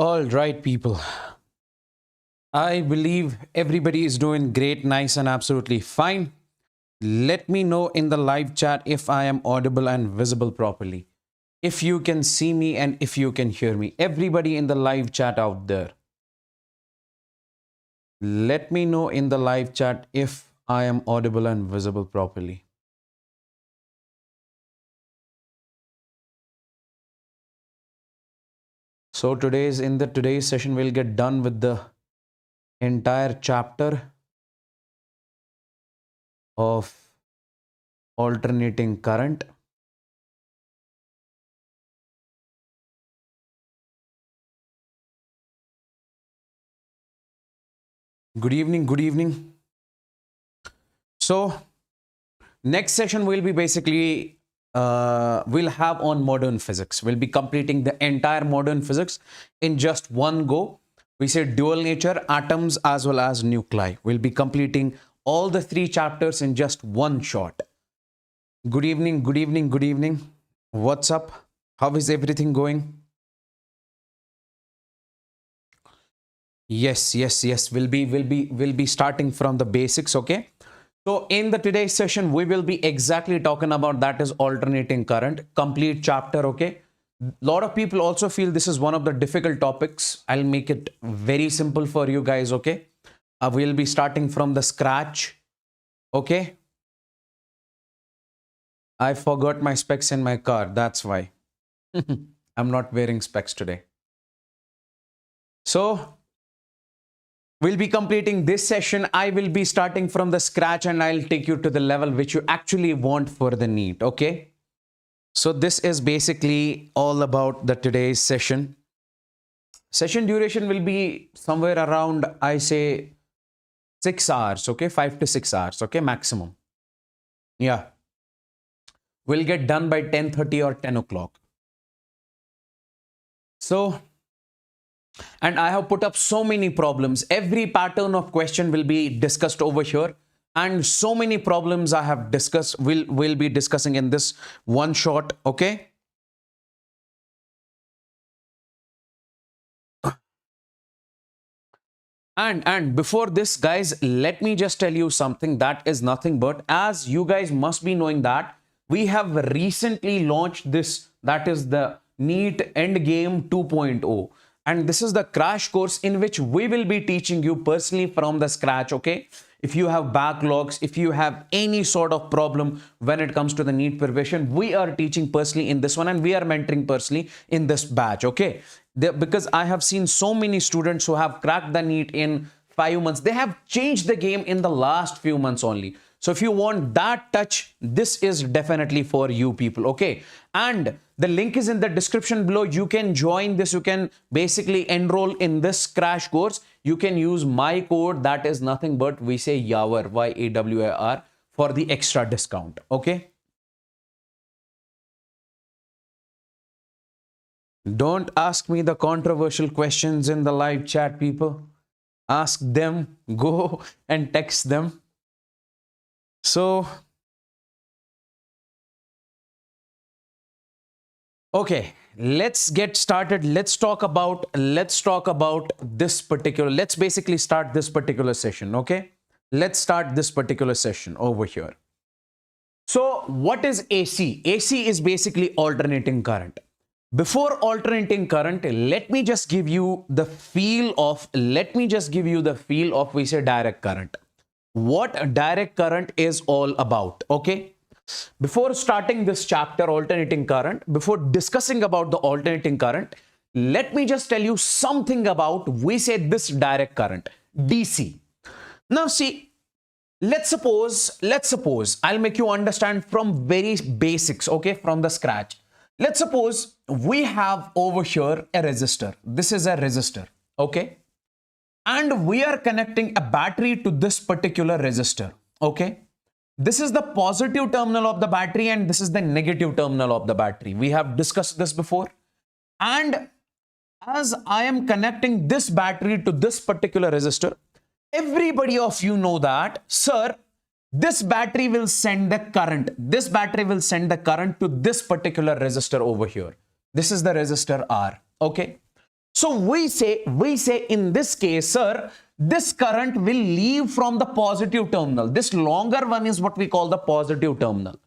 All right, people. I believe everybody is doing great, nice, and absolutely fine. Let me know in the live chat if I am audible and visible properly. If you can see me and if you can hear me. Everybody in the live chat out there. Let me know in the live chat if I am audible and visible properly. So today's session we'll get done with the entire chapter of alternating current. Good evening, good evening. So next session will be basically we'll have on modern physics. We'll be completing the entire modern physics in just one go. We said dual nature, atoms as well as nuclei. We'll be completing all the 3 chapters in just one shot. Good evening, good evening, good evening. What's up? How is everything going? Yes. We'll be starting from the basics, okay? So in the today's session, we will be exactly talking about that is alternating current, complete chapter, okay? A lot of people also feel this is one of the difficult topics. I'll make it very simple for you guys, okay? We'll be starting from the scratch, okay? I forgot my specs in my car, that's why. I'm not wearing specs today. So we'll be completing this session. I will be starting from the scratch and I'll take you to the level which you actually want for the NEET, okay? So this is basically all about the today's session. Session duration will be somewhere around, I say, 6 hours, okay? 5 to 6 hours, okay? Maximum. Yeah. We'll get done by 10:30 or 10 o'clock. So, and I have put up so many problems. Every pattern of question will be discussed over here. And so many problems I have discussed, we'll be discussing in this one shot, okay? And before this, guys, let me just tell you something that is nothing but, as you guys must be knowing that we have recently launched this, that is the NEET Endgame 2.0. And this is the crash course in which we will be teaching you personally from the scratch, okay? If you have backlogs, if you have any sort of problem when it comes to the NEET preparation, we are teaching personally in this one and we are mentoring personally in this batch, okay? Because I have seen so many students who have cracked the NEET in 5 months. They have changed the game in the last few months only. So if you want that touch, this is definitely for you people, okay? And the link is in the description below. You can join this. You can basically enroll in this crash course. You can use my code. That is nothing but we say Yawar, Y-A-W-A-R, for the extra discount, okay? Don't ask me the controversial questions in the live chat, people. Ask them, go and text them. So, okay, let's get started. Let's talk about this particular, let's basically start this particular session, okay? Let's start this particular session over here. So, what is AC? AC is basically alternating current. Before alternating current, let me just give you the feel of, we say direct current. What direct current is all about, okay? Before starting this chapter, alternating current, before discussing about the alternating current, let me just tell you something about, we say this direct current, DC. Now see, let's suppose, I'll make you understand from very basics, okay, from the scratch. Let's suppose we have over here a resistor. This is a resistor, okay? And we are connecting a battery to this particular resistor, okay? This is the positive terminal of the battery and this is the negative terminal of the battery. We have discussed this before. And as I am connecting this battery to this particular resistor, everybody of you know that, sir, this battery will send the current. This battery will send the current to this particular resistor over here. This is the resistor R, okay? So we say in this case, sir, this current will leave from the positive terminal. This longer one is what we call the positive terminal.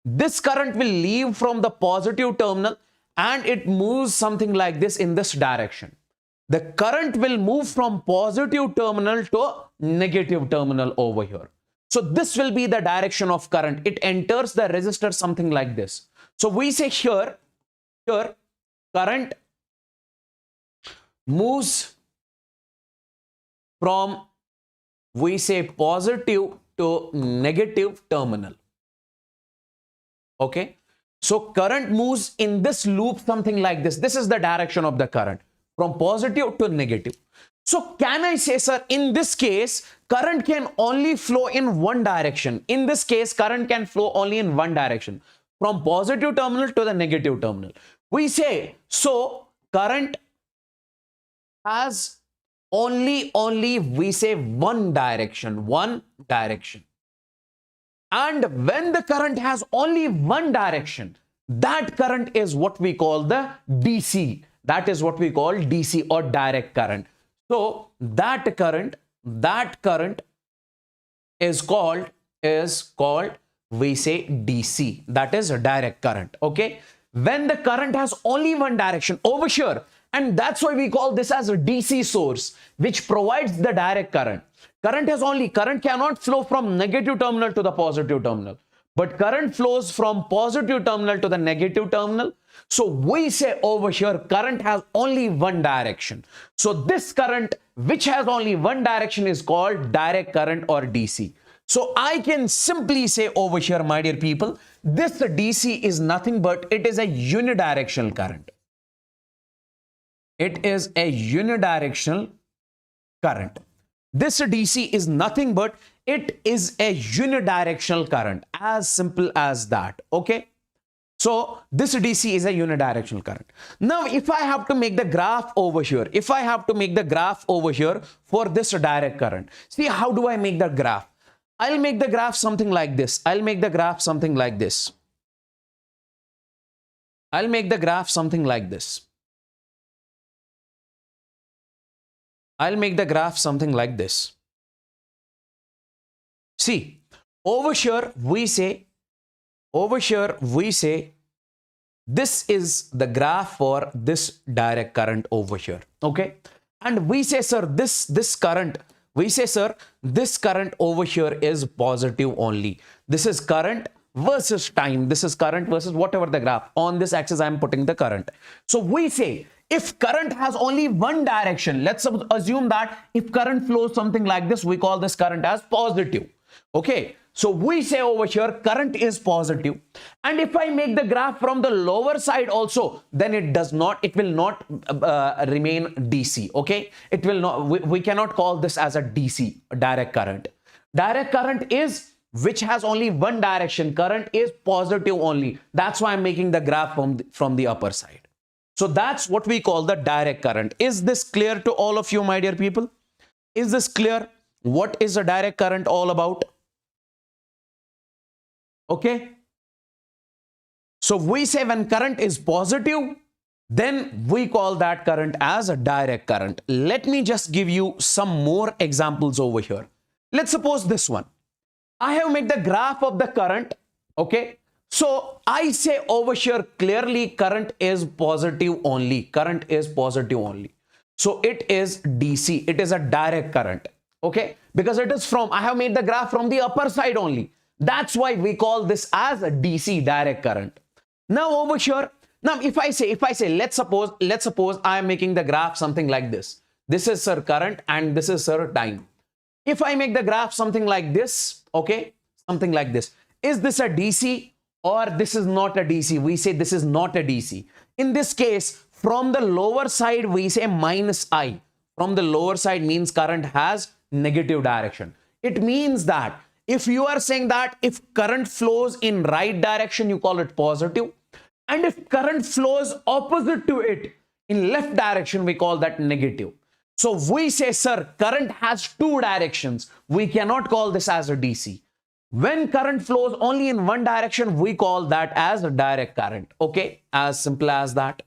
This current will leave from the positive terminal and it moves something like this in this direction. The current will move from positive terminal to negative terminal over here. So this will be the direction of current. It enters the resistor something like this. So we say here current moves from, we say, positive to negative terminal. Okay. So current moves in this loop something like this. This is the direction of the current from positive to negative. So can I say, sir, in this case, current can only flow in one direction. In this case, current can flow only in one direction, from positive terminal to the negative terminal. We say, so current has only we say one direction. And when the current has only one direction, that current is what we call the DC. That is what we call DC or direct current. So that current is called we say DC. That is a direct current. Okay. When the current has only one direction over here, and that's why we call this as a DC source, which provides the direct current. Current cannot flow from negative terminal to the positive terminal, but current flows from positive terminal to the negative terminal. So we say over here, current has only one direction. So this current, which has only one direction, is called direct current or DC. So I can simply say over here, my dear people, this DC is nothing but it is a unidirectional current. It is a unidirectional current. This DC is nothing but it is a unidirectional current. As simple as that. Okay. So this DC is a unidirectional current. Now, if I have to make the graph over here, for this direct current, see, how do I make the graph? I'll make the graph something like this. I'll make the graph something like this. See, over here we say this is the graph for this direct current over here. Okay. And we say, sir, this current over here is positive only. This is current versus time. This is current versus whatever the graph. On this axis, I am putting the current. So we say, if current has only one direction, let's assume that if current flows something like this, we call this current as positive. Okay. So we say over here, current is positive. And if I make the graph from the lower side also, then it will not remain DC. Okay. It will not, we cannot call this as a DC, direct current. Direct current is, which has only one direction. Current is positive only. That's why I'm making the graph from the upper side. So that's what we call the direct current. Is this clear to all of you, my dear people? Is this clear? What is a direct current all about? Okay. So we say when current is positive, then we call that current as a direct current. Let me just give you some more examples over here. Let's suppose this one. I have made the graph of the current. Okay. So I say over here clearly current is positive only. Current is positive only. So it is DC. It is a direct current. Okay. Because it is from, I have made the graph from the upper side only. That's why we call this as a DC, direct current. Now over here, now if I say, let's suppose I am making the graph something like this. This is sir current and this is sir time. If I make the graph something like this, okay, something like this. Is this a DC or this is not a DC? We say this is not a DC. In this case, from the lower side, we say minus I. From the lower side means current has negative direction. It means that if you are saying that if current flows in right direction, you call it positive. And if current flows opposite to it in left direction, we call that negative. So we say, sir, current has two directions. We cannot call this as a DC. When current flows only in one direction, we call that as a direct current. Okay, as simple as that.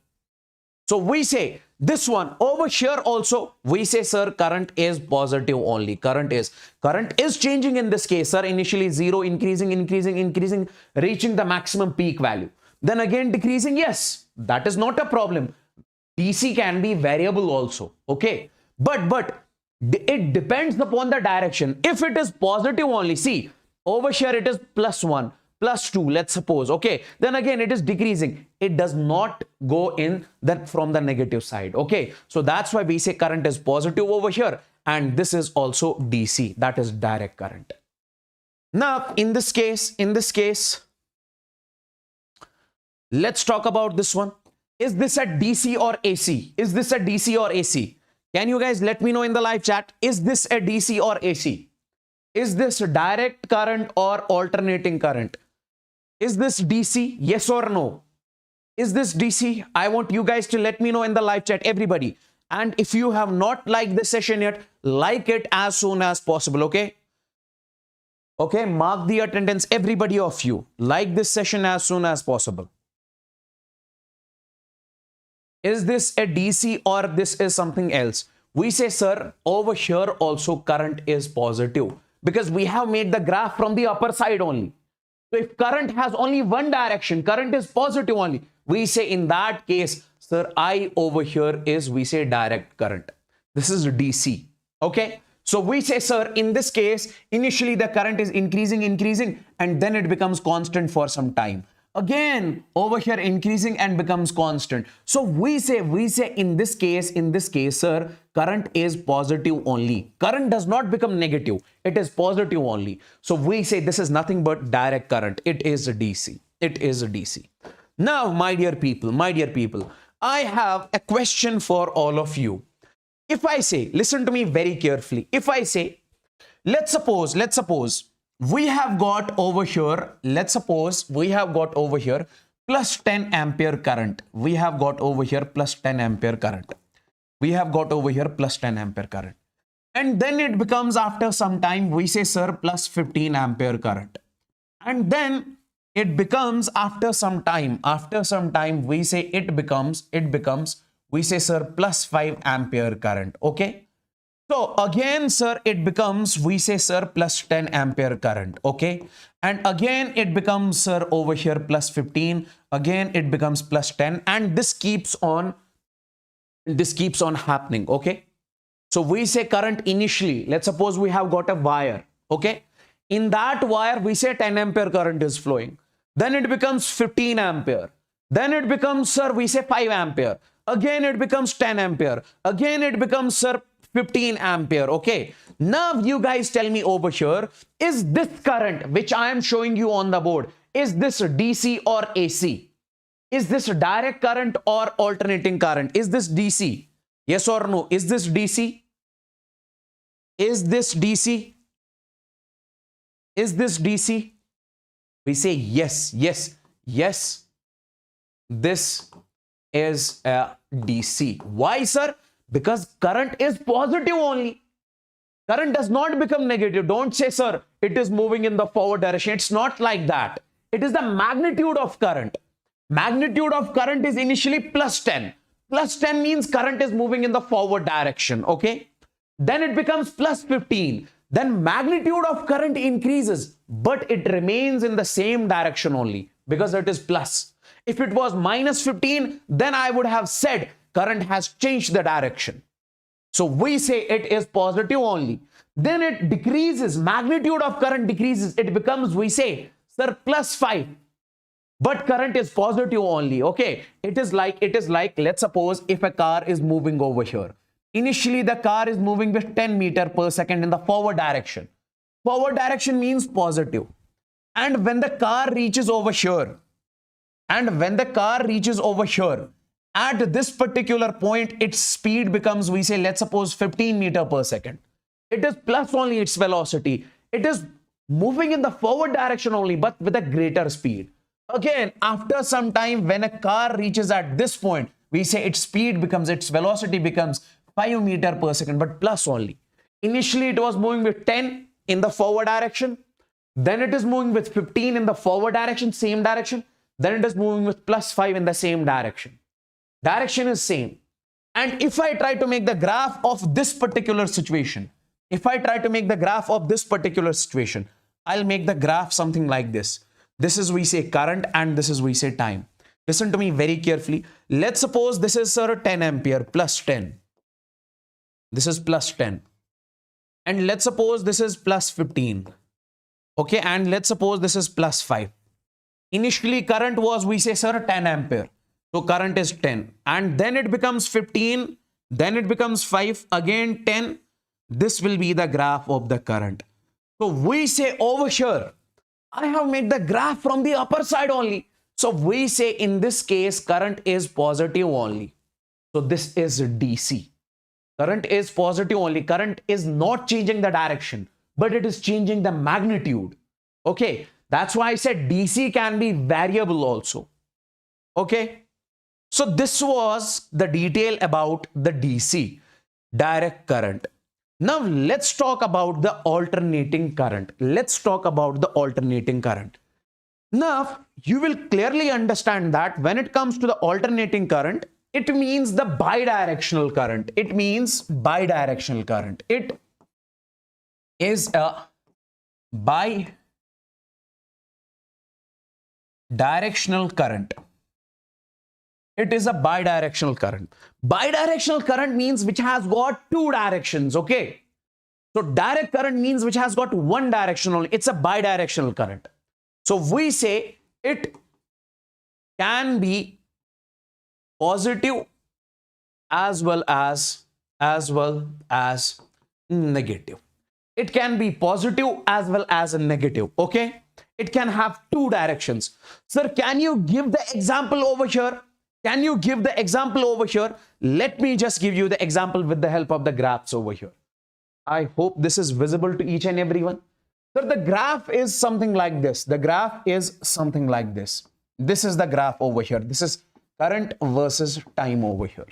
So we say This one over here also, we say, sir, current is positive only. Current is changing in this case, sir. Initially 0, increasing, reaching the maximum peak value. Then again decreasing. Yes, that is not a problem. DC can be variable also. Okay. But it depends upon the direction. If it is positive only, see, over here it is +1, +2, let's suppose. Okay, then again it is decreasing. It does not go in that from the negative side. Okay, so that's why we say current is positive over here, and this is also DC, that is direct current. Now in this case, let's talk about this one. Is this a DC or AC? Is this a DC or AC? Can you guys let me know in the live chat? Is this a DC or AC? Is this direct current or alternating current? Is this DC? Yes or no? Is this DC? I want you guys to let me know in the live chat, everybody. And if you have not liked this session yet, like it as soon as possible, okay? Okay, mark the attendance, everybody of you. Like this session as soon as possible. Is this a DC or this is something else? We say, sir, over here also current is positive because we have made the graph from the upper side only. So if current has only one direction, current is positive only, we say in that case, sir, I over here is, we say, direct current. This is DC. Okay. So we say, sir, in this case, initially the current is increasing, and then it becomes constant for some time. Again, over here increasing and becomes constant. So we say in this case, sir, current is positive only. Current does not become negative. It is positive only. So we say this is nothing but direct current. It is a DC. It is a DC. Now, my dear people, I have a question for all of you. If I say, listen to me very carefully. If I say, let's suppose, we have got over here, let's suppose we have got over here plus 10 ampere current. We have got over here plus 10 ampere current. We have got over here plus 10 ampere current. And then it becomes after some time, we say, sir, plus 15 ampere current. And then it becomes after some time, we say it becomes, we say, sir, plus 5 ampere current. Okay. So again, sir, it becomes, we say, sir, plus 10 ampere current. Okay. And again, it becomes, sir, over here plus 15. Again, it becomes plus 10. And this keeps on happening. Okay. So we say current initially, let's suppose we have got a wire. Okay. In that wire, we say 10 ampere current is flowing. Then it becomes 15 ampere. Then it becomes, sir, we say 5 ampere. Again, it becomes 10 ampere. Again, it becomes, sir, 15 ampere. Okay. Now you guys tell me over here, is this current which I am showing you on the board, is this DC or AC? Is this direct current or alternating current? Is this DC? Yes or no? Is this DC? Is this DC? Is this DC? We say yes. This is a DC. Why, sir? Because current is positive only. Current does not become negative. Don't say, sir, it is moving in the forward direction. It's not like that. It is the magnitude of current. Magnitude of current is initially plus 10. Plus 10 means current is moving in the forward direction. Okay. Then it becomes plus 15. Then magnitude of current increases, but it remains in the same direction only because it is plus. If it was minus 15, then I would have said current has changed the direction. So we say it is positive only. Then it decreases, magnitude of current decreases. It becomes, we say, sir, plus 5. But current is positive only. Okay. It is like, let's suppose if a car is moving over here. Initially, the car is moving with 10 meters per second in the forward direction. Forward direction means positive. And when the car reaches over here, at this particular point, its speed becomes, we say, let's suppose 15 meters per second. It is plus only its velocity. It is moving in the forward direction only, but with a greater speed. Again, after some time, when a car reaches at this point, we say its velocity becomes 5 meters per second, but plus only. Initially, it was moving with 10 in the forward direction. Then it is moving with 15 in the forward direction, same direction. Then it is moving with plus 5 in the same direction. Direction is same. And if I try to make the graph of this particular situation, if I try to make the graph of this particular situation, I'll make the graph something like this. This is, we say, current, and this is, we say, time. Listen to me very carefully. Let's suppose this is, sir, 10 ampere plus 10. This is plus 10. And let's suppose this is plus 15. Okay, and let's suppose this is plus 5. Initially, current was, we say, sir, 10 ampere. So current is 10. And then it becomes 15. Then it becomes 5. Again 10. This will be the graph of the current. So we say over here, I have made the graph from the upper side only. So we say in this case, current is positive only. So this is DC. Current is positive only. Current is not changing the direction, but it is changing the magnitude. Okay. That's why I said DC can be variable also. Okay. So this was the detail about the DC, direct current. Now let's talk about the alternating current. Let's talk about the alternating current. Now you will clearly understand that when it comes to the alternating current, it means the bidirectional current. It means bidirectional current. It is a bidirectional current. It is a bidirectional current. Bidirectional current means which has got two directions, okay? So direct current means which has got one direction only. It's a bidirectional current. So we say it can be positive as well as negative. It can be positive as well as negative, okay? It can have two directions. Sir, can you give the example over here? Can you give the example over here? Let me just give you the example with the help of the graphs over here. I hope this is visible to each and everyone. So the graph is something like this. The graph is something like this. This is the graph over here. This is current versus time over here.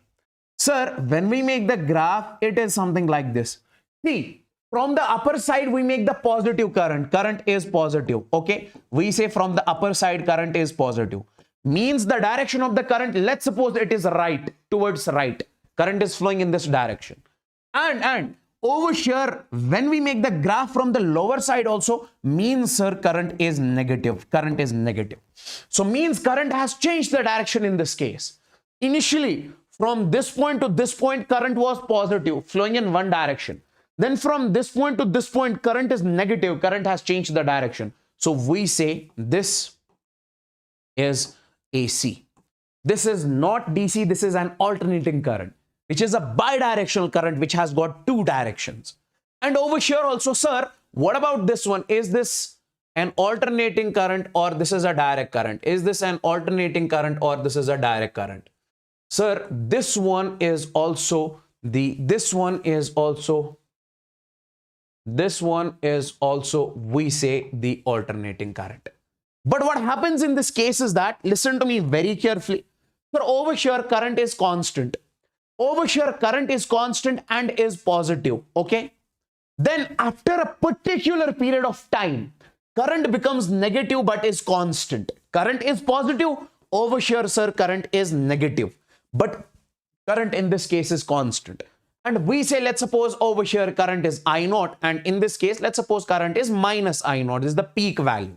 Sir, when we make the graph, it is something like this. See, from the upper side, we make the positive current. Current is positive. Okay. We say from the upper side, current is positive. Means the direction of the current, let's suppose it is right, towards right. Current is flowing in this direction. And over here, when we make the graph from the lower side also, means, sir, current is negative. Current is negative. So means current has changed the direction in this case. Initially, from this point to this point, current was positive, flowing in one direction. Then from this point to this point, current is negative. Current has changed the direction. So we say this is AC. This is not DC. This is an alternating current, which is a bidirectional current which has got two directions. And over here also, sir, what about this one? Is this an alternating current or this is a direct current? Is this an alternating current or this is a direct current? Sir, this one is also we say the alternating current. But what happens in this case is that, listen to me very carefully. So over here, current is constant. Over here, current is constant and is positive. Okay. Then after a particular period of time, current becomes negative but is constant. Current is positive. Over here, sir, current is negative. But current in this case is constant. And we say, let's suppose over here, current is I0. And in this case, let's suppose current is minus I0. This is the peak value.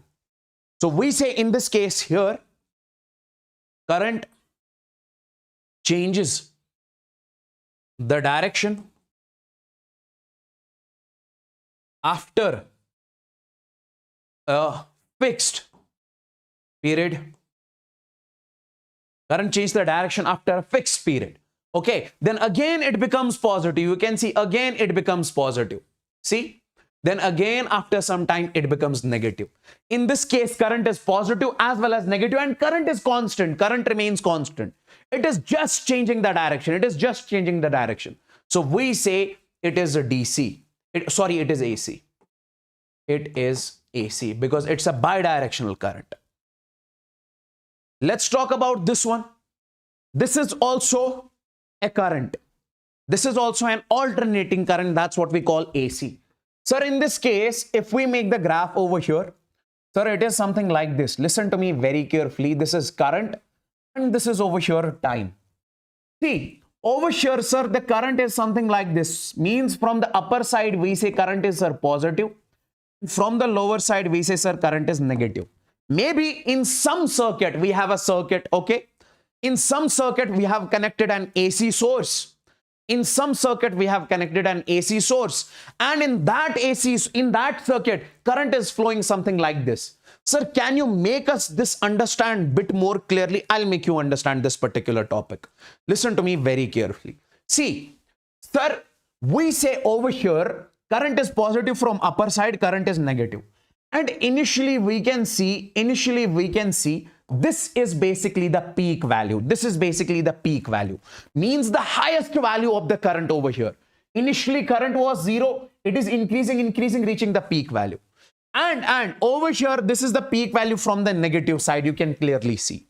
So we say in this case here, current changes the direction after a fixed period. Current changes the direction after a fixed period. Okay. Then again, it becomes positive. You can see again, it becomes positive. See? Then again, after some time, it becomes negative. In this case, current is positive as well as negative, and current is constant. Current remains constant. It is just changing the direction. It is just changing the direction. So we say it is a DC. It is AC. It is AC because it's a bidirectional current. Let's talk about this one. This is also a current. This is also an alternating current. That's what we call AC. Sir, in this case, if we make the graph over here, sir, it is something like this. Listen to me very carefully. This is current and this is over here time. See, Over here, sir, the current is something like this. Means from the upper side, we say current is, sir, positive. From the lower side, we say, sir, current is negative. Maybe in some circuit, we have a circuit, okay? In some circuit, we have connected an AC source. In some circuit, we have connected an AC source. And in that circuit, current is flowing something like this. Sir, can you make us this understand bit more clearly? I'll make you understand this particular topic. Listen to me very carefully. See, sir, we say over here, current is positive from upper side, current is negative. And initially we can see, this is basically the peak value. This is basically the peak value. Means the highest value of the current over here. Initially current was 0. It is increasing, reaching the peak value. And over here, this is the peak value from the negative side. You can clearly see.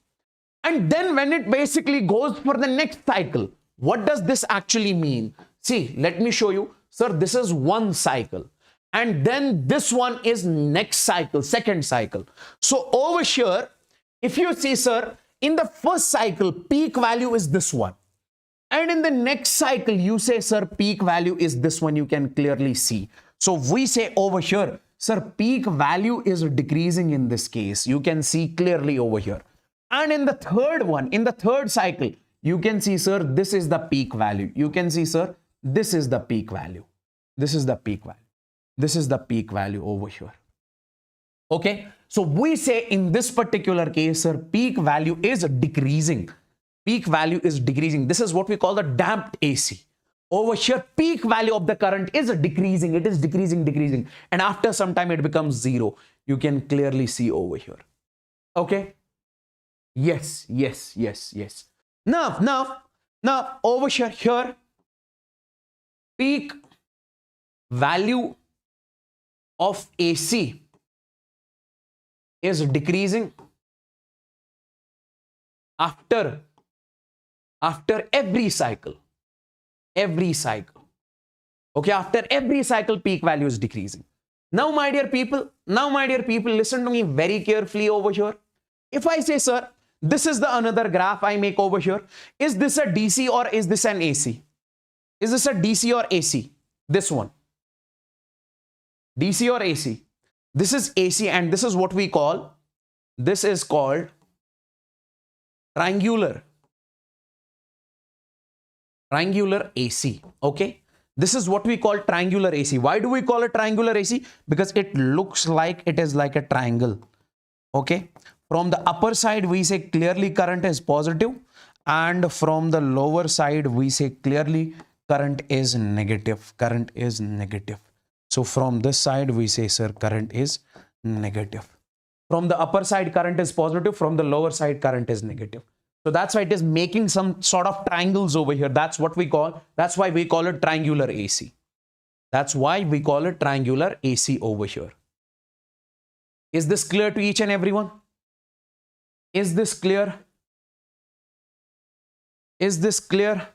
And then when it basically goes for the next cycle, what does this actually mean? See, let me show you. Sir, this is one cycle. And then this one is next cycle, second cycle. So over here, if you see, sir, in the first cycle, peak value is this one. And in the next cycle, you say, sir, peak value is this one. You can clearly see. So we say over here, sir, peak value is decreasing in this case. You can see clearly over here. And in the third one, in the third cycle, you can see, sir, this is the peak value. You can see, sir, this is the peak value. This is the peak value. This is the peak value over here. Okay. So we say in this particular case, sir, peak value is decreasing. Peak value is decreasing. This is what we call the damped AC. Over here, peak value of the current is decreasing. It is decreasing. And after some time, it becomes 0. You can clearly see over here. Okay. Yes. Now, over here, peak value of AC is decreasing after every cycle. Okay, after every cycle, peak value is decreasing. Now, my dear people, listen to me very carefully over here. If I say, sir, this is the another graph I make over here. Is this a DC or is this an AC? Is this a DC or AC? This one. DC or AC? This is AC, and this is what we call, this is called triangular AC. Okay, this is what we call triangular AC. Why do we call it triangular AC? Because it looks like it is like a triangle. Okay, from the upper side we say clearly current is positive, and from the lower side we say clearly current is negative. So from this side we say, sir, current is negative. From the upper side current is positive, from the lower side current is negative. So that's why it is making some sort of triangles over here. That's why we call it triangular AC. That's why we call it triangular AC over here. Is this clear to each and everyone? Is this clear? Is this clear?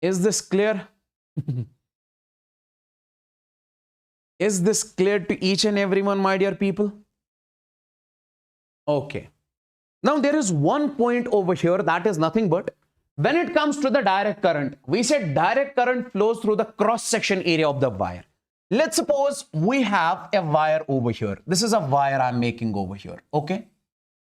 Is this clear? Is this clear to each and everyone, my dear people? Okay. Now there is one point over here, that is nothing but when it comes to the direct current, we said direct current flows through the cross-section area of the wire. Let's suppose we have a wire over here. This is a wire I'm making over here. Okay.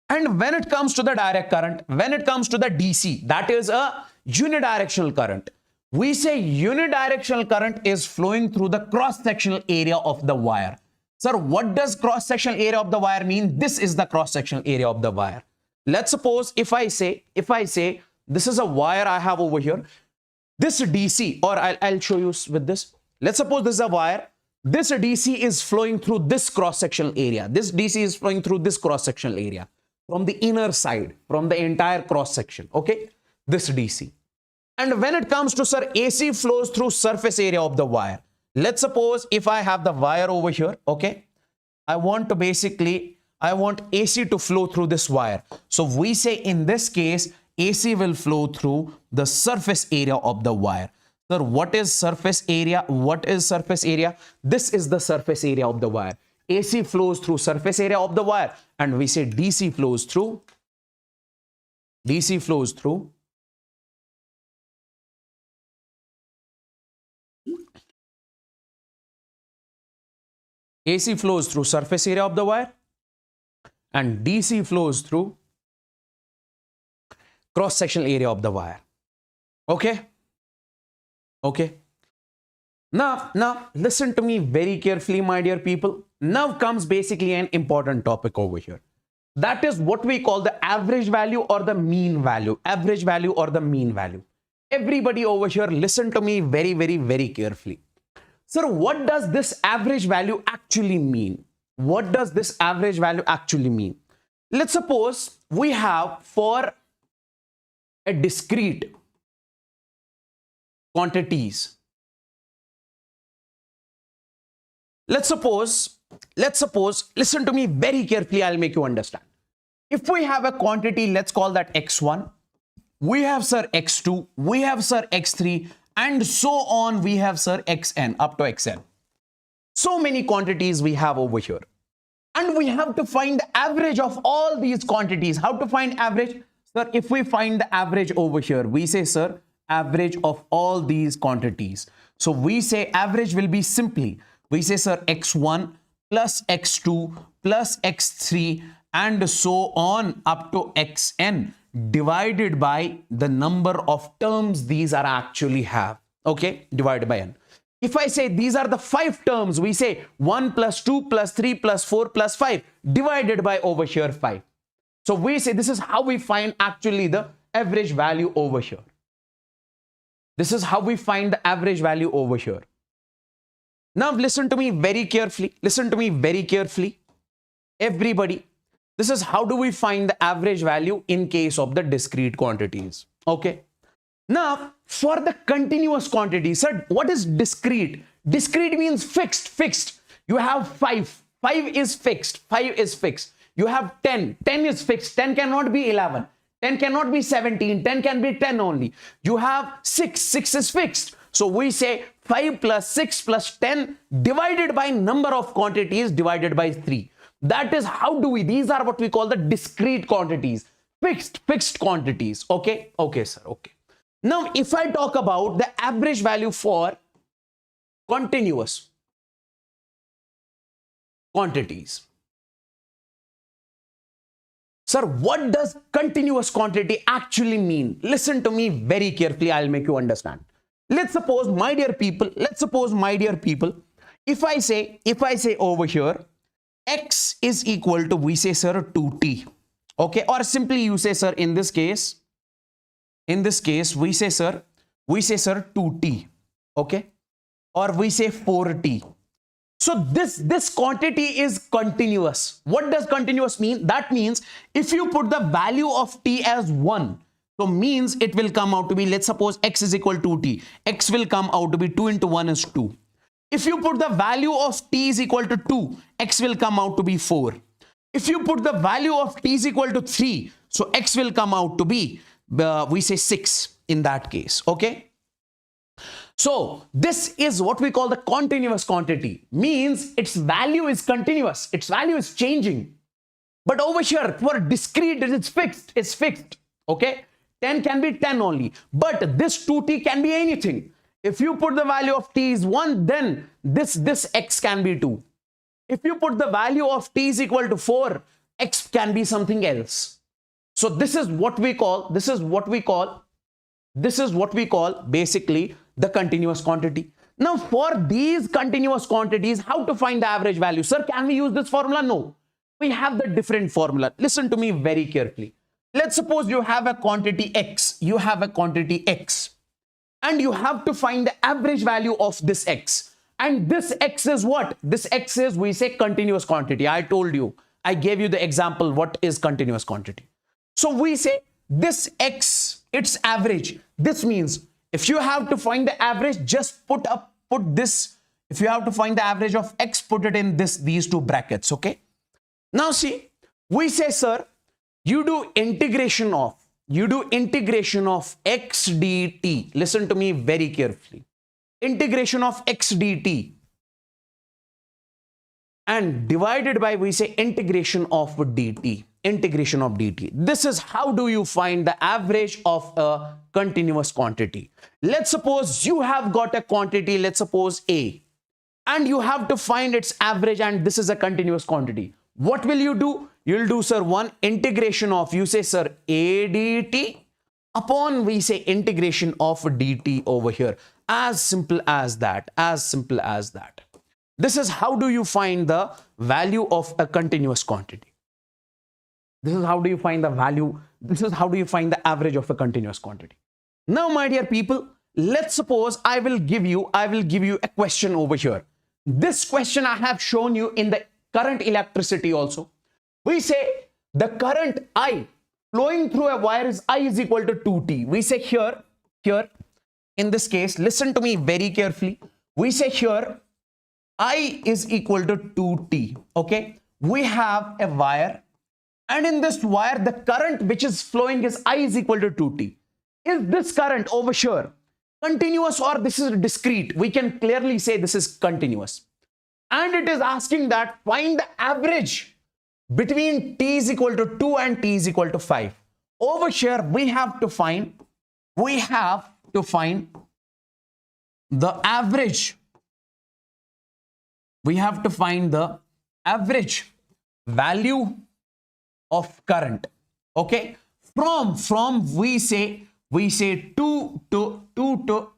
And when it comes to the direct current, when it comes to the DC, that is a unidirectional current. We say unidirectional current is flowing through the cross-sectional area of the wire. Sir, what does cross-sectional area of the wire mean? This is the cross-sectional area of the wire. Let's suppose if I say this is a wire I have over here. This DC, or I'll show you with this. Let's suppose this is a wire. This DC is flowing through this cross-sectional area. This DC is flowing through this cross-sectional area from the inner side, from the entire cross-section. Okay, this DC. And when it comes to, sir, AC flows through surface area of the wire. Let's suppose if I have the wire over here, okay, I want AC to flow through this wire. So we say in this case, AC will flow through the surface area of the wire. Sir, what is surface area? What is surface area? This is the surface area of the wire. AC flows through surface area of the wire, and we say DC flows through AC flows through surface area of the wire, and DC flows through cross-sectional area of the wire. Okay? Okay. Now, listen to me very carefully, my dear people. Now comes basically an important topic over here. That is what we call the average value or the mean value. Average value or the mean value. Everybody over here, listen to me very, very, very carefully. Sir, what does this average value actually mean? What does this average value actually mean? Let's suppose we have for a discrete quantities. Let's suppose, listen to me very carefully, I'll make you understand. If we have a quantity, let's call that x1, we have, sir, x2, we have, sir, x3, and so on, we have, sir, xn, up to xn. So many quantities we have over here. And we have to find the average of all these quantities. How to find average? Sir, if we find the average over here, we say, sir, average of all these quantities. So we say average will be simply, we say, sir, x1 plus x2 plus x3 and so on up to xn divided by the number of terms these are actually have. Okay, divided by n. If I say these are the 5 terms, we say 1 plus 2 plus 3 plus 4 plus 5 divided by over here 5. So we say this is how we find actually the average value over here. This is how we find the average value over here. Now listen to me very carefully. Listen to me very carefully. Everybody, this is how do we find the average value in case of the discrete quantities. Okay. Now for the continuous quantities, sir, what is discrete? Discrete means fixed. You have 5. 5 is fixed. 5 is fixed. You have 10. 10 is fixed. 10 cannot be 11. 10 cannot be 17. 10 can be 10 only. You have 6. 6 is fixed. So we say 5 plus 6 plus 10 divided by number of quantities divided by 3. That is how do we, these are what we call the discrete quantities. Fixed quantities. Okay. Okay, sir. Okay. Now, if I talk about the average value for continuous quantities. Sir, what does continuous quantity actually mean? Listen to me very carefully. I'll make you understand. Let's suppose, my dear people, if I say over here, x is equal to, we say, sir, 2t. Okay. Or simply you say, sir, in this case, we say, sir, 2t. Okay. Or we say 4t. So this quantity is continuous. What does continuous mean? That means if you put the value of t as 1, so means it will come out to be, let's suppose x is equal to t. X will come out to be 2 into 1 is 2. If you put the value of t is equal to 2, x will come out to be 4. If you put the value of t is equal to 3, so x will come out to be, we say 6 in that case. Okay. So this is what we call the continuous quantity. Means its value is continuous. Its value is changing. But over here for discrete, it's fixed. It's fixed. Okay. 10 can be 10 only. But this 2t can be anything. If you put the value of t is 1, then this x can be 2. If you put the value of t is equal to 4, x can be something else. So this is what we call basically the continuous quantity. Now for these continuous quantities, how to find the average value? Sir, can we use this formula? No. We have the different formula. Listen to me very carefully. Let's suppose you have a quantity x. You have a quantity x. And you have to find the average value of this x. And this x is what? This x is, we say, continuous quantity. I told you. I gave you the example what is continuous quantity. So we say this x, its average. This means if you have to find the average, just put this. If you have to find the average of x, put it in these two brackets. Okay. Now see, we say, sir, you do integration of x dt. Listen to me very carefully. Integration of x dt. and divided by, we say, integration of dt. Integration of dt. This is how do you find the average of a continuous quantity. Let's suppose you have got a quantity, let's suppose A, and you have to find its average, and this is a continuous quantity. What will you do? You'll do, sir, one integration of, you say, sir, A dt upon, we say, integration of dt over here. As simple as that. As simple as that. This is how do you find the value of a continuous quantity. This is how do you find the value. This is how do you find the average of a continuous quantity. Now, my dear people, let's suppose I will give you a question over here. This question I have shown you in the current electricity also. We say the current I flowing through a wire is I is equal to 2T. We say here, in this case, listen to me very carefully. We say here, I is equal to 2T. Okay. We have a wire, and in this wire, the current which is flowing is I is equal to 2T. Is this current over here continuous or this is discrete? We can clearly say this is continuous. And it is asking that find the average between t is equal to 2 and t is equal to 5. Over here, we have to find the average. We have to find the average value of current. Okay. From we say 2 to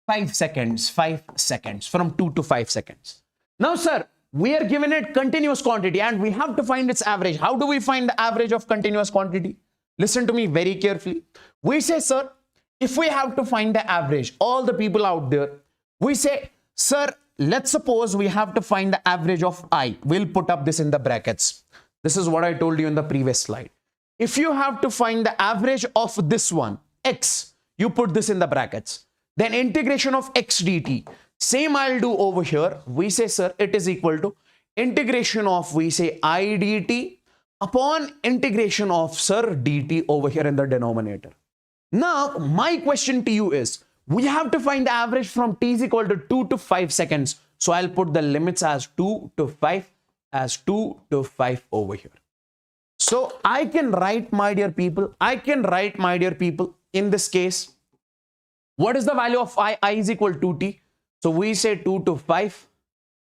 5 seconds. 5 seconds. From 2 to 5 seconds. Now, sir, we are given a continuous quantity and we have to find its average. How do we find the average of continuous quantity? Listen to me very carefully. We say, sir, if we have to find the average, all the people out there, we say, sir, let's suppose we have to find the average of I. We'll put up this in the brackets. This is what I told you in the previous slide. If you have to find the average of this one, X, you put this in the brackets. Then integration of X dt. Same I'll do over here. We say, sir, it is equal to integration of, we say, I dt upon integration of, sir, dt over here in the denominator. Now, my question to you is, we have to find the average from t is equal to 2 to 5 seconds. So I'll put the limits as 2 to 5 over here. So I can write, my dear people, in this case, what is the value of I? I is equal to t. So we say 2 to 5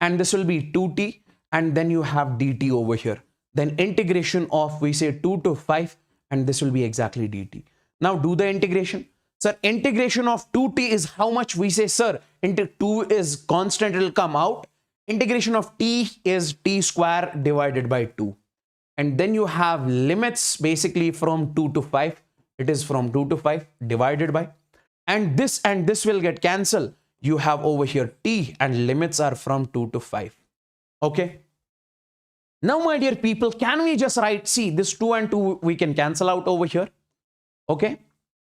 and this will be 2t, and then you have dt over here. Then integration of, we say 2 to 5 and this will be exactly dt. Now do the integration. Sir, integration of 2t is how much? We say, sir, into 2 is constant, it will come out. Integration of t is t square divided by 2. And then you have limits basically from 2 to 5. It is from 2 to 5 divided by. And this will get cancelled. You have over here t and limits are from 2 to 5. Okay. Now, my dear people, can we just write, see, this 2 and 2 we can cancel out over here. Okay.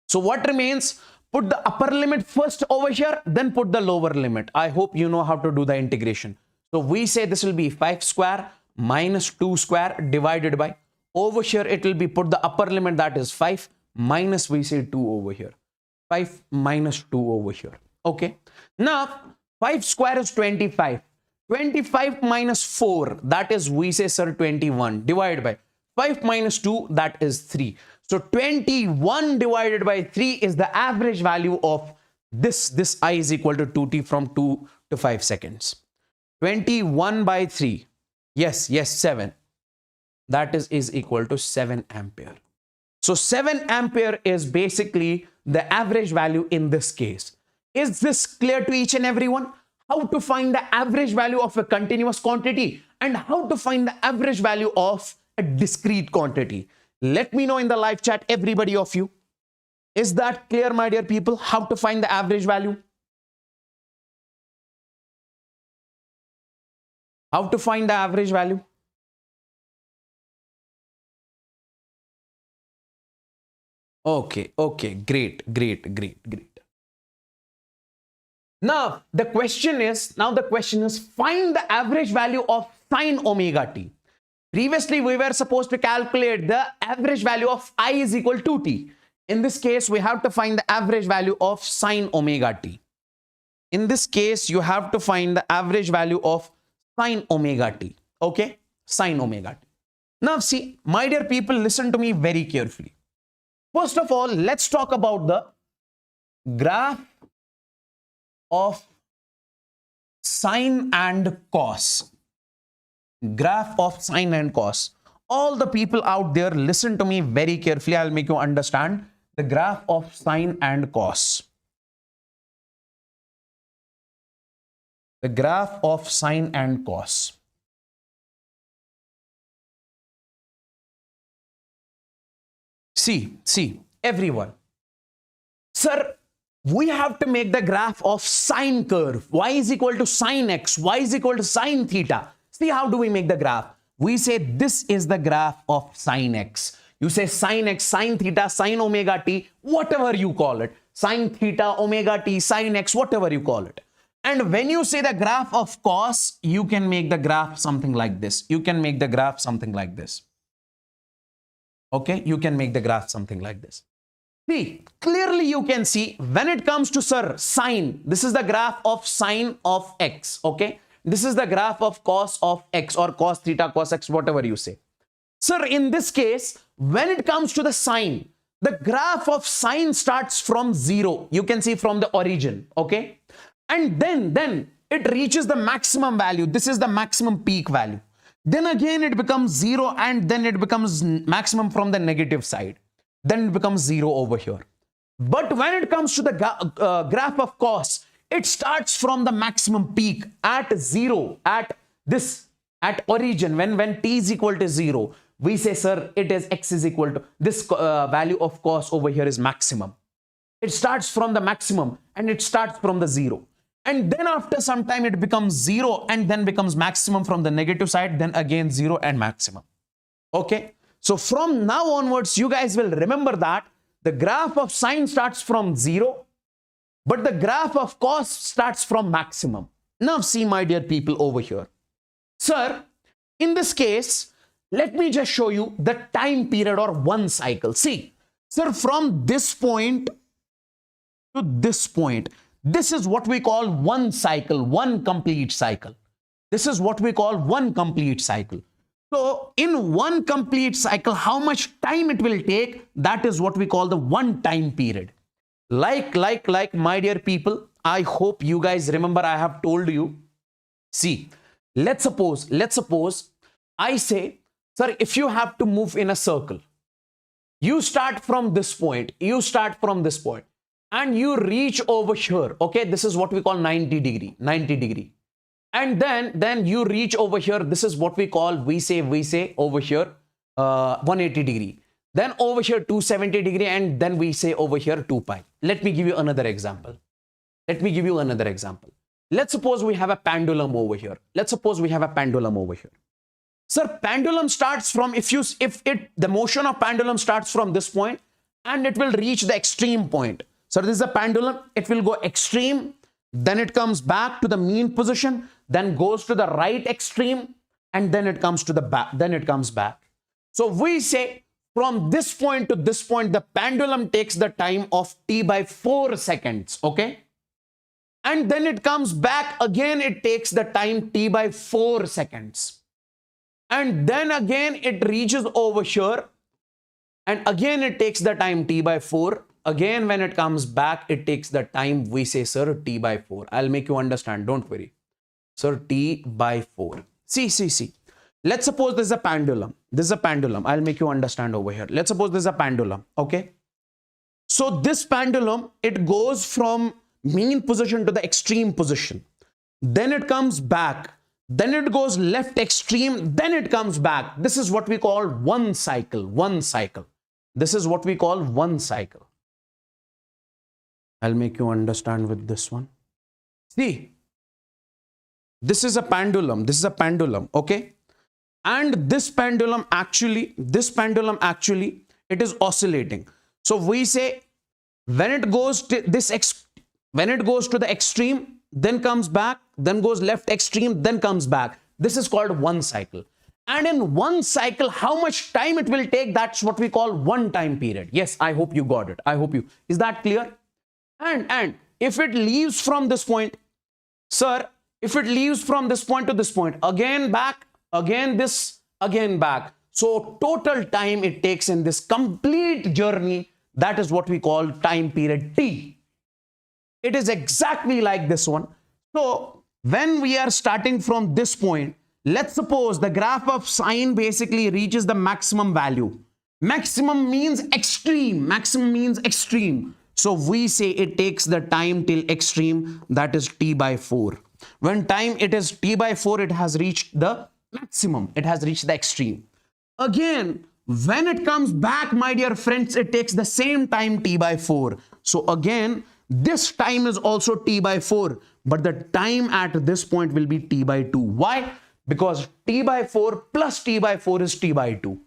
So what remains? Put the upper limit first over here, then put the lower limit. I hope you know how to do the integration. So we say this will be 5 square minus 2 square divided by, over here it will be put the upper limit, that is 5 minus, we say 2 over here. 5 minus 2 over here. Okay. Now 5 square is 25. 25 minus 4, that is, we say, sir, 21 divided by 5 minus 2, that is 3. So 21 divided by 3 is the average value of this I is equal to 2t from 2 to 5 seconds. 21 by 3. Yes, 7. That is equal to 7 ampere. So 7 ampere is basically the average value in this case. Is this clear to each and everyone? How to find the average value of a continuous quantity and how to find the average value of a discrete quantity? Let me know in the live chat, everybody of you. Is that clear, my dear people? How to find the average value? How to find the average value? Okay, great. Now the question is find the average value of sine omega t. Previously, we were supposed to calculate the average value of I is equal to t. In this case, we have to find the average value of sine omega t. In this case, you have to find the average value of sine omega t. Okay, sine omega t. Now see, my dear people, listen to me very carefully. First of all, let's talk about the graph of sine and cos. Graph of sine and cos. All the people out there, listen to me very carefully. I'll make you understand the graph of sine and cos. The graph of sine and cos. See, everyone. Sir, we have to make the graph of sine curve. Y is equal to sine x, y is equal to sine theta. See, how do we make the graph? We say this is the graph of sine x. You say sine x, sine theta, sine omega t, whatever you call it. Sine theta, omega t, sine x, whatever you call it. And when you say the graph of cos, you can make the graph something like this. You can make the graph something like this. Okay, you can make the graph something like this. See, clearly you can see when it comes to, sir, sine, this is the graph of sine of x. Okay, this is the graph of cos of x or cos theta, cos x, whatever you say. Sir, in this case, when it comes to the sine, the graph of sine starts from 0. You can see from the origin. Okay, and then it reaches the maximum value. This is the maximum peak value. Then again it becomes 0, and then it becomes maximum from the negative side. Then it becomes 0 over here. But when it comes to the graph of cos, it starts from the maximum peak at 0, at origin. When t is equal to 0, we say, sir, it is x is equal to this value of cos over here is maximum. It starts from the maximum and it starts from the 0. And then after some time it becomes 0 and then becomes maximum from the negative side, then again 0 and maximum. Okay. So from now onwards, you guys will remember that the graph of sine starts from 0, but the graph of cos starts from maximum. Now see, my dear people over here. Sir, in this case, let me just show you the time period or one cycle. See, sir, from this point to this point, this is what we call one cycle, one complete cycle. This is what we call one complete cycle. So in one complete cycle, how much time it will take, that is what we call the one time period. Like my dear people, I hope you guys remember I have told you. See, let's suppose I say, sir, if you have to move in a circle, you start from this point, and you reach over here. Okay, this is what we call 90 degree. And then you reach over here. This is what we call, we say over here 180 degree. Then over here 270 degree, and then we say over here 2 pi. Let me give you another example. Let's suppose we have a pendulum over here. Sir, pendulum starts from, the motion of pendulum starts from this point and it will reach the extreme point. So this is a pendulum, it will go extreme, then it comes back to the mean position, then goes to the right extreme, and then it comes to the back, then it comes back. So we say from this point to this point, the pendulum takes the time of t by 4 seconds, okay? And then it comes back again, it takes the time t by 4 seconds. And then again it reaches over here, and again it takes the time t by 4. Again, when it comes back, it takes the time, we say, sir, t by 4. I'll make you understand, don't worry. Sir, t by 4. See. Let's suppose this is a pendulum. I'll make you understand over here. Let's suppose this is a pendulum, okay? So this pendulum, it goes from mean position to the extreme position. Then it comes back. Then it goes left extreme. Then it comes back. This is what we call one cycle. This is what we call one cycle. I'll make you understand with this one. See, this is a pendulum, okay? And this pendulum actually, it is oscillating. So we say when it goes to the extreme, then comes back, then goes left extreme, then comes back. This is called one cycle. And in one cycle, how much time it will take, that's what we call one time period. Yes, I hope you got it. Is that clear? And if it leaves from this point, sir, If it leaves from this point to this point, again back, again this, again back. So total time it takes in this complete journey, that is what we call time period T. It is exactly like this one. So when we are starting from this point, let's suppose the graph of sine basically reaches the maximum value. Maximum means extreme. Maximum means extreme. So we say it takes the time till extreme, that is T by 4. When time it is T by 4, it has reached the maximum. It has reached the extreme. Again, when it comes back, my dear friends, it takes the same time T by 4. So again, this time is also T by 4, but the time at this point will be T by 2. Why? Because T by 4 plus T by 4 is T by 2.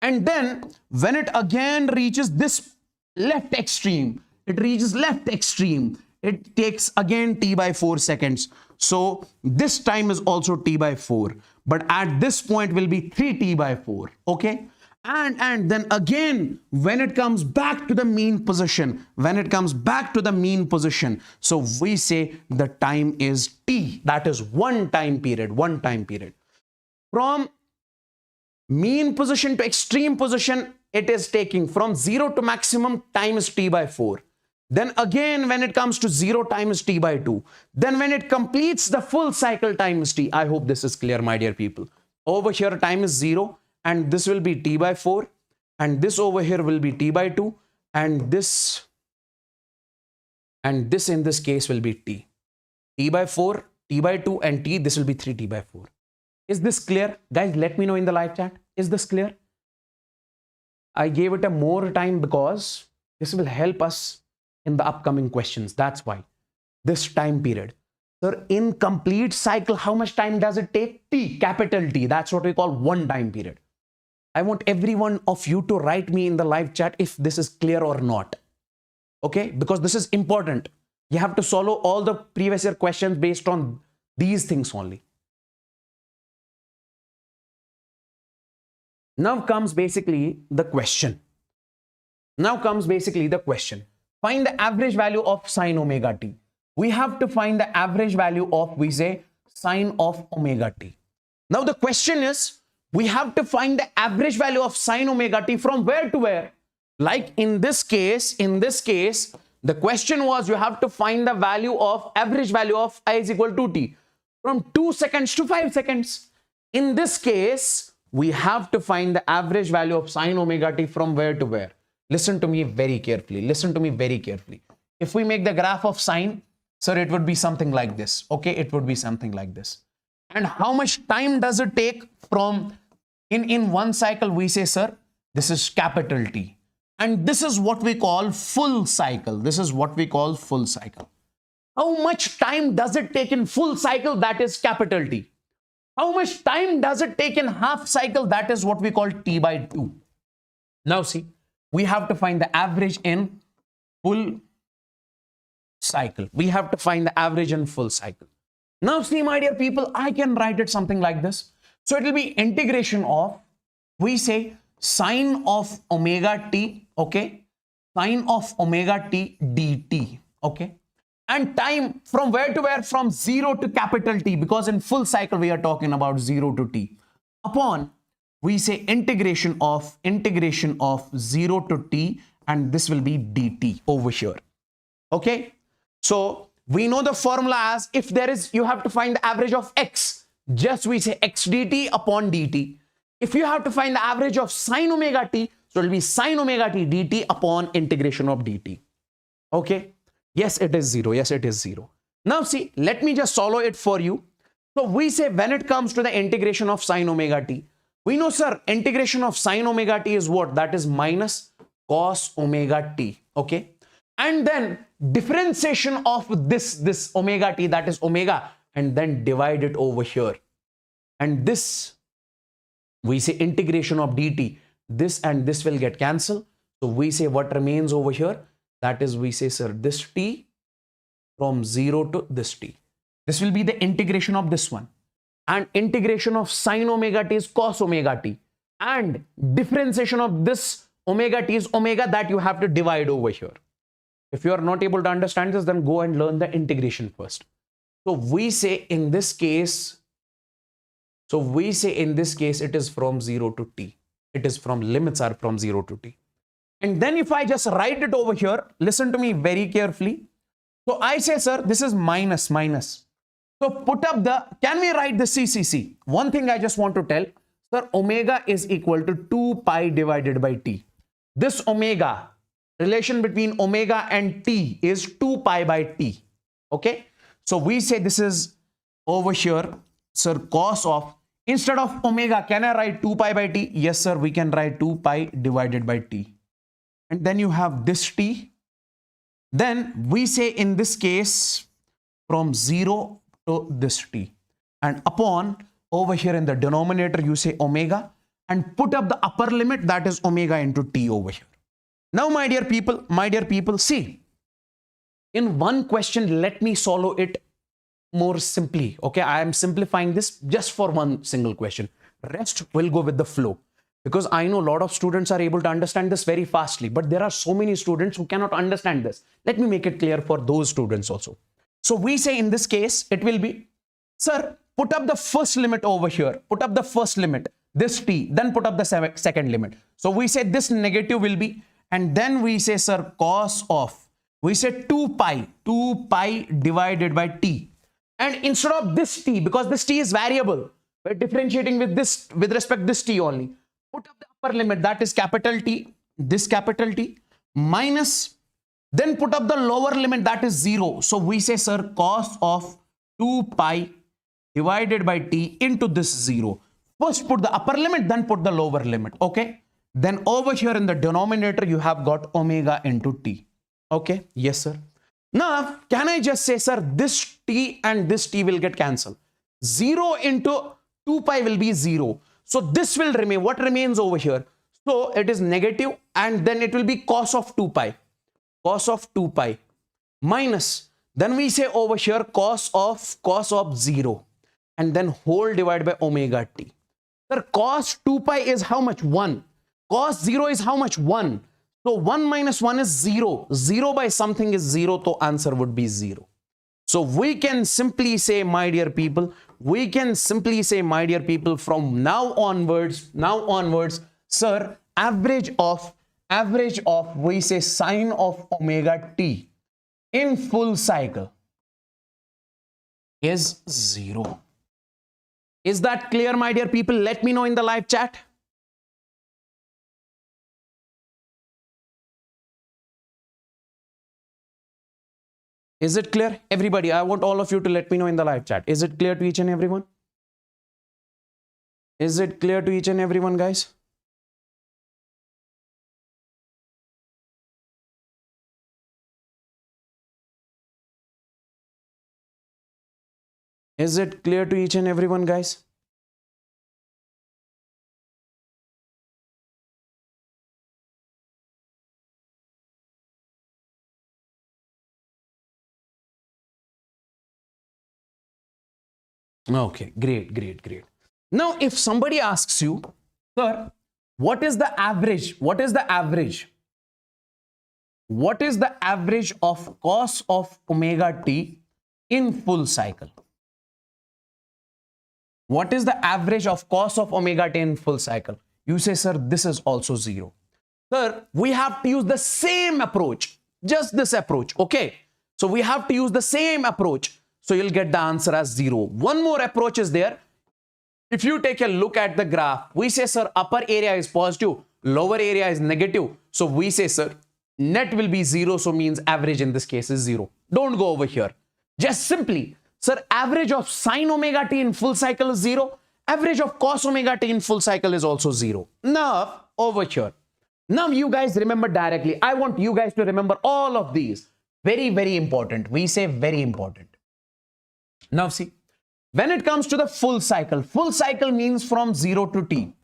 And then when it again reaches this left extreme, it reaches left extreme, it takes again T by 4 seconds. So this time is also T by 4, but at this point will be 3T by 4. Okay. And then again, when it comes back to the mean position, so we say the time is T, that is one time period. From mean position to extreme position, it is taking from 0 to maximum, time is T by 4. Then again, when it comes to 0, time is T by 2. Then when it completes the full cycle, time is T. I hope this is clear, my dear people. Over here, time is 0. And this will be T by 4, and this over here will be T by 2, and this in this case will be T. T by 4, T by 2, and T, this will be 3T by 4. Is this clear? Guys, let me know in the live chat. Is this clear? I gave it a more time because this will help us in the upcoming questions. That's why. This time period. Sir, in complete cycle, how much time does it take? T, capital T. That's what we call one time period. I want every one of you to write me in the live chat if this is clear or not. Okay? Because this is important. You have to solve all the previous year questions based on these things only. Now comes basically the question. Find the average value of sine omega t. We have to find the average value of, we say, sine of omega t. Now the question is, we have to find the average value of sine omega t from where to where? Like in this case, the question was you have to find the value of average value of I is equal to t from 2 seconds to 5 seconds. In this case, we have to find the average value of sine omega t from where to where? Listen to me very carefully. If we make the graph of sine, sir, it would be something like this. Okay, it would be something like this. And how much time does it take from in one cycle? We say, sir, this is capital T. And this is what we call full cycle. How much time does it take in full cycle? That is capital T. How much time does it take in half cycle? That is what we call T by 2. Now see, we have to find the average in full cycle. Now see, my dear people, I can write it something like this. So it will be integration of, we say, sine of omega t, okay, sine of omega t dt, okay, and time from where to where? From 0 to capital T, because in full cycle we are talking about 0 to t, upon, we say, integration of 0 to t, and this will be dt over here. Okay, so we know the formula as, if there is, you have to find the average of x, just we say x dt upon dt. If you have to find the average of sine omega t, so it will be sine omega t dt upon integration of dt. Okay, yes, it is 0. Now see, let me just solve it for you. So we say, when it comes to the integration of sine omega t, we know, sir, integration of sine omega t is what? That is minus cos omega t. Okay, and then differentiation of this omega t, that is omega, and then divide it over here. And this, we say, integration of dt, this and this will get cancelled. So we say what remains over here? That is, we say, sir, this t from 0 to this t. This will be the integration of this one. And integration of sine omega t is cos omega t. And differentiation of this omega t is omega, that you have to divide over here. If you are not able to understand this, then go and learn the integration first. So we say in this case, it is from 0 to t. It is from limits are from 0 to t. And then if I just write it over here, listen to me very carefully. So I say, sir, this is minus. So put up the, can we write the CCC? One thing I just want to tell, sir, omega is equal to 2 pi divided by t. This omega, relation between omega and t is 2 pi by t. Okay. So we say this is over here, sir, cos of, instead of omega, can I write 2 pi by t? Yes, sir, we can write 2 pi divided by t. And then you have this t. Then we say in this case from 0 to this t. And upon over here in the denominator, you say omega and put up the upper limit, that is omega into t over here. Now, my dear people, see, in one question, let me solve it more simply. Okay, I am simplifying this just for one single question. Rest will go with the flow. Because I know a lot of students are able to understand this very fastly, but there are so many students who cannot understand this. Let me make it clear for those students also. So we say in this case, it will be, sir, put up the first limit over here. Put up the first limit, this t, then put up the second limit. So we say this negative will be, and then we say, sir, cos of, we say 2 pi divided by t. And instead of this t, because this t is variable, we're differentiating with this, with respect to this t only. Put up the upper limit, that is capital T, this capital T, minus, then put up the lower limit, that is 0. So we say, sir, cos of 2 pi divided by t into this 0. First put the upper limit, then put the lower limit. Okay. Then over here in the denominator, you have got omega into t. Okay. Yes, sir. Now, can I just say, sir, this t and this t will get cancelled. 0 into 2 pi will be 0. So this will remain. What remains over here? So it is negative, and then it will be cos of 2 pi. Cos of 2 pi minus. Then we say over here cos of 0. And then whole divided by omega t. Sir, cos 2 pi is how much? 1. Cos 0 is how much? 1. So 1 minus 1 is 0. 0 by something is 0. So answer would be 0. So we can simply say, my dear people, from now onwards, sir, average of, we say sine of omega t in full cycle is 0. Is that clear, my dear people? Let me know in the live chat. Is it clear? Everybody, I want all of you to let me know in the live chat. Is it clear to each and everyone? Is it clear to each and everyone, guys? Is it clear to each and everyone, guys? Okay, great. Now, if somebody asks you, sir, what is the average? What is the average of cos of omega t in full cycle? What is the average of cos of omega t in full cycle? You say, sir, this is also 0. Sir, we have to use the same approach, just this approach, okay? So we have to use the same approach. So you'll get the answer as 0. One more approach is there. If you take a look at the graph, we say, sir, upper area is positive, lower area is negative. So we say, sir, net will be 0. So means average in this case is 0. Don't go over here. Just simply, sir, average of sine omega t in full cycle is 0. Average of cos omega t in full cycle is also 0. Now, over here. Now you guys remember directly. I want you guys to remember all of these. Very, very important. We say very important. Now see, when it comes to the full cycle means from 0 to t.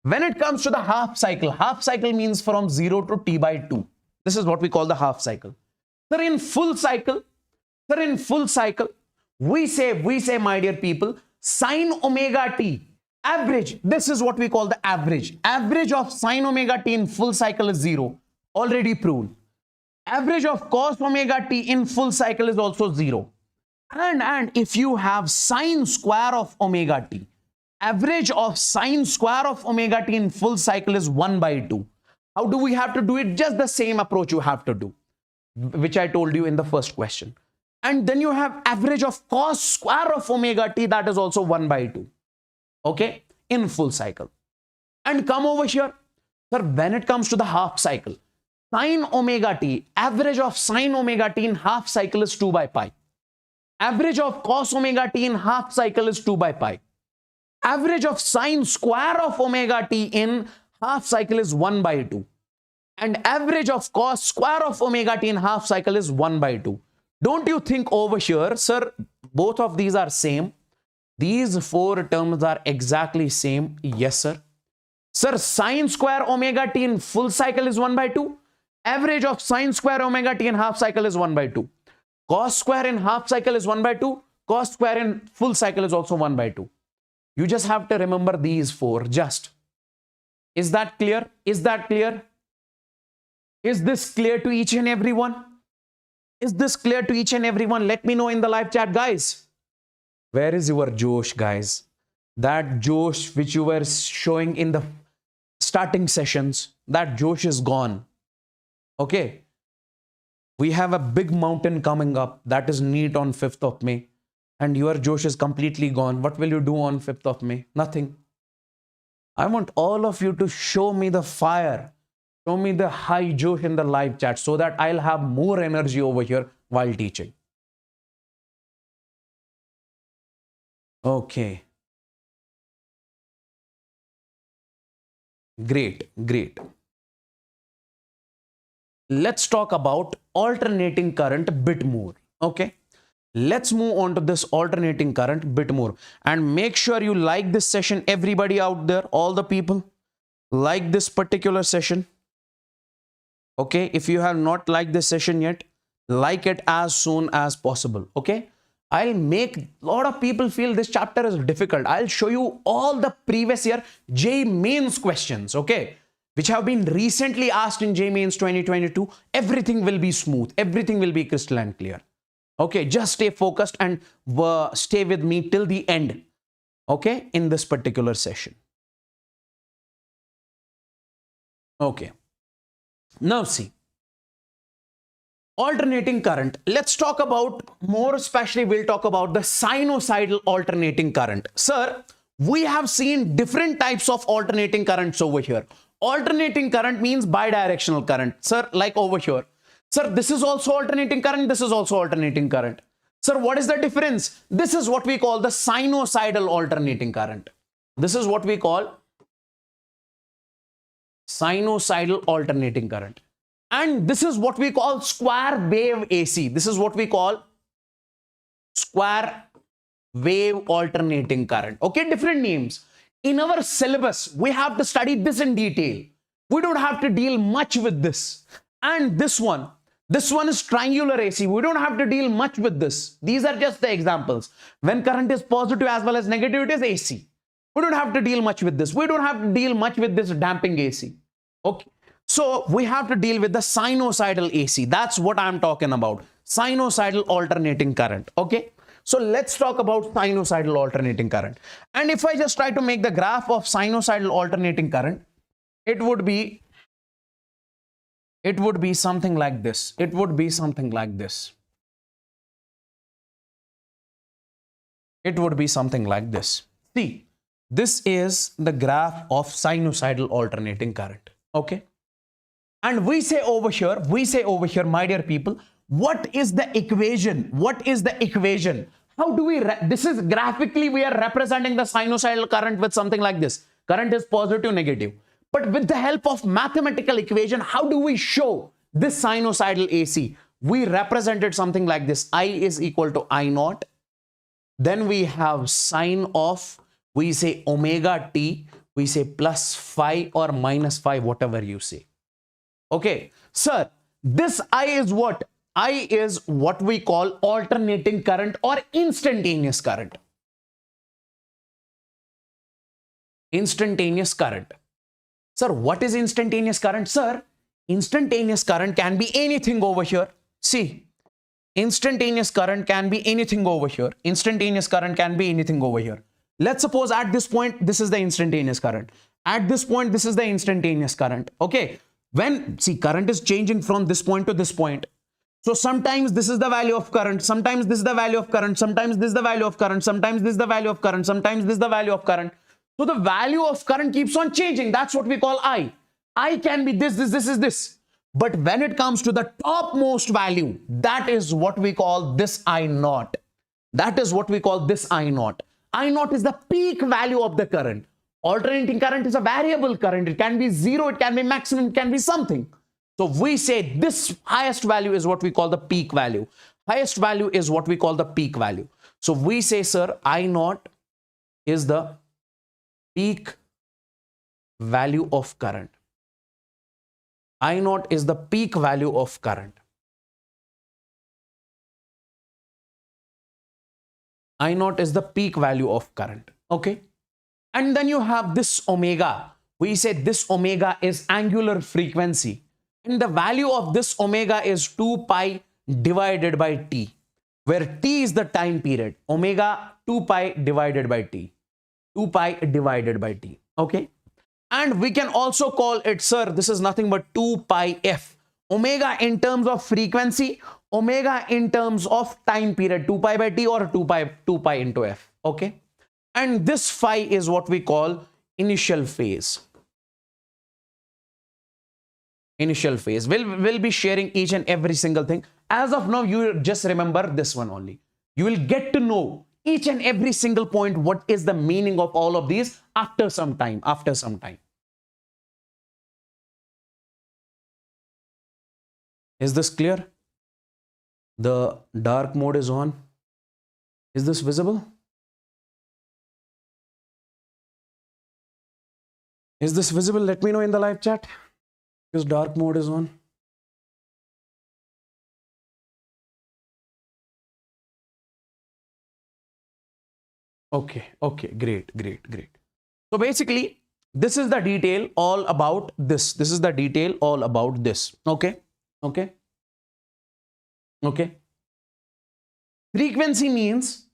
When it comes to the half cycle means from 0 to t by 2. This is what we call the half cycle. Sir, in full cycle, we say, my dear people, sine omega t, average, this is what we call the average. Average of sine omega t in full cycle is 0. Already proved. Average of cos omega t in full cycle is also 0. And if you have sine square of omega t, average of sine square of omega t in full cycle is 1 by 2. How do we have to do it? Just the same approach you have to do, which I told you in the first question. And then you have average of cos square of omega t, that is also 1 by 2. Okay, in full cycle. And come over here. Sir, when it comes to the half cycle, sine omega t, average of sine omega t in half cycle is 2 by pi. Average of cos omega t in half cycle is 2 by pi. Average of sine square of omega t in half cycle is 1 by 2. And average of cos square of omega t in half cycle is 1 by 2. Don't you think over here, sir, both of these are same? These four terms are exactly same. Yes, sir. Sir, sine square omega t in full cycle is 1 by 2. Average of sine square omega t in half cycle is 1 by 2. Cos square in half cycle is 1 by 2. Cos square in full cycle is also 1 by 2. You just have to remember these four. Just. Is that clear? Is that clear? Is this clear to each and everyone? Is this clear to each and everyone? Let me know in the live chat, guys. Where is your Josh, guys? That Josh which you were showing in the starting sessions, that Josh is gone. Okay. We have a big mountain coming up, that is NEET on 5th of May. And your Josh is completely gone. What will you do on 5th of May? Nothing. I want all of you to show me the fire. Show me the high Josh in the live chat so that I'll have more energy over here while teaching. Okay. Great, great. Let's talk about alternating current a bit more. Okay. Let's move on to this alternating current a bit more. And make sure you like this session, everybody out there, all the people. Like this particular session. Okay. If you have not liked this session yet, like it as soon as possible. Okay. I'll make a lot of people feel this chapter is difficult. I'll show you all the previous year JEE Mains questions. Okay. Which have been recently asked in JEE Mains 2022. Everything will be smooth. Everything will be crystal and clear. Okay, just stay focused and stay with me till the end. Okay, in this particular session. Okay. Now see. Alternating current. Let's talk about, more especially we'll talk about the sinusoidal alternating current. Sir, we have seen different types of alternating currents over here. Alternating current means bidirectional current. Sir, like over here. Sir, this is also alternating current. This is also alternating current. Sir, what is the difference? This is what we call the sinusoidal alternating current. This is what we call sinusoidal alternating current. And this is what we call square wave AC. This is what we call square wave alternating current. Okay, different names. In our syllabus, we have to study this in detail. We don't have to deal much with this. And this one is triangular AC. We don't have to deal much with this. These are just the examples. When current is positive as well as negative, it is AC. We don't have to deal much with this. We don't have to deal much with this damping AC. Okay. So we have to deal with the sinusoidal AC. That's what I'm talking about. Sinusoidal alternating current. Okay. So let's talk about sinusoidal alternating current. And if I just try to make the graph of sinusoidal alternating current, it would be something like this. It would be something like this. It would be something like this. See, this is the graph of sinusoidal alternating current. Okay. And we say over here, my dear people, what is the equation? What is the equation? How do we, this is graphically, we are representing the sinusoidal current with something like this. Current is positive, negative. But with the help of mathematical equation, how do we show this sinusoidal AC? We represented something like this. I is equal to I naught. Then we have sine of, we say omega t, we say plus phi or minus phi, whatever you say. Okay, sir, this I is what? I is what we call alternating current or instantaneous current. Instantaneous current. Sir, what is instantaneous current? Sir, instantaneous current can be anything over here. See, Instantaneous current can be anything over here. Instantaneous current can be anything over here. Let's suppose at this point, this is the instantaneous current. At this point, this is the instantaneous current. Okay. When, see, current is changing from this point to this point. So sometimes this is the value of current. Sometimes this is the value of current. Sometimes this is the value of current. Sometimes this is the value of current. Sometimes this is the value of current. So the value of current keeps on changing. That's what we call I. I can be this is this. But when it comes to the topmost value, that is what we call this I naught. That is what we call this I naught. I naught is the peak value of the current. Alternating current is a variable current. It can be zero, it can be maximum, it can be something. So we say this highest value is what we call the peak value. Highest value is what we call the peak value. So we say, sir, I naught is the peak value of current. I naught is the peak value of current. I naught is the peak value of current. Okay. And then you have this omega. We say this omega is angular frequency. And the value of this omega is 2 pi divided by t, where t is the time period. Omega 2 pi divided by t. 2 pi divided by t. Okay. And we can also call it, sir, this is nothing but 2 pi f. Omega in terms of frequency, omega in terms of time period, 2 pi by t or 2 pi into f. Okay. And this phi is what we call initial phase. Initial phase. We'll be sharing each and every single thing. As of now, you just remember this one only. You will get to know each and every single point, what is the meaning of all of these after some time, Is this clear? The dark mode is on. Is this visible? Is this visible? Let me know in the live chat. Because dark mode is on. Okay, great. So basically, this is the detail all about this. This is the detail all about this. Okay. Frequency means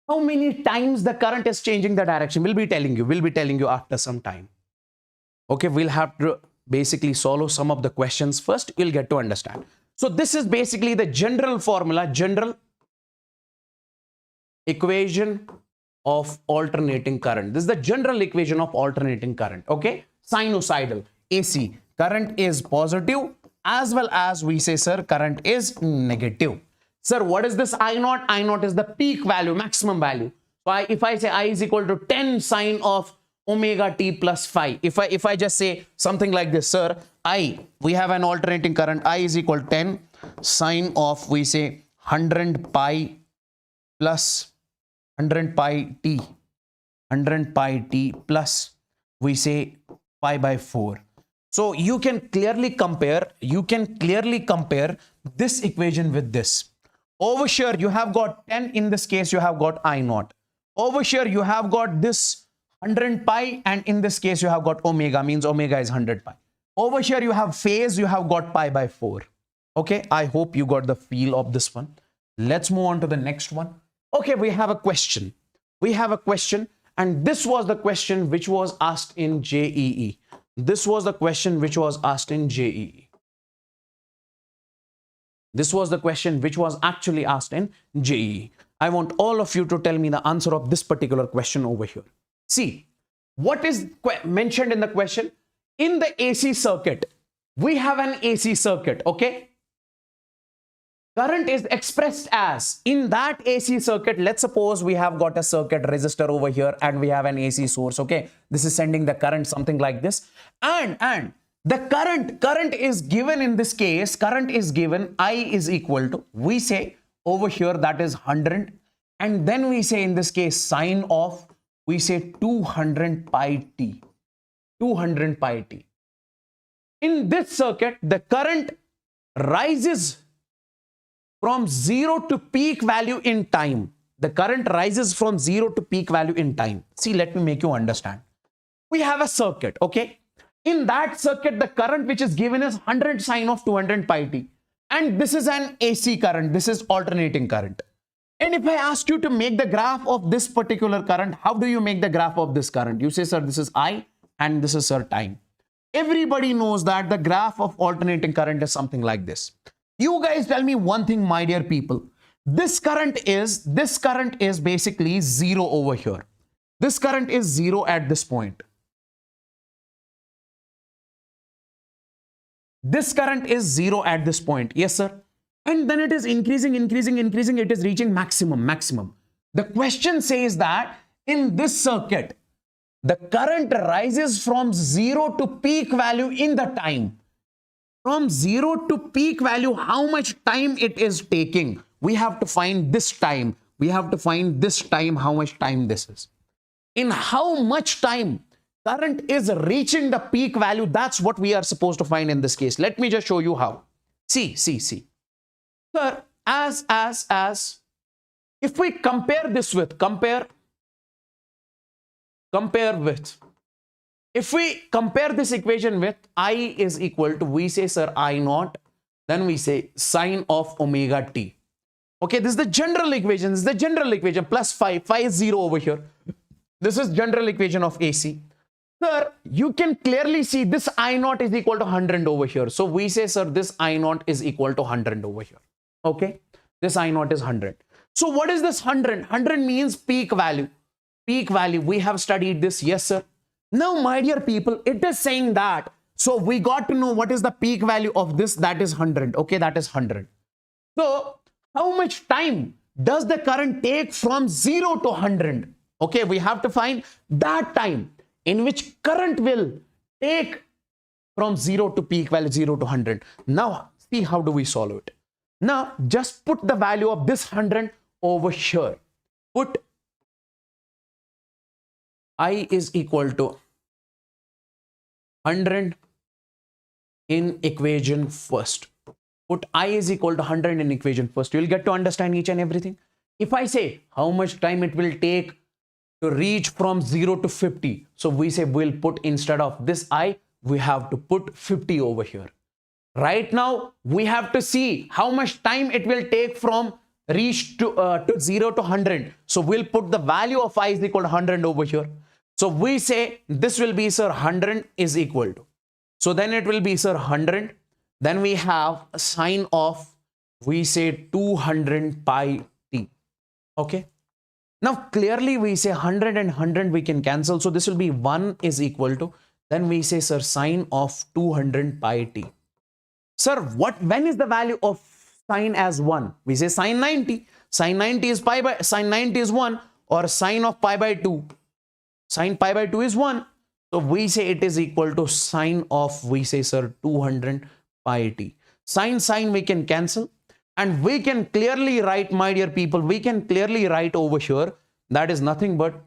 how many times the current is changing the direction. We'll be telling you after some time. Okay, we'll have to basically solve some of the questions first. You'll get to understand. So this is basically the general formula, general equation of alternating current. This is the general equation of alternating current. Okay, sinusoidal AC current is positive, as well as we say, sir, current is negative. Sir, what is this I naught? I naught is the peak value, maximum value. So if I say I is equal to 10 sine of omega t plus phi, if I just say something like this, sir, we have an alternating current, I is equal to 10 sine of, we say, 100 pi plus 100 pi t plus, we say, pi by 4. So you can clearly compare this equation with this. Over here you have got 10, in this case you have got I naught. Over here you have got this 100 pi, and in this case you have got omega, means omega is 100 pi. Over here you have phase, you have got pi by 4. Okay, I hope you got the feel of this one. Let's move on to the next one. Okay, we have a question. And this was the question which was asked in JEE. This was the question which was asked in JEE. This was the question which was actually asked in JEE. I want all of you to tell me the answer of this particular question over here. See, what is mentioned in the question? In the AC circuit, we have an AC circuit, okay? Current is expressed as, in that AC circuit, let's suppose we have got a circuit resistor over here and we have an AC source, okay? This is sending the current, something like this. And the current is given in this case, current is given, I is equal to, we say over here that is 100. And then we say in this case, sine of, we say 200 pi t. 200 pi t. In this circuit, the current rises from 0 to peak value in time. The current rises from 0 to peak value in time. See, let me make you understand. We have a circuit, okay? In that circuit, the current which is given is 100 sine of 200 pi t. and this is an AC current. This is alternating current. And if I asked you to make the graph of this particular current, how do you make the graph of this current? You say, sir, this is I and this is, sir, time. Everybody knows that the graph of alternating current is something like this. You guys tell me one thing, my dear people. This current is basically 0 over here. This current is 0 at this point. This current is 0 at this point. Yes, sir. And then it is increasing. It is reaching maximum. The question says that in this circuit, the current rises from 0 to peak value in the time. From 0 to peak value, how much time it is taking? We have to find this time. How much time this is. In how much time current is reaching the peak value, that's what we are supposed to find in this case. Let me just show you how. See. Sir, if we compare this with, if we compare this equation with I is equal to, we say, sir, I naught, then we say sine of omega t. Okay, this is the general equation. Plus phi is 0 over here. This is general equation of AC. Sir, you can clearly see this I naught is equal to 100 over here. So we say, sir, this I naught is equal to 100 over here. Okay, this I naught is 100. So what is this 100? 100 means peak value. We have studied this. Yes, sir. Now, my dear people, it is saying that. So we got to know what is the peak value of this. That is 100. Okay, that is 100. So how much time does the current take from 0 to 100? Okay, we have to find that time in which current will take from 0 to peak value, 0 to 100. Now, see how do we solve it. Now, just put the value of this 100 over here. Put I is equal to 100 in equation first. Put I is equal to 100 in equation first. You'll get to understand each and everything. If I say how much time it will take to reach from 0 to 50. So we say we'll put, instead of this I, we have to put 50 over here. Right now, we have to see how much time it will take from reach to 0 to 100. So we'll put the value of I is equal to 100 over here. So we say this will be, sir, 100 is equal to. So then it will be, sir, 100. Then we have a sine of, we say 200 pi t. Okay. Now clearly we say 100 and 100 we can cancel. So this will be 1 is equal to, then we say, sir, sine of 200 pi t. Sir, when is the value of sine as 1? We say sine 90. Sine 90 is sine 90 is 1, or sine of pi by 2. Sine pi by 2 is 1. So we say it is equal to sine of, we say, sir, 200 pi t. Sine we can cancel. And we can clearly write, my dear people, we can clearly write over here, that is nothing but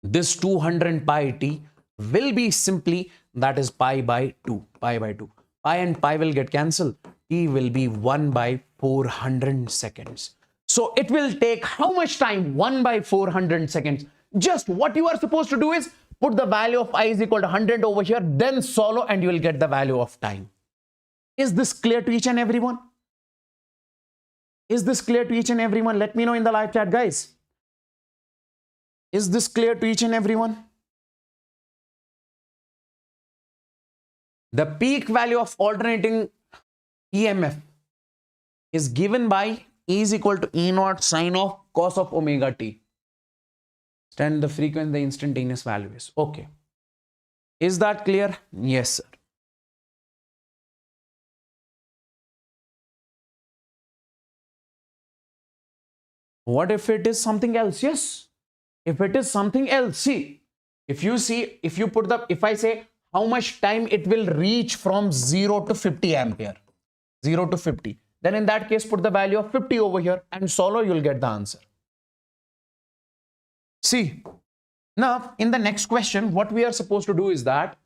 this 200 pi t will be simply, that is pi by 2. Pi and pi will get cancelled. T will be 1 by 400 seconds. So it will take how much time? 1 by 400 seconds. Just what you are supposed to do is put the value of I is equal to 100 over here, then solve, and you will get the value of time. Is this clear to each and everyone? Is this clear to each and everyone? Let me know in the live chat, guys. Is this clear to each and everyone? The peak value of alternating EMF is given by E is equal to E naught sine of cos of omega t. Stand the frequency, the instantaneous value is. Okay. Is that clear? Yes, sir. What if it is something else? Yes. If it is something else, see, if I say how much time it will reach from 0 to 50 ampere, 0 to 50, then in that case, put the value of 50 over here and solve, you'll get the answer. See, now in the next question, what we are supposed to do is that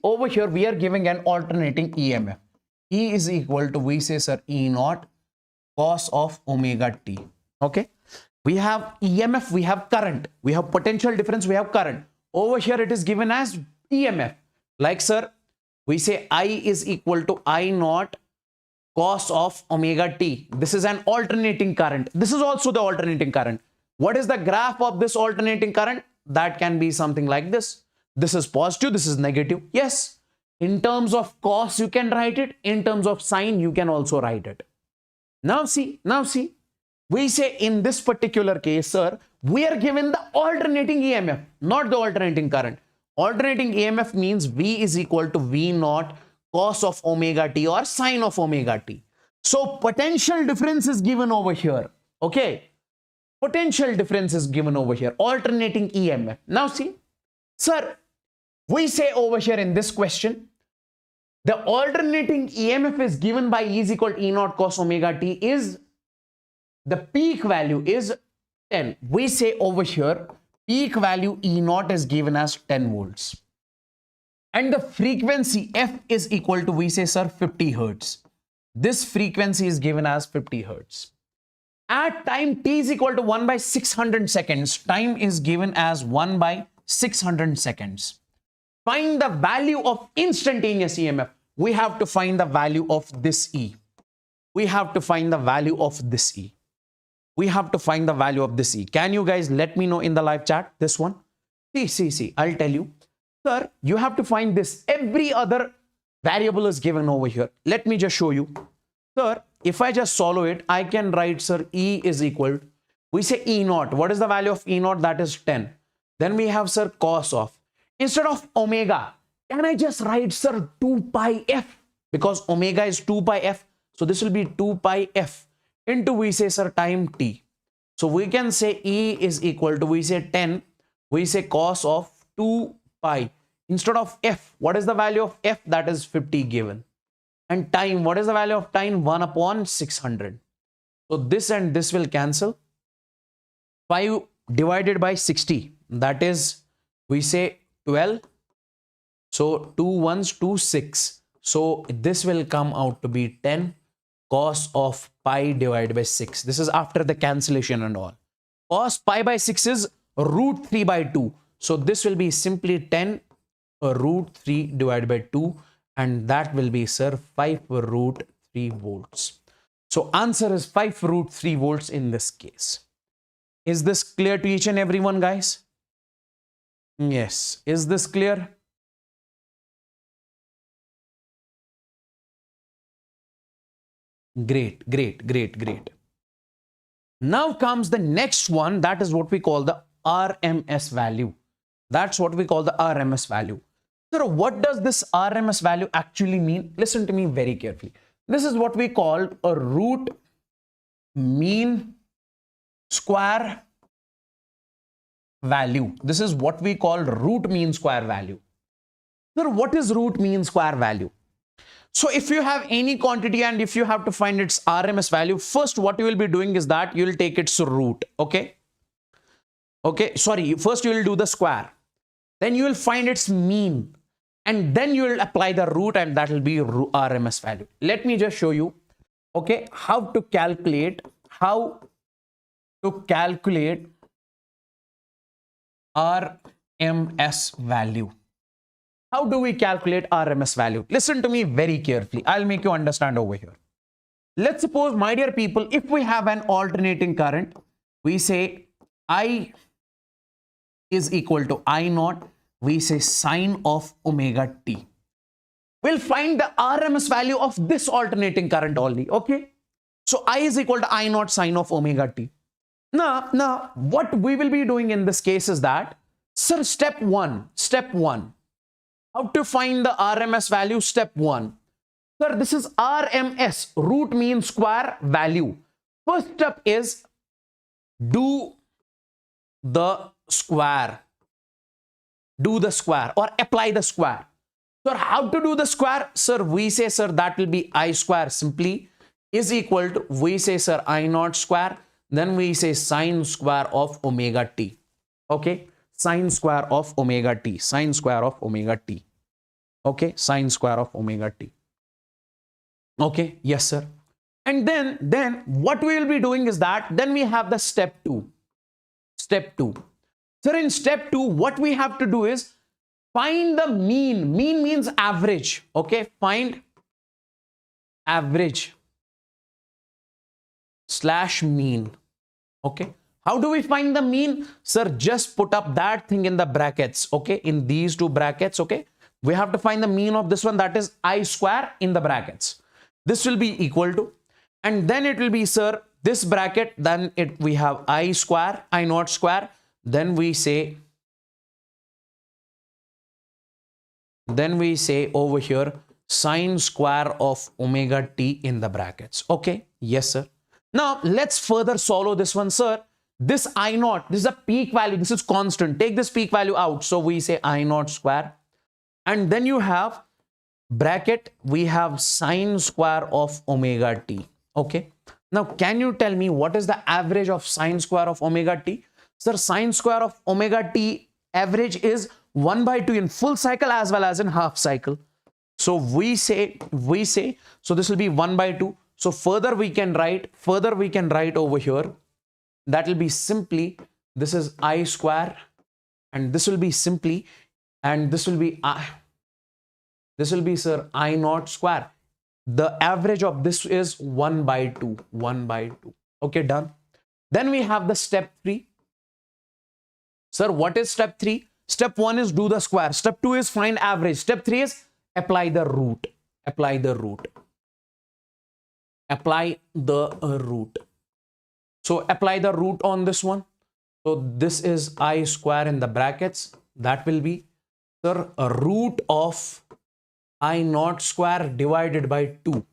over here, we are giving an alternating EMF. E is equal to, we say, sir, E naught cos of omega t. Okay. We have EMF, we have current, we have potential difference, we have current. Over here, it is given as EMF. Like, sir, we say I is equal to I naught cos of omega t. This is an alternating current. This is also the alternating current. What is the graph of this alternating current? That can be something like this. This is positive, this is negative. Yes, in terms of cos you can write it, in terms of sine you can also write it. Now see, we say in this particular case, sir, we are given the alternating EMF, not the alternating current. Alternating EMF means V is equal to V naught cos of omega t or sine of omega t. So potential difference is given over here. Okay. Potential difference is given over here. Alternating EMF. Now see, sir, we say over here in this question, the alternating EMF is given by E is equal to E naught cos omega t is, the peak value is 10. We say over here, peak value E naught is given as 10 volts. And the frequency F is equal to, we say, sir, 50 hertz. This frequency is given as 50 hertz. At time t is equal to 1 by 600 seconds, time is given as 1 by 600 seconds. Find the value of instantaneous EMF. We have to find the value of this E. We have to find the value of this E. We have to find the value of this E. Can you guys let me know in the live chat this one? See, I'll tell you. Sir, you have to find this. Every other variable is given over here. Let me just show you. Sir, if I just solve it, I can write, sir, E is equal to, we say E naught. What is the value of E naught? That is 10. Then we have, sir, cos of. Instead of omega, can I just write, sir, 2 pi f? Because omega is 2 pi f. So this will be 2 pi f into, we say, sir, time t. So we can say E is equal to, we say 10. We say cos of 2 pi. Instead of f, what is the value of f? That is 50 given. And time, what is the value of time? 1 upon 600. So this and this will cancel. 5 divided by 60. That is, we say 12. So 2 ones, 2, 6. So this will come out to be 10 cos of pi divided by 6. This is after the cancellation and all. Cos pi by 6 is root 3 by 2. So this will be simply 10 root 3 divided by 2. And that will be, sir, 5 root 3 volts. So answer is 5 root 3 volts in this case. Is this clear to each and everyone, guys? Yes. Is this clear? Great. Now comes the next one. That is what we call the RMS value. That's what we call the RMS value. So what does this RMS value actually mean? Listen to me very carefully. This is what we call a root mean square value. This is what we call root mean square value. So what is root mean square value? So if you have any quantity and if you have to find its RMS value, first what you will be doing is that you will take its root. Okay. Sorry, first you will do the square. Then you will find its mean. And then you will apply the root and that will be RMS value. Let me just show you, okay, how to calculate RMS value. How do we calculate RMS value? Listen to me very carefully. I'll make you understand over here. Let's suppose, my dear people, if we have an alternating current, we say I is equal to I naught. We say sine of omega t. We'll find the RMS value of this alternating current only. Okay. So I is equal to I naught sine of omega t. Now, what we will be doing in this case is that, sir, step one. How to find the RMS value? Step 1. Sir, this is RMS, root mean square value. First step is do the square. Do the square or apply the square. Sir, how to do the square? Sir, we say, sir, that will be I square simply is equal to, we say, sir, I naught square. Then we say sine square of omega t. Okay. Sine square of omega t. Sine square of omega t. Okay. Sine square of omega t. Okay. Yes, sir. And then what we will be doing is that then we have the step 2. Step 2. Sir, in step 2, what we have to do is find the mean. Mean means average. Okay. Find average slash mean. Okay. How do we find the mean? Sir, just put up that thing in the brackets. Okay. In these two brackets. Okay. We have to find the mean of this one, that is I square in the brackets. This will be equal to, and then it will be, sir, this bracket, then we have I square, I naught square. Then we say over here sine square of omega t in the brackets. Okay. Yes, sir. Now let's further solve this one, sir. This I naught, this is a peak value. This is constant. Take this peak value out. So we say I naught square. And then you have bracket, we have sine square of omega t. Okay. Now, can you tell me what is the average of sine square of omega t? Sir, sine square of omega t average is 1/2 in full cycle as well as in half cycle. So we say, so this will be 1/2. So further we can write over here, that will be simply, this is I square, and this will be simply, and this will be sir I naught square. The average of this is 1/2. Okay, done. Then we have the step 3. Sir, what is step 3? Step 1 is do the square. Step 2 is find average. Step 3 is apply the root. Apply the root. So apply the root on this one. So this is I square in the brackets. That will be, sir, a root of I naught square divided by 2.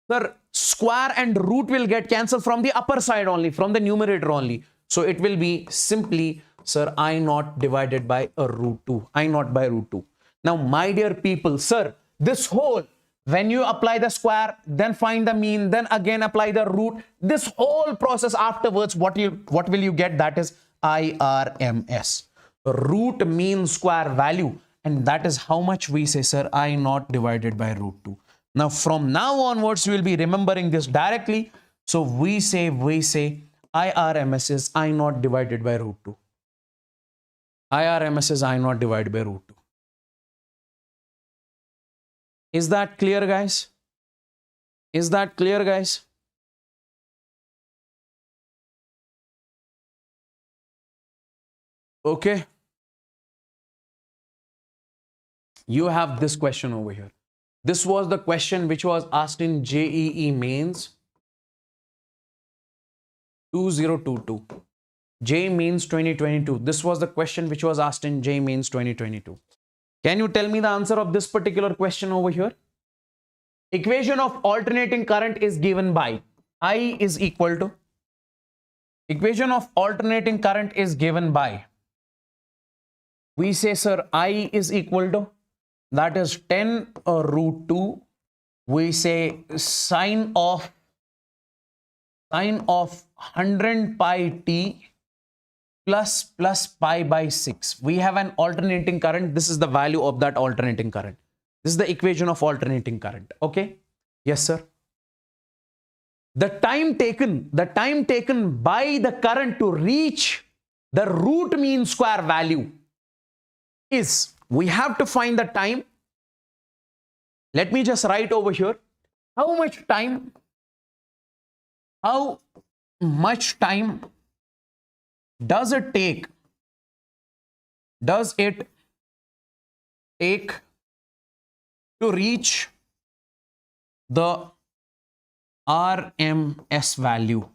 Sir, square and root will get cancelled from the upper side only, from the numerator only. So it will be simply, sir, I naught divided by a root 2. I naught by root 2. Now, my dear people, sir, this whole, when you apply the square, then find the mean, then again apply the root, this whole process afterwards, what will you get? That is IRMS, root mean square value. And that is how much we say, sir, I naught divided by root 2. Now, from now onwards, you will be remembering this directly. So we say IRMS is I naught divided by root 2. IRMS is I naught divided by root 2. Is that clear, guys? Is that clear, guys? Okay. You have this question over here. This was the question which was asked in JEE Mains 2022. J Mains 2022. This was the question which was asked in J Mains 2022. Can you tell me the answer of this particular question over here? Equation of alternating current is given by I is equal to, equation of alternating current is given by, we say, sir, I is equal to, that is 10 root 2. We say sine of 100 pi t plus pi by 6. We have an alternating current. This is the value of that alternating current. This is the equation of alternating current. Okay. Yes, sir. The time taken by the current to reach the root mean square value is, we have to find the time. Let me just write over here. How much time does it take to reach the RMS value?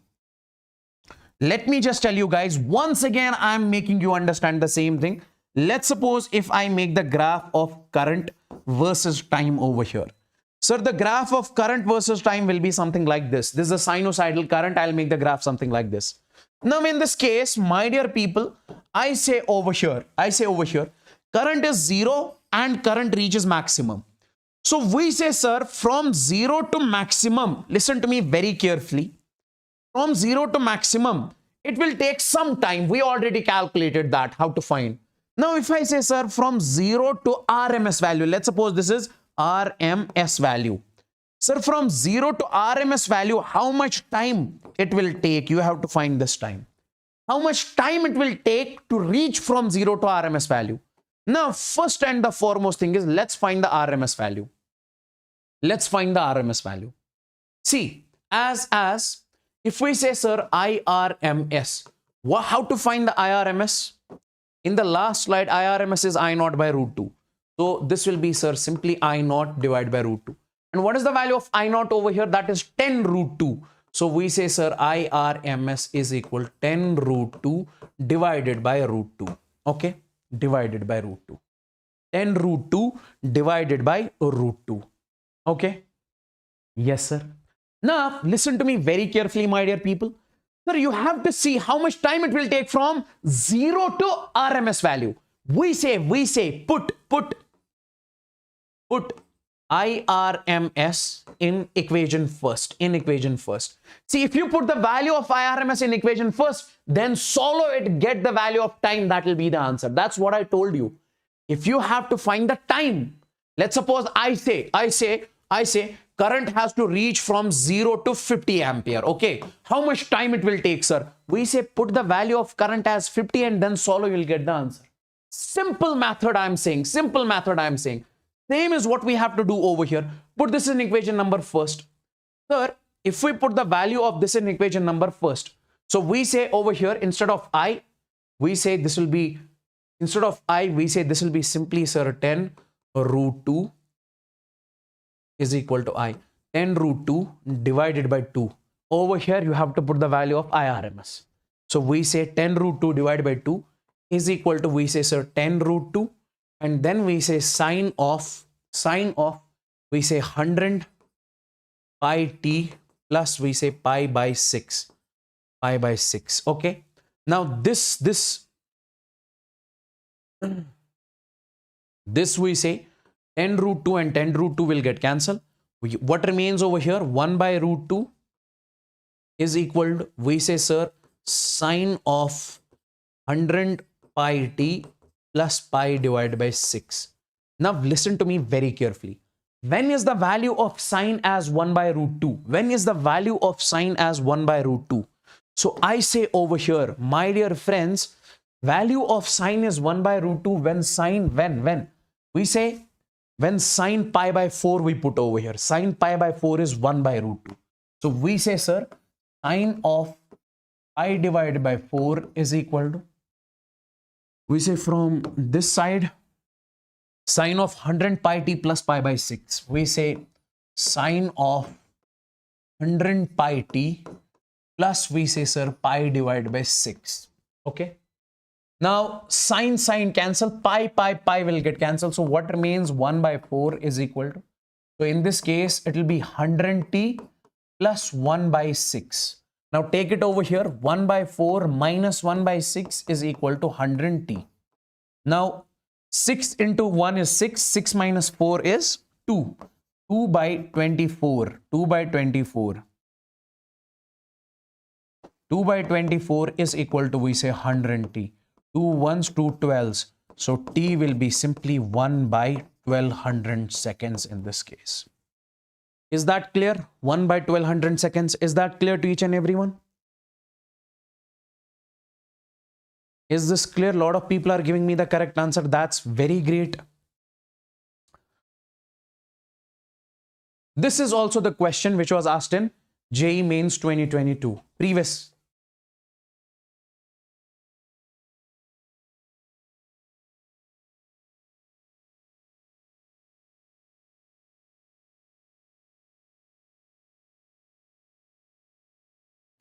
Let me just tell you guys, once again, I'm making you understand the same thing. Let's suppose if I make the graph of current versus time over here. Sir, the graph of current versus time will be something like this. This is a sinusoidal current. I'll make the graph something like this. Now, in this case, my dear people, I say over here, current is 0 and current reaches maximum. So we say, sir, from 0 to maximum, listen to me very carefully. From 0 to maximum, it will take some time. We already calculated that, how to find. Now, if I say, sir, from 0 to RMS value, let's suppose this is RMS value. Sir, from 0 to RMS value, how much time it will take? You have to find this time. How much time it will take to reach from 0 to RMS value? Now, first and the foremost thing is, let's find the RMS value. Let's find the RMS value. See, as If we say, sir, IRMS, how to find the IRMS? In the last slide, IRMS is I naught by root 2. So this will be, sir, simply I naught divided by root 2. And what is the value of I naught over here? That is 10 root 2. So we say, sir, IRMS is equal to 10 root 2 divided by root 2. Okay, divided by root 2. 10 root 2 divided by root 2. Okay. Yes, sir. Now, listen to me very carefully, my dear people. Sir, you have to see how much time it will take from 0 to RMS value. We say, put IRMS in equation first. See, if you put the value of IRMS in equation first, then solve it, get the value of time. That will be the answer. That's what I told you. If you have to find the time, let's suppose I say current has to reach from 0 to 50 ampere. Okay. How much time it will take, sir? We say put the value of current as 50 and then solve, you will get the answer. Simple method I'm saying. Same is what we have to do over here. Put this in equation number first. Sir, if we put the value of this in equation number first, so we say over here, instead of I, we say this will be, instead of I, we say this will be simply, sir, 10 root 2 is equal to I. 10 root 2 divided by 2. Over here, you have to put the value of IRMS. So we say 10 root 2 divided by 2 is equal to, we say, sir, 10 root 2. And then we say sine of, we say 100 pi t plus we say pi by 6. Okay. Now this we say 10 root 2 and 10 root 2 will get cancelled. What remains over here? 1 by root 2 is equal to, we say, sir, sine of 100 pi t plus pi divided by 6. Now listen to me very carefully. When is the value of sine as 1 by root 2? When is the value of sine as 1 by root 2? So I say over here, my dear friends, value of sine is 1 by root 2 when sine, when? We say, when sine pi by 4 we put over here. Sine pi by 4 is 1 by root 2. So we say, sir, sine of pi divided by 4 is equal to, we say from this side, sine of 100 pi t plus pi by 6. We say sine of 100 pi t plus, we say, sir, pi divided by 6. Okay. Now, sine cancel, pi will get cancelled. So what remains? 1 by 4 is equal to, so in this case, it will be 100 t plus 1 by 6. Now take it over here. 1 by 4 minus 1 by 6 is equal to 100 t. Now 6 into 1 is 6. 6 minus 4 is 2. 2 by 24. 2 by 24. 2 by 24 is equal to, we say, 100 t. 2 ones, 2 12s. So t will be simply 1 by 1200 seconds in this case. Is that clear? 1 by 1200 seconds. Is that clear to each and everyone? Is this clear? A lot of people are giving me the correct answer. That's very great. This is also the question which was asked in JEE Mains 2022. Previous.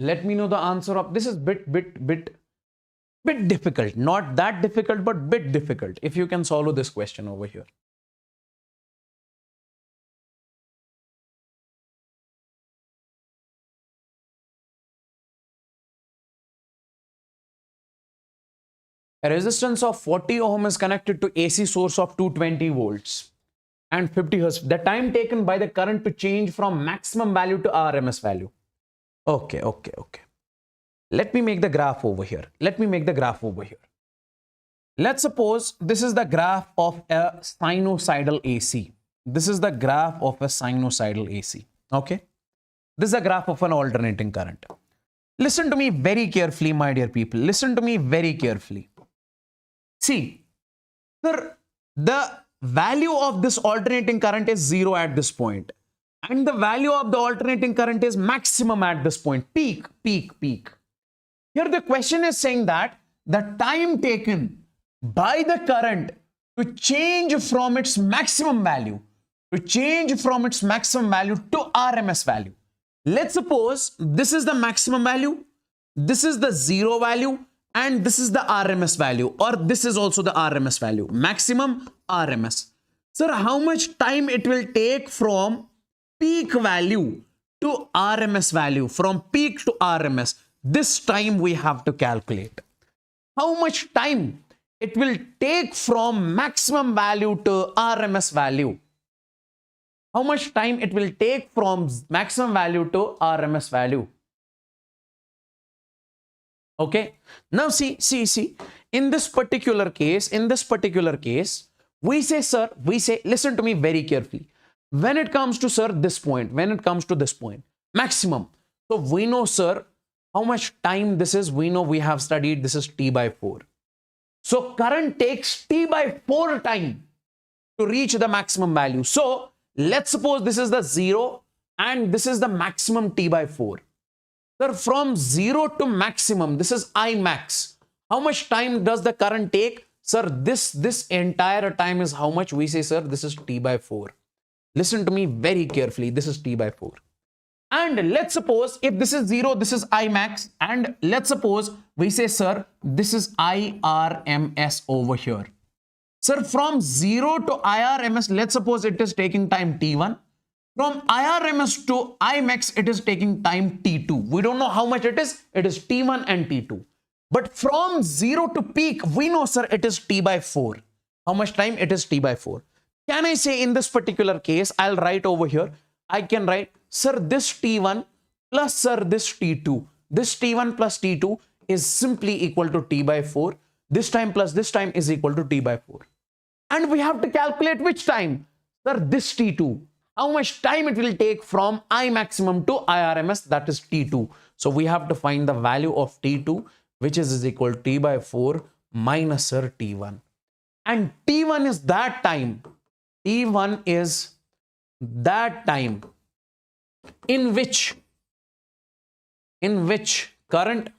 Let me know the answer of this. Is bit difficult. Not that difficult, but bit difficult. If you can solve this question over here. A resistance of 40 ohm is connected to AC source of 220 volts and 50 hertz. The time taken by the current to change from maximum value to RMS value. Okay. Let me make the graph over here. Let's suppose this is the graph of a sinusoidal AC. Okay. This is a graph of an alternating current. Listen to me very carefully, my dear people. Listen to me very carefully. See, the value of this alternating current is 0 at this point. and the value of the alternating current is maximum at this point, peak, peak, peak. Here the question is saying that the time taken by the current to change from its maximum value, to RMS value. Let's suppose this is the maximum value, this is the zero value, and this is the RMS value, or this is also the RMS value, maximum RMS. Sir, how much time it will take from peak value to RMS value, from peak to RMS? This time we have to calculate. How much time it will take from maximum value to RMS value? How much time it will take from maximum value to RMS value? Okay. Now see, in this particular case, we say, sir, listen to me very carefully. When it comes to, sir, this point, maximum. So we know, sir, how much time this is. We know, we have studied, this is T by 4. So current takes T by 4 time to reach the maximum value. So let's suppose this is the 0 and this is the maximum T by 4. Sir, from 0 to maximum, this is I max. How much time does the current take? Sir, this entire time is how much? We say, sir, this is T by 4. Listen to me very carefully. This is T by 4. And let's suppose if this is 0, this is I max. And let's suppose we say, sir, this is IRMS over here. Sir, from 0 to IRMS, let's suppose it is taking time T1. From IRMS to Imax, it is taking time T2. We don't know how much it is. It is T1 and T2. But from 0 to peak, we know, sir, it is T by 4. How much time? It is T by 4. Can I say in this particular case, I'll write over here, I can write, sir, this T1 plus, sir, this T2. This T1 plus T2 is simply equal to T by 4. This time plus this time is equal to T by 4. And we have to calculate which time? Sir, this T2. How much time it will take from I maximum to IRMS, that is T2. So we have to find the value of T2, which is equal to T by 4 minus, sir, T1. And T1 is that time. T1 is that time in which current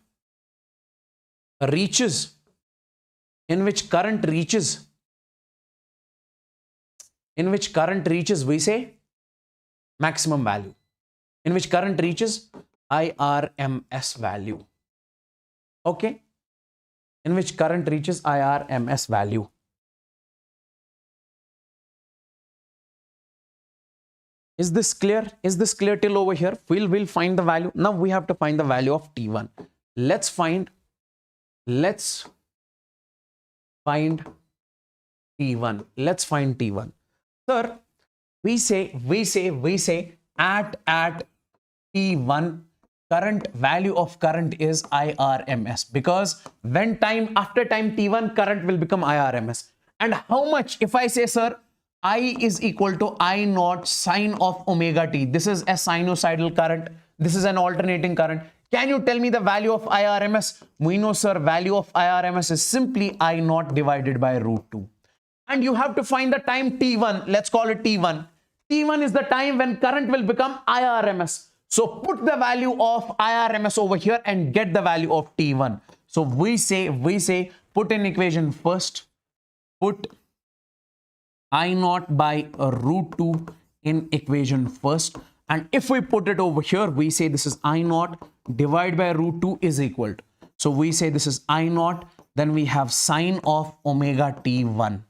reaches, we say maximum value, in which current reaches IRMS value. Okay, in which current reaches IRMS value. Is this clear? Is this clear till over here? We'll find the value. Now we have to find the value of T1. Let's find T1. Let's find T1. Sir, we say at T1, value of current is IRMS, because when after time T1, current will become IRMS. And how much? If I say, sir, I is equal to I naught sine of omega t. This is a sinusoidal current. This is an alternating current. Can you tell me the value of IRMS? We know, sir, value of IRMS is simply I naught divided by root 2. And you have to find the time T1. Let's call it T1. T1 is the time when current will become IRMS. So put the value of IRMS over here and get the value of T1. So we say put in equation first, put I naught by root 2 in equation first. And if we put it over here, we say this is I naught divided by root 2 is equal to. So we say this is I naught, then we have sine of omega T1.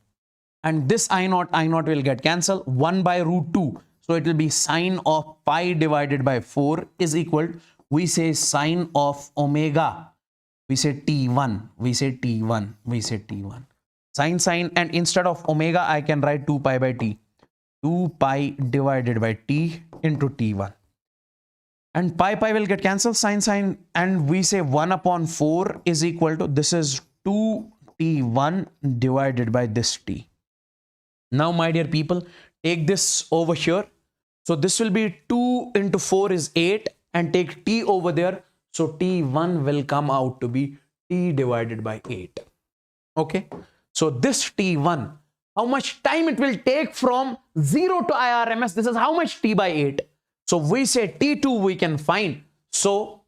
And this I naught will get cancelled. 1 by root 2. So it will be sine of pi divided by 4 is equal to, we say sine of omega. We say T1. Sine, and instead of omega, I can write 2 pi by t. 2 pi divided by t into T1. And pi will get cancelled, sine, and we say 1 upon 4 is equal to, this is 2T1 divided by this t. Now, my dear people, take this over here. So this will be 2 into 4 is 8, and take t over there. So T1 will come out to be t divided by 8. Okay. So this T1, how much time it will take from 0 to IRMS. This is how much T by 8. So we say T2 we can find. So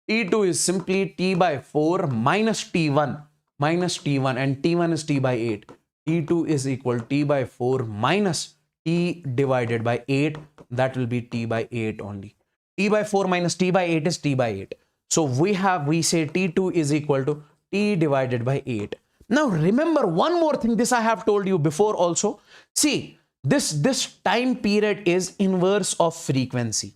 T2 is simply T by 4 minus T1 and T1 is T by 8. T2 is equal T by 4 minus T divided by 8. That will be T by 8 only. T by 4 minus T by 8 is T by 8. So we say T2 is equal to T divided by 8. Now remember one more thing, this I have told you before also. See, this time period is inverse of frequency.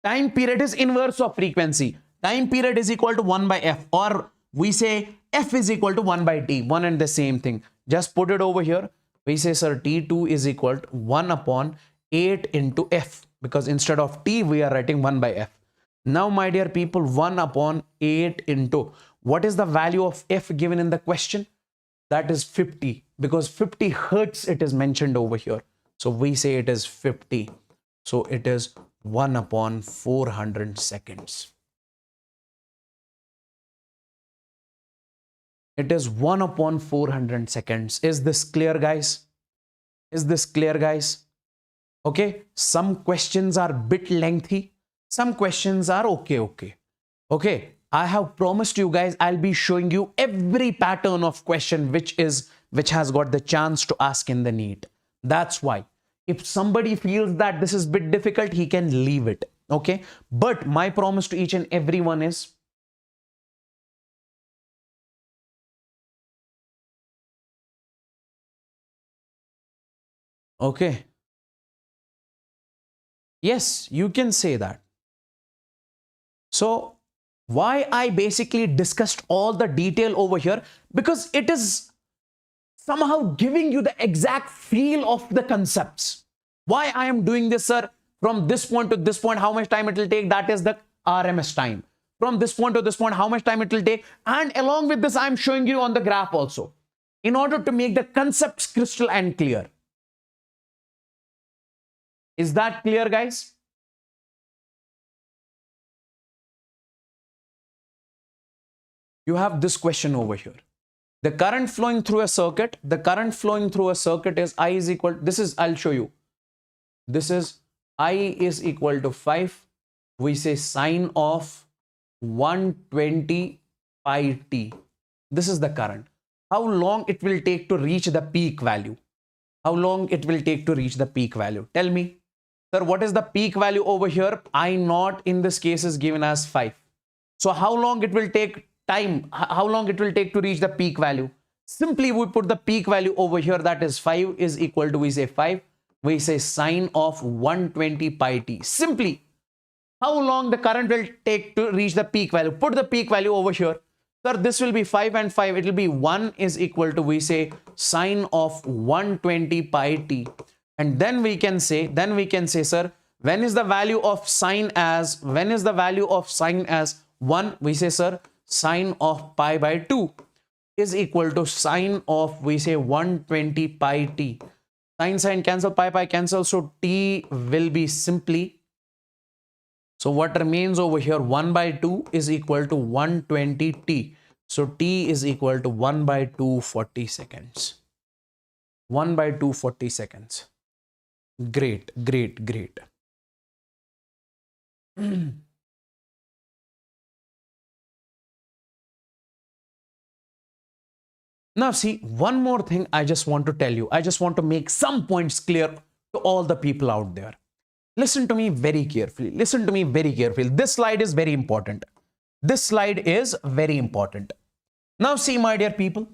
Time period is inverse of frequency. Time period is equal to 1 by f, or we say f is equal to 1 by t, one and the same thing. Just put it over here. We say, sir, T2 is equal to 1 upon 8 into f, because instead of t, we are writing 1 by f. Now, my dear people, 1 upon 8 into, what is the value of f given in the question? That is 50, because 50 hertz it is mentioned over here. So we say it is 50. So it is 1 upon 400 seconds. It is 1 upon 400 seconds. Is this clear, guys? Is this clear, guys? Okay. Some questions are bit lengthy. Some questions are okay. Okay. I have promised you guys, I'll be showing you every pattern of question which has got the chance to ask in the NEET. That's why if somebody feels that this is a bit difficult, he can leave it. Okay. But my promise to each and everyone is, okay. Yes, you can say that. So why I basically discussed all the detail over here, because it is somehow giving you the exact feel of the concepts. Why I am doing this, sir? From this point to this point, how much time it will take? That is the RMS time. From this point to this point, how much time it will take? And along with this, I am showing you on the graph also, in order to make the concepts crystal and clear. Is that clear, guys? You have this question over here. The current flowing through a circuit, is I is equal, this is, I'll show you. This is I is equal to 5. We say sine of 120 pi t. This is the current. How long it will take to reach the peak value? How long it will take to reach the peak value? Tell me. Sir, what is the peak value over here? I naught in this case is given as 5. So how long it will take time? How long it will take to reach the peak value? Simply we put the peak value over here, that is 5 is equal to, we say 5. We say sine of 120 pi t. Simply, how long the current will take to reach the peak value? Put the peak value over here. Sir, this will be 5 and 5. It will be 1 is equal to, we say sine of 120 pi t. And then we can say, sir, when is the value of sine as 1? We say, sir, sine of pi by 2 is equal to sine of, we say 120 pi t. Sine cancel, pi cancel. So t will be simply, so what remains over here, 1 by 2 is equal to 120 t. So t is equal to 1 by 240 seconds. 1 by 240 seconds. Great. Now see, one more thing I just want to tell you. I just want to make some points clear to all the people out there. Listen to me very carefully. This slide is very important. Now see, my dear people,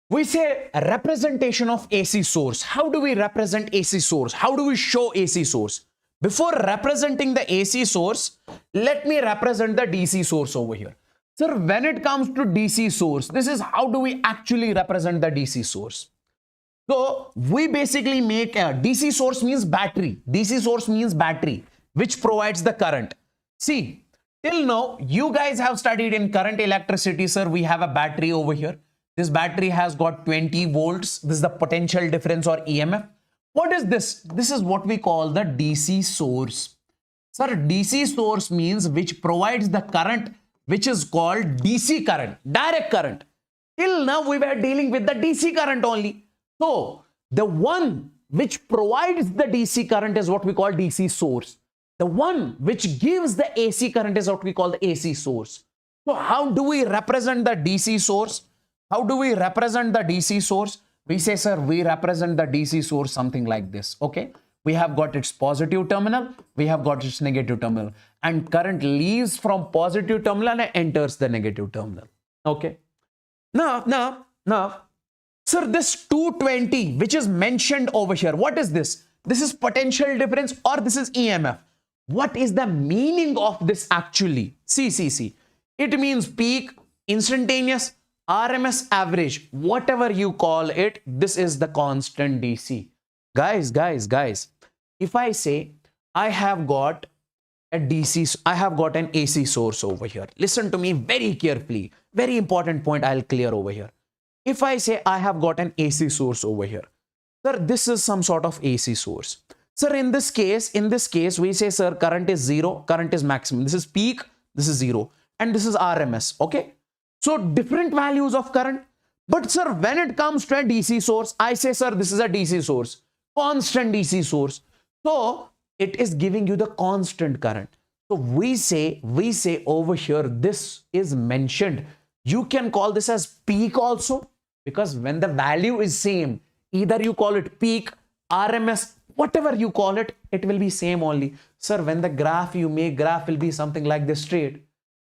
we say a representation of AC source. How do we represent AC source? How do we show AC source? Before representing the AC source, let me represent the DC source over here. Sir, when it comes to DC source, this is how do we actually represent the DC source. So we basically make a DC source means battery. DC source means battery, which provides the current. See, till now, you guys have studied in current electricity, sir. We have a battery over here. This battery has got 20 volts. This is the potential difference or EMF. What is this? This is what we call the DC source. Sir, DC source means which provides the current, which is called DC current, direct current. Till now, we were dealing with the DC current only. So the one which provides the DC current is what we call DC source. The one which gives the AC current is what we call the AC source. So how do we represent the DC source? How do we represent the DC source? We say, sir, we represent the DC source something like this. Okay. We have got its positive terminal. We have got its negative terminal. And current leaves from positive terminal and enters the negative terminal. Okay. Now, sir, this 220, which is mentioned over here, what is this? This is potential difference or this is EMF. What is the meaning of this actually? See. It means peak, instantaneous, RMS, average, whatever you call it, this is the constant DC. Guys, if I say I have got a DC, I have got an AC source over here. Listen to me very carefully. Very important point I'll clear over here. If I say I have got an AC source over here, sir, this is some sort of AC source. Sir, in this case, we say, sir, current is 0, current is maximum. This is peak, this is 0, and this is RMS. Okay. So different values of current. But sir, when it comes to a DC source, I say, sir, this is a DC source, constant DC source. So it is giving you the constant current. So we say over here, this is mentioned. You can call this as peak also, because when the value is same, either you call it peak, RMS, whatever you call it, it will be same only. Sir, when the graph you make, graph will be something like this straight.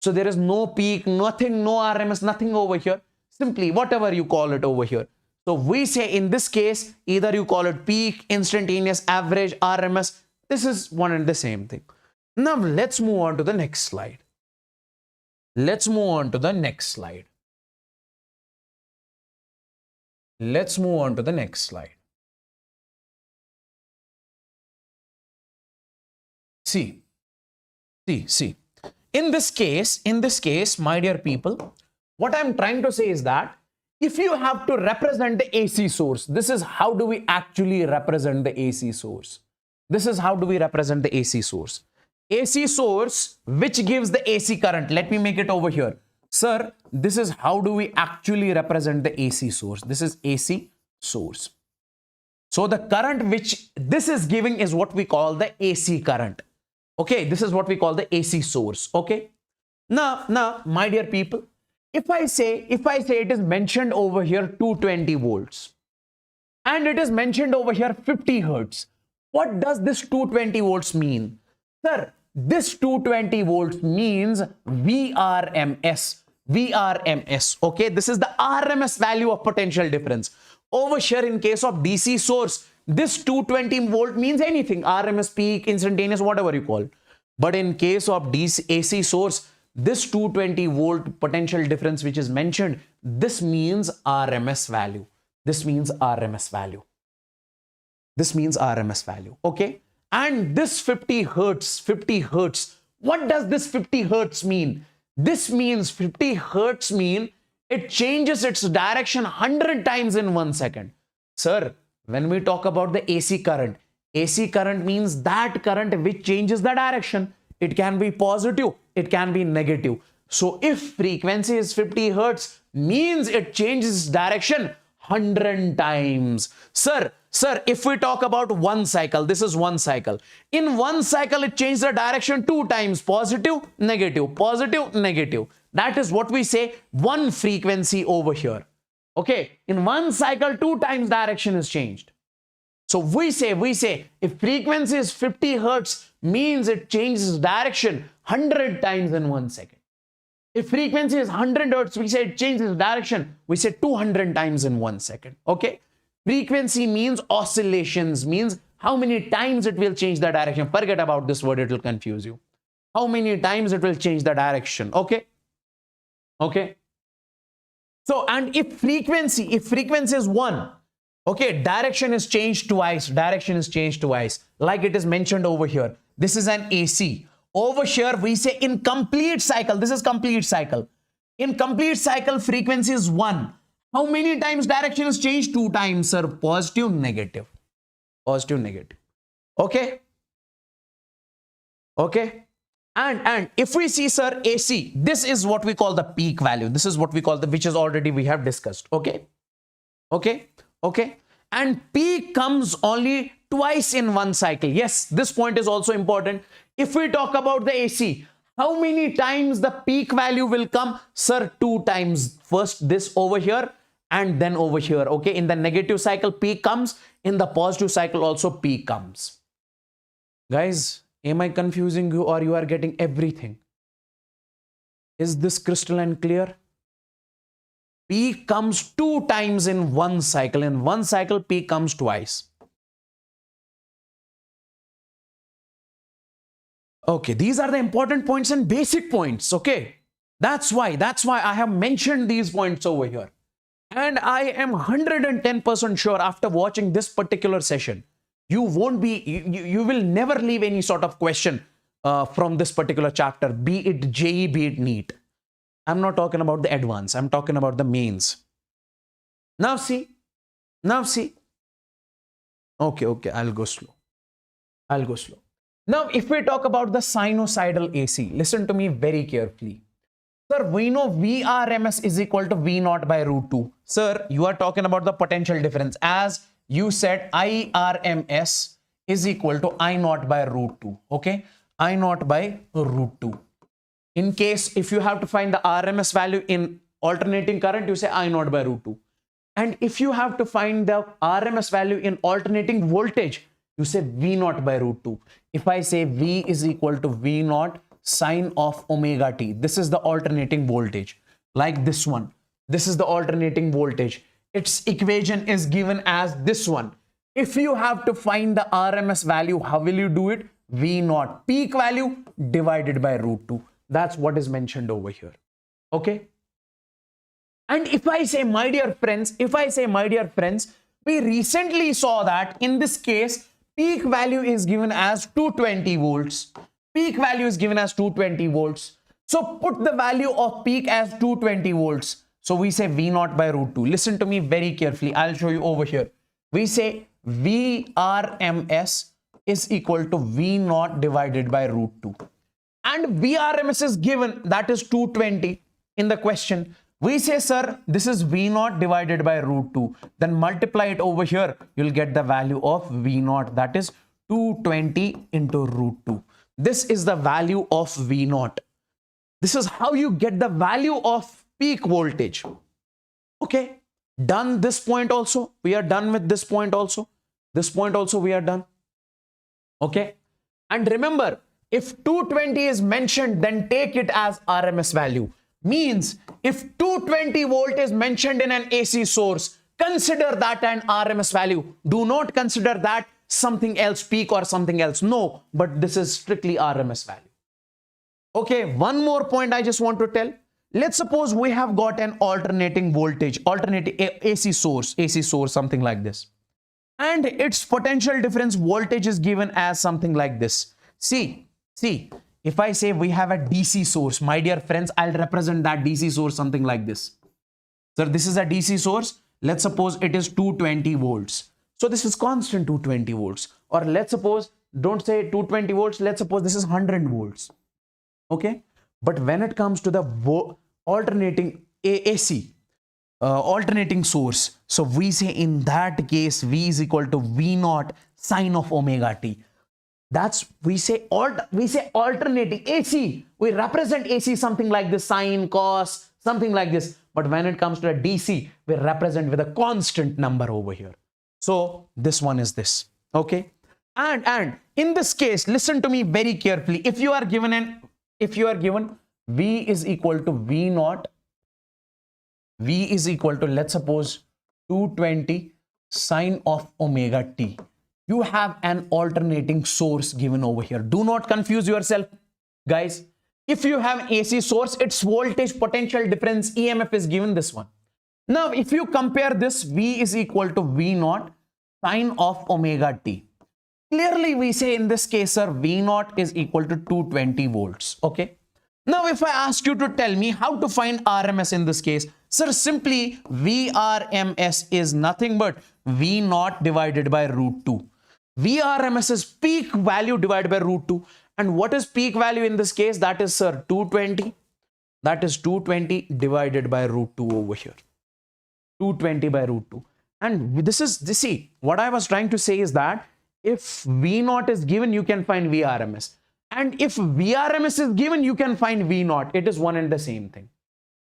So there is no peak, nothing, no RMS, nothing over here. Simply whatever you call it over here. So we say in this case, either you call it peak, instantaneous, average, RMS. This is one and the same thing. Now let's move on to the next slide. Let's move on to the next slide. Let's move on to the next slide. See. In this case, my dear people, what I'm trying to say is that if you have to represent the AC source, this is how do we actually represent the AC source. This is how do we represent the AC source. AC source which gives the AC current. Let me make it over here. Sir, this is how do we actually represent the AC source. This is AC source. So the current which this is giving is what we call the AC current. Okay, this is what we call the AC source. Okay. Now, my dear people, if I say it is mentioned over here 220 volts and it is mentioned over here 50 hertz. What does this 220 volts mean? Sir, this 220 volts means VRMS. Okay, this is the RMS value of potential difference. Over here in case of DC source, this 220 volt means anything, RMS, peak, instantaneous, whatever you call. But in case of AC source, this 220 volt potential difference which is mentioned, this means RMS value. This means RMS value. Okay. And this 50 hertz, what does this 50 hertz mean? This means 50 hertz mean it changes its direction 100 times in 1 second. Sir, when we talk about the AC current means that current which changes the direction. It can be positive, it can be negative. So if frequency is 50 hertz, means it changes direction 100 times. Sir, if we talk about one cycle, this is one cycle. In one cycle, it changes the direction 2 times, positive, negative, positive, negative. That is what we say one frequency over here. Okay, in one cycle, 2 times direction is changed. So we say if frequency is 50 hertz, means it changes direction 100 times in 1 second. If frequency is 100 hertz, we say it changes direction. We say 200 times in 1 second. Okay. Frequency means oscillations, means how many times it will change the direction. Forget about this word, it will confuse you. How many times it will change the direction. Okay. Okay. So, and if frequency is 1, okay, direction is changed twice. Like it is mentioned over here. This is an AC. Over here, we say in complete cycle, this is complete cycle. In complete cycle, frequency is 1. How many times direction is changed? 2 times, sir. Positive, negative. Okay. Okay. And if we see, sir, AC, this is what we call the peak value. This is what we call which is already we have discussed. Okay. and peak comes only twice in one cycle. Yes, this point is also important. If we talk about the AC, how many times the peak value will come? Sir, 2 times. First this over here and then over here. Okay, in the negative cycle peak comes, in the positive cycle also peak comes. Guys, am I confusing you or you are getting everything? Is this crystal and clear? Peak comes 2 times in one cycle. In one cycle, peak comes twice. Okay, these are the important points and basic points. Okay, that's why I have mentioned these points over here. And I am 110% sure after watching this particular session, you won't be, you will never leave any sort of question from this particular chapter, be it JEE, be it NEET. I'm not talking about the advanced, I'm talking about the mains. Now see. Okay, I'll go slow. Now, if we talk about the sinusoidal AC, listen to me very carefully. Sir, we know VRMS is equal to V naught by root 2. Sir, you are talking about the potential difference. As you said, IRMS is equal to I naught by root 2. Okay, I naught by root 2. In case if you have to find the RMS value in alternating current, you say I naught by root 2. And if you have to find the RMS value in alternating voltage, you say V naught by root 2. If I say V is equal to V naught sine of omega t, this is the alternating voltage, like this one. This is the alternating voltage. Its equation is given as this one. If you have to find the RMS value, how will you do it? V naught peak value divided by root 2. That's what is mentioned over here. Okay. And if I say, my dear friends, we recently saw that in this case, peak value is given as 220 volts. Peak value is given as 220 volts. So put the value of peak as 220 volts. So we say V naught by root 2. Listen to me very carefully. I'll show you over here. We say VRMS is equal to V naught divided by root 2. And VRMS is given, that is 220 in the question. We say, sir, this is V naught divided by root 2. Then multiply it over here. You'll get the value of V naught, that is 220 into root 2. This is the value of V naught. This is how you get the value of peak voltage. Okay, done this point also. We are done with this point also. This point also we are done. Okay, and remember, if 220 is mentioned, then take it as RMS value. Means if 220 volt is mentioned in an AC source, consider that an RMS value. Do not consider that something else, peak or something else. No, but this is strictly RMS value. Okay, one more point I just want to tell. Let's suppose we have got an alternating voltage, alternating AC source, something like this. And its potential difference voltage is given as something like this. See, if I say we have a DC source, my dear friends, I'll represent that DC source something like this. So this is a DC source. Let's suppose it is 220 volts. So this is constant 220 volts. Or let's suppose, don't say 220 volts. Let's suppose this is 100 volts. Okay. But when it comes to the alternating AC, alternating source, so we say in that case, V is equal to V naught sine of omega t. That's, we say alternating AC. We represent AC something like this, sine, cos, something like this. But when it comes to a DC, we represent with a constant number over here. So this one is this. Okay. And in this case, listen to me very carefully. If you are given V is equal to V naught, V is equal to, let's suppose, 220 sine of omega t. You have an alternating source given over here. Do not confuse yourself, guys. If you have AC source, its voltage potential difference EMF is given this one. Now, if you compare this, V is equal to V naught sine of omega t. Clearly, we say in this case, sir, V naught is equal to 220 volts. Okay. Now, if I ask you to tell me how to find RMS in this case, sir, simply VRMS is nothing but V naught divided by root 2. VRMS is peak value divided by root 2. And what is peak value in this case? That is, sir, 220. That is 220 divided by root 2 over here. 220 by root 2. And this is, see, what I was trying to say is that if V naught is given, you can find VRMS. And if VRMS is given, you can find V naught. It is one and the same thing.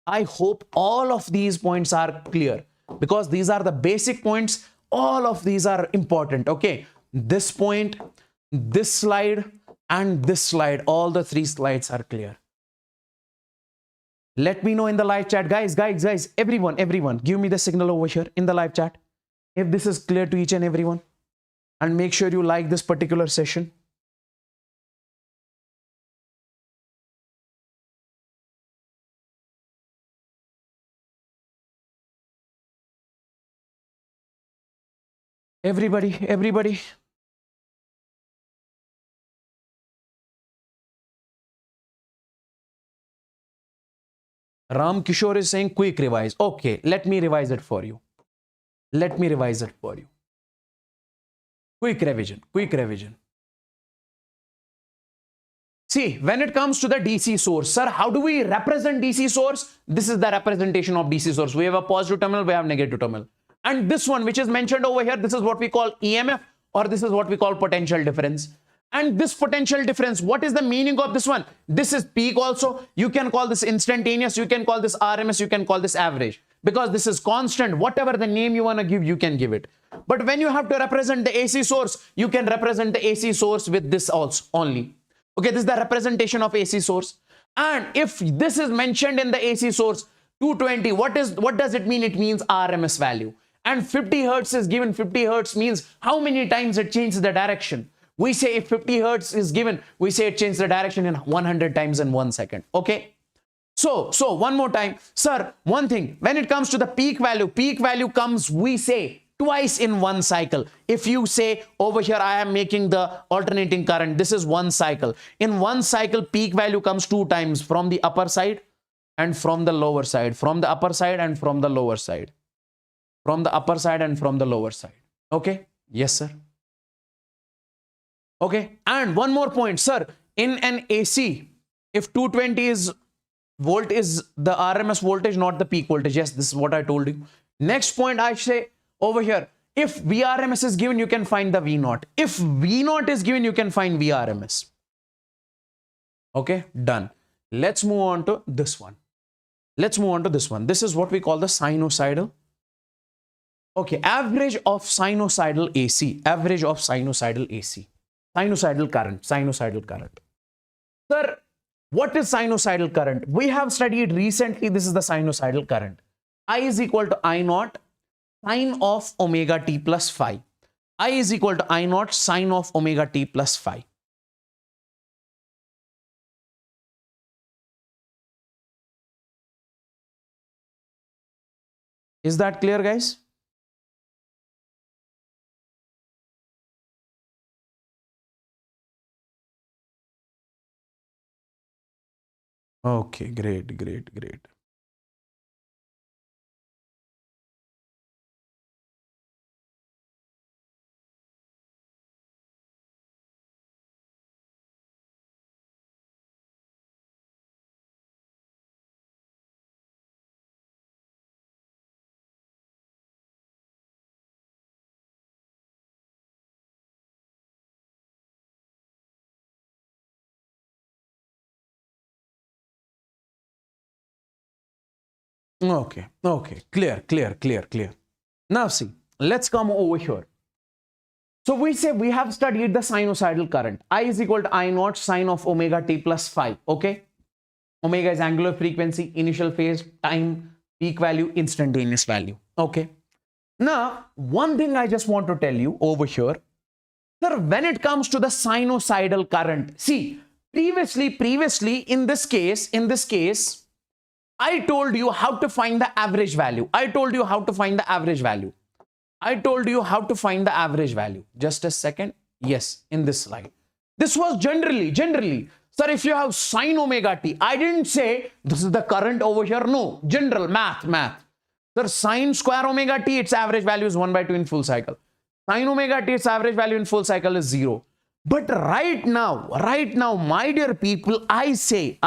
I hope all of these points are clear, because these are the basic points. All of these are important. Okay. This point, this slide, and this slide, all the three slides are clear. Let me know in the live chat, guys, everyone, give me the signal over here in the live chat if this is clear to each and everyone, and make sure you like this particular session. Everybody. Ram Kishore is saying quick revise. Okay, let me revise it for you. Quick revision. See, when it comes to the DC source, sir, how do we represent DC source? This is the representation of DC source. We have a positive terminal, we have negative terminal. And this one, which is mentioned over here, this is what we call EMF, or this is what we call potential difference. And this potential difference, what is the meaning of this one? This is peak also. You can call this instantaneous, you can call this RMS, you can call this average, because this is constant. Whatever the name you want to give, you can give it. But when you have to represent the AC source, you can represent the AC source with this also only. Okay, this is the representation of AC source. And if this is mentioned in the AC source, 220, what does it mean? It means RMS value. And 50 hertz is given. 50 hertz means how many times it changes the direction. We say if 50 hertz is given, we say it changes the direction in 100 times in 1 second. Okay. So one more time, sir, one thing, when it comes to the peak value comes, we say twice in one cycle. If you say over here, I am making the alternating current, this is one cycle. In one cycle, peak value comes 2 times, from the upper side and from the lower side, from the upper side and from the lower side, from the upper side and from the lower side. Okay. Yes, sir. Okay. And one more point, sir, in an AC, if 220 volt is the RMS voltage, not the peak voltage. Yes, this is what I told you. Next point, I say over here, if VRMS is given, you can find the V naught. If V naught is given, you can find VRMS. Okay, done. Let's move on to this one. This is what we call the sinusoidal. Okay, average of sinusoidal AC. Sinusoidal current. Sir, what is sinusoidal current? We have studied recently. This is the sinusoidal current. I is equal to I naught sine of omega t plus phi. I is equal to I naught sine of omega t plus phi. Is that clear, guys? Okay, great. Okay, clear. Now see, let's come over here. So we say we have studied the sinusoidal current. I is equal to I naught sine of omega t plus phi. Okay. Omega is angular frequency, initial phase, time, peak value, instantaneous value. Okay. Now, one thing I just want to tell you over here, sir, when it comes to the sinusoidal current, see, previously in this case, I told you how to find the average value. Just a second. Yes, in this slide. This was generally. Sir, if you have sine omega t, I didn't say this is the current over here. No, general math. Sir, sine square omega t, its average value is 1/2 in full cycle. Sine omega t, its average value in full cycle is 0. But right now, my dear people, I say,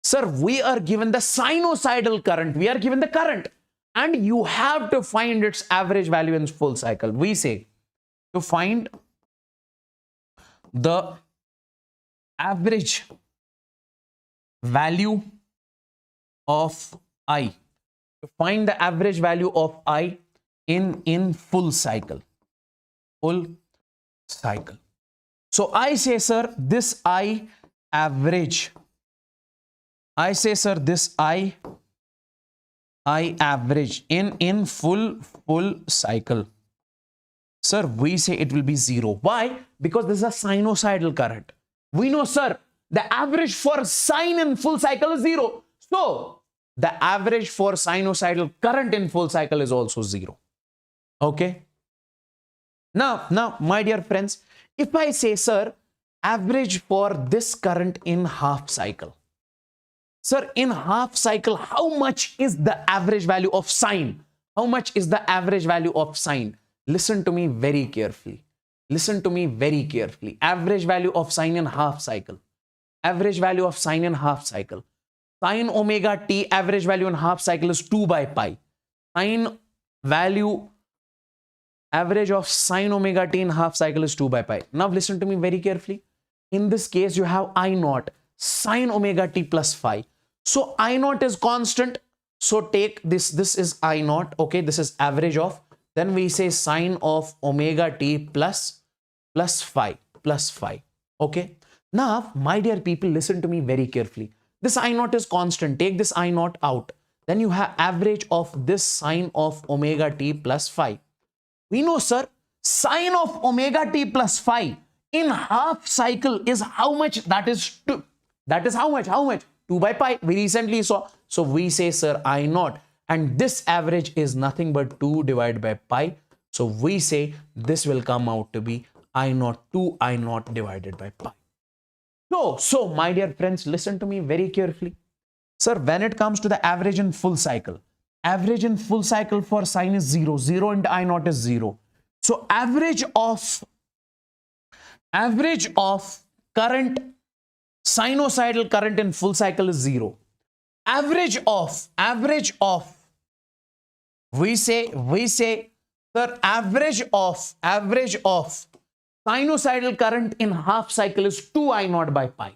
sir, we are given the sinusoidal current. We are given the current. and you have to find its average value in full cycle. We say to find the average value of I, to find the average value of I in full cycle. Full cycle. So I say, sir, this I average. I say, sir, this I average in full cycle. Sir, we say it will be 0. Why? Because this is a sinusoidal current. We know, sir, the average for sine in full cycle is 0. So the average for sinusoidal current in full cycle is also 0. Okay. Now, my dear friends, if I say, sir, average for this current in half cycle. Sir, in half cycle, how much is the average value of sine? How much is the average value of sine? Listen to me very carefully. Listen to me very carefully. Average value of sine in half cycle. Average value of sine in half cycle. Sine omega t average value in half cycle is 2 by pi. Sine value average of sine omega t in half cycle is 2 by pi. Now listen to me very carefully. In this case, you have I naught sine omega t plus phi. So I naught is constant. So take this. This is I naught. Okay, this is average of. Then we say sine of omega t plus phi. Okay. Now, my dear people, listen to me very carefully. This I naught is constant. Take this I naught out. Then you have average of this sine of omega t plus phi. We know, sir, sine of omega t plus phi in half cycle is how much? That is 2. That is how much? How much? 2 by pi. We recently saw. So we say, sir, I naught. And this average is nothing but 2 divided by pi. So we say this will come out to be I naught 2 I naught divided by pi. So my dear friends, listen to me very carefully. Sir, when it comes to the average in full cycle for sine is 0. 0 into I naught is 0. So average of current, sinusoidal current in full cycle is 0. Average of, we say, sir, average of sinusoidal current in half cycle is 2 I naught by pi.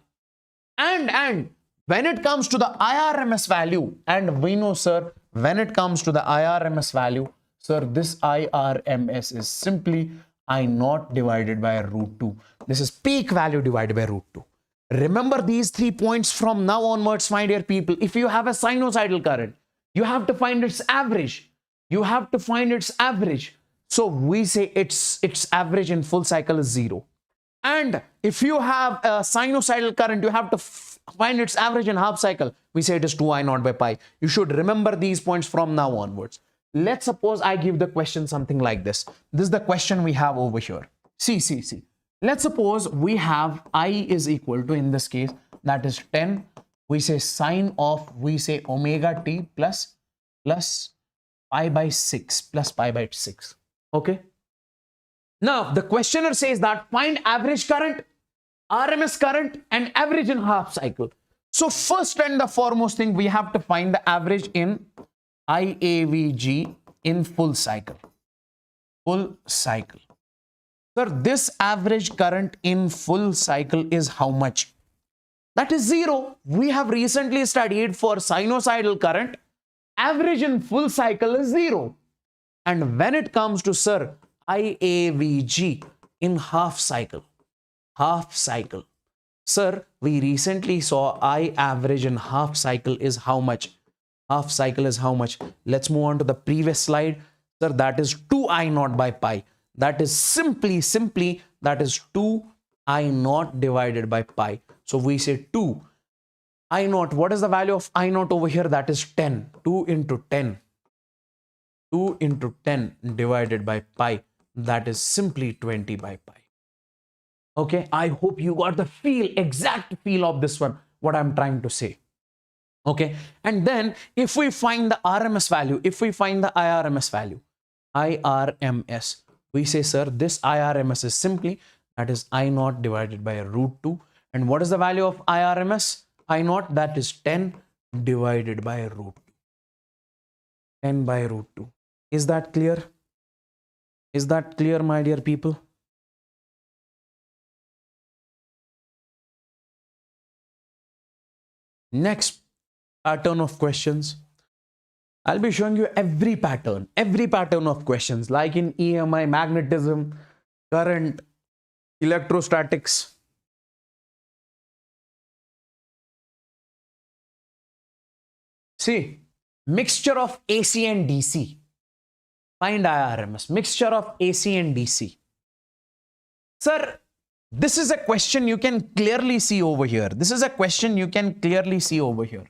And when it comes to the IRMS value, and we know, sir, when it comes to the IRMS value, sir, this IRMS is simply I naught divided by root 2. This is peak value divided by root 2. Remember these 3 points from now onwards, my dear people. If you have a sinusoidal current, you have to find its average. You have to find its average. So we say its average in full cycle is 0. And if you have a sinusoidal current, you have to find its average in half cycle. We say it is 2 I naught by pi. You should remember these points from now onwards. Let's suppose I give the question something like this. This is the question we have over here. See. Let's suppose we have I is equal to, in this case, that is 10. We say sine of, we say omega t plus pi by 6. Okay. Now, the questioner says that find average current, RMS current, and average in half cycle. So first and the foremost thing, we have to find the average in IAVG in full cycle. Sir, this average current in full cycle is how much? That is 0. We have recently studied for sinusoidal current, average in full cycle is 0. And when it comes to, sir, IAVG in half cycle, sir, we recently saw I average in half cycle is how much? Half cycle is how much? Let's move on to the previous slide. Sir, that is 2 I naught by pi. That is simply that is 2 I naught divided by pi. So we say 2 I naught. What is the value of I naught over here? That is 10. 2 into 10 divided by pi. That is simply 20 by pi. Okay, I hope you got the exact feel of this one, what I'm trying to say. Okay, and then if we find the RMS value, if we find the IRMS value, IRMS, we say, sir, this IRMS is simply, that is I naught divided by root 2. And what is the value of IRMS? I naught, that is 10 divided by root 2. n by root 2. Is that clear? Is that clear, my dear people? Next pattern of questions. I'll be showing you every pattern of questions, like in EMI, magnetism, current, electrostatics. See, mixture of AC and DC. Find IRMS. Mixture of AC and DC. Sir, this is a question you can clearly see over here. This is a question you can clearly see over here.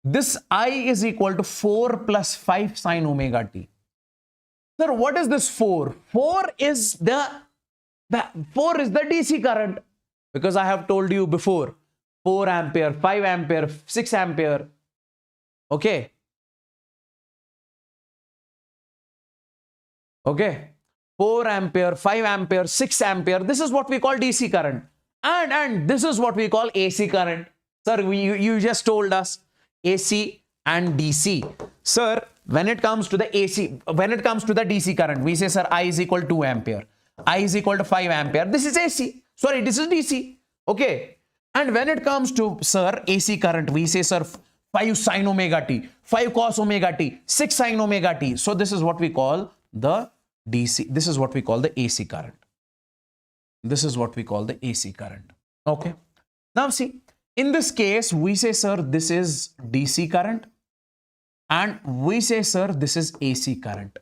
This I is equal to 4 plus 5 sine omega t. Sir, what is this 4? 4 is the DC current, because I have told you before 4 ampere, 5 ampere, 6 ampere. Okay. Okay. 4 ampere, 5 ampere, 6 ampere. This is what we call DC current. And this is what we call AC current. Sir, you just told us AC and DC. Sir, when it comes to the AC, when it comes to the DC current, we say, sir, I is equal to 2 ampere. I is equal to 5 ampere. This is AC. Sorry, this is DC. Okay. And when it comes to, sir, AC current, we say, sir, 5 sine omega t, 5 cos omega t, 6 sine omega t. So this is what we call the DC. This is what we call the AC current. This is what we call the AC current. Okay. Now see, in this case, we say, sir, this is DC current. And we say, sir, this is AC current.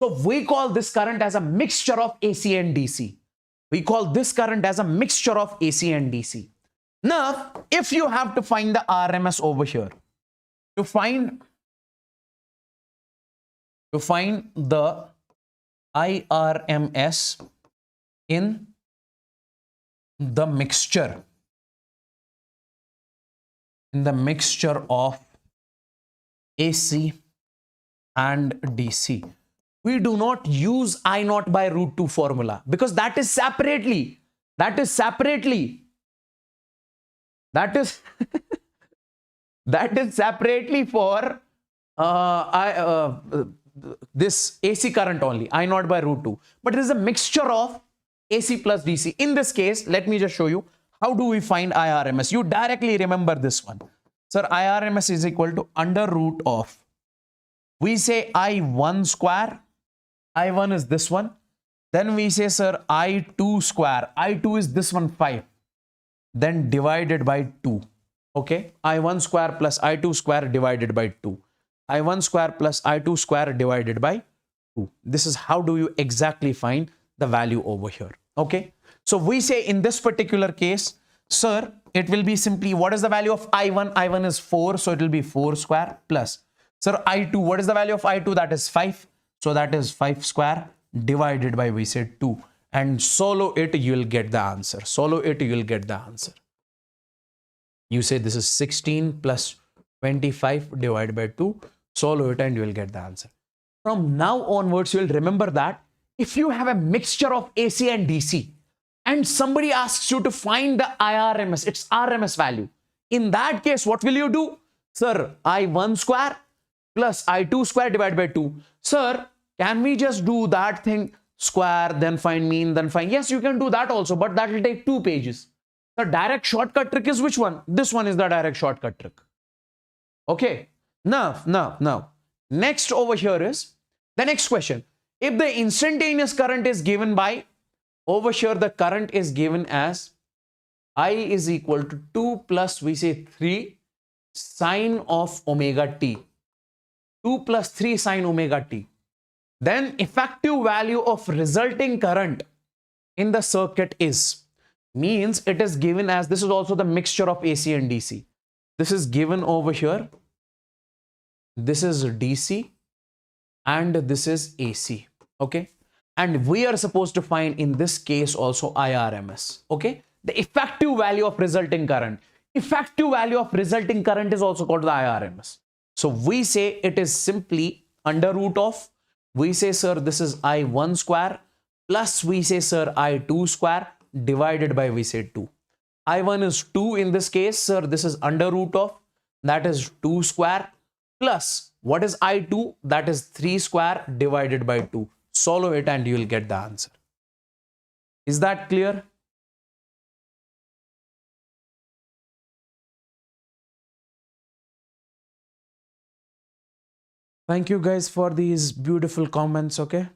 So we call this current as a mixture of AC and DC. We call this current as a mixture of AC and DC. Now, if you have to find the RMS over here, to find the IRMS in the mixture, of AC and DC, we do not use I naught by root 2 formula, because that is separately for this AC current only, I naught by root 2. But it is a mixture of AC plus DC. In this case, let me just show you how do we find IRMS. You directly remember this one. Sir, IRMS is equal to under root of, we say I1 square. I1 is this one. Then we say, sir, I2 square. I2 is this one, 5. Then divided by 2. Okay. I1 square plus I2 square divided by 2. I1 square plus I2 square divided by 2. This is how do you exactly find the value over here. Okay. So we say in this particular case, sir, it will be simply, what is the value of I1? I1 is 4. So it will be 4 square plus, sir, I2. What is the value of I2? That is 5. So that is 5 square divided by, we said 2. And solo it, you will get the answer. Solo it, you will get the answer. You say this is 16 plus 25 divided by 2. Solo it and you will get the answer. From now onwards, you will remember that if you have a mixture of AC and DC and somebody asks you to find the IRMS, its RMS value, in that case, what will you do? Sir, I1 square plus I2 square divided by 2. Sir, can we just do that thing? Square, then find mean, then find. Yes, you can do that also, but that will take 2 pages. The direct shortcut trick is which one? This one is the direct shortcut trick. Okay. Now, next over here is the next question. If the instantaneous current is given by, over here the current is given as I is equal to 2 plus, we say 3 sine of omega t. 2 plus 3 sine omega t. Then effective value of resulting current in the circuit is, means it is given as, this is also the mixture of AC and DC. This is given over here. This is DC and this is AC. Okay. And we are supposed to find in this case also IRMS. Okay. The effective value of resulting current. Effective value of resulting current is also called the IRMS. So we say it is simply under root of, we say, sir, this is I1 square plus, we say, sir, I2 square divided by, we say 2. I1 is 2 in this case, sir. This is under root of, that is 2 square plus What is I2? That is 3 square divided by 2. Solve it and you will get the answer. Is that clear? Thank you guys for these beautiful comments, okay?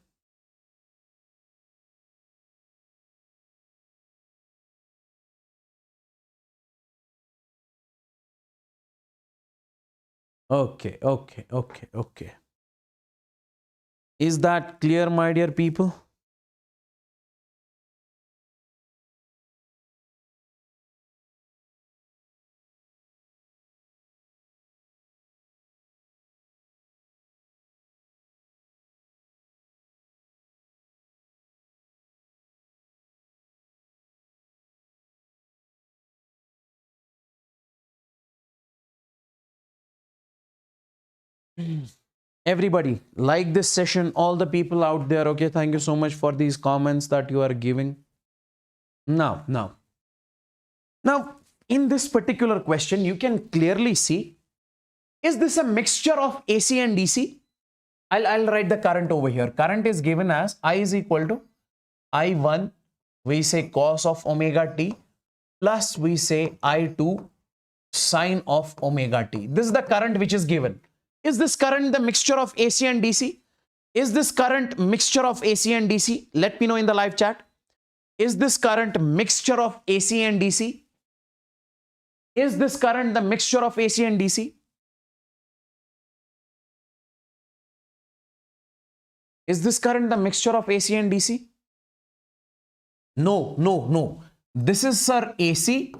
Okay. Is that clear, my dear people? Everybody, like this session, all the people out there, okay? Thank you so much for these comments that you are giving. Now, in this particular question, you can clearly see, is this a mixture of AC and DC? I'll write the current over here. Current is given as I is equal to I1, we say cos of omega t, plus we say I2 sine of omega t. This is the current which is given. Is this current the mixture of AC and DC? Is this current mixture of AC and DC? Let me know in the live chat. Is this current mixture of AC and DC? Is this current the mixture of AC and DC? Is this current the mixture of AC and DC? No. This is, sir, AC,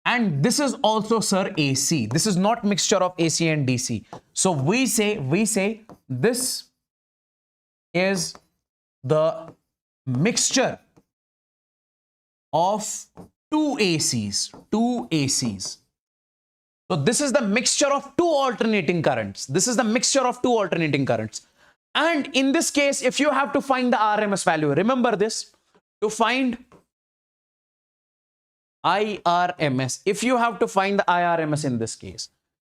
and this is also, sir, AC. This is not mixture of AC and DC. So we say this is the mixture of two ACs. So this is the mixture of two alternating currents. And in this case, if you have to find the RMS value, remember this, to find IRMS, if you have to find the IRMS in this case,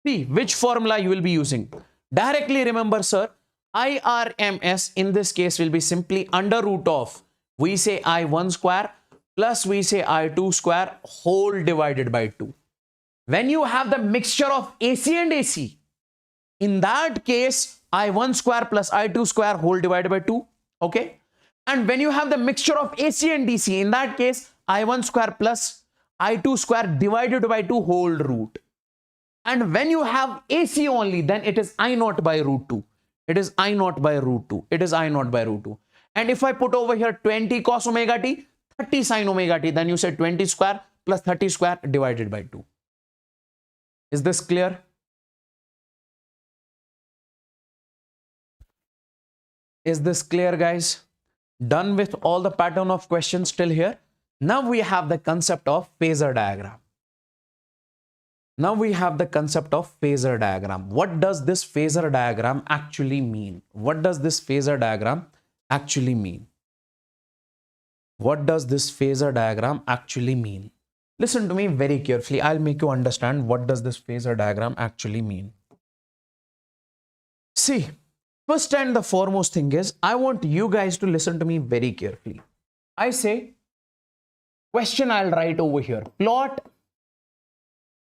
see which formula you will be using. Directly remember, sir, IRMS in this case will be simply under root of, we say I1 square plus we say I2 square whole divided by 2. When you have the mixture of AC and AC, in that case, I1 square plus I2 square whole divided by 2. Okay. And when you have the mixture of AC and DC, in that case, I1 square plus I2 square divided by 2 whole root. And when you have AC only, then it is I naught by root 2. It is I naught by root 2. And if I put over here 20 cos omega t, 30 sin omega t, then you say 20 square plus 30 square divided by 2. Is this clear? Is this clear, guys? Done with all the pattern of questions till here. Now we have the concept of phasor diagram. What does this phasor diagram actually mean? Listen to me very carefully. I'll make you understand what does this phasor diagram actually mean. See, first and the foremost thing is, I want you guys to listen to me very carefully. I say, question I'll write over here. Plot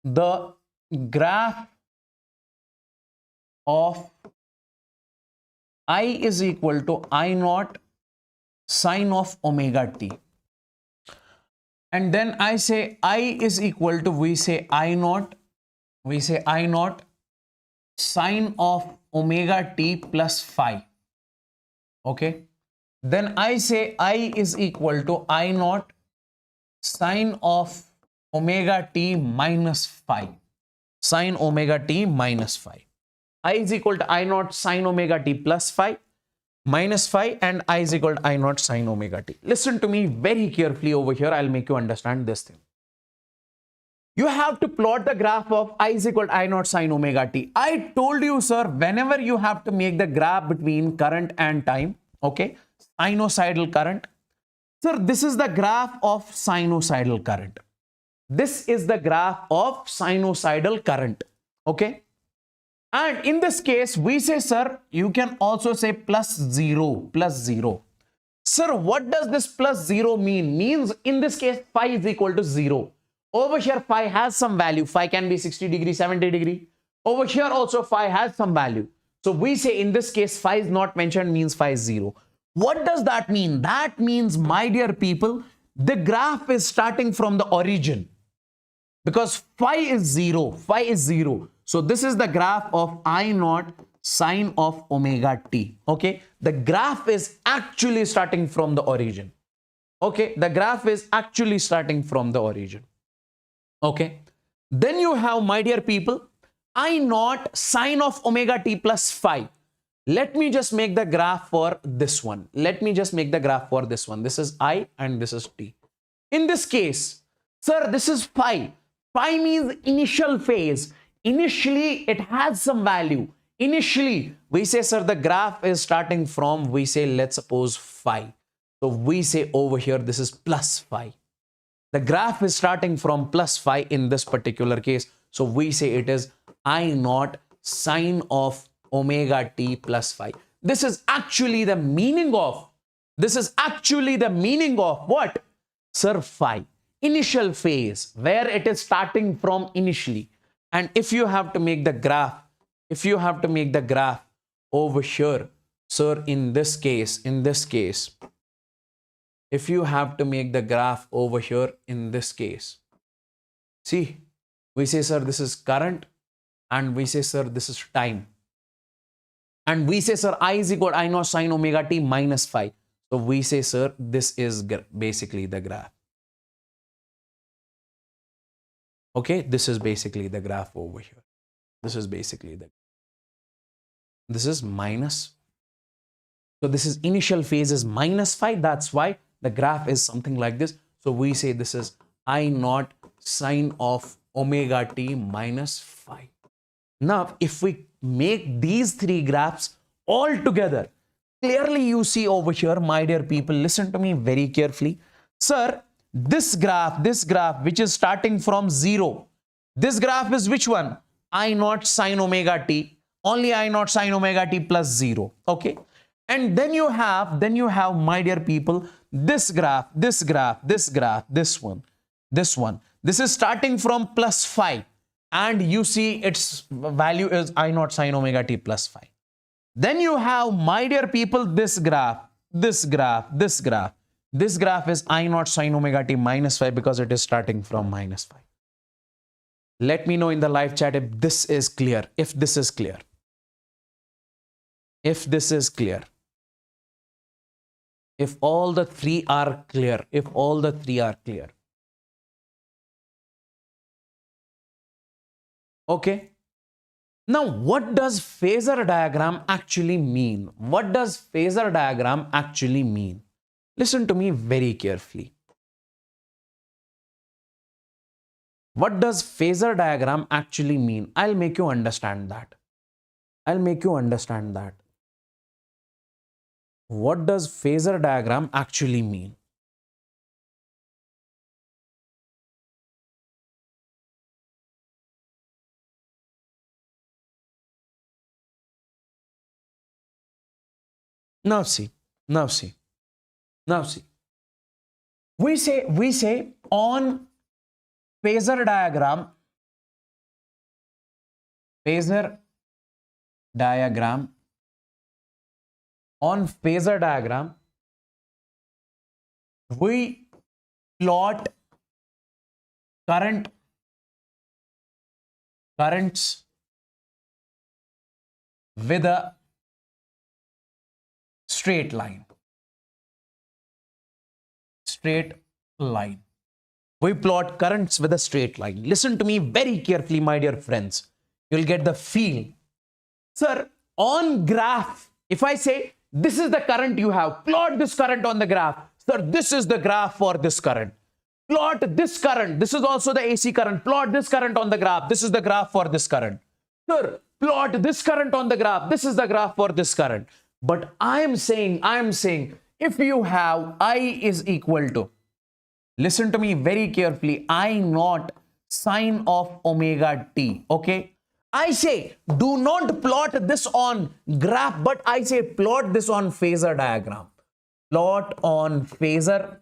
the graph of I is equal to I naught sine of omega t. And then I say I is equal to, we say I naught sine of omega t plus phi. Okay. Then I say I is equal to I naught sine of omega t minus phi. I is equal to I naught sine omega t plus phi minus phi, and I is equal to I naught sine omega t. Listen to me very carefully over here. I'll make you understand this thing. You have to plot the graph of I is equal to I naught sine omega t. I told you, sir, whenever you have to make the graph between current and time, okay, sinusoidal current. Sir, this is the graph of sinusoidal current. Okay. And in this case, we say, sir, you can also say plus 0, plus 0. Sir, what does this plus 0 mean? Means in this case, phi is equal to 0. Over here, phi has some value. Phi can be 60 degree, 70 degree. Over here also, phi has some value. So we say in this case, phi is not mentioned, means phi is 0. What does that mean? That means, my dear people, the graph is starting from the origin. Because phi is 0. Phi is 0. So this is the graph of I naught sine of omega t. Okay. The graph is actually starting from the origin. Okay. The graph is actually starting from the origin. Okay. Then you have, my dear people, I naught sine of omega t plus phi. Let me just make the graph for this one. Let me just make the graph for this one. This is I and this is t. In this case, sir, this is phi. Phi means initial phase. Initially, it has some value. Initially, we say, sir, the graph is starting from, we say, let's suppose phi. So we say over here, this is plus phi. The graph is starting from plus phi in this particular case. So we say it is I naught sine of omega t plus phi. This is actually the meaning of, what? Sir, phi. Initial phase, where it is starting from initially. And if you have to make the graph, over here, sir, in this case, if you have to make the graph over here in this case, see, we say, sir, this is current, and we say, sir, this is time. And we say, sir, I is equal to I naught sine omega t minus phi. So we say, sir, this is basically the graph. Okay, this is basically the graph over here. This is minus. So this is initial phase is minus phi. That's why the graph is something like this. So we say this is I naught sine of omega t minus phi. Now, if we make these three graphs all together, clearly you see over here, my dear people, listen to me very carefully. Sir, this graph, which is starting from 0, this graph is which one? I naught sine omega t, only I naught sine omega t plus 0. Okay. And then you have, my dear people, this graph, this one. This is starting from plus phi. And you see its value is I naught sine omega t plus phi. Then you have, my dear people, this graph. This graph is I naught sine omega t minus phi, because it is starting from minus phi. Let me know in the live chat if this is clear. If this is clear. If all the three are clear. Okay. Now, what does phasor diagram actually mean? Listen to me very carefully. What does phasor diagram actually mean? I'll make you understand that. What does phasor diagram actually mean? Now see. We say on phasor diagram, we plot currents with a straight line. We plot currents with a straight line. Listen to me very carefully, my dear friends. You'll get the feel. Sir, on graph, if I say this is the current you have, plot this current on the graph. Sir, this is the graph for this current. Plot this current. This is also the AC current. Plot this current on the graph. This is the graph for this current. Sir, plot this current on the graph. This is the graph for this current. But I am saying, if you have I is equal to, listen to me very carefully, I naught sine of omega t. Okay. I say do not plot this on graph, but I say plot this on phasor diagram. Plot on phasor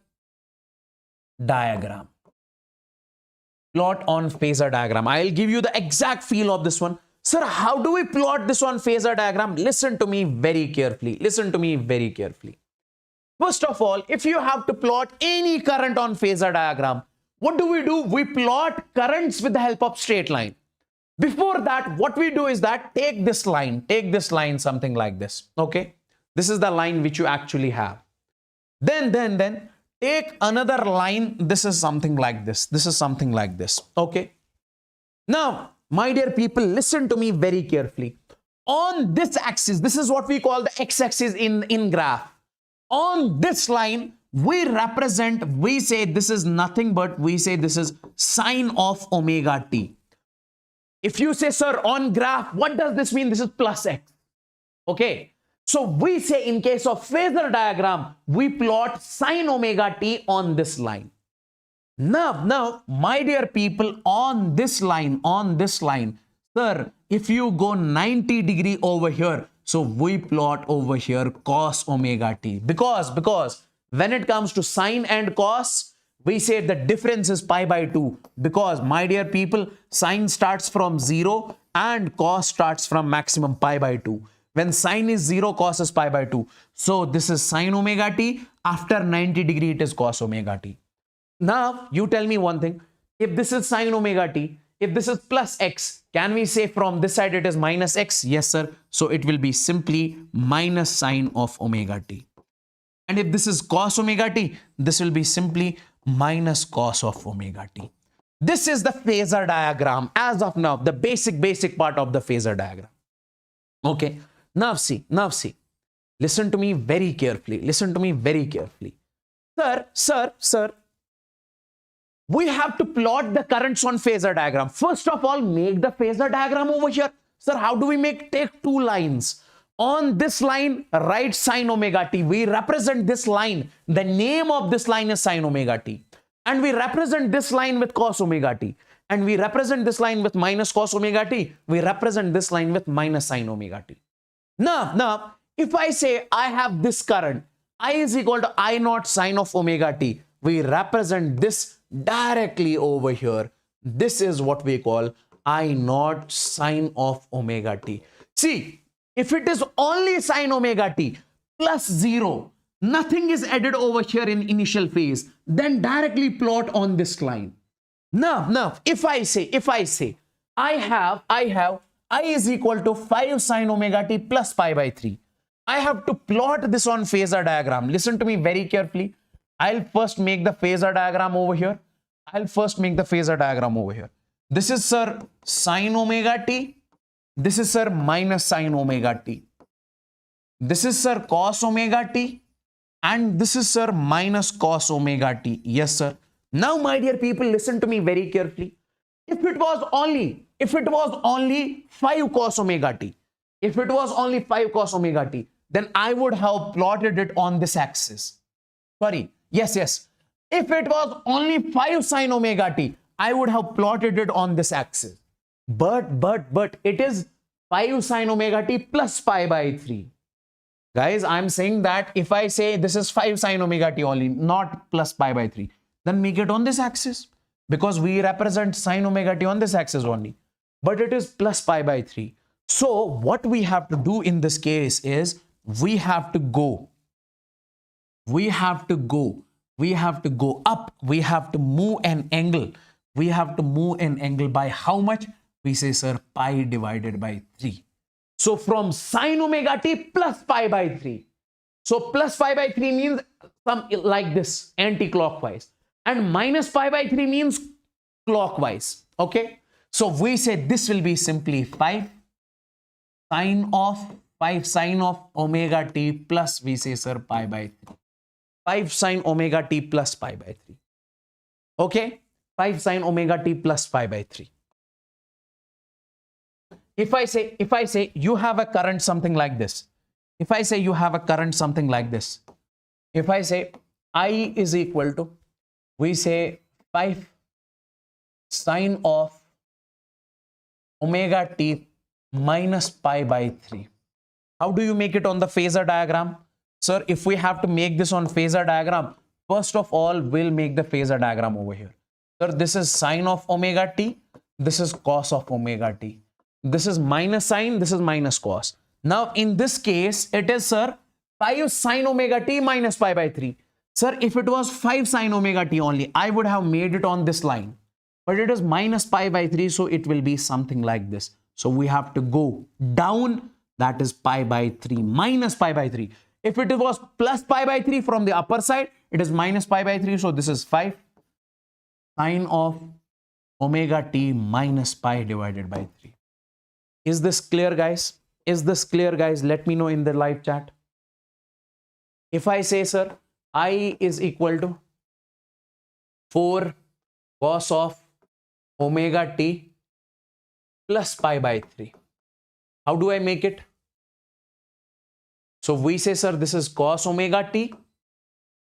diagram. Plot on phasor diagram. I'll give you the exact feel of this one. Sir, how do we plot this on phasor diagram? Listen to me very carefully. Listen to me very carefully. First of all, if you have to plot any current on phasor diagram, what do? We plot currents with the help of straight line. Before that, what we do is that take this line, something like this. Okay, this is the line which you actually have. Then take another line. This is something like this. This is something like this. Okay. Now, my dear people, listen to me very carefully. On this axis, this is what we call the x-axis in graph. On this line, we say this is nothing but, we say this is sine of omega t. If you say, sir, on graph, what does this mean? This is plus x. Okay. So we say in case of phasor diagram, we plot sine omega t on this line. Now, my dear people, on this line, sir, if you go 90 degree over here, so we plot over here cos omega t. Because when it comes to sine and cos, we say the difference is pi by 2. Because, my dear people, sine starts from 0 and cos starts from maximum pi by 2. When sine is 0, cos is pi by 2. So this is sine omega t. After 90 degree, it is cos omega t. Now, you tell me one thing. If this is sine omega t, if this is plus x, can we say from this side it is minus x? Yes, sir. So it will be simply minus sine of omega t. And if this is cos omega t, this will be simply minus cos of omega t. This is the phasor diagram as of now, the basic part of the phasor diagram. Okay. Now see. Listen to me very carefully. Sir, we have to plot the currents on phasor diagram. First of all, make the phasor diagram over here. Sir, how do we take two lines? On this line, write sine omega t. We represent this line. The name of this line is sine omega t. And we represent this line with cos omega t. And we represent this line with minus cos omega t. We represent this line with minus sine omega t. Now, if I say I have this current, I is equal to I naught sine of omega t. We represent this directly over here. This is what we call I naught sine of omega t. See, if it is only sine omega t plus 0, nothing is added over here in initial phase, then directly plot on this line. Now, if I say I have I is equal to 5 sine omega t plus pi by 3. I have to plot this on phasor diagram. Listen to me very carefully. I'll first make the phasor diagram over here. This is, sir, sine omega t. This is, sir, minus sine omega t. This is, sir, cos omega t. And this is, sir, minus cos omega t. Yes, sir. Now, my dear people, listen to me very carefully. If it was only 5 cos omega t, then I would have plotted it on this axis. Sorry. Yes. If it was only 5 sine omega t, I would have plotted it on this axis. But it is 5 sine omega t plus pi by 3. Guys, I'm saying that if I say this is 5 sine omega t only, not plus pi by 3, then make it on this axis. Because we represent sine omega t on this axis only. But it is plus pi by 3. So what we have to do in this case is we have to go up. We have to move an angle. By how much? We say, sir, pi divided by 3. So from sine omega t plus pi by 3. So plus pi by 3 means something like this, anti-clockwise. And minus pi by 3 means clockwise. Okay. So we say this will be simply 5 sine of omega t plus, we say, sir, pi by 3. 5 sine omega t plus pi by 3. Okay. 5 sine omega t plus pi by 3. If I say you have a current something like this. If I say I is equal to, we say 5 sine of omega t minus pi by 3. How do you make it on the phasor diagram? Sir, if we have to make this on phasor diagram, first of all, we'll make the phasor diagram over here. Sir, this is sine of omega t. This is cos of omega t. This is minus sine. This is minus cos. Now, in this case, it is, sir, 5 sine omega t minus pi by 3. Sir, if it was 5 sine omega t only, I would have made it on this line. But it is minus pi by 3, so it will be something like this. So we have to go down, that is pi by 3 minus pi by 3. If it was plus pi by 3 from the upper side, it is minus pi by 3. So this is 5 sine of omega t minus pi divided by 3. Is this clear, guys? Is this clear, guys? Let me know in the live chat. If I say, sir, I is equal to 4 cos of omega t plus pi by 3. How do I make it? So we say, sir, this is cos omega t.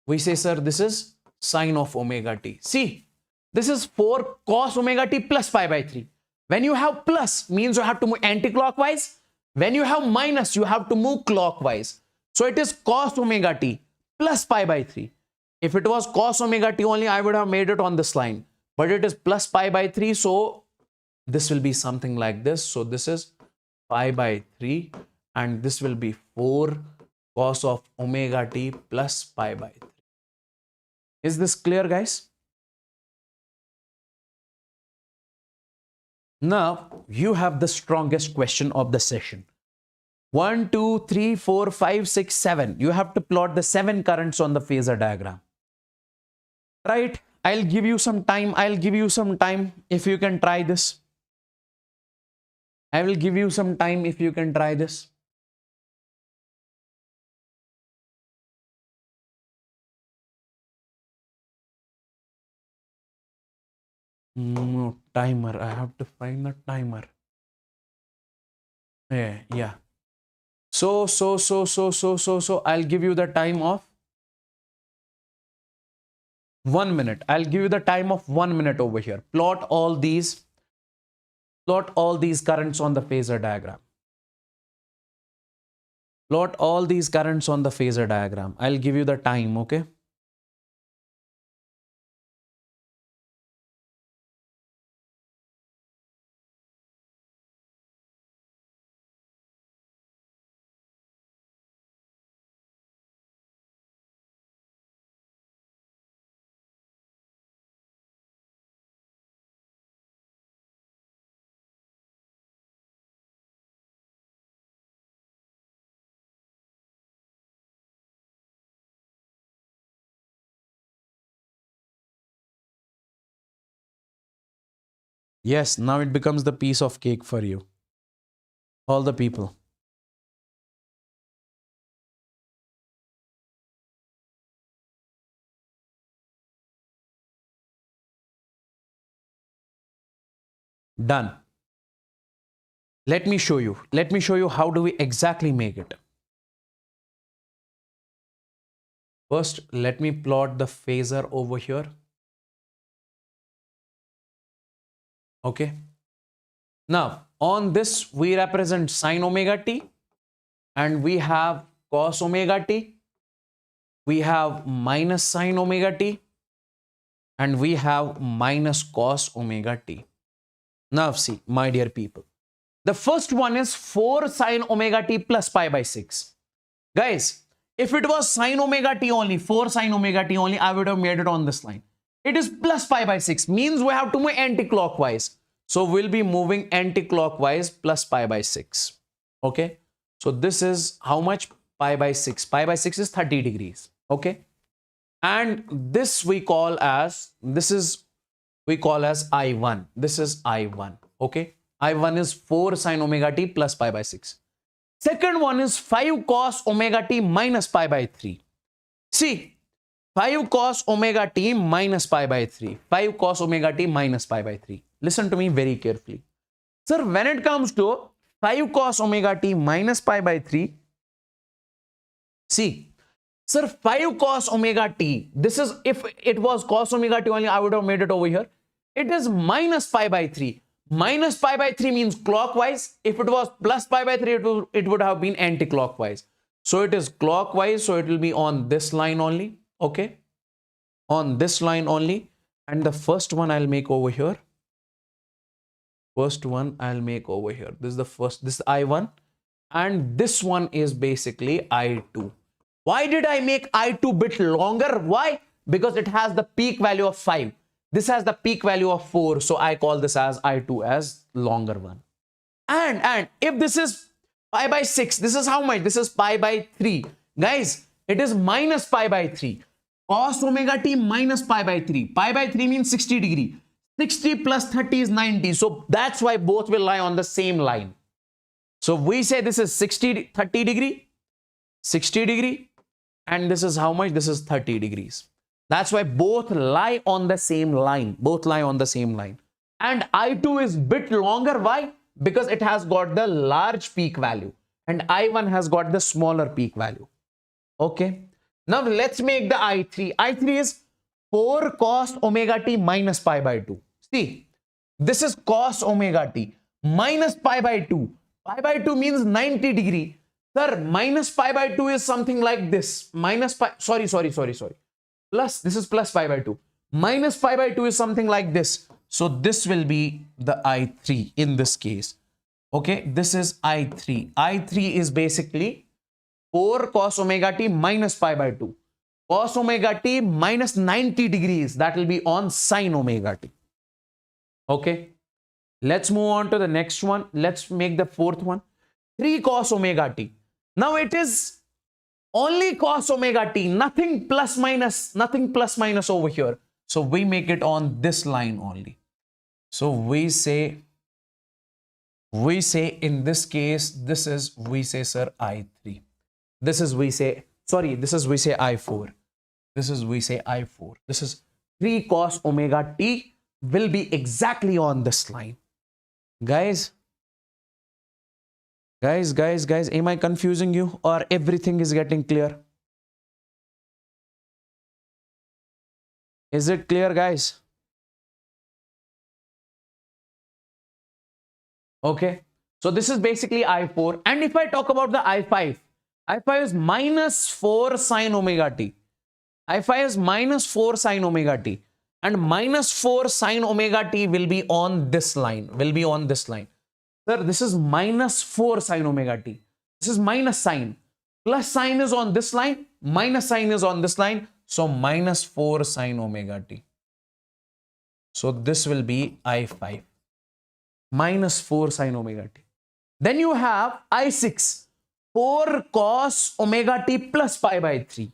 We say, sir, this is sine of omega t. See, this is 4 cos omega t plus pi by 3. When you have plus, means you have to move anti-clockwise. When you have minus, you have to move clockwise. So it is cos omega t plus pi by 3. If it was cos omega t only, I would have made it on this line. But it is plus pi by 3. So this will be something like this. So this is pi by 3. And this will be 4 cos of omega t plus pi by 3. Is this clear, guys? Now, you have the strongest question of the session. 1, 2, 3, 4, 5, 6, 7. You have to plot the 7 currents on the phasor diagram. Right? I'll give you some time. I'll give you some time if you can try this. I will give you some time if you can try this. No timer. I have to find the timer. Yeah. So I'll give you the time of 1 minute. I'll give you the time of 1 minute over here. Plot all these currents on the phasor diagram. Plot all these currents on the phasor diagram. I'll give you the time, okay? Yes, now it becomes the piece of cake for you. All the people. Done. Let me show you. Let me show you how do we exactly make it. First, let me plot the phasor over here. Okay. Now, on this, we represent sine omega t, and we have cos omega t. We have minus sine omega t, and we have minus cos omega t. Now, see, my dear people, the first one is 4 sine omega t plus pi by 6. Guys, if it was sine omega t only, 4 sine omega t only, I would have made it on this line. It is plus pi by 6, means we have to move anti-clockwise. So we'll be moving anti-clockwise plus pi by 6. Okay. So this is how much? Pi by 6. Pi by 6 is 30 degrees. Okay. And this we call as, I1. This is I1. Okay. I1 is 4 sine omega t plus pi by 6. Second one is 5 cos omega t minus pi by 3. See, 5 cos omega t minus pi by 3. 5 cos omega t minus pi by 3. Listen to me very carefully. Sir, when it comes to 5 cos omega t minus pi by 3, see, sir, 5 cos omega t, this is, if it was cos omega t only, I would have made it over here. It is minus pi by 3. Minus pi by 3 means clockwise. If it was plus pi by 3, it would have been anti-clockwise. So it is clockwise, so it will be on this line only. Okay, on this line only. And the first one I'll make over here. First one I'll make over here. This is the first, this is I1. And this one is basically I2. Why did I make I2 bit longer? Why? Because it has the peak value of 5. This has the peak value of 4. So I call this as I2 as longer one. And if this is pi by 6, this is how much? This is pi by 3. Guys, it is minus pi by 3. Cos omega t minus pi by 3. Pi by 3 means 60 degree. 60 plus 30 is 90. So that's why both will lie on the same line. So we say this is 30 degree, 60 degree, and this is how much? This is 30 degrees. That's why both lie on the same line. Both lie on the same line. And I2 is bit longer. Why? Because it has got the large peak value and I1 has got the smaller peak value. Okay. Now let's make the I3. I3 is 4 cos omega t minus pi by 2. See, this is cos omega t minus pi by 2. Pi by 2 means 90 degree. Sir, minus pi by 2 is something like this. Minus pi, sorry. Plus, this is plus pi by 2. Minus pi by 2 is something like this. So this will be the I3 in this case. Okay, this is I3. I3 is basically 4 cos omega t minus pi by 2. Cos omega t minus 90 degrees. That will be on sin omega t. Okay. Let's move on to the next one. Let's make the fourth one. 3 cos omega t. Now it is only cos omega t, nothing plus minus over here. So we make it on this line only. So we say in this case, this is, we say, sir, I3. This is, we say, sorry, this is, we say I4. This is, we say I4. This is 3 cos omega t will be exactly on this line. Guys, am I confusing you or everything is getting clear? Is it clear, guys? Okay. So this is basically I4. And if I talk about the I5, I5 is minus 4 sin omega t. I5 is minus 4 sin omega t. And minus 4 sin omega t will be on this line, Sir, this is minus 4 sin omega t. This is minus sign. Plus sign is on this line, minus sign is on this line. So minus 4 sin omega t. So this will be I5. Minus 4 sin omega t. Then you have I6. 4 cos omega t plus pi by 3.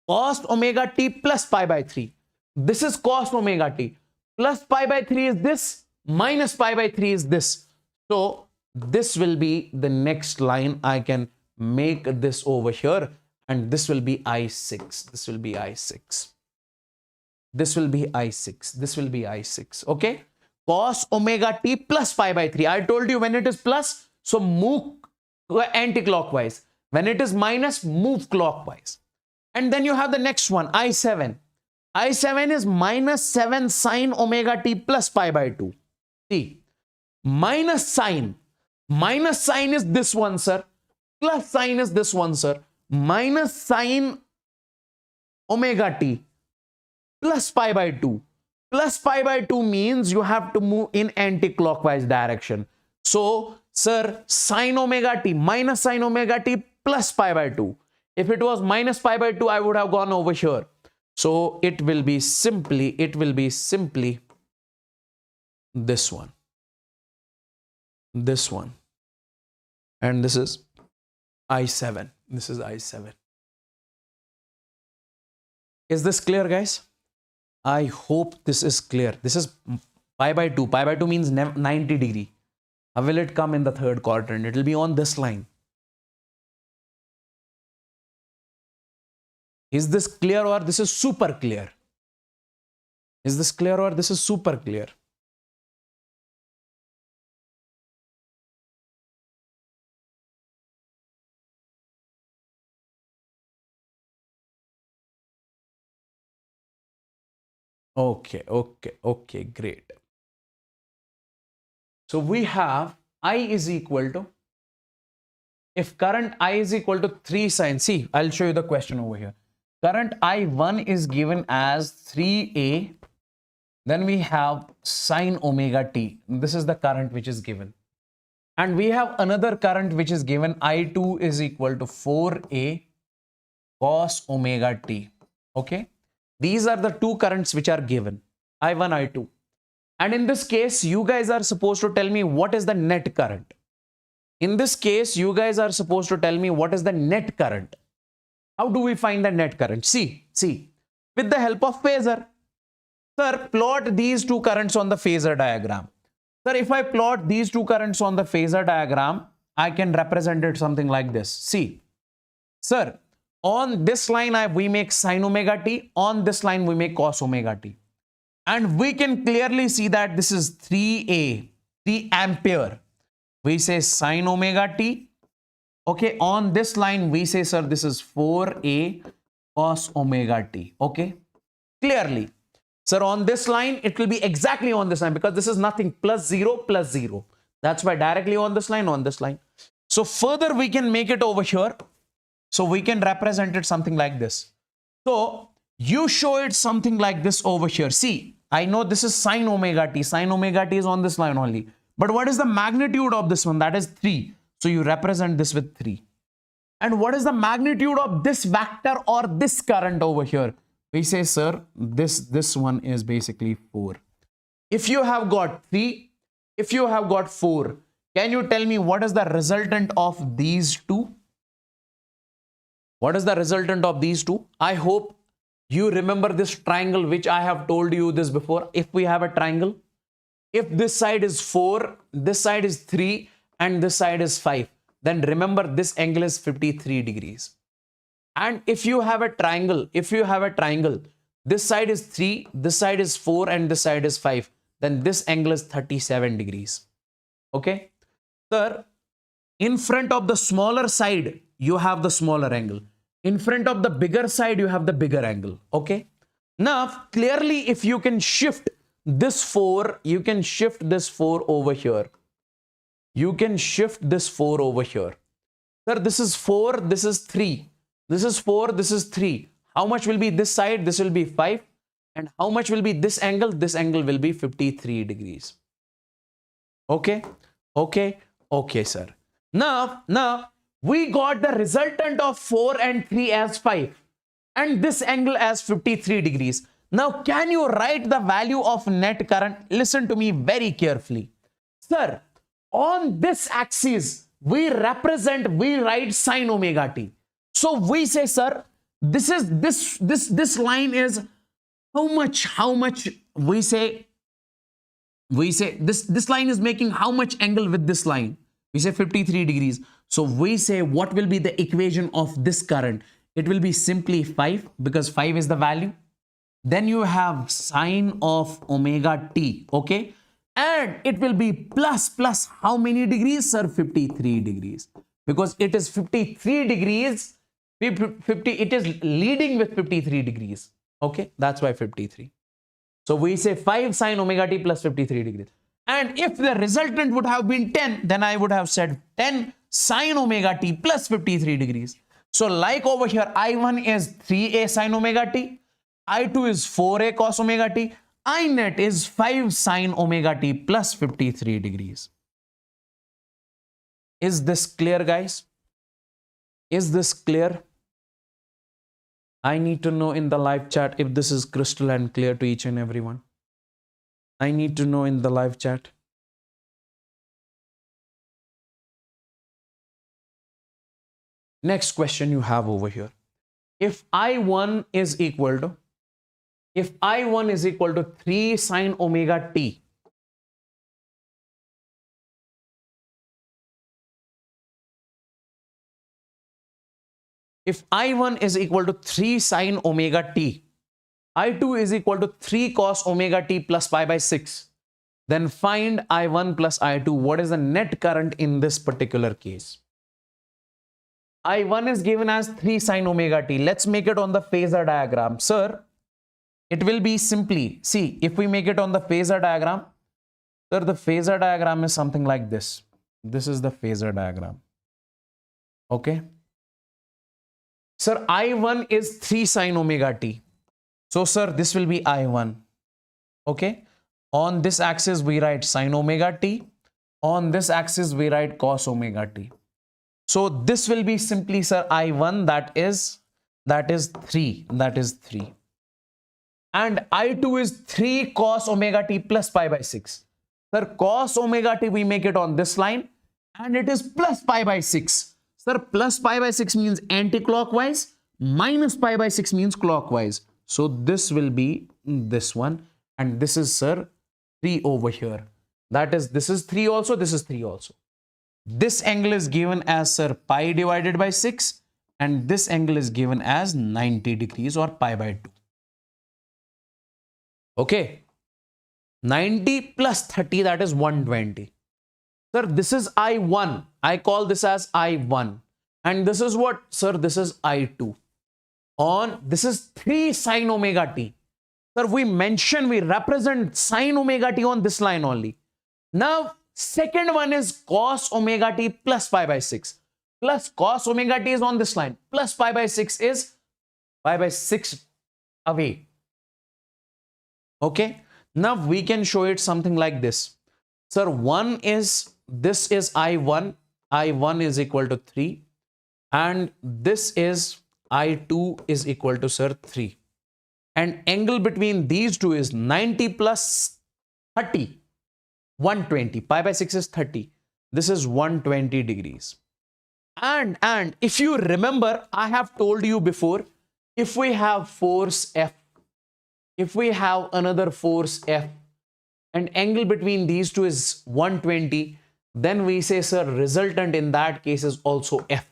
Cos omega t plus pi by 3. This is cos omega t. Plus pi by 3 is this. Minus pi by 3 is this. So this will be the next line. I can make this over here. And this will be I6. This will be I6. This will be I6. This will be I6. Okay. Cos omega t plus pi by 3. I told you when it is plus, so move anti-clockwise. When it is minus, move clockwise. And then you have the next one, I7. I7 is minus 7 sin omega t plus pi by 2. See, minus sign is this one, sir. Plus sign is this one, sir. Minus sin omega t plus pi by 2. Plus pi by 2 means you have to move in anti-clockwise direction. So, sir, sin omega t minus sin omega t plus pi by 2. If it was minus pi by 2, I would have gone over here. So it will be simply this one. This one. And this is I7. This is I7. Is this clear, guys? I hope this is clear. This is pi by 2. Pi by 2 means 90 degree. How will it come in the third quadrant? It will be on this line. Is this clear or this is super clear? Is this clear or this is super clear? Okay, great. So we have I is equal to, if current I is equal to 3 sine, see, I'll show you the question over here. Current I1 is given as 3A, then we have sine omega t. This is the current which is given. And we have another current which is given, I2 is equal to 4A cos omega t. Okay, these are the two currents which are given, I1, I2. And in this case, you guys are supposed to tell me what is the net current. In this case, you guys are supposed to tell me what is the net current. How do we find the net current? See, with the help of phasor. Sir, plot these two currents on the phasor diagram. Sir, if I plot these two currents on the phasor diagram, I can represent it something like this. See, sir, on this line we make sine omega t, on this line we make cos omega t. And we can clearly see that this is 3A, 3 ampere. We say sine omega t. Okay, on this line we say, sir, this is 4A cos omega t. Okay, clearly. Sir, on this line, it will be exactly on this line because this is nothing, plus 0, plus 0. That's why directly on this line, on this line. So further we can make it over here. So we can represent it something like this. So you show it something like this over here. See, I know this is sine omega t. Sine omega t is on this line only. But what is the magnitude of this one? That is 3. So you represent this with 3. And what is the magnitude of this vector or this current over here? We say, sir, this one is basically 4. If you have got 3, if you have got 4, can you tell me what is the resultant of these two? What is the resultant of these two? I hope you remember this triangle which I have told you this before. If we have a triangle, if this side is 4, this side is 3, and this side is 5, then remember this angle is 53 degrees. And if you have a triangle, this side is 3, this side is 4, and this side is 5, then this angle is 37 degrees. Okay? Sir, in front of the smaller side, you have the smaller angle. In front of the bigger side, you have the bigger angle. Okay? Now, clearly, if you can shift this 4, you can shift this 4 over here. You can shift this 4 over here. Sir, this is 4, this is 3. This is 4, this is 3. How much will be this side? This will be 5. And how much will be this angle? This angle will be 53 degrees. Okay? Okay? Okay, sir. Now, we got the resultant of 4 and 3 as 5. And this angle as 53 degrees. Now, can you write the value of net current? Listen to me very carefully. Sir, on this axis, we write sine omega t. So we say, sir, this line is how much we say this line is making how much angle with this line? We say 53 degrees. So we say what will be the equation of this current? It will be simply 5 because 5 is the value. Then you have sine of omega t, okay? And it will be plus how many degrees, sir? 53 degrees. Because it is 53 degrees, it is leading with 53 degrees. Okay, that's why 53. So we say 5 sine omega t plus 53 degrees. And if the resultant would have been 10, then I would have said 10 sine omega t plus 53 degrees. So like over here, I1 is 3a sine omega t. I2 is 4a cos omega t. I net is 5 sine omega t plus 53 degrees. Is this clear, guys? Is this clear? I need to know in the live chat if this is crystal and clear to each and everyone. I need to know in the live chat. Next question you have over here. If I1 is equal to 3 sine omega t, if I1 is equal to 3 sine omega t, I2 is equal to 3 cos omega t plus pi by 6, then find I1 plus I2. What is the net current in this particular case? I1 is given as 3 sine omega t. Let's make it on the phasor diagram. Sir, it will be simply, see, if we make it on the phasor diagram, Sir, the phasor diagram is something like this. This is the phasor diagram. Okay. Sir, I1 is 3 sine omega t. So, sir, this will be I1. Okay. On this axis, we write sine omega t. On this axis, we write cos omega t. So, this will be simply, sir, I1, that is 3. That is 3. And I2 is 3 cos omega t plus pi by 6. Sir, cos omega t, we make it on this line, and it is plus pi by 6. Sir, plus pi by 6 means anti-clockwise, minus pi by 6 means clockwise. So, this will be this one, and this is, sir, 3 over here. That is, this is 3 also, this is 3 also. This angle is given as, sir, pi divided by 6, and this angle is given as 90 degrees or pi by 2. Okay. 90 plus 30, that is 120. Sir, this is I1. I call this as I1. And this is what? Sir, this is I2. This is 3 sine omega t. Sir, we represent sine omega t on this line only. Now, second one is cos omega t plus pi by 6. Plus cos omega t is on this line. Plus pi by 6 is pi by 6 away. Okay. Now, we can show it something like this. Sir, this is I1. I1 is equal to 3. And this is I2 is equal to, sir, 3. And angle between these two is 90 plus 30. 120. Pi by 6 is 30. This is 120 degrees. And if you remember, I have told you before, if we have force F, if we have another force F, and angle between these two is 120, then we say, sir, resultant in that case is also F.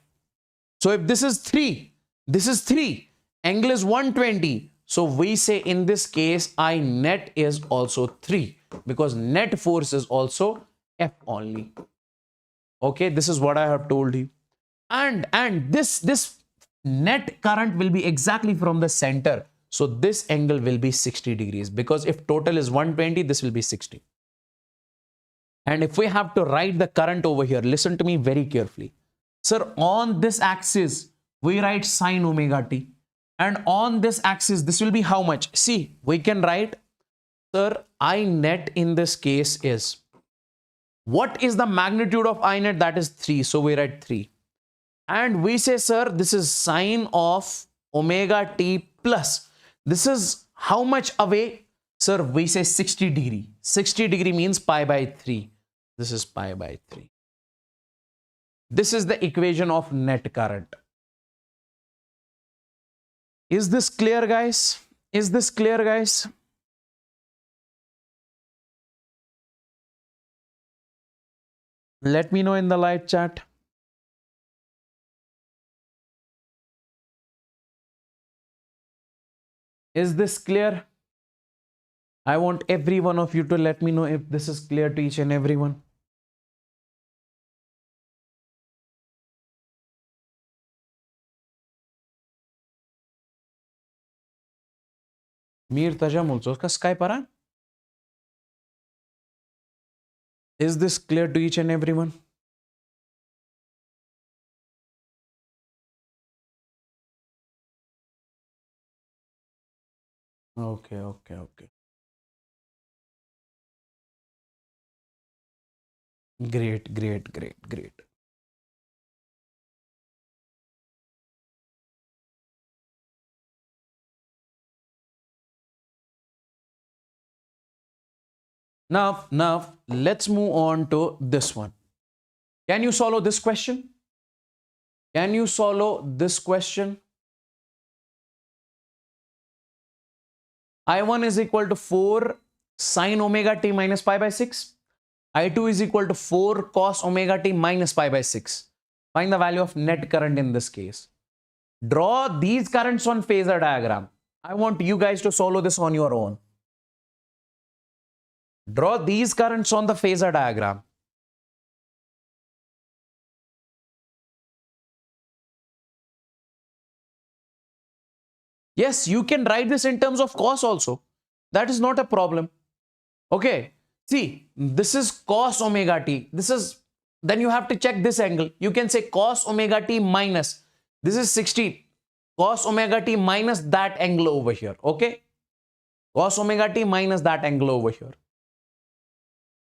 So if this is 3, this is 3, angle is 120. So we say in this case, I net is also 3, because net force is also F only. Okay, this is what I have told you. And this net current will be exactly from the center. So this angle will be 60 degrees, because if total is 120, this will be 60. And if we have to write the current over here, listen to me very carefully. Sir, on this axis, we write sine omega t. And on this axis, this will be how much? See, we can write, sir, I net in this case is, what is the magnitude of I net? That is 3. So we write 3. And we say, sir, this is sine of omega t plus. This is how much away? Sir, we say 60 degree. 60 degree means pi by 3. This is pi by 3. This is the equation of net current. Is this clear, guys? Is this clear, guys? Let me know in the live chat. Is this clear? I want every one of you to let me know if this is clear to each and everyone. Mir tajamulcos ka Skype para? Is this clear to each and everyone? Okay. Great. Now, let's move on to this one. Can you solve this question? Can you solve this question? I1 is equal to 4 sine omega t minus pi by 6. I2 is equal to 4 cos omega t minus pi by 6. Find the value of net current in this case. Draw these currents on phasor diagram. I want you guys to solve this on your own. Draw these currents on the phasor diagram. Yes, you can write this in terms of cos also. That is not a problem. Okay. See, this is cos omega t. This is, then you have to check this angle. You can say cos omega t minus, this is 60, cos omega t minus that angle over here. Okay. Cos omega t minus that angle over here.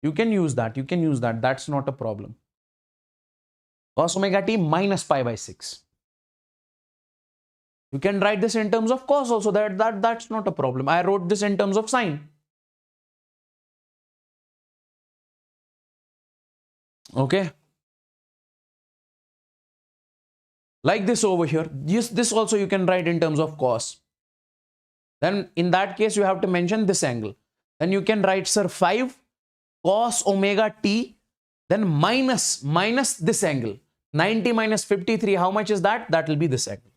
You can use that. You can use that. That's not a problem. Cos omega t minus pi by 6. You can write this in terms of cos also. That's not a problem. I wrote this in terms of sine. Okay. Like this over here. This also you can write in terms of cos. Then in that case, you have to mention this angle. Then you can write, sir, 5 cos omega t, then minus this angle. 90 minus 53, how much is that? That will be this angle.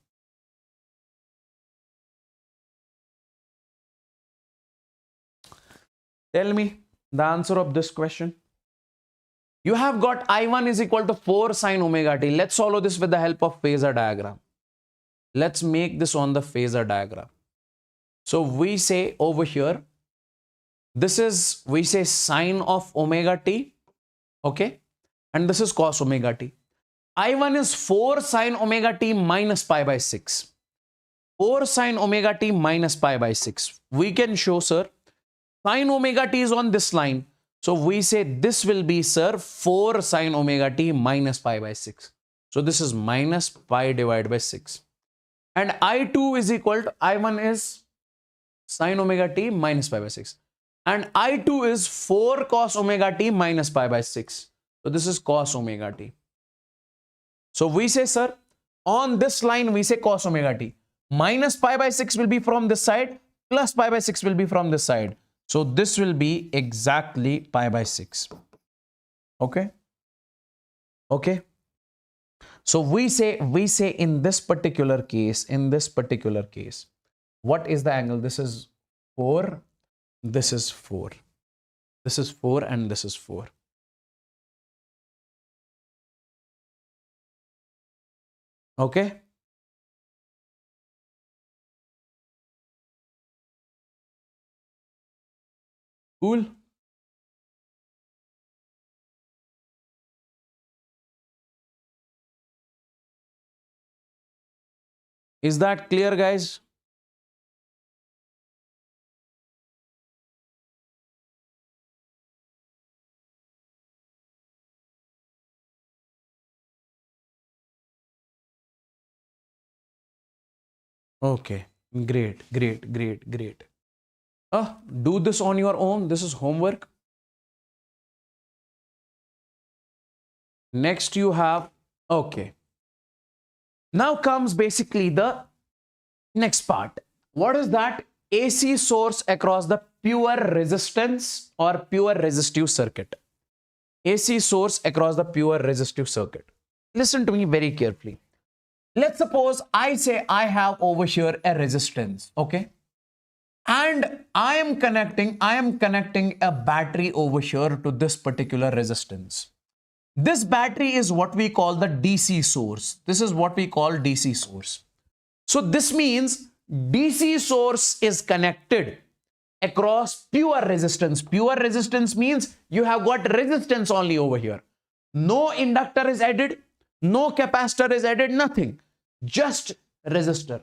Tell me the answer of this question. You have got I1 is equal to 4 sine omega t. Let's follow this with the help of phasor diagram. Let's make this on the phasor diagram. So we say over here, this is, we say sine of omega t, okay? And this is cos omega t. I1 is 4 sine omega t minus pi by 6. 4 sine omega t minus pi by 6. We can show, sir, sine omega t is on this line. So we say this will be, sir, 4 sine omega t minus pi by 6. So this is minus pi divided by 6. And I2 is equal to, I1 is sine omega t minus pi by 6. And I2 is 4 cos omega t minus pi by 6. So this is cos omega t. So we say, sir, on this line, we say cos omega t. Minus pi by 6 will be from this side, plus pi by 6 will be from this side. So this will be exactly pi by 6. Okay. Okay. So we say in this particular case, what is the angle? This is 4. This is 4. This is 4 and this is 4. Okay. Cool. Is that clear, guys? Okay. Great. Do this on your own. This is homework. Next you have, okay. Now comes basically the next part. What is that? AC source across the pure resistance or pure resistive circuit. AC source across the pure resistive circuit. Listen to me very carefully. Let's suppose I say I have over here a resistance, okay? And I am connecting a battery over here to this particular resistance. This battery is what we call the DC source. This is what we call DC source. So this means DC source is connected across pure resistance. Pure resistance means you have got resistance only over here. No inductor is added, no capacitor is added, nothing. Just resistor.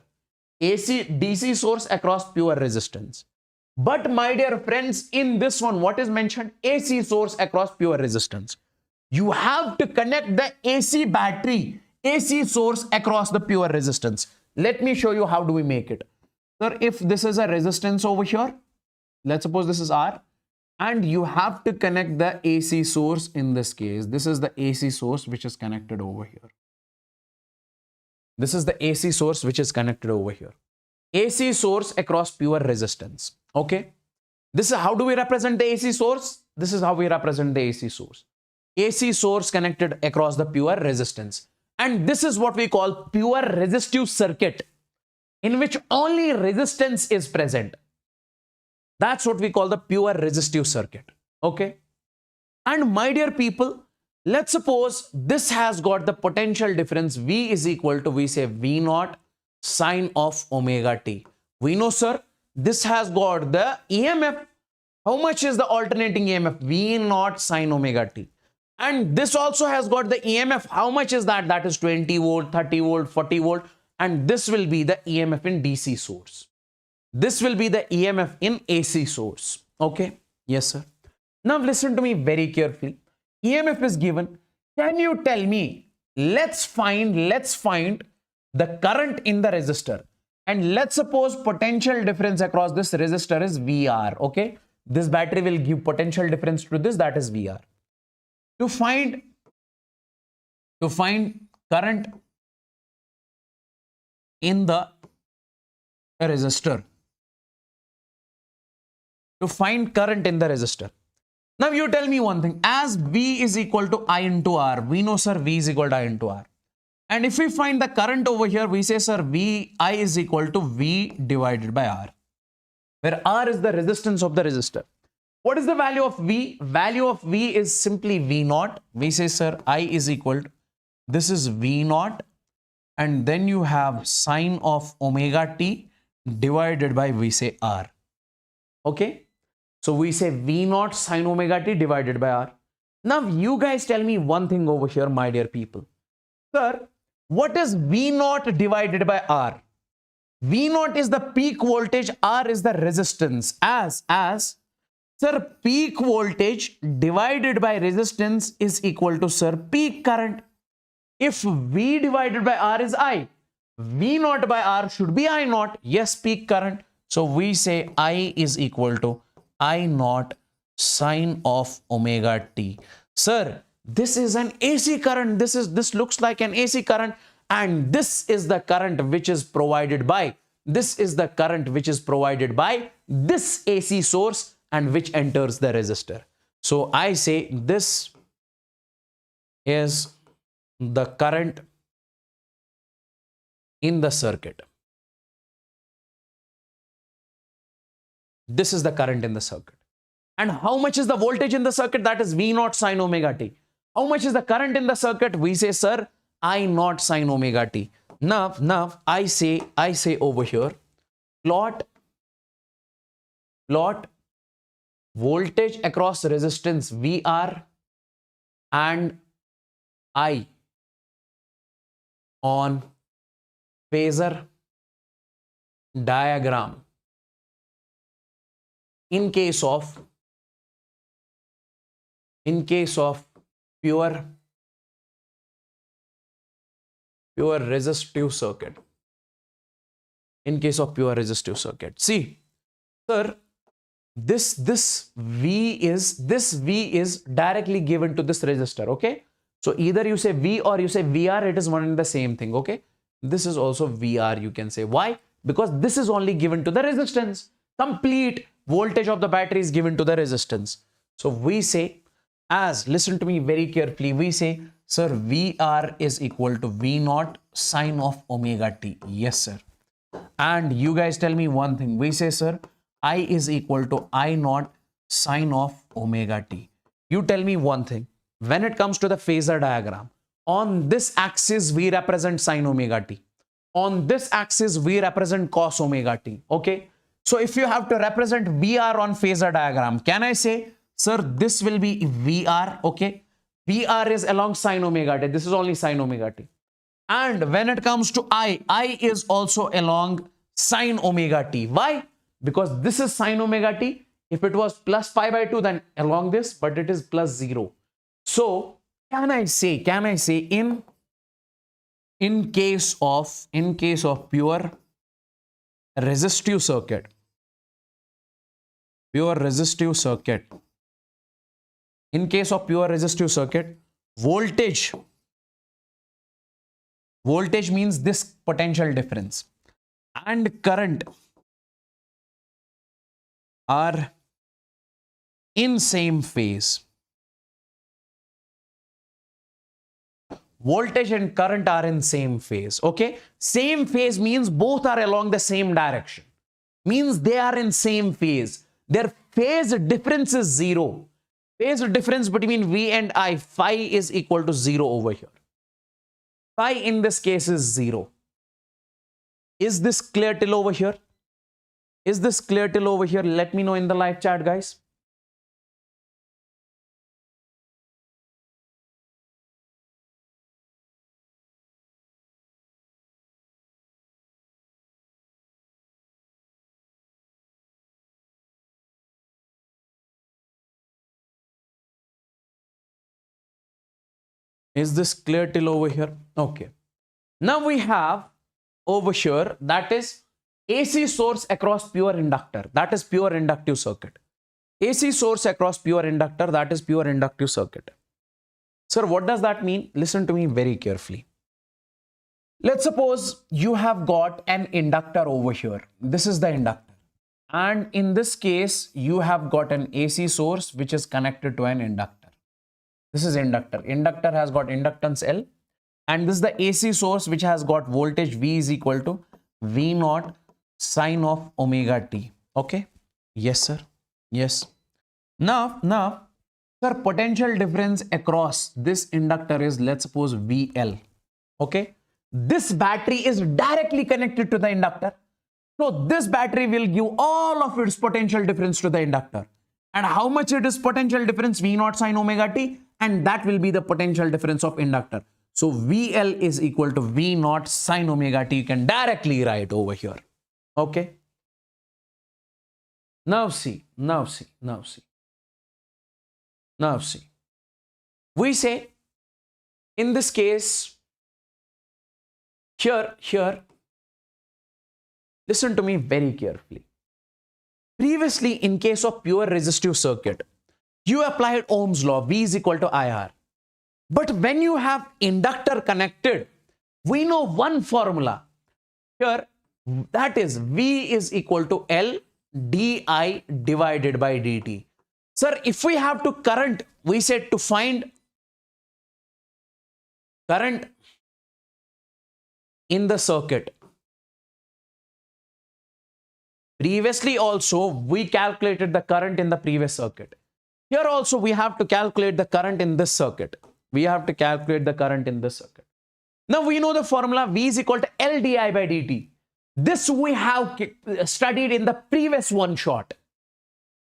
DC source across pure resistance. But my dear friends, in this one, what is mentioned? AC source across pure resistance. You have to connect the AC battery, AC source across the pure resistance. Let me show you how do we make it. Sir, if this is a resistance over here, let's suppose this is R, and you have to connect the AC source in this case. This is the AC source which is connected over here. This is the AC source which is connected over here. AC source across pure resistance. Okay. This is how do we represent the AC source? This is how we represent the AC source. AC source connected across the pure resistance. And this is what we call pure resistive circuit, in which only resistance is present. That's what we call the pure resistive circuit. Okay. And my dear people, let's suppose this has got the potential difference V is equal to, we say V naught sine of omega t. We know, sir, this has got the EMF How much is the alternating EMF? V naught sine omega t. And this also has got the EMF. How much is that? That is 20 volt, 30 volt, 40 volt. And this will be the EMF in DC source. This will be the EMF in AC source. Okay. Yes, sir. Now listen to me very carefully. EMF is given. Can you tell me? Let's find the current in the resistor. And let's suppose potential difference across this resistor is VR. Okay. This battery will give potential difference to this, that is VR. To find current in the resistor. To find current in the resistor. Now you tell me one thing. As V is equal to I into R, we know, sir, V is equal to I into R. And if we find the current over here, we say, sir, I is equal to V divided by R, where R is the resistance of the resistor. What is the value of V? Value of V is simply V naught. We say, sir, I is equal to, this is V naught. And then you have sine of omega t divided by, we say, R. Okay. So we say V naught sine omega t divided by R. Now you guys tell me one thing over here, my dear people. Sir, what is V naught divided by R? V naught is the peak voltage, R is the resistance. Sir, peak voltage divided by resistance is equal to, sir, peak current. If V divided by R is I, V naught by R should be I naught. Yes, peak current. So we say I is equal to I naught sine of omega t. Sir, this is an AC current. This looks like an AC current, and this is the current which is provided by this AC source and which enters the resistor. So I say this is the current in the circuit. This is the current in the circuit. And how much is the voltage in the circuit? That is V naught sine omega t. How much is the current in the circuit? We say, sir, I naught sine omega t. Now I say over here, plot voltage across resistance VR and I on phasor diagram in case of pure resistive circuit. In case of pure resistive circuit. See, sir, this V is directly given to this resistor. Okay. So either you say V or you say VR, it is one and the same thing. Okay. This is also VR, you can say. Why? Because this is only given to the resistance. Complete voltage of the battery is given to the resistance. So we say, listen to me very carefully, we say, sir, VR is equal to V naught sine of omega t. Yes, sir. And you guys tell me one thing. We say, sir, I is equal to I naught sine of omega t. You tell me one thing. When it comes to the phasor diagram, on this axis we represent sine omega t. On this axis we represent cos omega t. Okay. So if you have to represent VR on phasor diagram, can I say, sir, this will be VR. Okay. VR is along sine omega t. This is only sine omega t. And when it comes to I is also along sine omega t. Why? Because this is sine omega t. If it was plus pi by 2, then along this, but it is plus 0. So can I say in case of pure resistive circuit, in case of pure resistive circuit, voltage means this potential difference and current are in same phase. Voltage and current are in same phase. Okay. Same phase means both are along the same direction. Means they are in same phase. Their phase difference is 0. Phase difference between V and I, phi is equal to 0 over here. Phi in this case is 0. Is this clear till over here? Is this clear till over here? Let me know in the live chat, guys. Is this clear till over here? Okay. Now we have over here, that is AC source across pure inductor. That is pure inductive circuit. AC source across pure inductor, that is pure inductive circuit. Sir, what does that mean? Listen to me very carefully. Let's suppose you have got an inductor over here. This is the inductor. And in this case, you have got an AC source which is connected to an inductor. This is inductor. Inductor has got inductance L. And this is the AC source which has got voltage V is equal to V naught sine of omega t. Okay? Yes, sir. Yes. Now, sir, potential difference across this inductor is, let's suppose, VL. Okay? This battery is directly connected to the inductor. So this battery will give all of its potential difference to the inductor. And how much it is potential difference? V naught sine omega t. And that will be the potential difference of inductor. So VL is equal to V naught sine omega t. You can directly write over here. Okay. Now see. We say, in this case, here, listen to me very carefully. Previously, in case of pure resistive circuit, you applied Ohm's law, V is equal to IR. But when you have inductor connected, we know one formula here, that is V is equal to L di divided by dt. Sir, if we have to current, we said to find current in the circuit. Previously also, we calculated the current in the previous circuit. Here also, we have to calculate the current in this circuit. Now, we know the formula V is equal to L di by dt. This we have studied in the previous one shot.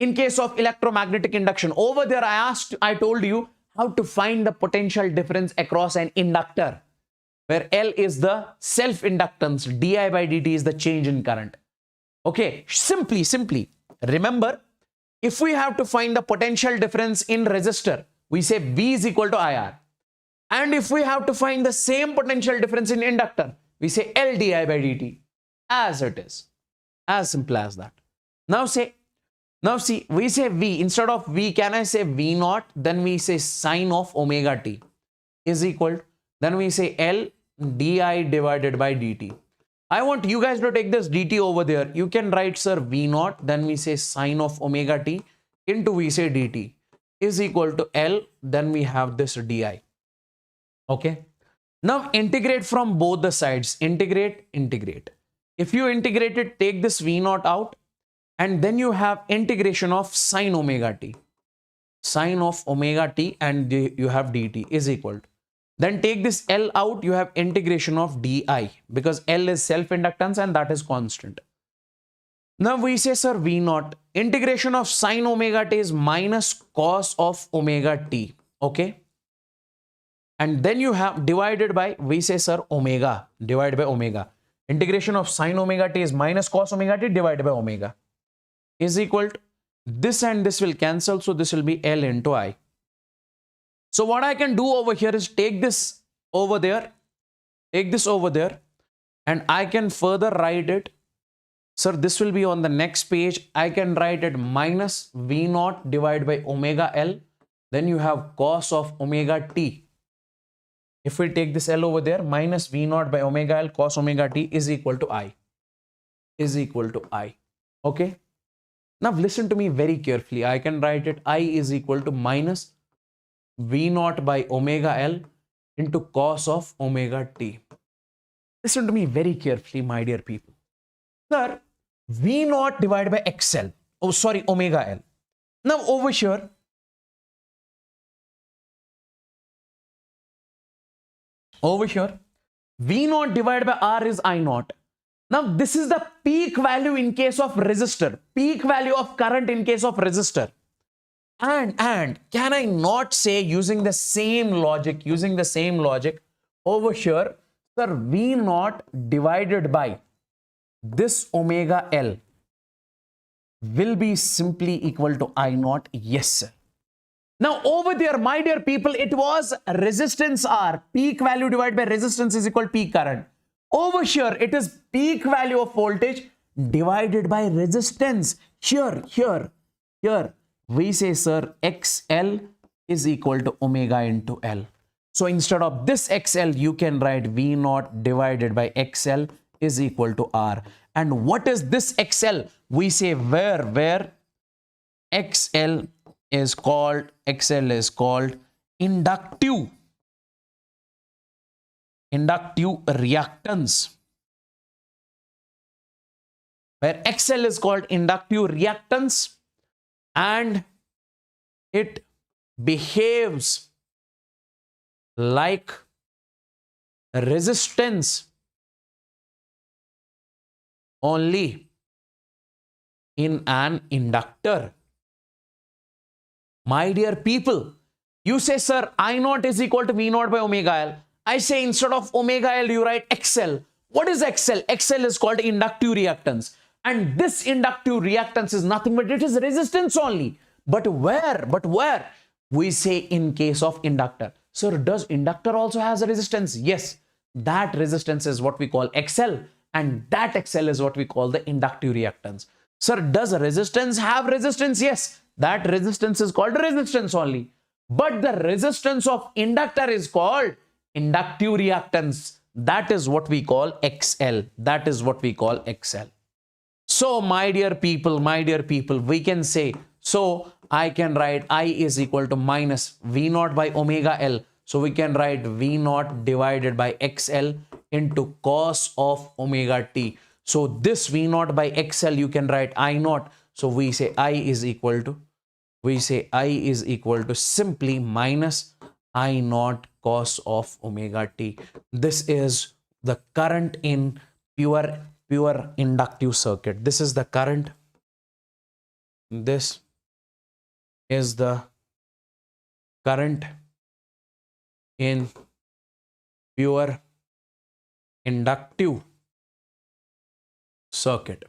In case of electromagnetic induction, over there I told you how to find the potential difference across an inductor, where L is the self-inductance, di by dt is the change in current. Okay, simply remember, if we have to find the potential difference in resistor, we say V is equal to IR. And if we have to find the same potential difference in inductor, we say L di by dt. As it is. As simple as that. Now see, we say V, instead of V, can I say V naught? Then we say sine of omega t is equal, then we say L di divided by dt. I want you guys to take this dt over there. You can write, sir, V naught, then we say sine of omega t into we say dt is equal to L, then we have this di. Okay. Now integrate from both the sides. Integrate. If you integrate it, take this V naught out, and then you have integration of sine omega t. Sine of omega t, and you have dt is equal to. Then take this L out, you have integration of di, because L is self-inductance and that is constant. Now we say, sir, V naught, integration of sine omega t is minus cos of omega t. Okay. And then you have divided by, we say, sir, omega, divided by omega. Integration of sine omega t is minus cos omega t divided by omega is equal to this, and this will cancel. So this will be L into I. So what I can do over here is take this over there, and I can further write it. Sir, this will be on the next page. I can write it minus V naught divided by omega L. Then you have cos of omega t. If we take this L over there, minus V naught by omega L cos omega t is equal to I. Okay. Now listen to me very carefully. I can write it I is equal to minus V naught by omega L into cos of omega t. Listen to me very carefully, my dear people. Sir, V naught divided by XL. Oh, sorry, omega L. Now over here, V naught divided by R is I naught. Now this is the peak value in case of resistor, peak value of current in case of resistor. And can I not say, using the same logic over here, sir, V naught divided by this omega L will be simply equal to I naught? Yes, sir. Now over there, my dear people, it was resistance R, peak value divided by resistance is equal to peak current. Over here, it is peak value of voltage divided by resistance. Here, we say, sir, XL is equal to omega into L. So instead of this XL, you can write V naught divided by XL is equal to R. And what is this XL? We say where XL is called inductive reactance. Where XL is called inductive reactance and it behaves like resistance only in an inductor. My dear people, you say, sir, I naught is equal to V naught by omega L. I say instead of omega L, you write XL. What is XL? XL is called inductive reactance. And this inductive reactance is nothing but it is resistance only. But where? We say in case of inductor. Sir, does inductor also has a resistance? Yes. That resistance is what we call XL. And that XL is what we call the inductive reactance. Sir, does resistance have resistance? Yes. That resistance is called resistance only. But the resistance of inductor is called inductive reactance. That is what we call XL. That is what we call XL. So, my dear people, we can say, so I can write I is equal to minus V naught by omega L. So, we can write V naught divided by XL into cos of omega t. So, this V naught by XL, you can write I naught. So, we say I is equal to simply minus I naught cos of omega t. This is the current in pure inductive circuit. This is the current. This is the current in pure inductive circuit.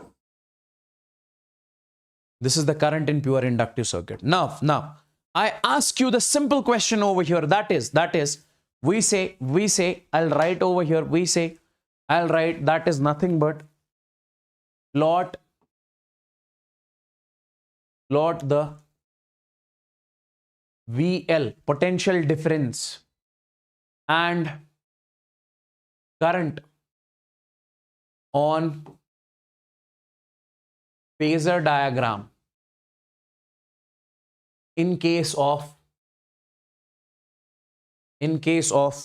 This is the current in pure inductive circuit. Now, I ask you the simple question over here. That is, we say, I'll write over here, I'll write that is nothing but plot the VL, potential difference, and current on phasor diagram in case of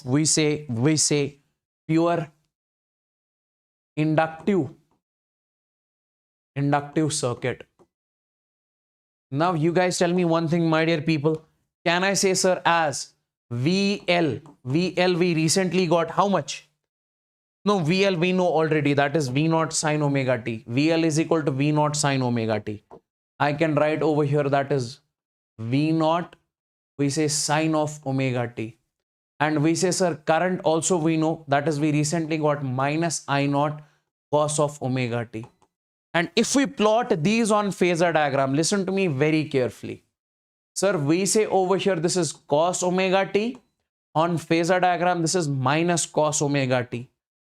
we say pure inductive circuit. Now you guys tell me one thing, my dear people. Can I say, sir, as VL we recently got how much? No, VL we know already, that is V naught sine omega t. VL is equal to V naught sine omega t. I can write over here that is V naught, we say sine of omega t. And we say, sir, current also we know, that is we recently got minus I naught cos of omega t. And if we plot these on phasor diagram, listen to me very carefully. Sir, we say over here this is cos omega t. On phasor diagram, this is minus cos omega t.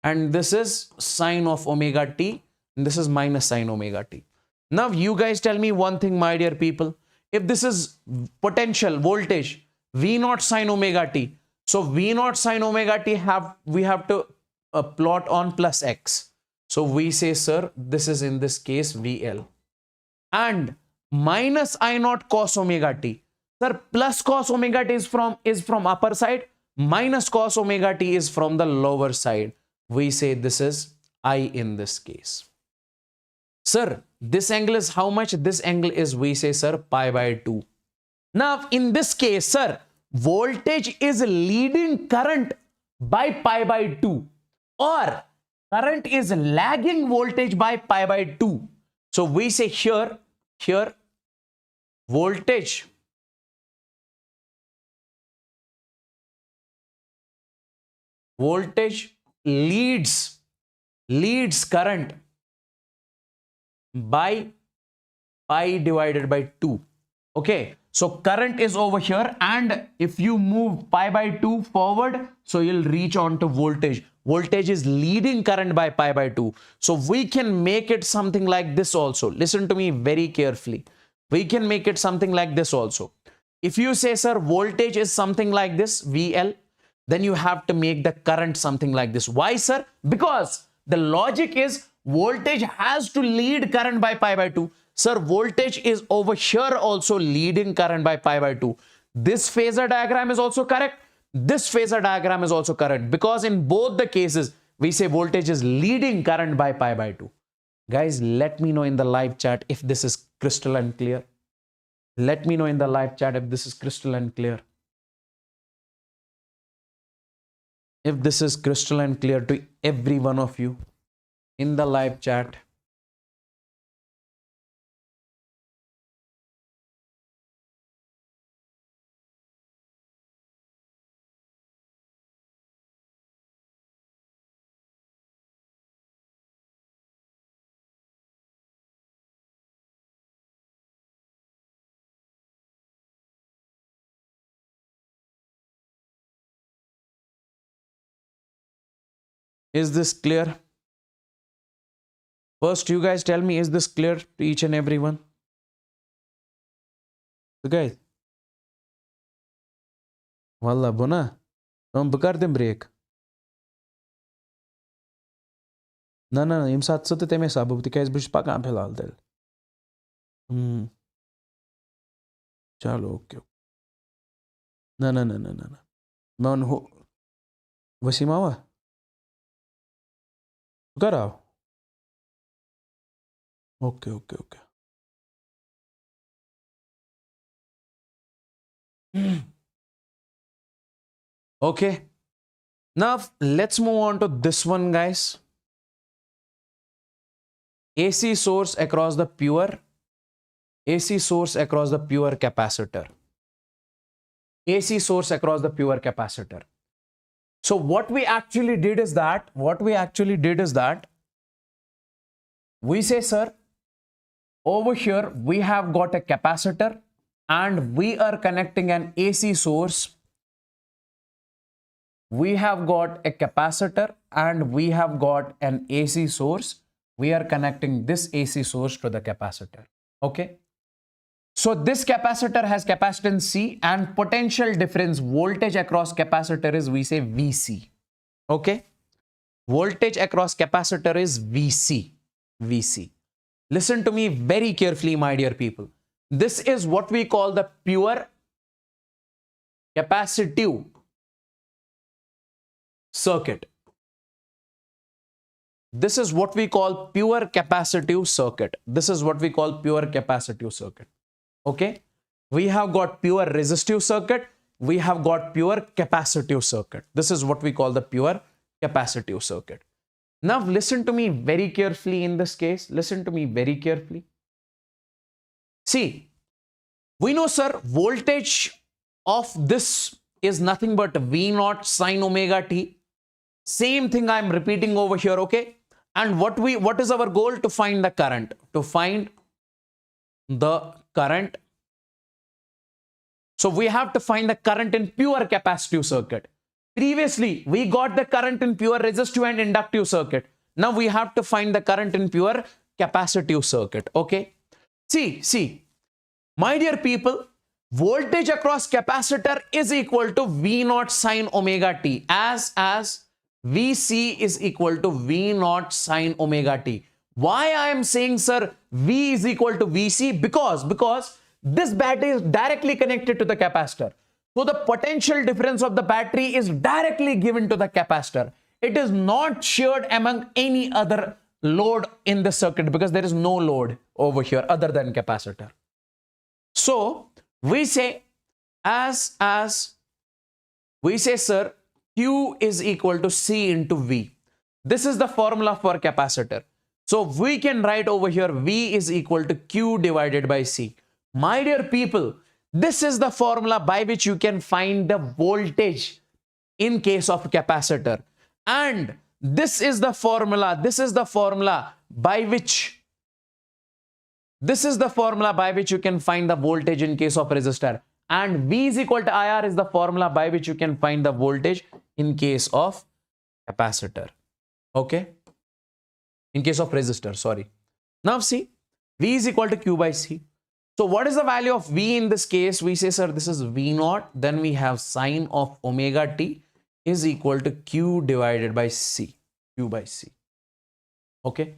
And this is sine of omega t. And this is minus sine omega t. Now, you guys tell me one thing, my dear people. If this is potential voltage, V naught sine omega t. So, V naught sine omega t we have to plot on plus x. So, we say, sir, this is in this case VL. And minus I naught cos omega t. Sir, plus cos omega t is from upper side. Minus cos omega t is from the lower side. We say this is I in this case. Sir, this angle is how much? This angle is, we say, sir, pi by 2. Now, in this case, sir, voltage is leading current by pi by 2. Or current is lagging voltage by pi by 2. So, we say here voltage leads current by pi divided by 2. Okay. So current is over here, and if you move pi by 2 forward, so you'll reach on to voltage. Voltage is leading current by pi by 2. So we can make it something like this also. Listen to me very carefully. We can make it something like this also. If you say, sir, voltage is something like this, VL, then you have to make the current something like this. Why, sir? Because the logic is voltage has to lead current by pi by 2. Sir, voltage is over here also leading current by pi by 2. This phasor diagram is also correct. This phasor diagram is also correct, because in both the cases, we say voltage is leading current by pi by 2. Guys, let me know in the live chat if this is crystal and clear. Let me know in the live chat if this is crystal and clear. If this is crystal and clear to every one of you in the live chat. Is this clear? First, you guys tell me, is this clear to each and every one? So guys, Wallah buna, I'm bakardim break. No, im saat sat te me sabu tikais bish pakam philal del. Chalo, okay. No. Man ho Wasimawa. Garao. Okay. Okay. Now let's move on to this one, guys. AC source across the pure capacitor. AC source across the pure capacitor. So what we actually did is that, we say, sir, over here we have got a capacitor and we are connecting an AC source. We have got a capacitor and we have got an AC source. We are connecting this AC source to the capacitor. Okay. So this capacitor has capacitance C, and potential difference voltage across capacitor is, we say, VC. Okay. Voltage across capacitor is VC. Listen to me very carefully, my dear people. This is what we call the pure capacitive circuit. This is what we call pure capacitive circuit. Okay. We have got pure resistive circuit. We have got pure capacitive circuit. This is what we call the pure capacitive circuit. Now listen to me very carefully in this case. Listen to me very carefully. See, we know, sir, voltage of this is nothing but V0 sine omega t. Same thing I am repeating over here, okay? And what is our goal? To find the current. To find the current. So we have to find the current in pure capacitive circuit. Previously, we got the current in pure resistive and inductive circuit. Now we have to find the current in pure capacitive circuit, okay? See, my dear people, voltage across capacitor is equal to V0 sine omega t, as VC is equal to V0 sine omega t. Why I am saying, sir, V is equal to VC? Because this battery is directly connected to the capacitor. So the potential difference of the battery is directly given to the capacitor. It is not shared among any other load in the circuit, because there is no load over here other than capacitor. So we say, sir, Q is equal to C into V. This is the formula for capacitor. So we can write over here V is equal to Q divided by C. My dear people, this is the formula by which you can find the voltage in case of capacitor. And this is the formula by which This is the formula by which you can find the voltage in case of resistor, and V is equal to IR is the formula by which you can find the voltage in case of capacitor. Okay, in case of resistor, sorry. Now see, V is equal to Q by C. So what is the value of V in this case? We say, sir, this is V naught. Then we have sine of omega t is equal to Q divided by C. Q by C. Okay.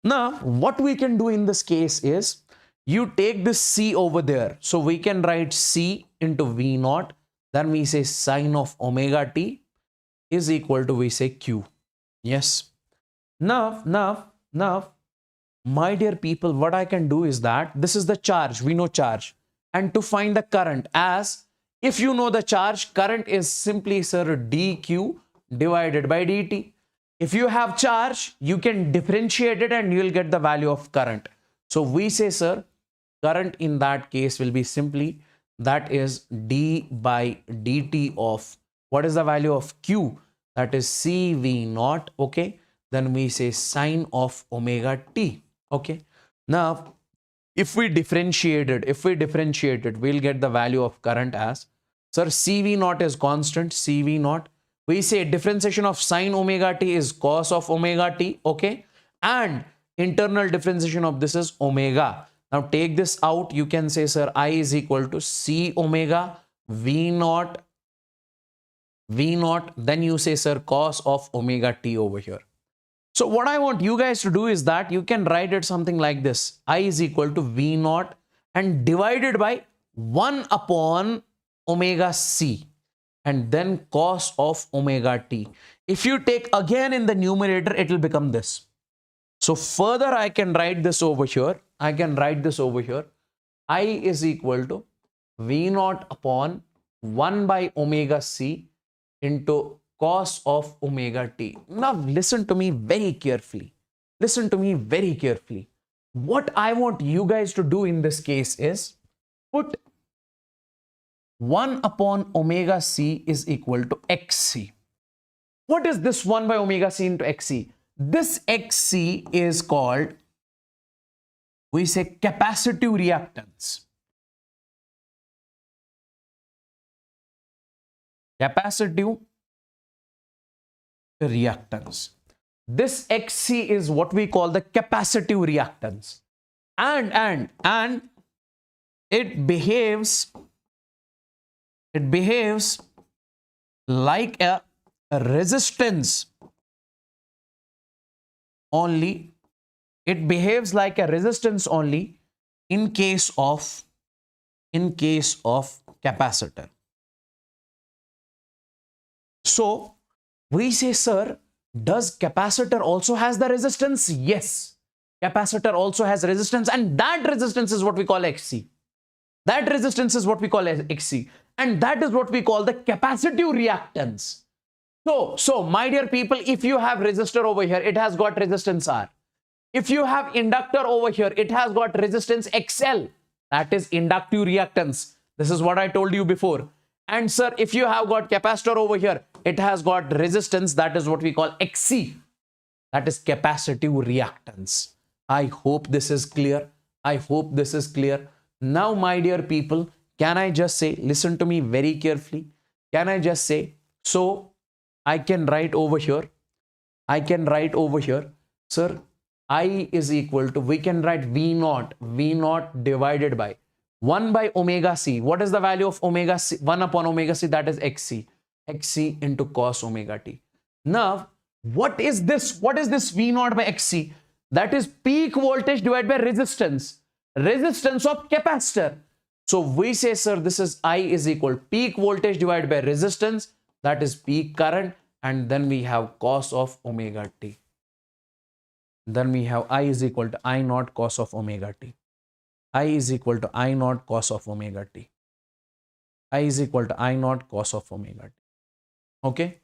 Now, what we can do in this case is, you take this C over there. So we can write C into V naught. Then we say sine of omega t is equal to, we say Q. Yes. Now, my dear people, what I can do is that this is the charge. We know charge. And to find the current, as if you know the charge, current is simply, sir, dq divided by dt. If you have charge, you can differentiate it and you will get the value of current. So we say, sir, current in that case will be simply, that is d by dt of, what is the value of q? That is cv naught. Okay. Then we say sine of omega t. Okay. Now, if we differentiate it, we'll get the value of current as, sir, cv naught is constant, cv naught. We say differentiation of sine omega t is cos of omega t. Okay. And internal differentiation of this is omega. Now take this out. You can say, sir, I is equal to c omega v naught. Then you say, sir, cos of omega t over here. So what I want you guys to do is that you can write it something like this. I is equal to V naught and divided by 1 upon omega C and then cos of omega t. If you take again in the numerator, it will become this. So further I can write this over here. I is equal to V naught upon 1 by omega C into cos of omega t. Now listen to me very carefully. What I want you guys to do in this case is put 1 upon omega c is equal to xc. What is this 1 by omega c into xc? This xc is called, we say, capacitive reactance. Capacitive reactance. This xc is what we call the capacitive reactance, and it behaves like a resistance only. It behaves like a resistance only in case of capacitor. So we say, sir, does capacitor also has the resistance? Yes, capacitor also has resistance, and that resistance is what we call xc. And that is what we call the capacitive reactance. So my dear people, if you have resistor over here, it has got resistance R. If you have inductor over here, it has got resistance XL. That is inductive reactance. This is what I told you before. And sir, if you have got capacitor over here, it has got resistance. That is what we call XC. That is capacitive reactance. I hope this is clear. Now, my dear people, can I just say, listen to me very carefully. Can I just say, so I can write over here, sir, I is equal to, we can write V naught divided by 1 by omega c. What is the value of omega c? 1 upon omega c, that is xc into cos omega t. Now, what is this V naught by xc? That is peak voltage divided by resistance of capacitor. So we say, sir, this is I is equal to peak voltage divided by resistance, that is peak current, and then we have cos of omega t. Then we have I is equal to I naught cos of omega t. I is equal to I naught cos of omega t. Okay.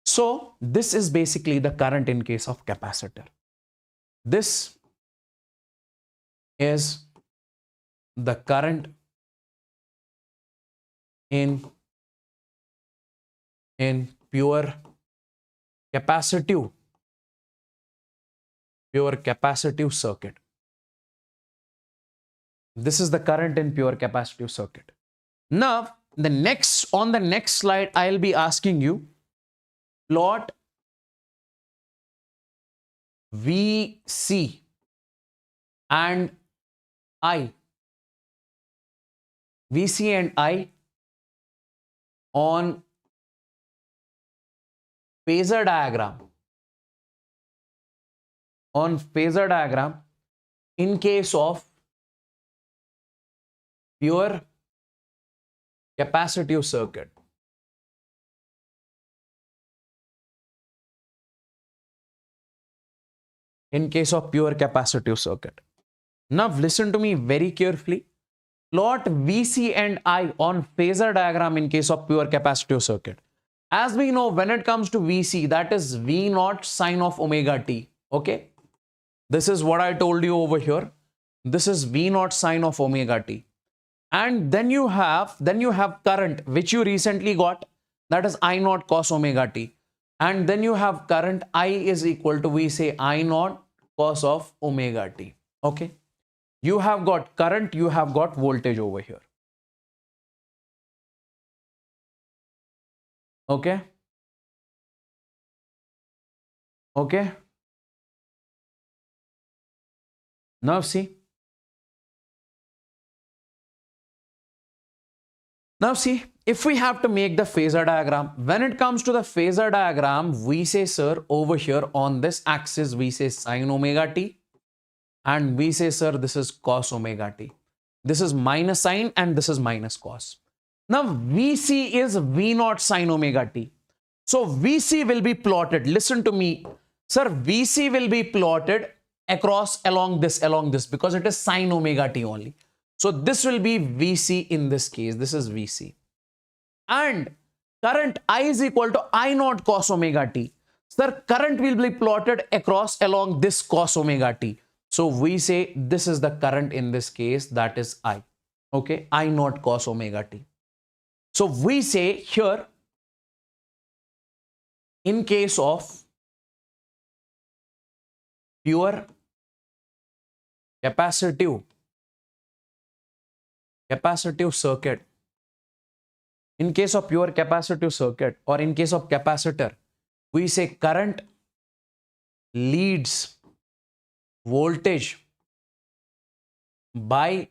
So this is basically the current in case of capacitor. This is the current in pure capacitive circuit. This is the current in pure capacitive circuit. Now, on the next slide, I'll be asking you, plot VC and I. VC and I on phasor diagram. On phasor diagram in case of pure capacitive circuit. In case of pure capacitive circuit. Now listen to me very carefully. Plot VC and I on phasor diagram in case of pure capacitive circuit. As we know, when it comes to VC, that is V naught sine of omega t. Okay. This is what I told you over here. This is V naught sine of omega t. And then you have current, which you recently got. That is I naught cos omega t. And then you have current I is equal to, we say, I naught cos of omega t. Okay. You have got current, you have got voltage over here. Okay. Okay. Now see. Now see, if we have to make the phasor diagram, when it comes to the phasor diagram, we say, sir, over here on this axis, we say sine omega t. And we say, sir, this is cos omega t. This is minus sine and this is minus cos. Now, VC is V naught sine omega t. So, VC will be plotted. Listen to me. Sir, VC will be plotted along this because it is sine omega t only. So, this will be VC in this case. This is VC. And current I is equal to I naught cos omega t. Sir, current will be plotted along this cos omega t. So we say this is the current in this case, that is I. Okay, I naught cos omega t. So we say here, in case of pure capacitive circuit, in case of pure capacitive circuit or in case of capacitor, we say current leads voltage by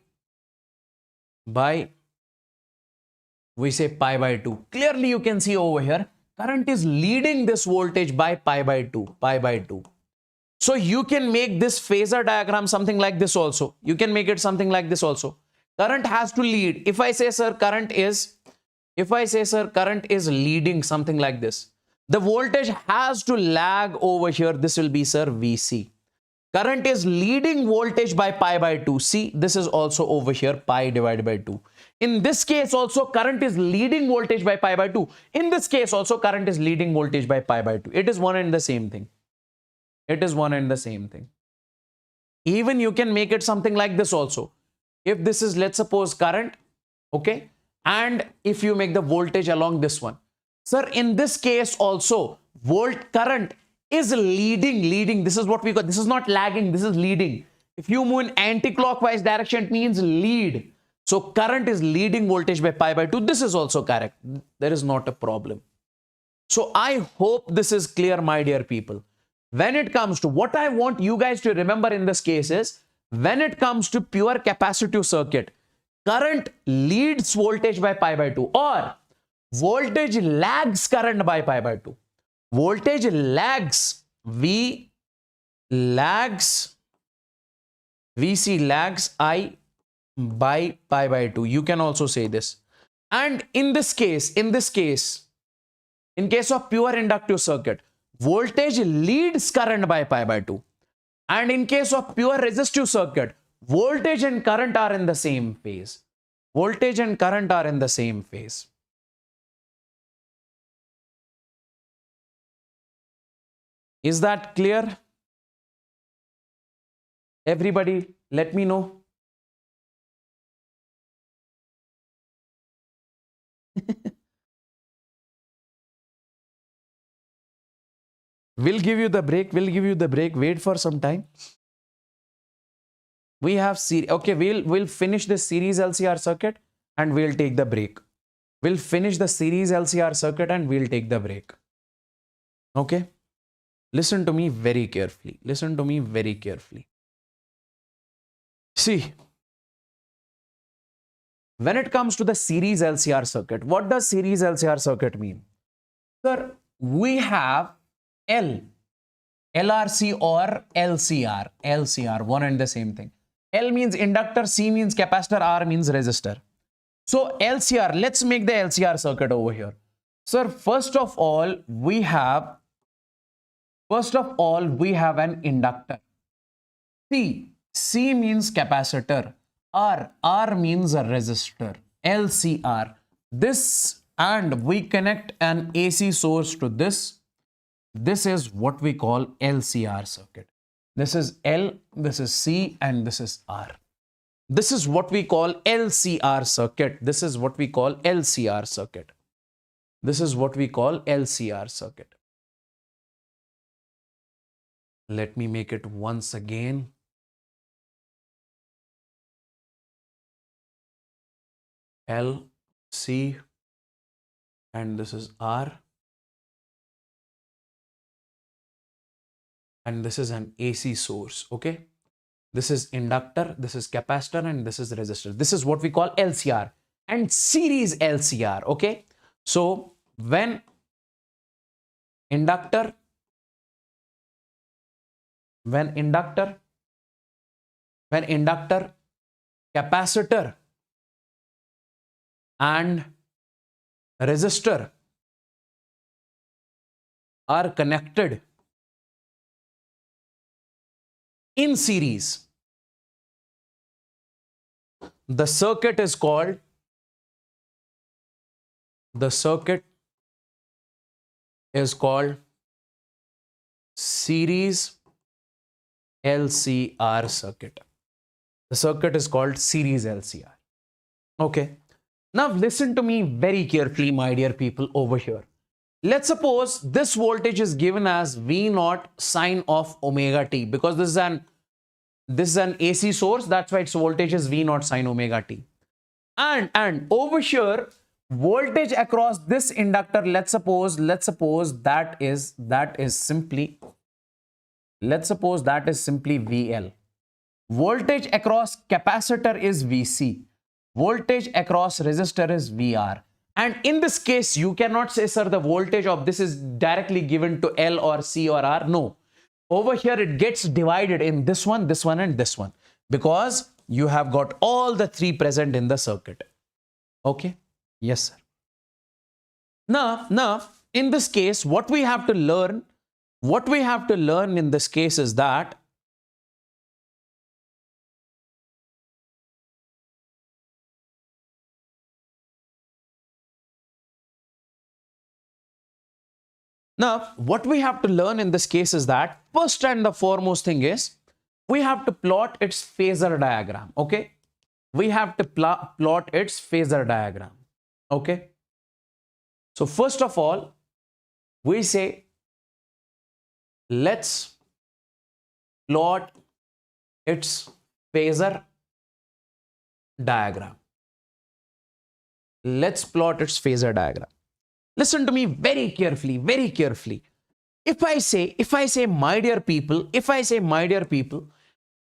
we say pi by 2. Clearly you can see over here, current is leading this voltage by pi by 2. So you can make this phasor diagram something like this also. You can make it something like this also. Current has to lead. If I say, sir, current is leading something like this, the voltage has to lag over here. This will be, sir, VC. Current is leading voltage by pi by 2. See, this is also over here, pi divided by 2. In this case also, current is leading voltage by pi by 2. In this case also, current is leading voltage by pi by 2. It is one and the same thing. It is one and the same thing. Even you can make it something like this also. If this is, let's suppose, current, okay, and if you make the voltage along this one. Sir, in this case also, current is leading. This is what we got. This is not lagging. This is leading. If you move in anti-clockwise direction, it means lead. So current is leading voltage by pi by 2. This is also correct. There is not a problem. So I hope this is clear, my dear people. When it comes to what I want you guys to remember in this case is, when it comes to pure capacitive circuit, current leads voltage by pi by 2 or voltage lags current by pi by 2. Voltage lags, VC lags I by pi by 2. You can also say this. And in case of pure inductive circuit, voltage leads current by pi by 2. And in case of pure resistive circuit, voltage and current are in the same phase. Voltage and current are in the same phase. Is that clear? Everybody, let me know. We'll give you the break. Wait for some time. We have series. Okay, we'll finish this series LCR circuit and we'll take the break. We'll finish the series LCR circuit and we'll take the break. Okay? Listen to me very carefully. Listen to me very carefully. See, when it comes to the series LCR circuit, what does series LCR circuit mean? Sir, we have LRC or LCR, one and the same thing. L means inductor, C means capacitor, R means resistor. So LCR, let's make the LCR circuit over here. Sir, first of all, we have an inductor. C means capacitor. R means a resistor. LCR. This, and we connect an AC source to this. This is what we call LCR circuit. This is L, this is C, and this is R. This is what we call LCR circuit. This is what we call LCR circuit. This is what we call LCR circuit. Let me make it once again. L, C, and this is R. And this is an AC source, okay? This is inductor, this is capacitor, and this is resistor. This is what we call LCR and series LCR, okay? So when inductor, capacitor, and resistor are connected in series, the circuit is called series LCR circuit. The circuit is called series LCR. Okay. Now listen to me very carefully, my dear people over here. Let's suppose this voltage is given as V0 sine of omega t, because this is an AC source. That's why its voltage is V0 sine omega t. And over here, voltage across this inductor, let's suppose that is simply VL. Voltage across capacitor is VC. Voltage across resistor is VR. And in this case, you cannot say, sir, the voltage of this is directly given to L or C or R. No. Over here, it gets divided in this one, and this one, because you have got all the three present in the circuit. Okay? Yes, sir. Now, in this case, what we have to learn in this case is that first and the foremost thing is we have to plot its phasor diagram. Okay, we have to plot its phasor diagram. Okay, so first of all, we say let's plot its phasor diagram. Let's plot its phasor diagram. Listen to me very carefully. If I say, my dear people,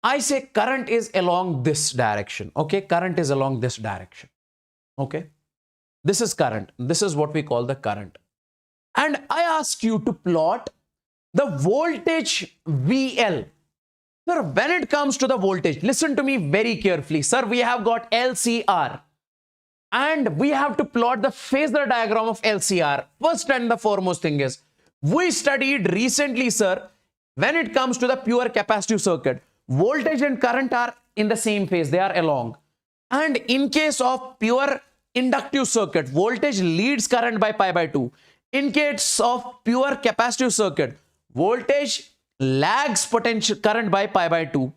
I say current is along this direction. Okay, current is along this direction. Okay, this is current. This is what we call the current. And I ask you to plot the voltage VL. Sir, when it comes to the voltage, listen to me very carefully. Sir, we have got LCR. And we have to plot the phasor diagram of LCR. First and the foremost thing is, we studied recently, sir, when it comes to the pure capacitive circuit, voltage and current are in the same phase, they are along. And in case of pure inductive circuit, voltage leads current by pi by 2. In case of pure capacitive circuit, voltage lags potential current by pi by 2.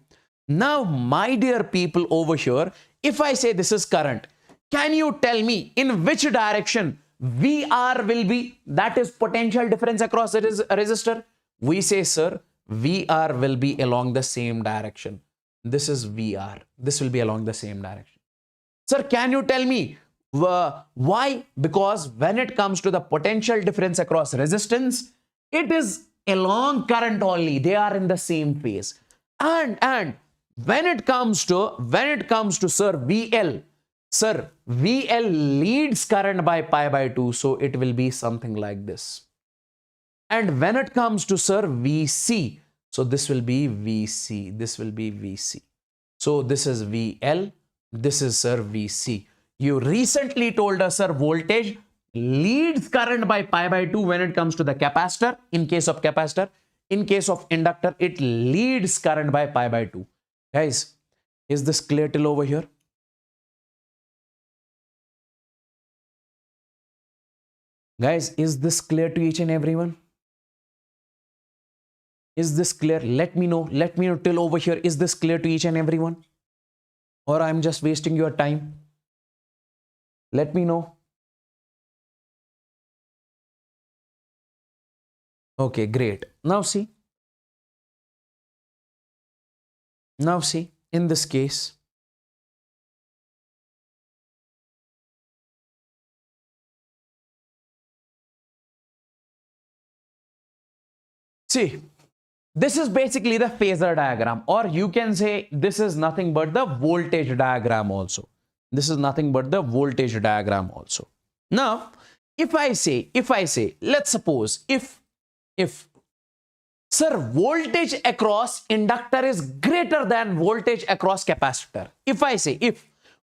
Now, my dear people over here, if I say this is current, can you tell me in which direction VR will be? That is potential difference across a resistor. We say, sir, VR will be along the same direction. This is VR. This will be along the same direction. Sir, can you tell me why? Because when it comes to the potential difference across resistance, it is along current only. They are in the same phase. And when it comes to sir VL leads current by pi by 2, so it will be something like this. And when it comes to sir VC, so this will be VC, this will be VC. So this is VL, this is sir VC. You recently told us sir voltage leads current by pi by 2 when it comes to the capacitor. In case of capacitor, in case of inductor, it leads current by pi by 2. Guys, is this clear till over here? Guys, is this clear to each and everyone? Is this clear? Let me know till over here. Is this clear to each and everyone? Or I'm just wasting your time? Let me know. Okay, great. Now see, in this case, see, this is basically the phasor diagram, or you can say this is nothing but the voltage diagram also. This is nothing but the voltage diagram also. Now, if I say, let's suppose if sir voltage across inductor is greater than voltage across capacitor. If I say if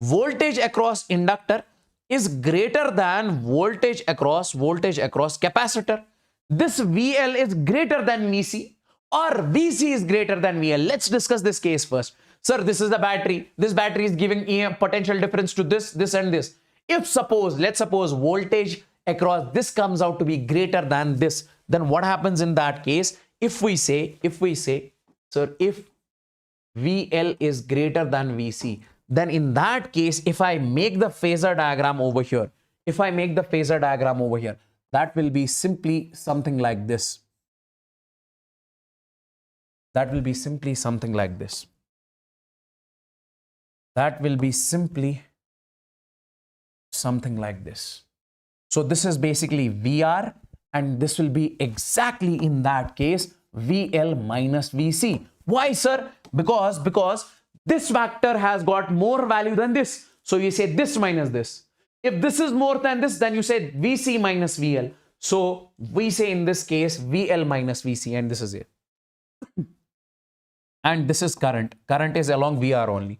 voltage across inductor is greater than voltage across capacitor, this VL is greater than VC, or VC is greater than VL. Let's discuss this case first. Sir, this is the battery. This battery is giving a potential difference to this and this. If let's suppose voltage across this comes out to be greater than this, then what happens in that case? If we say, sir, if VL is greater than VC, then in that case, if I make the phasor diagram over here, that will be simply something like this. That will be simply something like this. So this is basically VR, and this will be exactly in that case VL minus VC. Why, sir? Because this vector has got more value than this. So you say this minus this. If this is more than this, then you say VC minus VL. So we say in this case VL minus VC, and this is it. And this is current. Current is along VR only.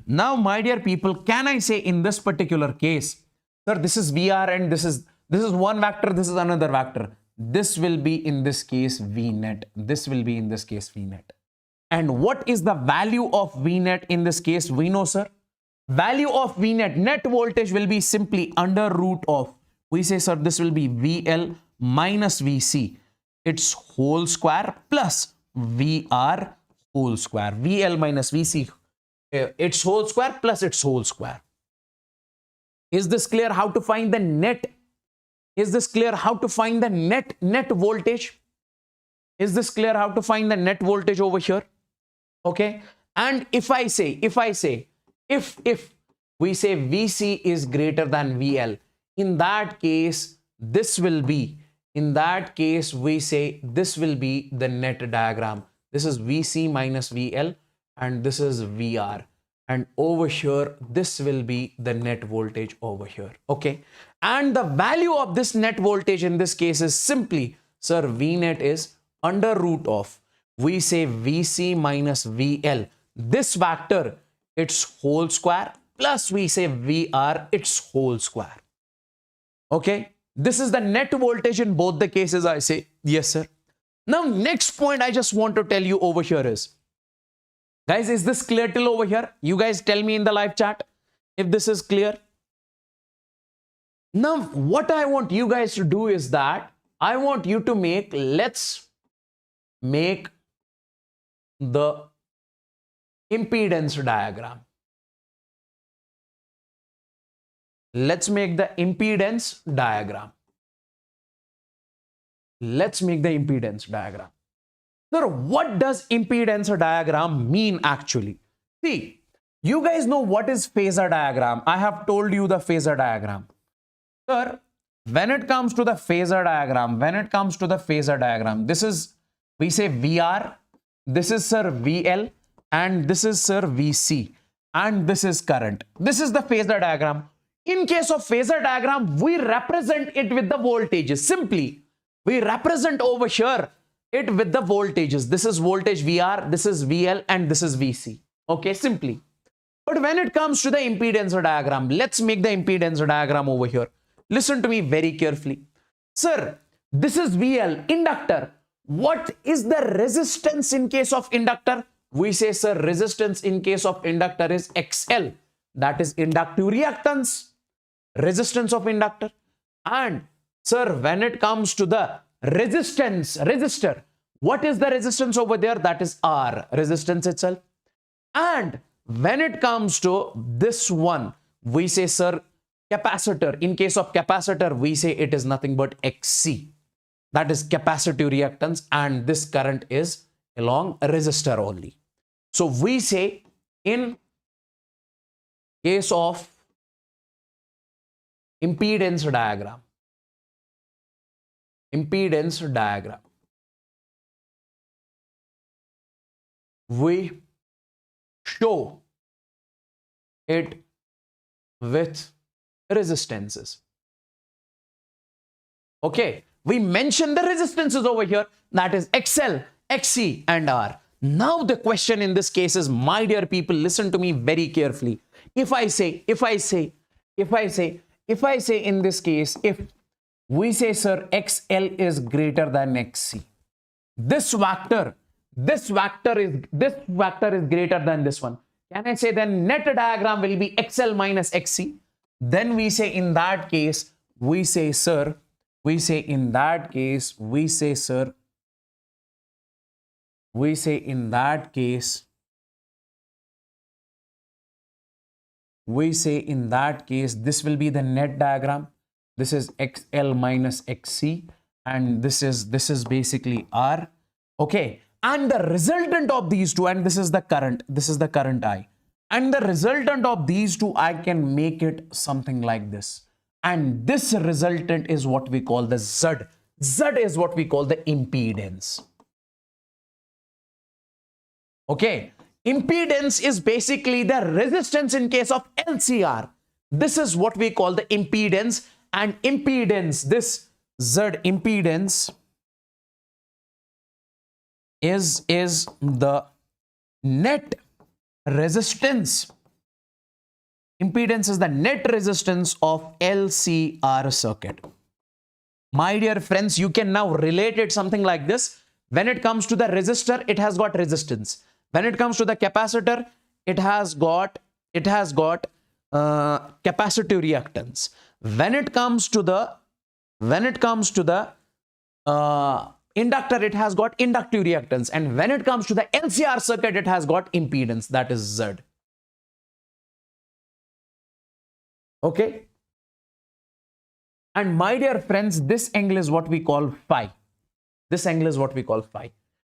Now, my dear people, can I say in this particular case, sir, this is VR and this is one vector, this is another vector. This will be in this case V net. This will be in this case V net. And what is the value of V net in this case? We know, sir. Value of V net, net voltage, will be simply under root of, we say, sir, this will be VL minus VC, its whole square, plus VR whole square. VL minus VC, its whole square plus its whole square. Is this clear how to find the net? Is this clear how to find the net voltage? Is this clear how to find the net voltage over here? Okay. And if we say VC is greater than VL, in that case, this will be, we say this will be the net diagram. This is VC minus VL, and this is VR. And over here, this will be the net voltage over here. Okay. And the value of this net voltage in this case is simply, sir, V net is under root of, we say VC minus VL, this vector, its whole square, plus we say VR, its whole square. Okay. This is the net voltage in both the cases, I say. Yes, sir. Now, next point I just want to tell you over here is, guys, is this clear till over here? You guys tell me in the live chat if this is clear. Now, what I want you guys to do is that I want you to let's make the impedance diagram. Let's make the impedance diagram. Sir, what does impedance diagram mean actually? See, you guys know what is phasor diagram. I have told you the phasor diagram. Sir, when it comes to the phasor diagram, this is, we say VR, this is sir VL, and this is sir VC, and this is current. This is the phasor diagram. In case of phasor diagram, we represent it with the voltages. Simply, we represent over here it with the voltages. This is voltage VR, this is VL, and this is VC. Okay, simply. But when it comes to the impedance diagram, let's make the impedance diagram over here. Listen to me very carefully. Sir, this is VL, inductor. What is the resistance in case of inductor? We say, sir, resistance in case of inductor is XL. That is inductive reactance, resistance of inductor. And sir, when it comes to the resistance, resistor, what is the resistance over there? That is R, resistance itself. And when it comes to this one, we say, sir, capacitor. In case of capacitor, we say it is nothing but XC. That is capacitive reactance, and this current is along a resistor only. So we say in case of impedance diagram, we show it with resistances. Okay, we mention the resistances over here, that is XL, XC, and R. Now the question in this case is, my dear people, listen to me very carefully. If I say in this case, if we say, sir, XL is greater than XC, this vector is greater than this one. Can I say then net diagram will be XL minus XC? Then we say in that case, we say, sir, in that case, this will be the net diagram. This is XL minus XC, and this is basically R. Okay, and the resultant of these two, and this is the current I, and the resultant of these two, I can make it something like this. And this resultant is what we call the Z. Z is what we call the impedance. Okay, impedance is basically the resistance in case of LCR. This is what we call the impedance, and impedance, this Z impedance is the net resistance. Impedance is the net resistance of LCR circuit. My dear friends, you can now relate it something like this. When it comes to the resistor, it has got resistance. When it comes to the capacitor, it has got capacitive reactance. When it comes to the inductor, it has got inductive reactance, and when it comes to the LCR circuit, it has got impedance, that is Z. Okay, and my dear friends, this angle is what we call phi.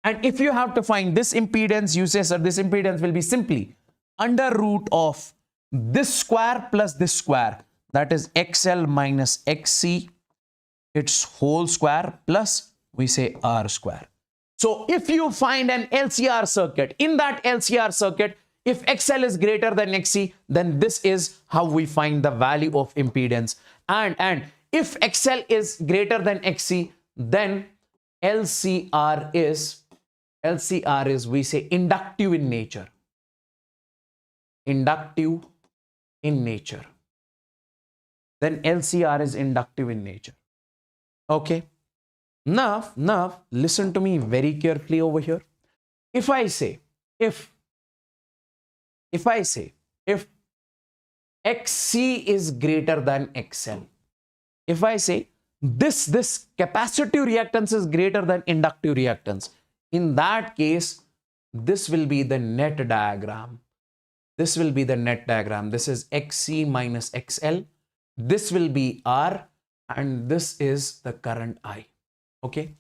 And if you have to find this impedance, you say, sir, this impedance will be simply under root of this square plus this square, that is XL minus XC, its whole square, plus we say R square. So if you find an LCR circuit, in that LCR circuit, if XL is greater than XC, then this is how we find the value of impedance. And if XL is greater than XC, then LCR is, we say, inductive in nature. Then LCR is inductive in nature. Okay. Now, listen to me very carefully over here. If I say XC is greater than XL, if I say this capacitive reactance is greater than inductive reactance, in that case, this will be the net diagram. This is XC minus XL. This will be R, and this is the current I. Okay.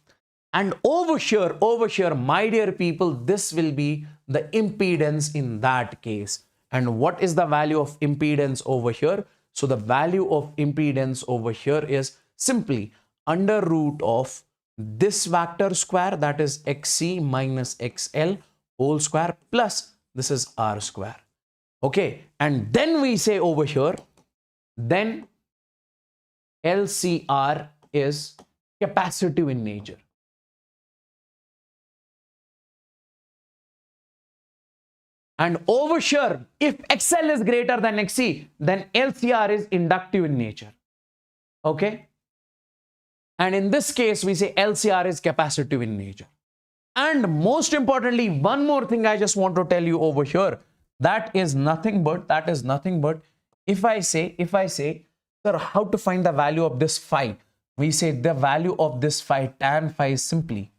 And over here, my dear people, this will be the impedance in that case. And what is the value of impedance over here? So the value of impedance over here is simply under root of this vector square, that is xc minus xl whole square, plus this is r square. Okay, and then we say over here, then LCR is capacitive in nature. And over here, if XL is greater than XC, then LCR is inductive in nature. Okay? And in this case, we say LCR is capacitive in nature. And most importantly, one more thing I just want to tell you over here, that is nothing but, if I say, sir, how to find the value of this phi? We say the value of this phi, tan phi, is simply,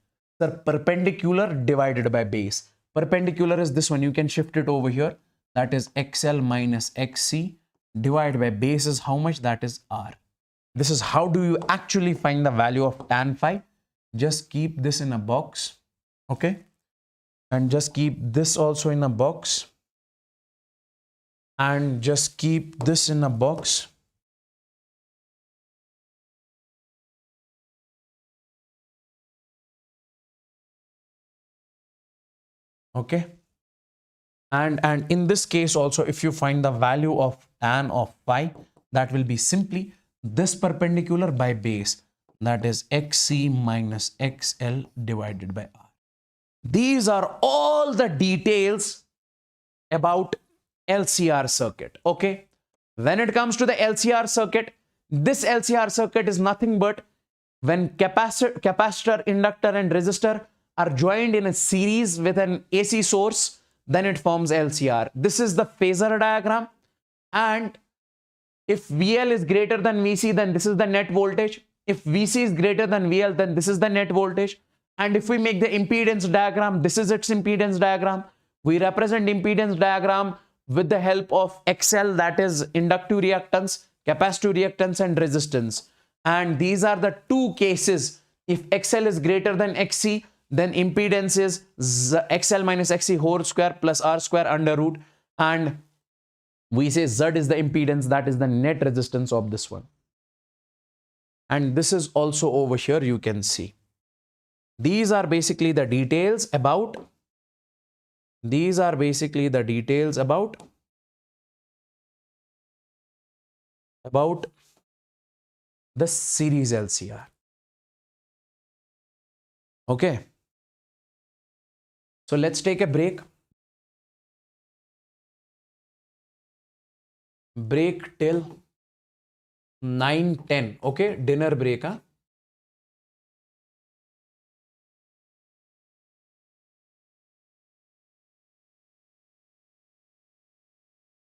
sir, perpendicular divided by base. Perpendicular is this one. You can shift it over here. That is XL minus XC divided by base is how much? That is R. This is how do you actually find the value of tan phi. Just keep this in a box. Okay. And just keep this also in a box. And just keep this in a box. Okay. And in this case also, if you find the value of tan of phi, that will be simply this perpendicular by base, that is XC minus XL divided by R. These are all the details about LCR circuit. Okay. When it comes to the LCR circuit, this LCR circuit is nothing but when capacitor, inductor and resistor are joined in a series with an AC source, then it forms LCR. This is the phasor diagram. And if VL is greater than VC, then this is the net voltage. If VC is greater than VL, then this is the net voltage. And if we make the impedance diagram, this is its impedance diagram. We represent impedance diagram with the help of XL, that is inductive reactance, capacitive reactance and resistance. And these are the two cases. If XL is greater than XC, then impedance is XL minus XC whole square plus R square under root. And we say Z is the impedance, that is the net resistance of this one. And this is also over here, you can see. These are basically the details about the series LCR. Okay. So let's take a break. Break till 9:10. Okay, dinner break. Huh?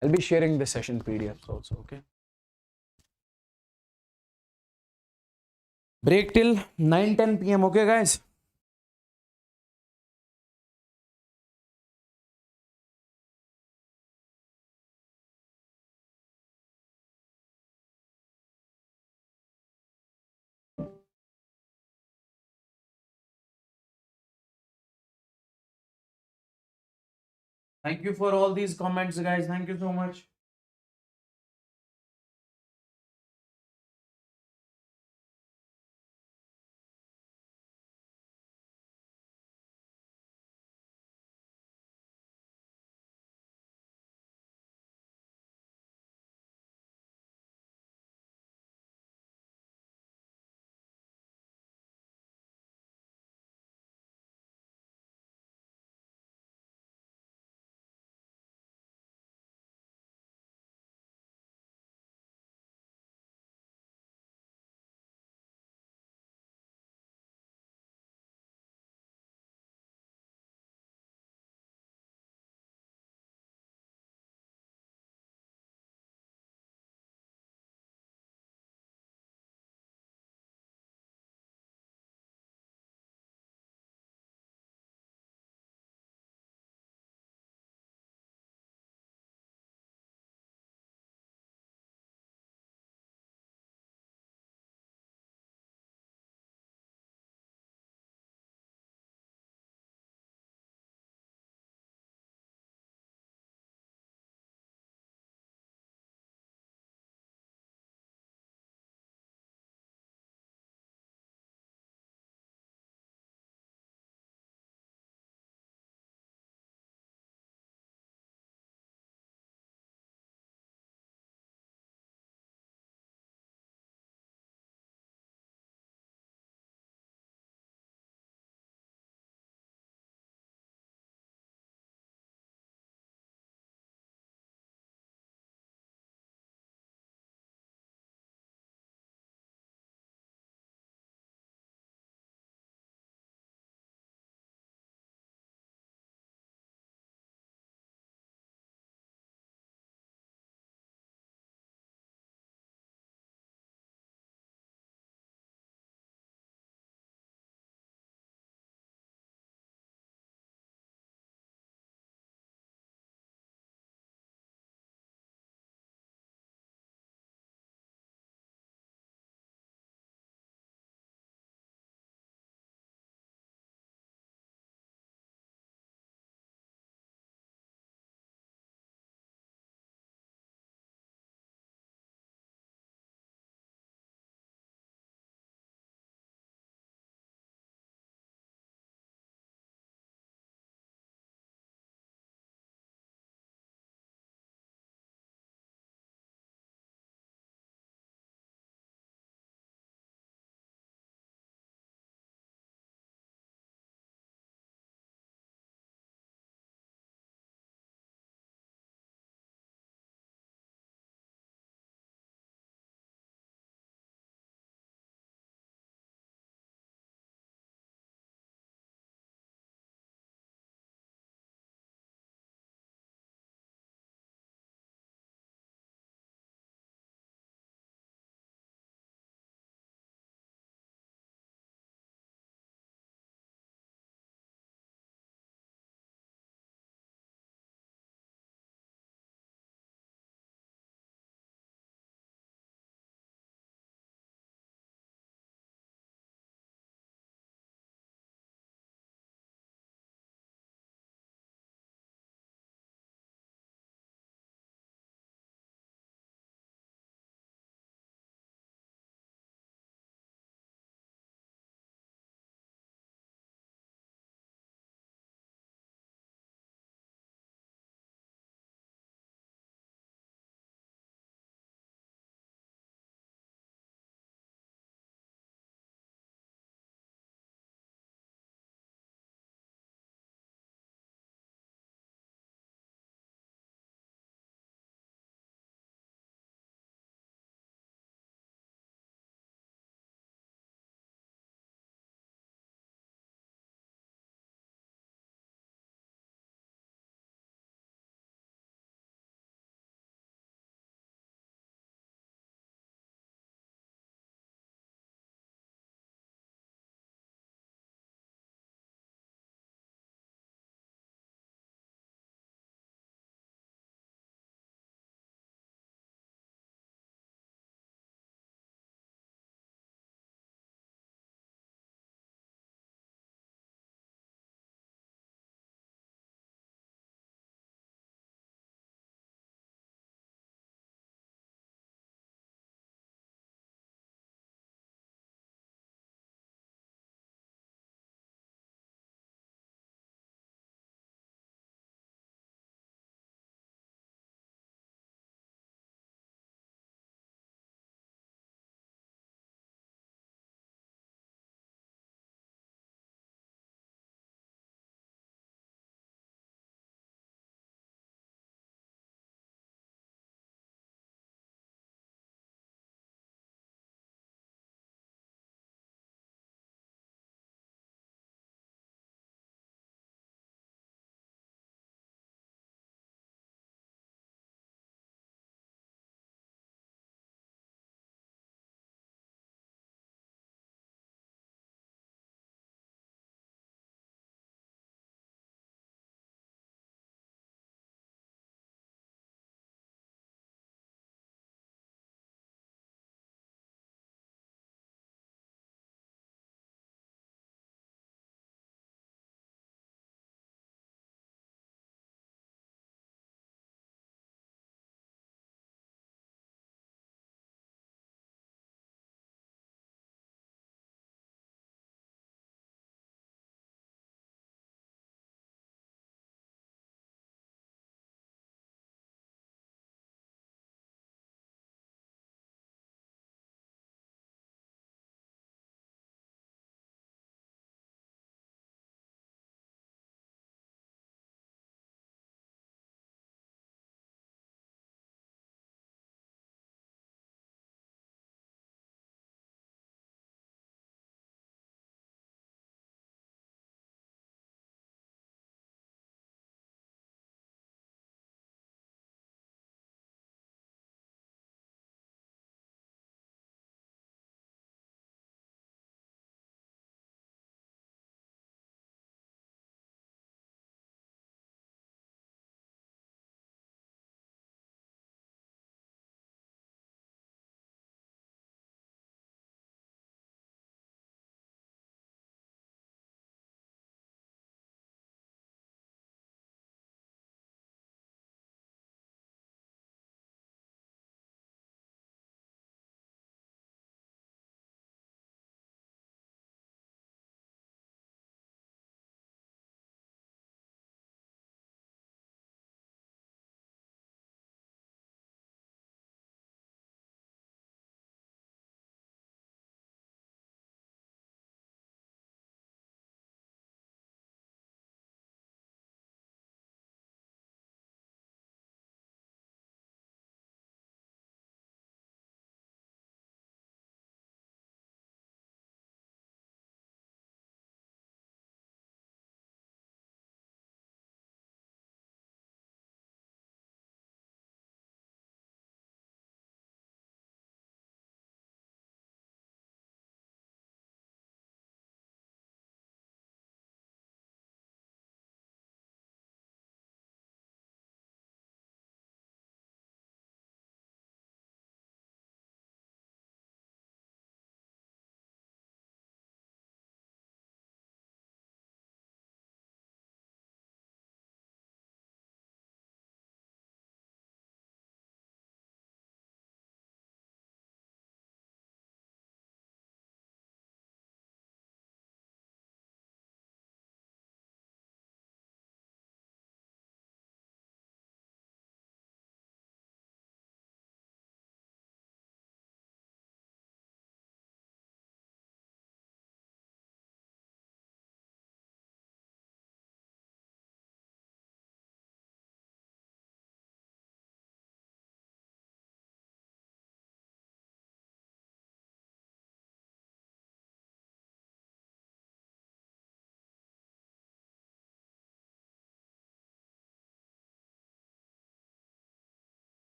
I'll be sharing the session PDFs also. Okay. Break till 9:10 p.m. Okay, guys. Thank you for all these comments, guys. Thank you so much.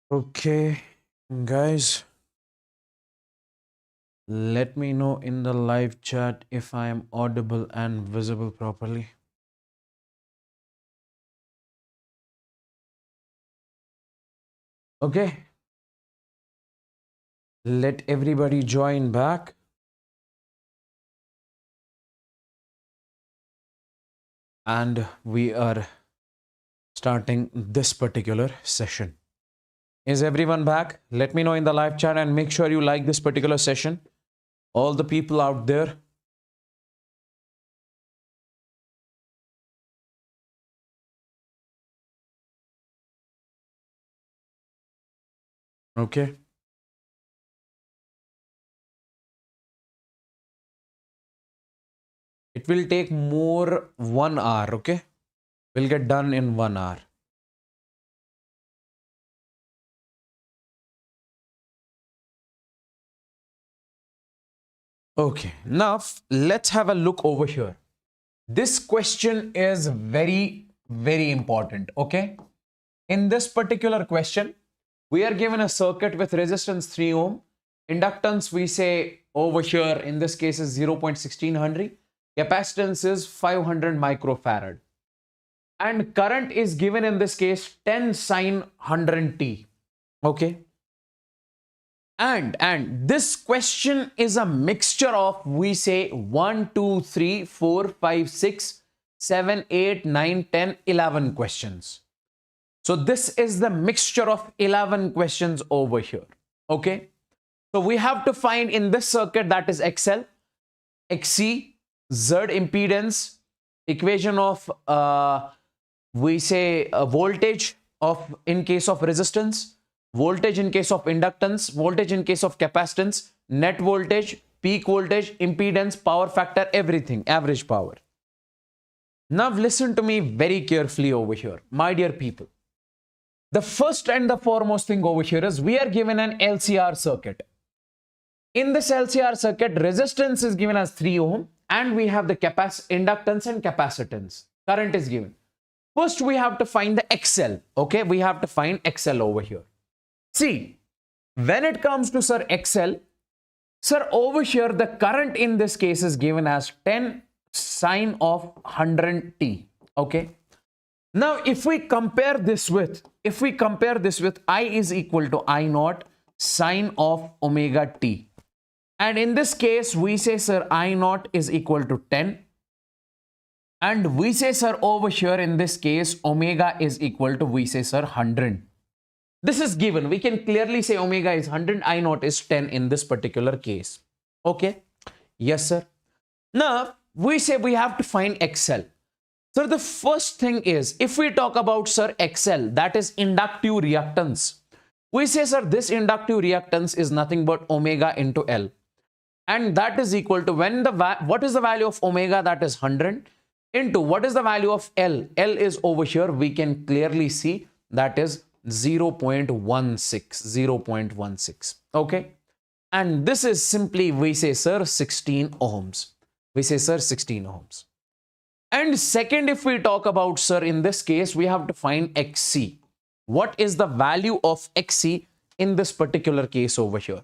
Okay, guys, let me know in the live chat if I am audible and visible properly. Okay, let everybody join back. And we are starting this particular session. Is everyone back? Let me know in the live chat and make sure you like this particular session. All the people out there. Okay. It will take more 1 hour. Okay. We'll get done in 1 hour. Okay. Now let's have a look over here. This question is very, very important. Okay. In this particular question, we are given a circuit with resistance 3 ohm. Inductance, we say over here, in this case is 0.16 Henry. Capacitance is 500 microfarad. And current is given in this case 10 sine 100t. Okay. And this question is a mixture of, we say 1, 2, 3, 4, 5, 6, 7, 8, 9, 10, 11 questions. So this is the mixture of 11 questions over here. Okay. So we have to find in this circuit, that is XL, XC, Z impedance, equation of we say voltage of in case of resistance, voltage in case of inductance, voltage in case of capacitance, net voltage, peak voltage, impedance, power factor, everything, average power. Now listen to me very carefully over here, my dear people. The first and the foremost thing over here is we are given an LCR circuit. In this LCR circuit, resistance is given as 3 ohm and we have the inductance and capacitance. Current is given. First, we have to find the XL. Okay, we have to find XL over here. See, when it comes to sir XL, sir, over here, the current in this case is given as 10 sine of 100t. Okay. Now, if we compare this with I is equal to I naught sine of omega t. And in this case, we say, sir, I naught is equal to 10. And we say, sir, over here in this case, omega is equal to, we say, sir, 100. This is given. We can clearly say omega is 100, I naught is 10 in this particular case. Okay. Yes, sir. Now, we say we have to find XL. So the first thing is, if we talk about, sir, XL, that is inductive reactance. We say, sir, this inductive reactance is nothing but omega into L. And that is equal to what is the value of omega? That is 100 into what is the value of L? L is over here. We can clearly see that is 0.16. Okay. And this is simply, we say, sir, 16 ohms. We say, sir, 16 ohms. And second, if we talk about, sir, in this case, we have to find XC. What is the value of XC in this particular case over here?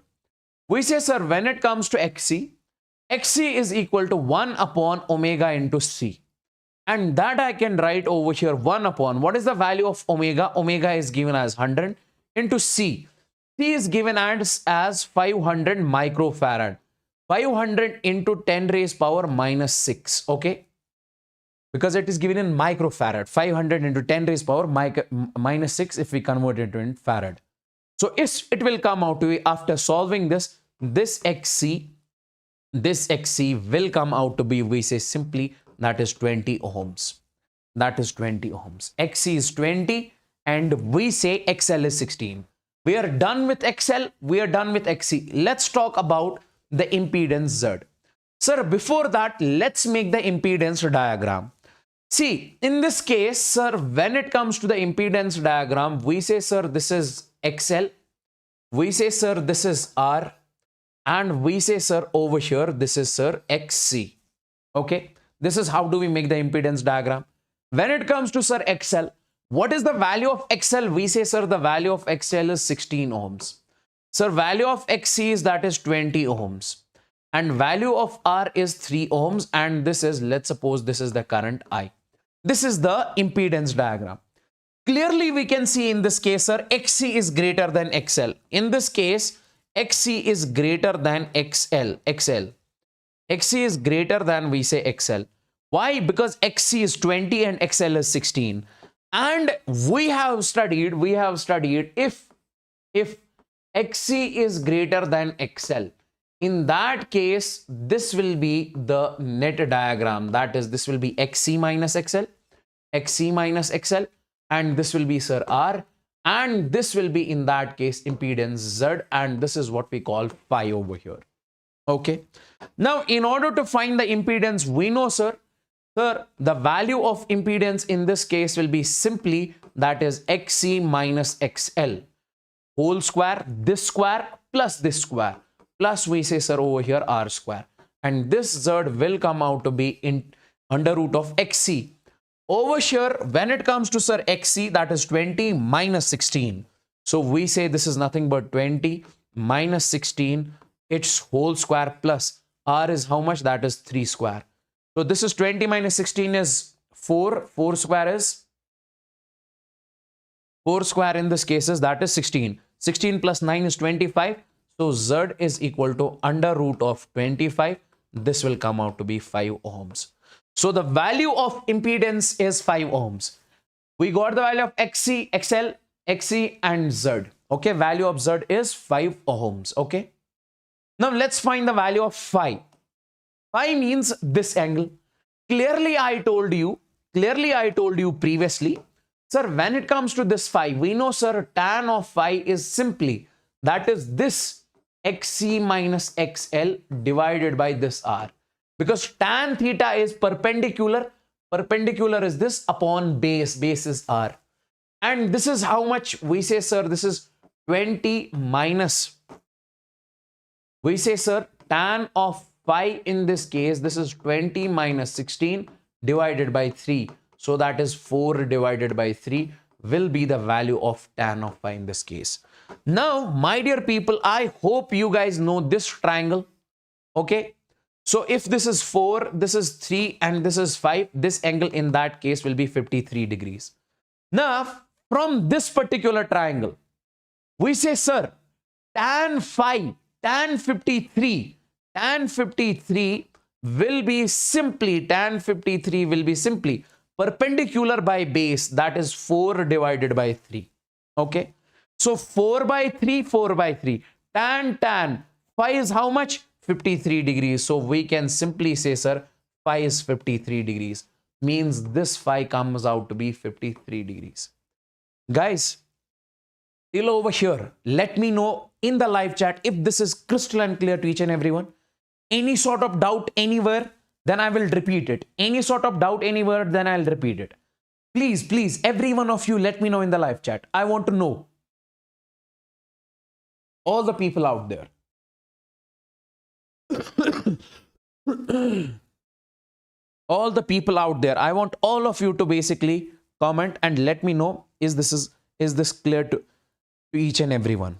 We say, sir, when it comes to XC, XC is equal to 1 upon omega into C. And that I can write over here 1 upon, what is the value of omega? Omega is given as 100 into C. C is given as 500 microfarad. 500 into 10 raised power minus 6. Okay. Because it is given in microfarad. 500 into 10 raised power minus 6 if we convert it into farad. So it will come out to be, after solving this XC will come out to be, we say simply, that is 20 ohms. That is 20 ohms. XC is 20 and we say XL is 16. We are done with XL. We are done with XC. Let's talk about the impedance Z. Sir, before that, let's make the impedance diagram. See, in this case, sir, when it comes to the impedance diagram, we say, sir, this is XL. We say, sir, this is R. And we say, sir, over here, this is, sir, XC. Okay. This is how do we make the impedance diagram. When it comes to, sir, XL, What is the value of XL? We say, sir, the value of XL is 16 ohms. Sir, value of XC is that is 20 ohms. And value of R is 3 ohms. And this is, let's suppose this is the current I. This is the impedance diagram. Clearly, we can see in this case, sir, XC is greater than XL. In this case, XC is greater than XL. XC is greater than, we say, XL. Why? Because XC is 20 and XL is 16. And we have studied if XC is greater than XL, in that case, this will be the net diagram. That is, this will be XC minus XL, and this will be, sir, R, and this will be, in that case, impedance Z, and this is what we call phi over here. Okay. Now, in order to find the impedance, we know, sir, the value of impedance in this case will be simply, that is, XC minus XL whole square, this square plus this square, plus we say, sir, over here R square, and this Z will come out to be in under root of XC. Over here, when it comes to, sir, XC, that is 20 minus 16. So we say this is nothing but 20 minus 16, its whole square, plus R is how much? That is 3 square. So this is 20 minus 16 is 4. 4 square is 4 square in this case is, that is 16. 16 plus 9 is 25. So Z is equal to under root of 25. This will come out to be 5 ohms. So the value of impedance is 5 ohms. We got the value of XC, XL, XC and Z. Okay, value of Z is 5 ohms. Okay. Now let's find the value of phi. Phi means this angle. Clearly I told you previously, sir, when it comes to this phi, we know, sir, tan of phi is simply, that is this XC minus XL divided by this R. Because tan theta is perpendicular. Perpendicular is this upon base. Base is R. And this is how much? We say, sir, this is 20 minus. We say, sir, tan of phi in this case, this is 20 minus 16 divided by 3. So that is 4 divided by 3 will be the value of tan of phi in this case. Now, my dear people, I hope you guys know this triangle. Okay. So if this is 4, this is 3 and this is 5, this angle in that case will be 53 degrees. Now, from this particular triangle, we say, sir, tan phi, tan 53 will be simply, perpendicular by base, that is 4 divided by 3. Okay. So 4 by 3, tan phi is how much? 53 degrees. So we can simply say, sir, phi is 53 degrees. Means this phi comes out to be 53 degrees. Guys, till over here, let me know in the live chat if this is crystal and clear to each and everyone. Any sort of doubt anywhere, then I will repeat it. Any sort of doubt anywhere, then I'll repeat it. Please, every one of you, let me know in the live chat. I want to know. All the people out there. All the people out there, I want all of you to basically comment and let me know, is this clear to each and everyone?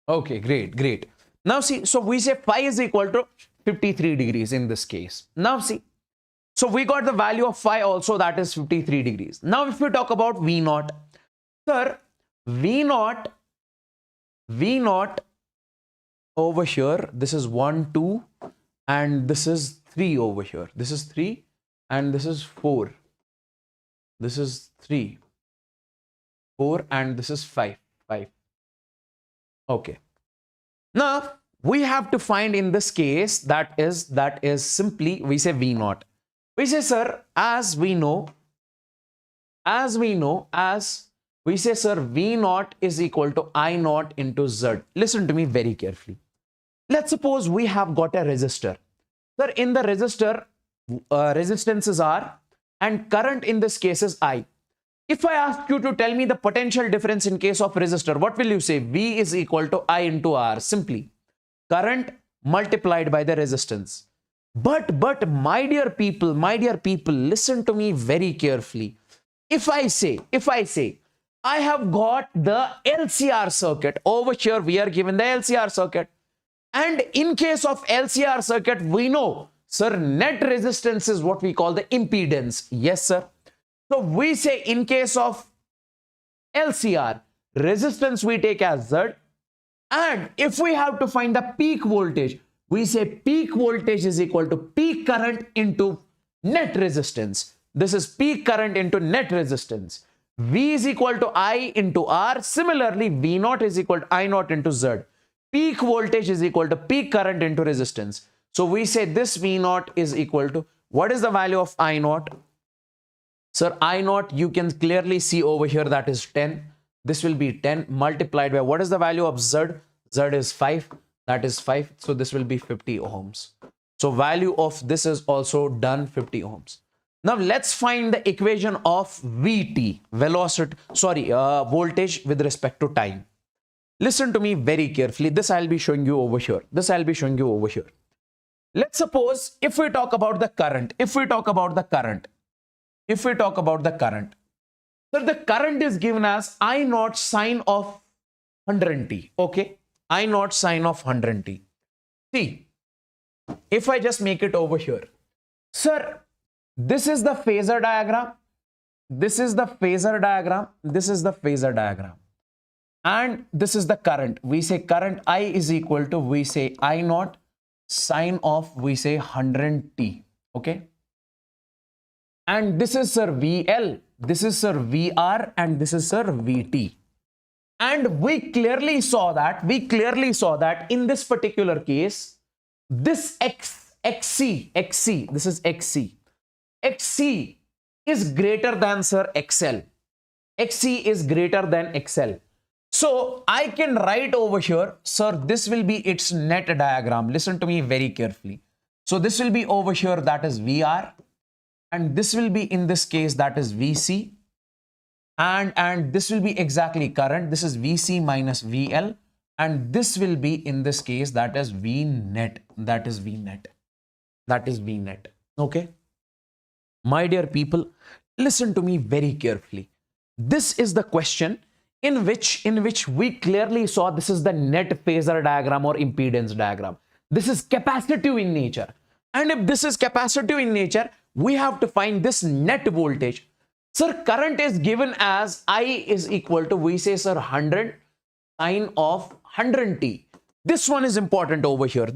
Okay, great. Now see, so we say phi is equal to 53 degrees in this case. Now see, so we got the value of phi also, that is 53 degrees. Now if we talk about V naught, sir, V naught over here, this is 1, 2 and this is 3 over here. This is 3 and this is 4. This is 3, 4 and this is 5. Okay. Now we have to find in this case, that is simply, we say V naught. We say, sir, as we say, sir, V naught is equal to I naught into Z. Listen to me very carefully. Let's suppose we have got a resistor. Sir, in the resistor, resistance is R and current in this case is I. If I ask you to tell me the potential difference in case of resistor, what will you say? V is equal to I into R. Simply current multiplied by the resistance. But my dear people, listen to me very carefully. If I say, I have got the LCR circuit. Over here, we are given the LCR circuit. And in case of LCR circuit, we know, sir, net resistance is what we call the impedance. Yes, sir. So we say in case of LCR, resistance we take as Z. And if we have to find the peak voltage, we say peak voltage is equal to peak current into net resistance. This is peak current into net resistance. V is equal to I into R. Similarly, V naught is equal to I naught into Z. Peak voltage is equal to peak current into resistance. So we say this V naught is equal to, what is the value of I naught? Sir, I naught you can clearly see over here, that is 10. This will be 10 multiplied by, what is the value of Z? Z is 5. That is 5. So this will be 50 ohms. So value of this is also done, 50 ohms. Now let's find the equation of Vt, voltage with respect to time. Listen to me very carefully. This I'll be showing you over here. Let's suppose if we talk about the current, so the current is given as I naught sine of 100t. Okay, I naught sine of 100t. See, if I just make it over here, sir, this is the phasor diagram. And this is the current. We say current I is equal to, we say I naught sine of, we say 100t. Okay. And this is sir VL, this is sir VR, and this is sir VT. And we clearly saw that in this particular case, this XC, this is XC is greater than sir XL. XC is greater than XL. So I can write over here, sir, this will be its net diagram. Listen to me very carefully. So this will be over here, that is VR. And this will be in this case, that is VC. And this will be exactly current. This is VC minus VL. And this will be in this case, that is VNet. Okay. My dear people, listen to me very carefully. This is the question in which we clearly saw this is the net phasor diagram or impedance diagram. This is capacitive in nature. And if this is capacitive in nature, we have to find this net voltage. Sir, current is given as I is equal to, we say, sir, 100 sine of 100t. This one is important over here.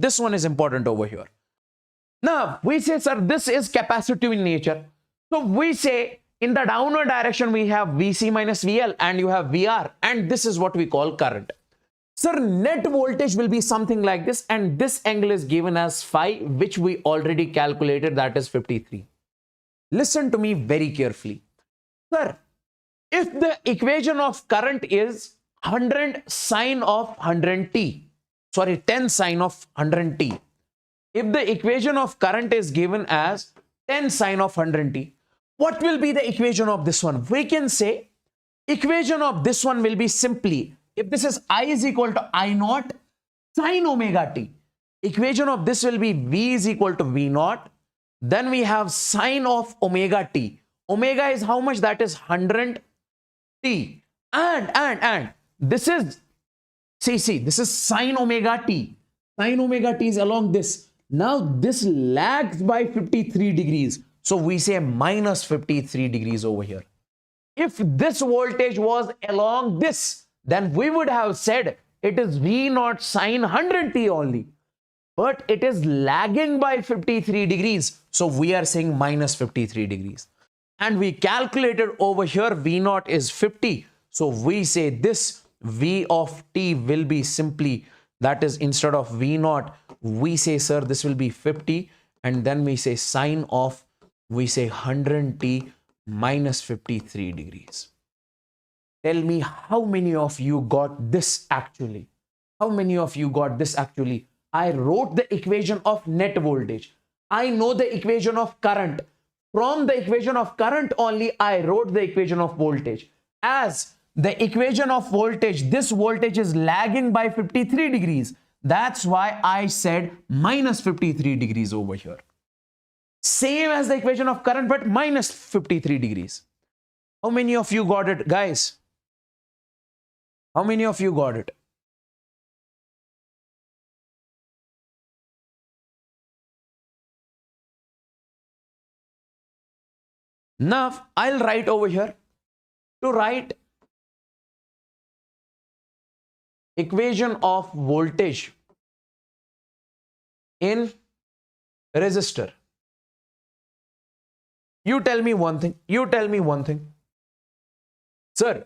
Now, we say, sir, this is capacitive in nature. So we say in the downward direction, we have VC minus VL and you have VR. And this is what we call current. Sir, net voltage will be something like this, and this angle is given as phi, which we already calculated, that is 53. Listen to me very carefully. Sir, if the equation of current is 100 sine of 100t, 10 sine of 100t. If the equation of current is given as 10 sine of 100t, what will be the equation of this one? We can say equation of this one will be simply, if this is I is equal to I naught sine omega t, equation of this will be V is equal to V naught. Then we have sine of omega t. Omega is how much? That is 100 t. And this is, see, this is sine omega t. Sine omega t is along this. Now this lags by 53 degrees. So we say minus 53 degrees over here. If this voltage was along this, then we would have said it is V naught sine 100t only. But it is lagging by 53 degrees. So we are saying minus 53 degrees. And we calculated over here V naught is 50. So we say this V of t will be simply, that is instead of V naught, we say, sir, this will be 50. And then we say sine of, we say 100t minus 53 degrees. Tell me how many of you got this actually? I wrote the equation of net voltage. I know the equation of current. From the equation of current only, I wrote the equation of voltage. As the equation of voltage, this voltage is lagging by 53 degrees. That's why I said minus 53 degrees over here. Same as the equation of current, but minus 53 degrees. How many of you got it, guys? How many of you got it? Now, I'll write over here. To write equation of voltage in resistor. You tell me one thing. You tell me one thing. Sir,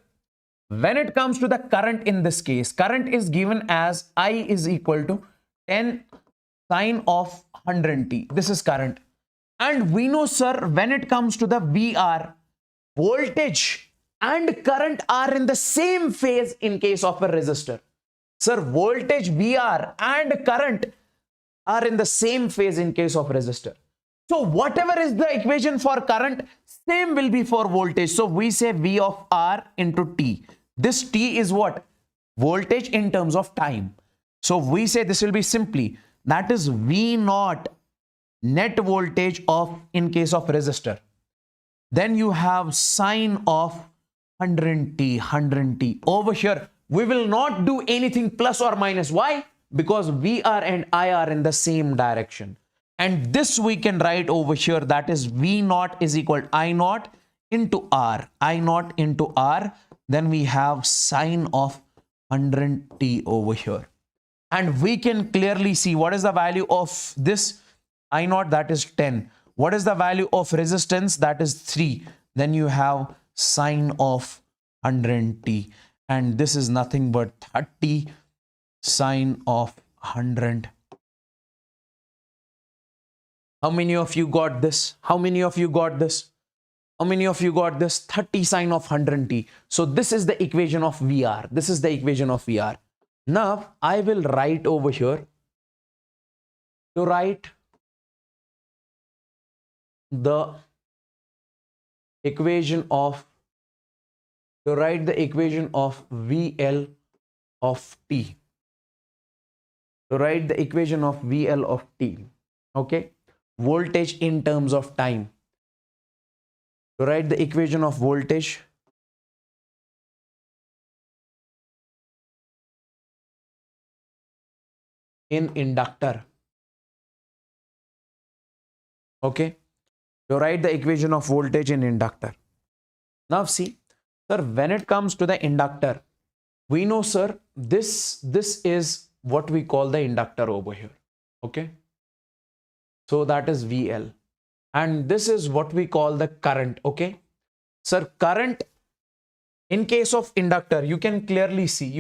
when it comes to the current in this case, current is given as I is equal to 10 sine of 100t. This is current. And we know, sir, when it comes to the VR, voltage and current are in the same phase in case of a resistor. Sir, voltage VR and current are in the same phase in case of resistor. So whatever is the equation for current, same will be for voltage. So we say V of R into T. This T is what? Voltage in terms of time. So we say this will be simply, that is V naught net voltage of in case of resistor. Then you have sine of 100t. Over here, we will not do anything plus or minus. Why? Because VR and I are in the same direction. And this we can write over here, that is V naught is equal to I naught into R. I naught into R. Then we have sine of 100t over here. And we can clearly see what is the value of this I naught, that is 10. What is the value of resistance? That is 3. Then you have sine of 100t. And this is nothing but 30 sine of 100. How many of you got this? How many of you got this? How many of you got this? 30 sine of 100t. So this is the equation of VR. This is the equation of VR. Now I will write over here to write the equation of VL of T. To write the equation of VL of T. Okay. Voltage in terms of time. To write the equation of voltage in inductor. Okay. To write the equation of voltage in inductor. Now see, sir, when it comes to the inductor, we know, sir, this is what we call the inductor over here. Okay. So that is VL. And this is what we call the current. Okay. Sir, current in case of inductor, you can clearly see.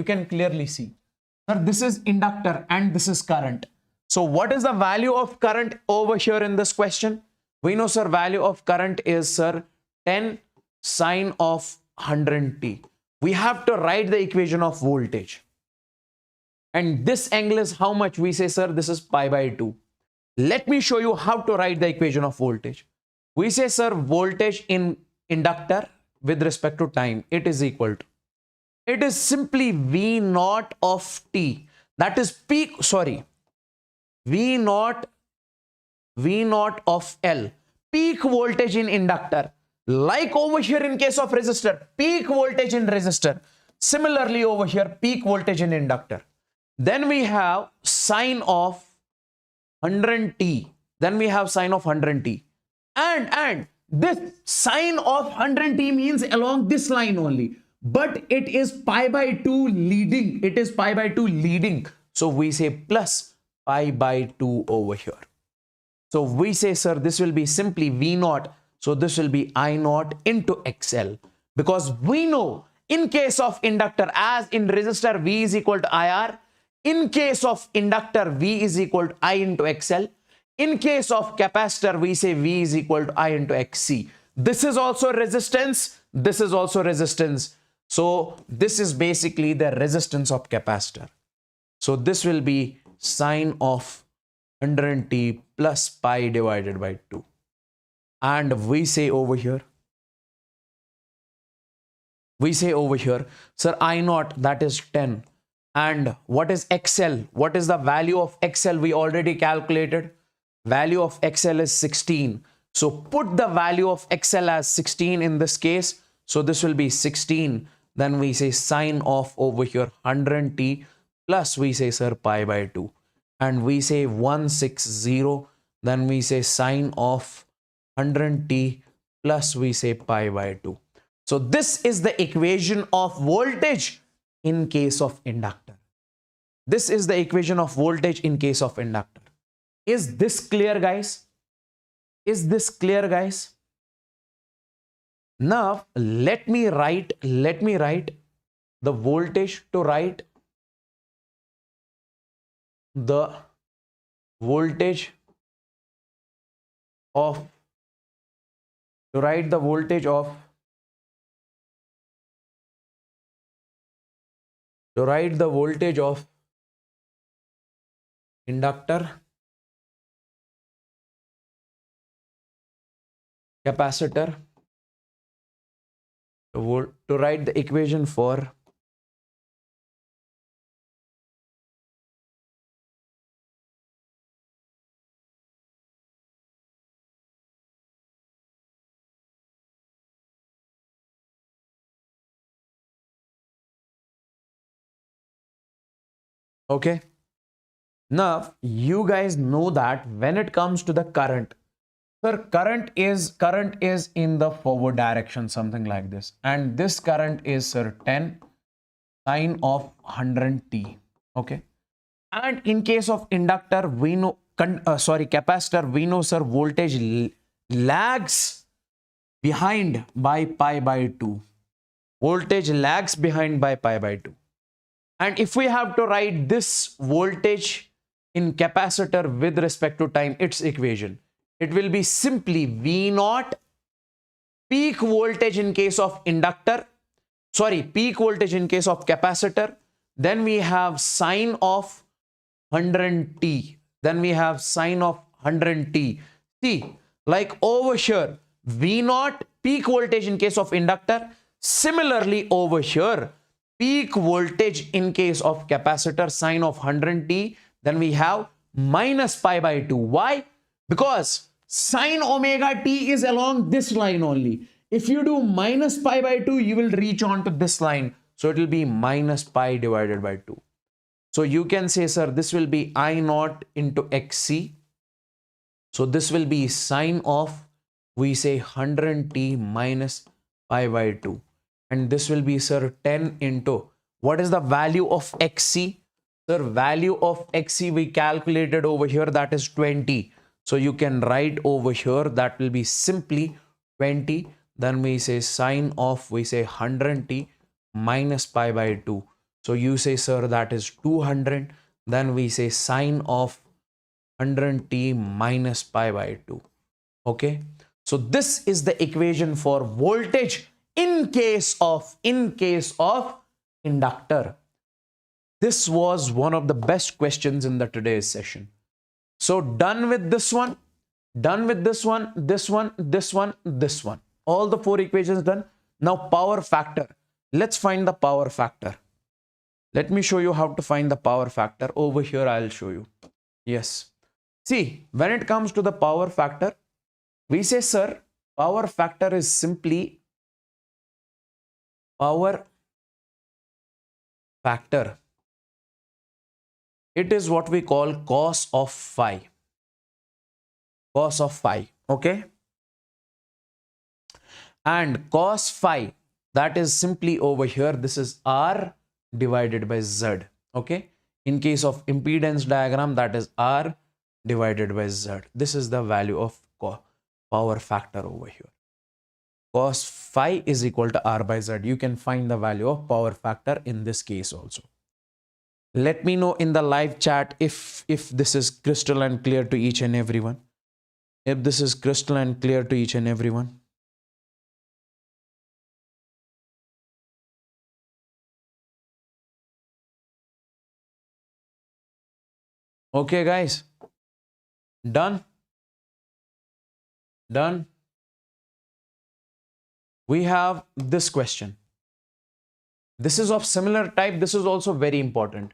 Sir, this is inductor and this is current. So what is the value of current over here in this question? We know, sir, value of current is, sir, 10 sine of 100t. We have to write the equation of voltage. And this angle is how much? We say, sir, this is pi by 2. Let me show you how to write the equation of voltage. We say, sir, voltage in inductor with respect to time, it is equal to, it is simply V naught of T. That is peak, sorry, V naught of L. Peak voltage in inductor. Like over here in case of resistor, peak voltage in resistor. Similarly over here, peak voltage in inductor. Then we have sine of 100t. Then we have sine of 100t. And this sine of 100t means along this line only. But it is pi by 2 leading. It is pi by 2 leading. So we say plus pi by 2 over here. So we say, sir, this will be simply V naught. So this will be I naught into XL. Because we know in case of inductor, as in resistor, V is equal to IR. In case of inductor, V is equal to I into XL. In case of capacitor, we say V is equal to I into XC. This is also resistance. This is also resistance. So this is basically the resistance of capacitor. So this will be sine of 100t plus pi divided by 2. and we say over here, sir, I naught, that is 10. And what is XL? What is the value of XL? We already calculated. Value of XL is 16. So put the value of XL as 16 in this case. So this will be 16. Then we say sine of over here 100t plus we say, sir, pi by 2. And we say 160. Then we say sine of 100t plus we say pi by 2. So this is the equation of voltage in case of inductor. This is the equation of voltage in case of inductor. Is this clear, guys? Is this clear, guys? Now let me write the voltage to write the voltage of inductor, capacitor, to write the equation for okay. Now you guys know that when it comes to the current, sir, current is in the forward direction, something like this, and this current is, sir, 10 sine of 100t. Okay. And in case of inductor, we know capacitor, we know, sir, voltage lags behind by pi by 2. Voltage lags behind by pi by 2. And if we have to write this voltage in capacitor with respect to time, its equation, it will be simply V naught peak voltage in case of inductor, peak voltage in case of capacitor. Then we have sine of 100t. Then we have sine of 100t. See, like over here, V naught peak voltage in case of inductor. Similarly, over here, peak voltage in case of capacitor, sine of 100t. Then we have minus pi by 2. Why? Because sine omega t is along this line only. If you do minus pi by 2, you will reach on to this line. So it will be minus pi divided by 2. So you can say, sir, this will be I naught into XC. So this will be sine of, we say, 100t minus pi by 2. And this will be, sir, 10 into, what is the value of XC? Sir, value of XC we calculated over here, that is 20. So you can write over here, that will be simply 20. Then we say sine of, we say 100t minus pi by 2. So you say, sir, that is 200. Then we say sine of 100t minus pi by 2. Okay. So this is the equation for voltage in case of inductor. This was one of the best questions in the today's session. So done with this one, done with this one, this one, this one, this one. All the 4 equations done. Now power factor. Let's find the power factor. Let me show you how to find the power factor. Over here, I'll show you. Yes. See, when it comes to the power factor, we say, sir, power factor is simply power factor. It is what we call cos of phi. Cos of phi. Okay. And cos phi, that is simply over here. This is R divided by Z. Okay. In case of impedance diagram, that is R divided by Z. This is the value of power factor over here. Cos phi is equal to R by Z. You can find the value of power factor in this case also. Let me know in the live chat if this is crystal and clear to each and everyone. If this is crystal and clear to each and everyone. Okay, guys. Done. Done. we have this question. This is of similar type. This is also very important.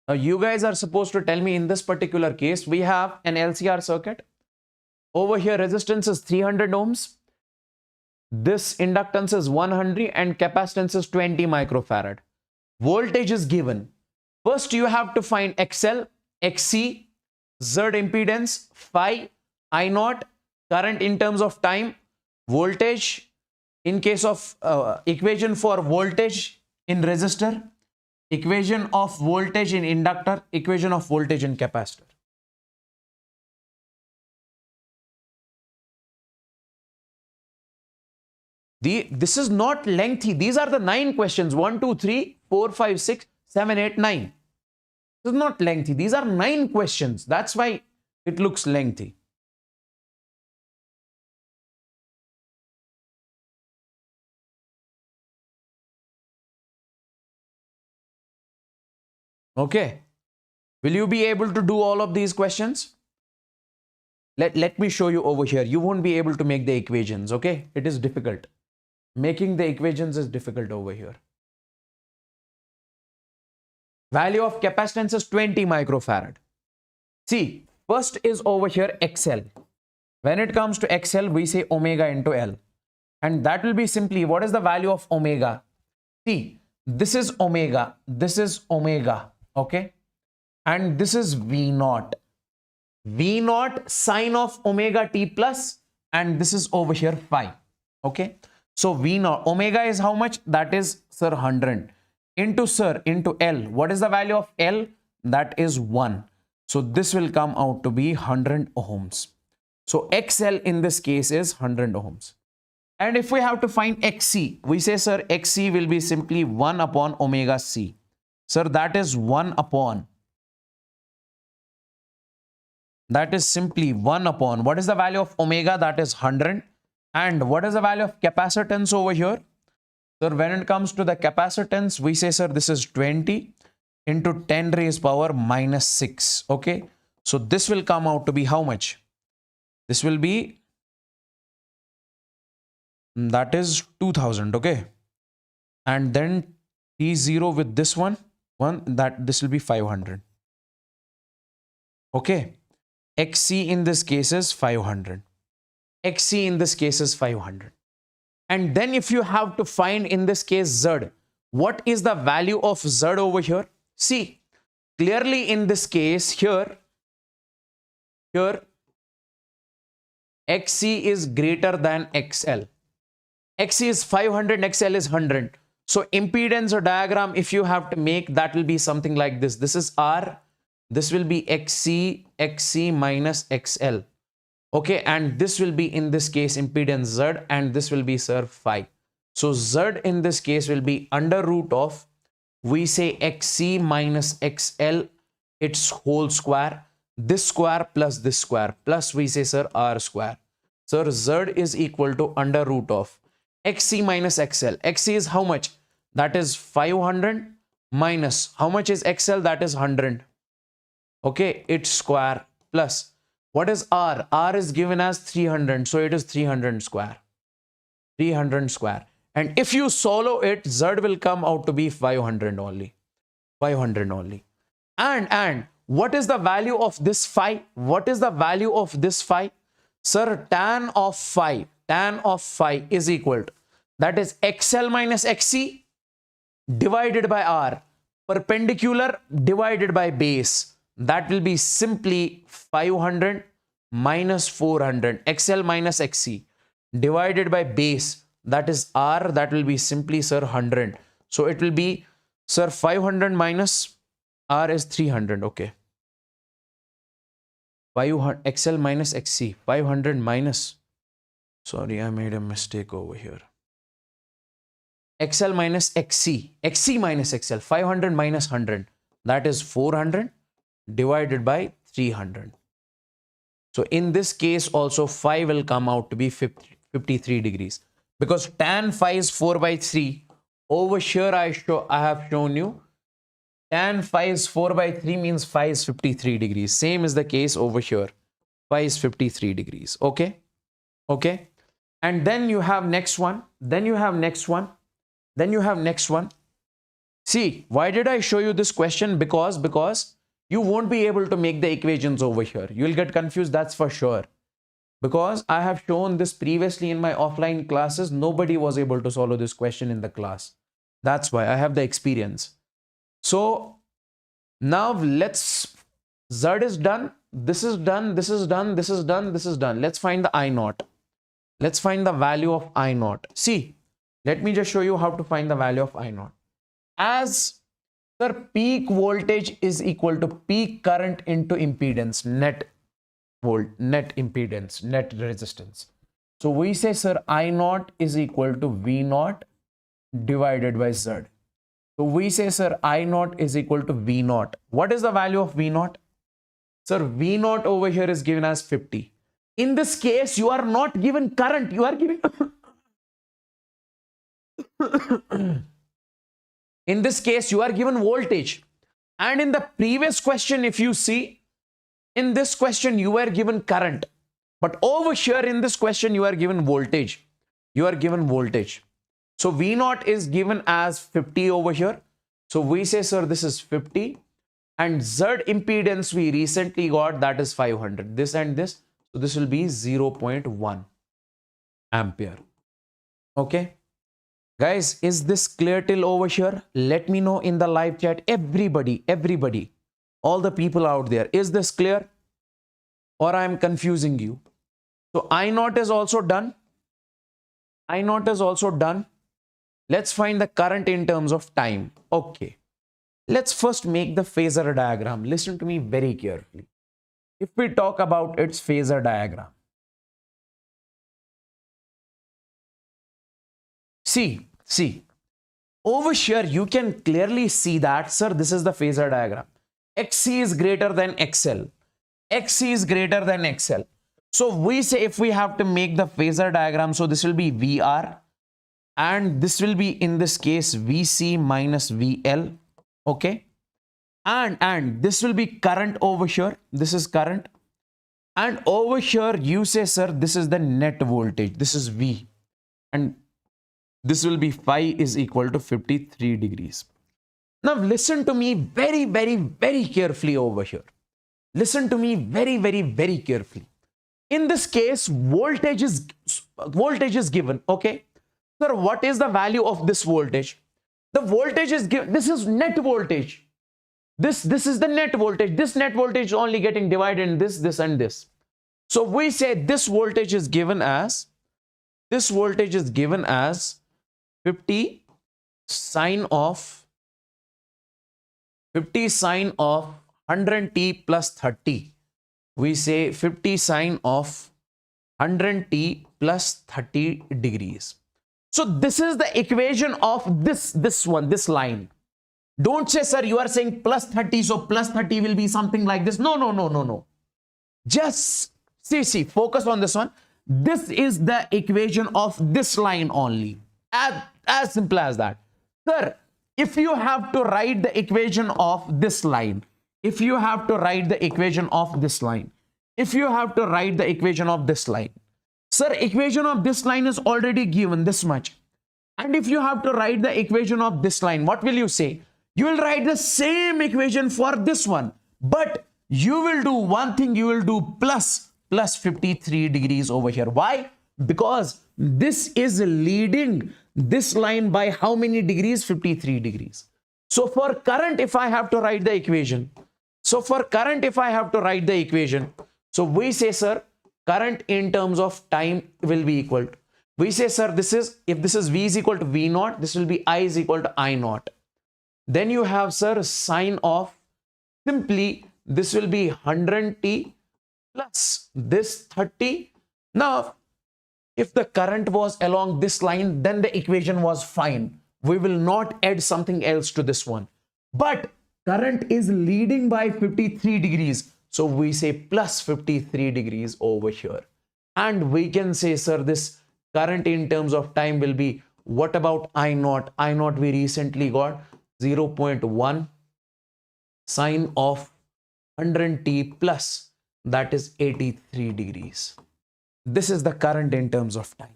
Now, you guys are supposed to tell me in this particular case, we have an LCR circuit. Over here, resistance is 300 ohms. This inductance is 100 and capacitance is 20 microfarad. Voltage is given. First, you have to find XL, XC, Z impedance, phi, I naught, current in terms of time, voltage in case of equation for voltage in resistor, equation of voltage in inductor, equation of voltage in capacitor. This is not lengthy. These are the 9 questions. 1, 2, 3, 4, 5, 6, 7, 8, 9. This is not lengthy. These are 9 questions. That's why it looks lengthy. Okay. Will you be able to do all of these questions? Let me show you over here. You won't be able to make the equations. Okay. It is difficult. Making the equations is difficult over here. Value of capacitance is 20 microfarad. See, first is over here XL. When it comes to XL, we say omega into L. And that will be simply, what is the value of omega? See, this is omega. This is omega. Okay. And this is V naught. V naught sine of omega t plus. And this is over here phi. Okay. So V naught, omega is how much? That is, sir, 100. Into L. What is the value of L? That is 1. So this will come out to be 100 ohms. So XL in this case is 100 ohms. And if we have to find XC, we say, sir, XC will be simply 1 upon omega C. Sir, that is 1 upon. That is simply 1 upon. What is the value of omega? That is 100. And what is the value of capacitance over here? Sir, when it comes to the capacitance, we say, sir, this is 20 into 10 raised power minus 6. Okay. So this will come out to be how much? This will be, that is 2000. Okay. And then T0 with this one, this will be 500. Okay. XC in this case is 500. XC in this case is 500. And then if you have to find in this case Z, what is the value of Z over here? See, clearly in this case here, XC is greater than XL. XC is 500, XL is 100. So impedance or diagram, if you have to make, that will be something like this. This is R. This will be XC minus XL. Okay, and this will be in this case impedance Z, and this will be, sir, phi. So Z in this case will be under root of, we say XC minus XL, its whole square, this square plus this square, plus we say, sir, R square. Sir, Z is equal to under root of XC minus XL. XC is how much? That is 500 minus, how much is XL? That is 100. Okay, its square plus, what is R? R is given as 300. So it is 300 square. 300 square. And if you solo it, Z will come out to be 500 only. 500 only. And what is the value of this phi? What is the value of this phi? Sir, tan of phi is equal to, that is XL minus XC divided by R. Perpendicular divided by base. That will be simply 500 minus 400, XL minus XC divided by base, that is R, that will be simply, sir, 100. So it will be, sir, 500 minus R is 300. Okay. 500, XL minus XC, 500 minus, sorry, I made a mistake over here. XL minus XC, XC minus XL, 500 minus 100, that is 400. Divided by 300. So in this case also phi will come out to be 53 degrees, because tan phi is 4 by 3. Over here I have shown you tan phi is 4 by 3 means phi is 53 degrees. Same is the case over here. Phi is 53 degrees. Okay. Okay. And then you have next one, then you have next one, then you have next one. See, why did I show you this question? Because you won't be able to make the equations over here. You'll get confused, that's for sure. Because I have shown this previously in my offline classes, nobody was able to solve this question in the class. That's why I have the experience. So now let's, Z is done, this is done, this is done, this is done, this is done. Let's find the I naught. Let's find the value of I naught. See, let me just show you how to find the value of I naught. As sir, peak voltage is equal to peak current into impedance, net impedance, net resistance. So we say, sir, I naught is equal to V naught divided by Z. So we say, sir, I naught is equal to V naught. What is the value of V naught? Sir, V naught over here is given as 50. In this case, you are not given current, you are given in this case, you are given voltage. And in the previous question, if you see, in this question, you were given current. But over here in this question, you are given voltage. You are given voltage. So V naught is given as 50 over here. So we say, sir, this is 50. And Z impedance we recently got, that is 500. This and this. So this will be 0.1 ampere. Okay. Guys, is this clear till over here? Let me know in the live chat. Everybody, all the people out there, is this clear? Or I am confusing you? So I naught is also done. I naught is also done. Let's find the current in terms of time. Okay. Let's first make the phasor diagram. Listen to me very carefully. If we talk about its phasor diagram. See, over here you can clearly see that, sir, this is the phasor diagram. XC is greater than XL. XC is greater than XL. So we say if we have to make the phasor diagram, so this will be VR and this will be in this case VC minus VL. Okay. And this will be current over here. This is current. And over here you say, sir, this is the net voltage. This is V. And this will be phi is equal to 53 degrees. Now listen to me very carefully over here. Listen to me very carefully. In this case, voltage is given. Okay. Sir, what is the value of this voltage? The voltage is given. This is net voltage. This is the net voltage. This net voltage is only getting divided in this and this. So we say this voltage is given as 50 sine of 100t plus 30. We say 50 sine of 100t plus 30 degrees. So this is the equation of this line. Don't say, sir, you are saying plus 30, so plus 30 will be something like this. No. Just see, focus on this one. This is the equation of this line only. As simple as that. Sir, if you have to write the equation of this line, sir, if you have to write the equation of this line, sir, equation of this line is already given this much. And if you have to write the equation of this line, what will you say? You will write the same equation for this one, but you will do one thing, you will do plus 53 degrees over here. Why? Because this is leading this line by how many degrees? 53 degrees. So for current, if I have to write the equation, so we say, sir, current in terms of time will be equal to, we say, sir, if this is V is equal to V naught, this will be I is equal to I naught. Then you have, sir, sine of, simply this will be 100t plus this 30. Now, if the current was along this line, then the equation was fine. We will not add something else to this one. But current is leading by 53 degrees. So we say plus 53 degrees over here. And we can say, sir, this current in terms of time will be, what about I naught? I naught we recently got 0.1 sine of 100t plus, that is 83 degrees. This is the current in terms of time.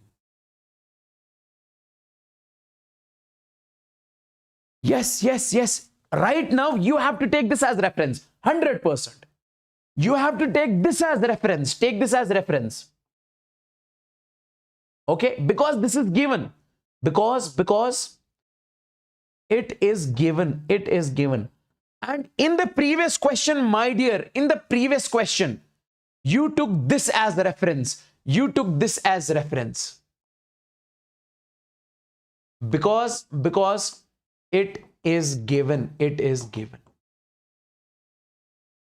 Yes, yes, yes. Right now, you have to take this as reference. 100%. You have to take this as reference. Take this as reference. Okay, because this is given. Because it is given. It is given. And in the previous question, my dear, in the previous question, you took this as reference. You took this as reference. Because it is given. It is given.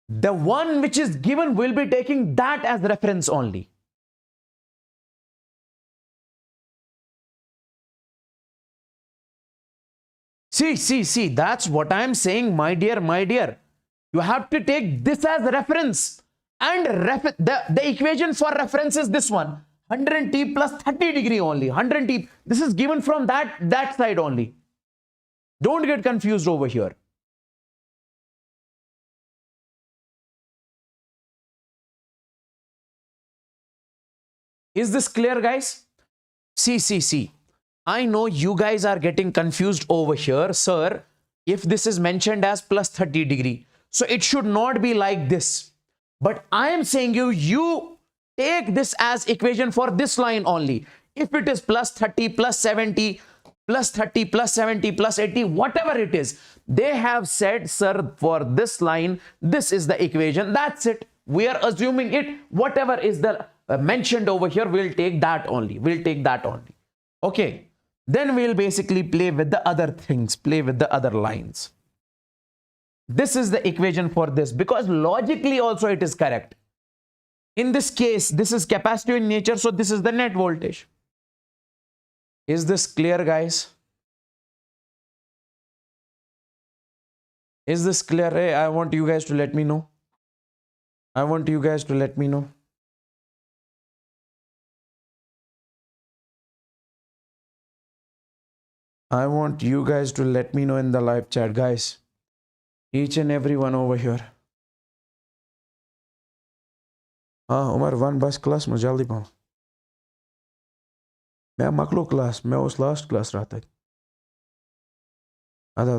The one which is given will be taking that as reference only. See, that's what I'm saying, my dear. You have to take this as reference. And the equation for reference is this one. 100t plus 30 degree only. 100t. This is given from that side only. Don't get confused over here. Is this clear, guys? See. I know you guys are getting confused over here, sir. If this is mentioned as plus 30 degree, so it should not be like this. But I am saying you take this as equation for this line only. If it is plus 30, plus 70, plus 30, plus 70, plus 80, whatever it is, they have said, sir, for this line, this is the equation. That's it. We are assuming it. Whatever is the mentioned over here, we'll take that only. We'll take that only. Okay. Then we'll basically play with the other things, play with the other lines. This is the equation for this, because logically also it is correct. In this case, this is capacitive in nature, so this is the net voltage. Is this clear, guys? Is this clear? Hey, I want you guys to let me know. I want you guys to let me know. I want you guys to let me know in the live chat, guys. Each and every one over here. Umar, one bus class में जल्दी पाऊँ. मैं मकलो class, मैं उस last class रहता है. आधा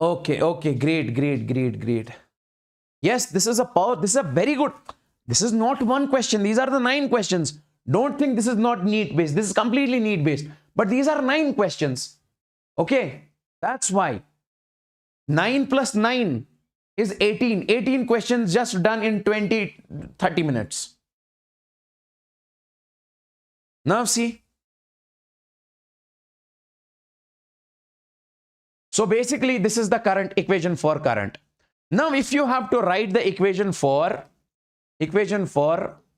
okay. Okay, great. Yes, this is a very good. This is not one question. These are the 9 questions. Don't think this is not NEET based. This is completely NEET based. But these are 9 questions. Okay. That's why. 9 plus 9 is 18. 18 questions just done in 30 minutes. Now see. So basically this is the current equation for current. Now if you have to write the equation for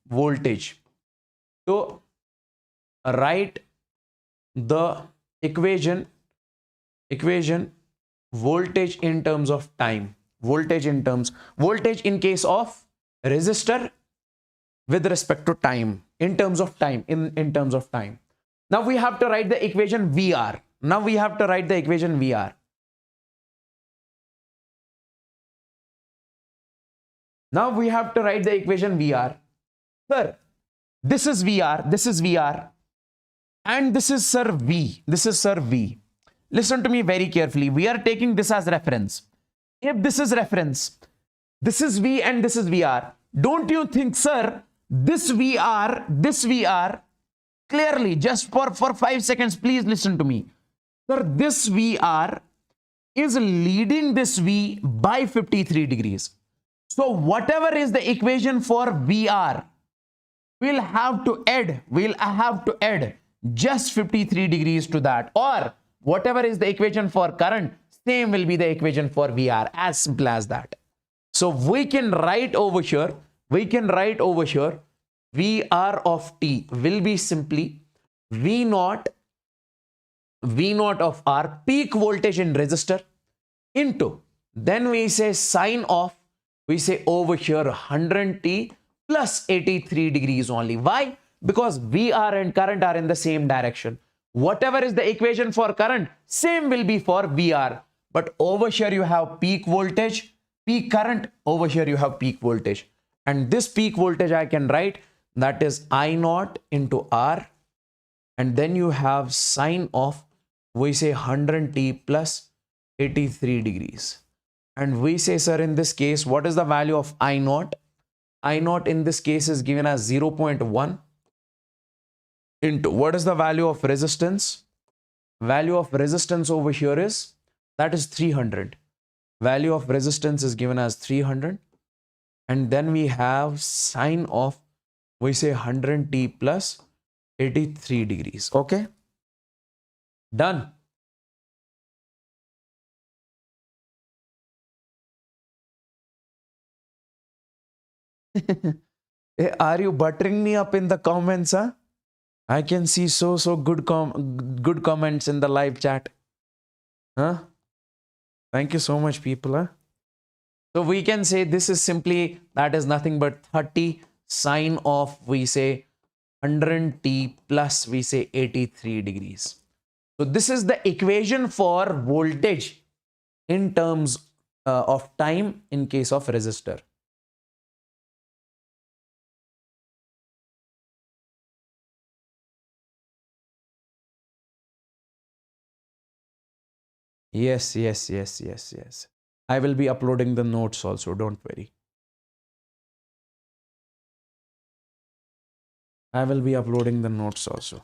voltage, to write the equation voltage in terms of time, voltage in case of resistor with respect to time, in terms of time. Now we have to write the equation VR. Sir, this is VR, and this is Sir V. Listen to me very carefully. We are taking this as reference. If this is reference, this is V and this is VR. Don't you think, sir, this VR, clearly, just for 5 seconds, please listen to me. Sir, this VR is leading this V by 53 degrees. So whatever is the equation for VR, we'll have to add just 53 degrees to that, or whatever is the equation for current, same will be the equation for VR. As simple as that. So we can write over here VR of t will be simply V0 of R, peak voltage in resistor, into, then we say sine of, we say over here 100t plus 83 degrees only. Why? Because VR and current are in the same direction. Whatever is the equation for current, same will be for VR. But over here you have peak voltage, peak current. Over here you have peak voltage. And this peak voltage I can write, that is I0 into R and then you have sine of, we say 100t plus 83 degrees. And we say, sir, in this case, what is the value of I naught? I naught in this case is given as 0.1 into, what is the value of resistance? Value of resistance over here is, that is 300. Value of resistance is given as 300. And then we have sine of, we say 100t plus 83 degrees. Okay. Done. Hey, are you buttering me up in the comments, huh? I can see so good good comments in the live chat. Huh? Thank you so much, people. Huh? So we can say this is simply, that is nothing but 30 sine of, we say 100t plus, we say 83 degrees. So this is the equation for voltage in terms of time in case of resistor. Yes. I will be uploading the notes also, don't worry. I will be uploading the notes also.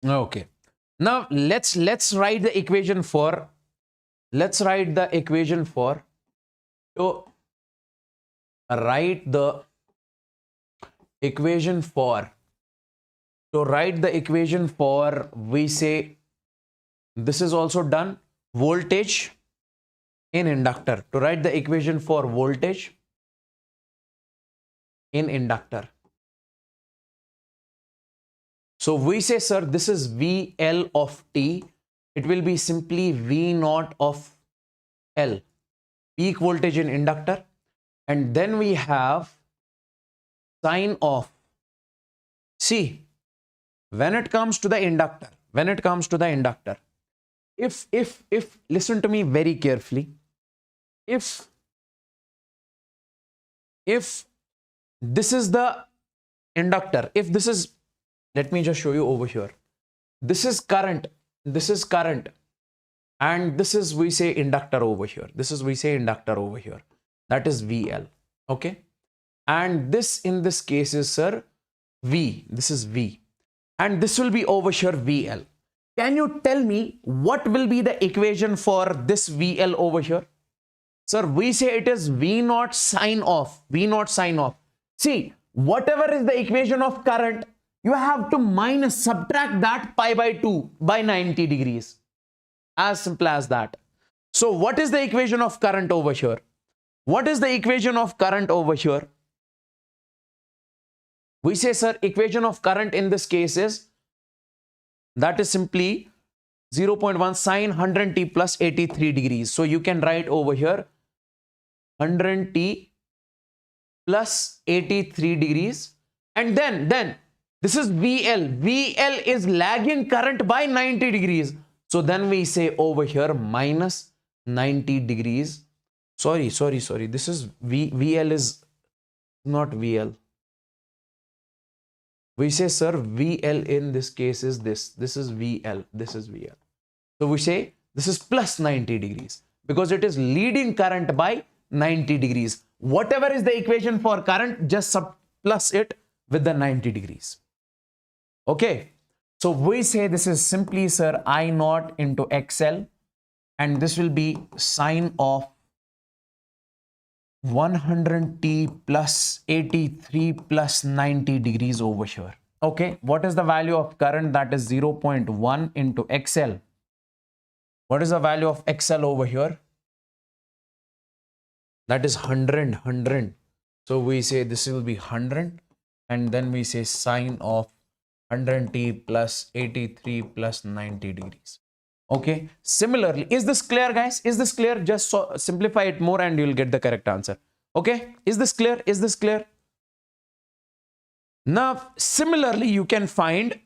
Okay. Now let's write the equation for, let's write the equation for, to write the equation for, to write the equation for, we say, this is also done, voltage in inductor, to write the equation for voltage in inductor. So we say, sir, this is VL of T. It will be simply V naught of L, peak voltage in inductor. And then we have sine of, see, when it comes to the inductor, if listen to me very carefully, if this is the inductor, if this is, let me just show you over here, this is current, and this is, we say, inductor over here, that is VL. Okay, and this in this case is, sir, V, this is V, and this will be over here VL. Can you tell me what will be the equation for this VL over here? Sir, we say it is V naught sine of, see, whatever is the equation of current, you have to subtract that pi by 2 by 90 degrees. As simple as that. So what is the equation of current over here? We say, sir, equation of current in this case is, that is simply 0.1 sine 100t plus 83 degrees. So you can write over here 100t plus 83 degrees. And then this is VL. VL is lagging current by 90 degrees. So then we say over here minus 90 degrees. Sorry. This is VL is not VL. We say, sir, VL in this case is this. This is VL. So we say this is plus 90 degrees because it is leading current by 90 degrees. Whatever is the equation for current, just plus it with the 90 degrees. Okay. So we say this is simply, sir, I naught into XL, and this will be sine of 100t plus 83 plus 90 degrees over here. Okay, what is the value of current? That is 0.1 into XL. What is the value of XL over here? That is 100. So we say this will be 100, and then we say sine of 100t plus 83 plus 90 degrees. Okay, similarly, is this clear, guys? Is this clear? Just simplify it more and you'll get the correct answer. Okay, is this clear? Is this clear? Now, similarly, you can find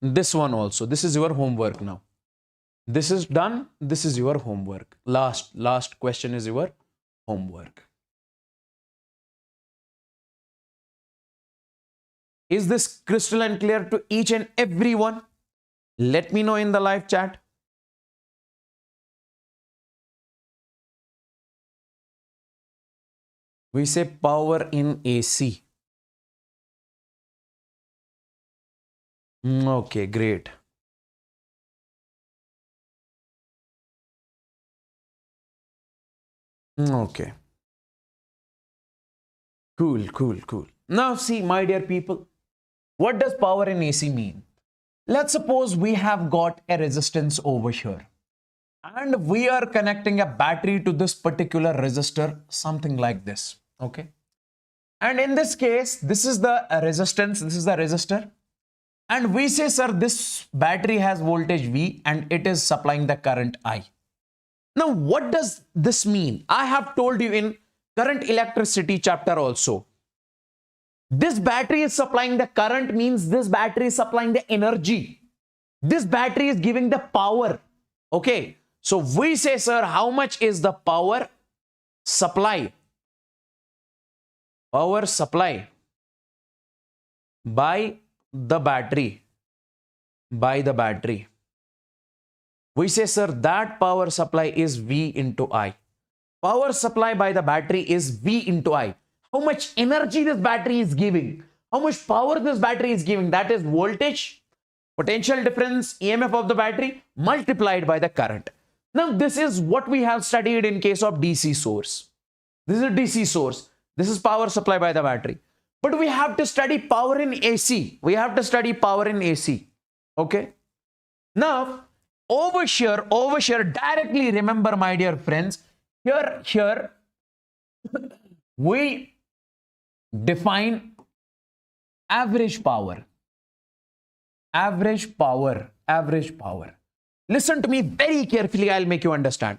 this one also. This is your homework now. This is done. This is your homework. Last question is your homework. Is this crystal and clear to each and every one? Let me know in the live chat. We say power in AC. Okay, great. Okay. Cool, cool, cool. Now see, my dear people, what does power in AC mean? Let's suppose we have got a resistance over here and we are connecting a battery to this particular resistor, something like this. Okay. And in this case, this is the resistance, this is the resistor. And we say, sir, this battery has voltage V and it is supplying the current I. Now, what does this mean? I have told you in current electricity chapter also. This battery is supplying the current means this battery is supplying the energy. This battery is giving the power. Okay. So we say, sir, how much is the power supply? Power supply by the battery. By the battery. We say, sir, that power supply is V into I. Power supply by the battery is V into I. How much energy this battery is giving? How much power this battery is giving? That is voltage, potential difference, EMF of the battery multiplied by the current. Now, this is what we have studied in case of DC source. This is a DC source. This is power supply by the battery. But we have to study power in AC. We have to study power in AC. Okay. Now, over here, directly remember, my dear friends, here, we define average power. Average power. Listen to me very carefully. I'll make you understand.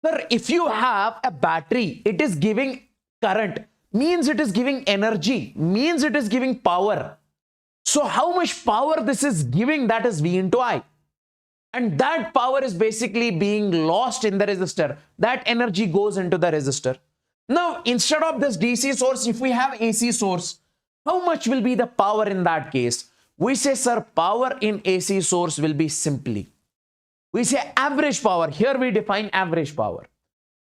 Sir, if you have a battery, it is giving current, means it is giving energy, means it is giving power. So how much power this is giving? That is V into I. And that power is basically being lost in the resistor. That energy goes into the resistor. Now, instead of this DC source, if we have AC source, how much will be the power in that case? We say, sir, power in AC source will be simply. We say average power. Here we define average power.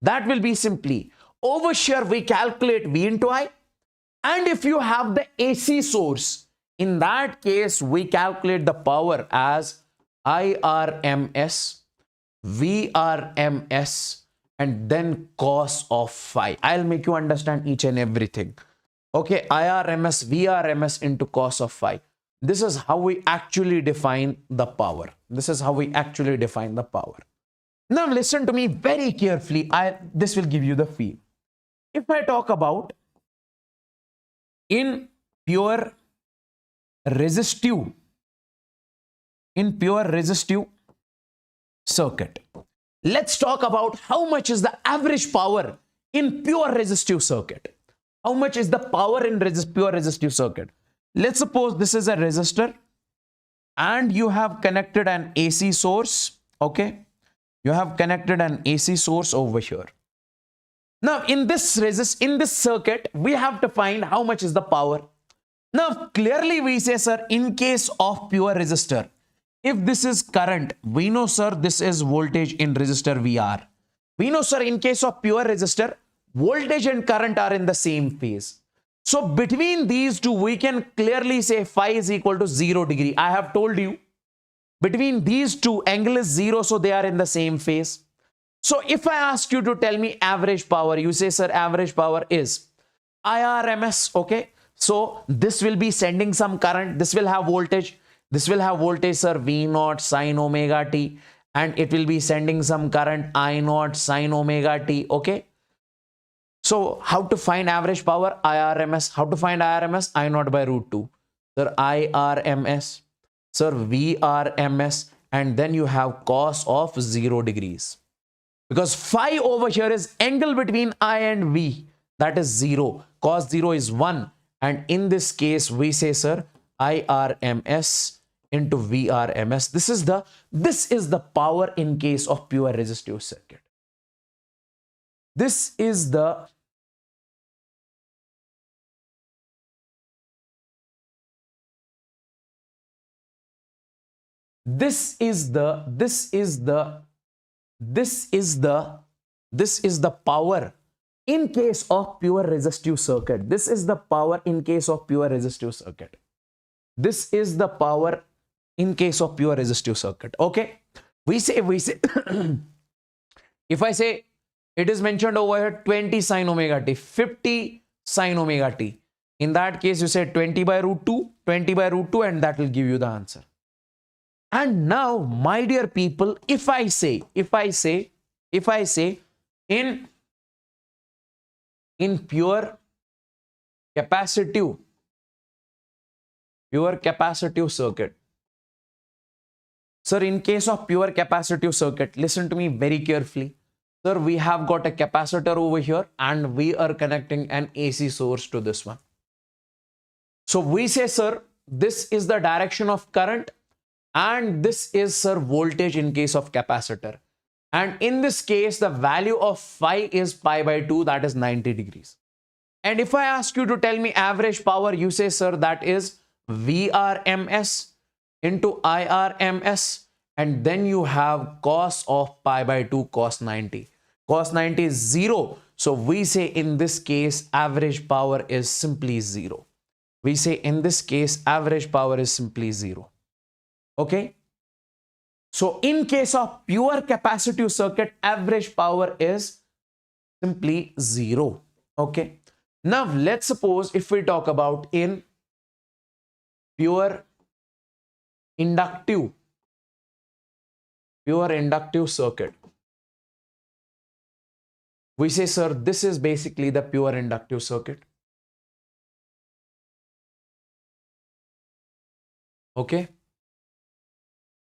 That will be simply. Over here we calculate V into I. And if you have the AC source, in that case, we calculate the power as IRMS, VRMS, and then cos of phi. I'll make you understand each and everything. Okay, IRMS, VRMS into cos of phi. This is how we actually define the power. This is how we actually define the power. Now listen to me very carefully. This will give you the feel. If I talk about in pure resistive circuit, let's talk about how much is the average power in pure resistive circuit. How much is the power in pure resistive circuit? Let's suppose this is a resistor and you have connected an AC source. Okay, you have connected an AC source over here. Now in this circuit, we have to find how much is the power. Now clearly we say, sir, in case of pure resistor, if this is current, we know, sir, this is voltage in resistor VR. We know, sir, in case of pure resistor, voltage and current are in the same phase. So between these two, we can clearly say phi is equal to 0 degree. I have told you, between these two, angle is 0, so they are in the same phase. So if I ask you to tell me average power, you say, sir, average power is IRMS. Okay, so this will be sending some current. This will have voltage. This will have voltage, sir, V0 sine omega t, and it will be sending some current I0 sine omega t. Okay. So how to find average power? IRMS. How to find IRMS? I0 by root 2. Sir, IRMS. Sir, VRMS. And then you have cos of 0 degrees. because phi over here is angle between I and V, that is 0. Cos 0 is 1. And in this case, we say, sir, IRMS into VRMS. This is the power in case of pure resistive circuit. This is the power in case of pure resistive circuit. This is the power in case of pure resistive circuit. This is the power in case of pure resistive circuit. Okay, we say if I say it is mentioned over here 20 sine omega t, 50 sine omega t, in that case you say 20 by root 2, and that will give you the answer. And now, my dear people, if I say in pure capacitive circuit, sir, in case of pure capacitive circuit, listen to me very carefully. Sir, we have got a capacitor over here and we are connecting an AC source to this one. So we say, sir, this is the direction of current and this is, sir, voltage in case of capacitor. And in this case, the value of phi is pi by 2, that is 90 degrees. And if I ask you to tell me average power, you say, sir, that is VRMS into IRMS. And then you have cos of pi by 2, cos 90. Cos 90 is 0. So we say in this case, average power is simply 0. We say in this case, average power is simply 0. Okay. So in case of pure capacitive circuit, average power is simply 0. Okay. Now let's suppose if we talk about in pure inductive circuit, we say, sir, this is basically the pure inductive circuit. Okay.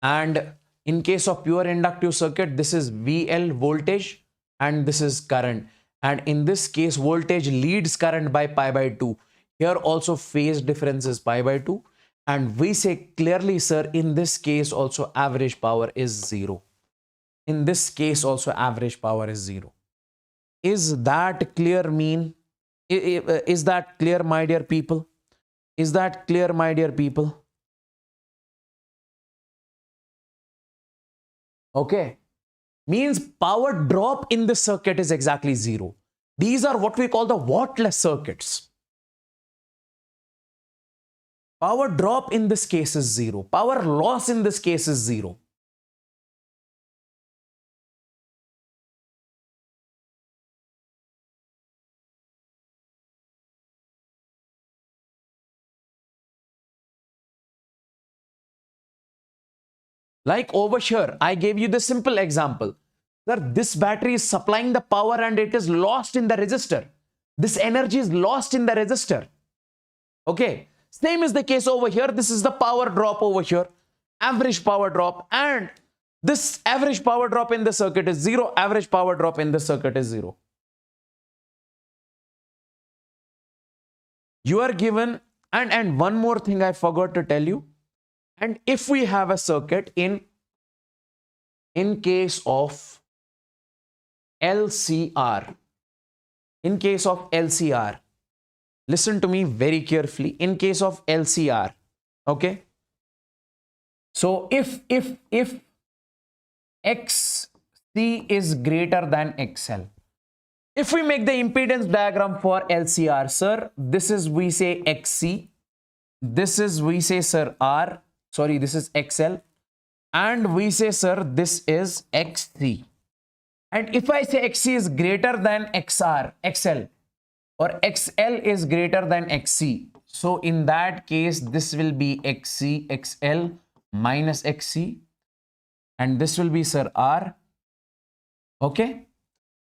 And in case of pure inductive circuit, this is VL voltage and this is current. And in this case, voltage leads current by pi by 2. Here also phase difference is pi by 2. And we say clearly, sir, in this case also average power is 0. In this case also average power is 0. Is that clear, is that clear, my dear people? Is that clear, my dear people? Okay, means power drop in the circuit is exactly 0. These are what we call the wattless circuits. Power drop in this case is 0. Power loss in this case is 0. Like over here, I gave you the simple example. Sir, this battery is supplying the power and it is lost in the resistor. This energy is lost in the resistor. Okay. Same is the case over here. This is the power drop over here. Average power drop. And this average power drop in the circuit is 0. Average power drop in the circuit is 0. You are given, and one more thing I forgot to tell you. And if we have a circuit in case of LCR, listen to me very carefully. In case of LCR, okay. So if XC is greater than XL, if we make the impedance diagram for LCR, sir, this is we say XC, this is we say, sir, R. Sorry, this is XL, and we say, sir, this is XC. And if I say XC is greater than XL, or XL is greater than XC, so in that case, this will be XL minus XC, and this will be, sir, R. Okay.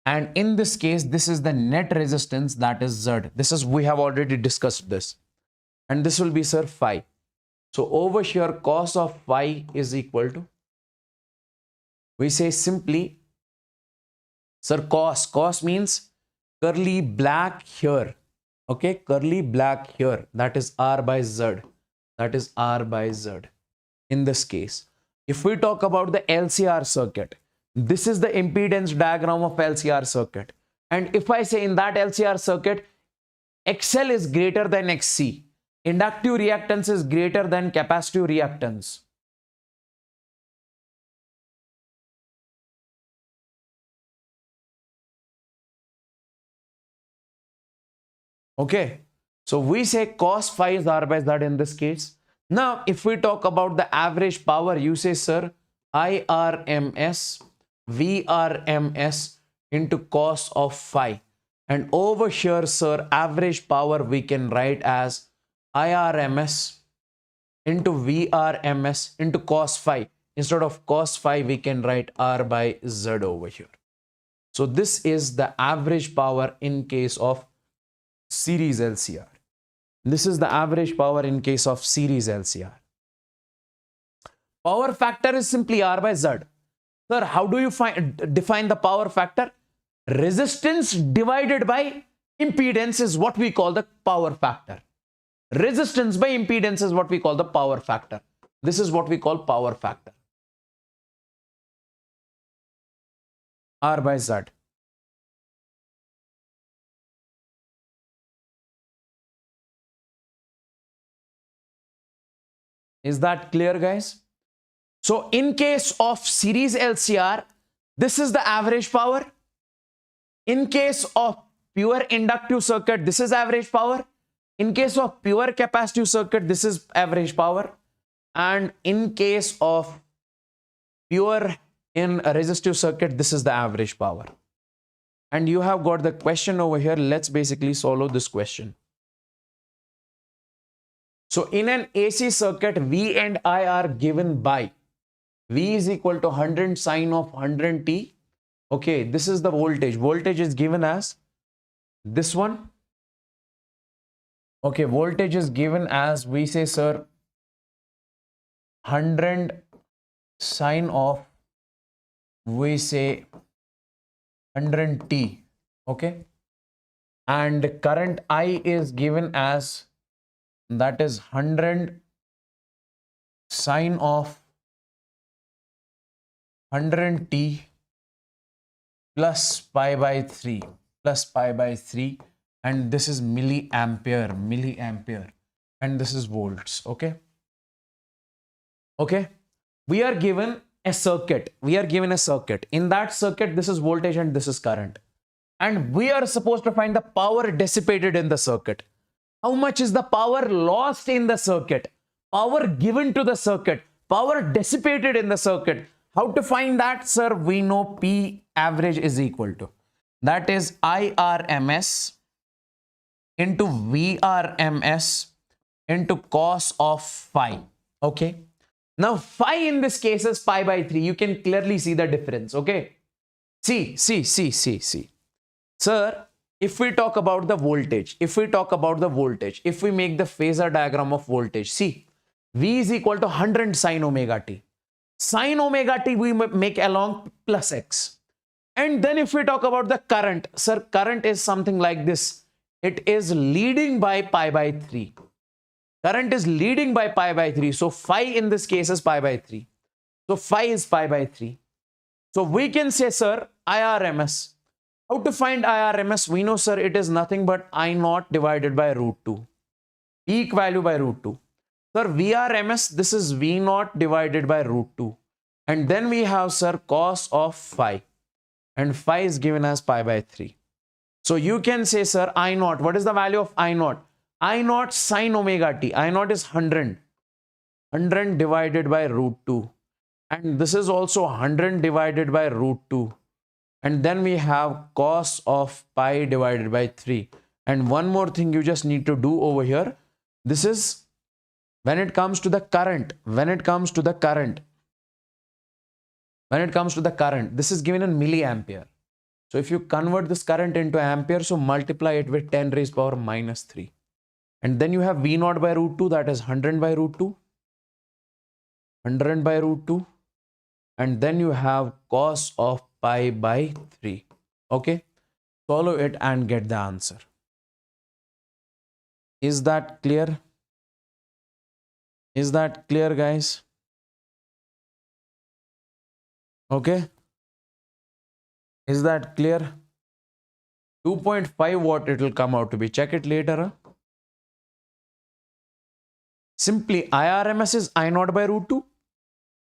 And in this case, this is the net resistance, that is Z. This is, we have already discussed this. And this will be, sir, phi. So over here, cos of phi is equal to, we say simply Sir, cos means curly black here. Okay, curly black here. That is R by Z. That is R by Z. In this case, if we talk about the LCR circuit, this is the impedance diagram of LCR circuit. And if I say in that LCR circuit, XL is greater than XC, inductive reactance is greater than capacitive reactance. Okay, so we say cos phi is R by Z in this case. Now, if we talk about the average power, you say, sir, IRMS, VRMS into cos of phi. And over here, sir, average power we can write as IRMS into VRMS into cos phi. Instead of cos phi, we can write R by Z over here. So this is the average power in case of series LCR. This is the average power in case of series LCR. Power factor is simply R by Z. Sir, how do you define the power factor? Resistance divided by impedance is what we call the power factor. Resistance by impedance is what we call the power factor. This is what we call power factor. R by Z. Is that clear, guys? So in case of series LCR, this is the average power. In case of pure inductive circuit, this is average power. In case of pure capacitive circuit, this is average power. And in case of pure in a resistive circuit, this is the average power. And you have got the question over here. Let's basically solve this question. So in an AC circuit, V and I are given by V is equal to 100 sine of 100 T. Okay, this is the voltage. Voltage is given as this one. Okay, voltage is given as, we say, sir, 100 sine of, we say, 100 T. Okay. And current I is given as, that is 100 sine of 100 T plus pi by 3, and this is milliampere, and this is volts. Okay. Okay. We are given a circuit. In that circuit, this is voltage and this is current. And we are supposed to find the power dissipated in the circuit. How much is the power lost in the circuit? Power given to the circuit, power dissipated in the circuit. How to find that, sir? We know P average is equal to, that is IRMS into VRMS into cos of phi. Okay. Now phi in this case is pi by 3. You can clearly see the difference. Okay. See. Sir, if we talk about the voltage, if we make the phasor diagram of voltage, see, V is equal to 100 sine omega t. Sine omega t we make along plus x. And then if we talk about the current, sir, current is something like this. It is leading by pi by 3. Current is leading by pi by 3. So phi in this case is pi by 3. So phi is pi by 3. So we can say, sir, IRMS. How to find IRMS? We know, sir, it is nothing but I naught divided by root 2. Peak value by root 2. Sir, VRMS, this is V naught divided by root 2. And then we have, sir, cos of phi. And phi is given as pi by 3. So you can say, sir, I naught. What is the value of I naught? I naught sine omega t. I naught is 100. 100 divided by root 2. And this is also 100 divided by root 2. And then we have cos of pi divided by 3. And one more thing you just need to do over here. This is when it comes to the current. This is given in milliampere. So if you convert this current into ampere, so multiply it with 10 raised power minus 3. And then you have V naught by root 2, that is 100 by root 2. 100 by root 2. And then you have cos of pi by 3. Okay, follow it and get the answer. Is that clear? Is that clear, guys? Okay, is that clear? 2.5 watt it will come out to be. Check it later. Huh? Simply IRMS is I naught by root 2.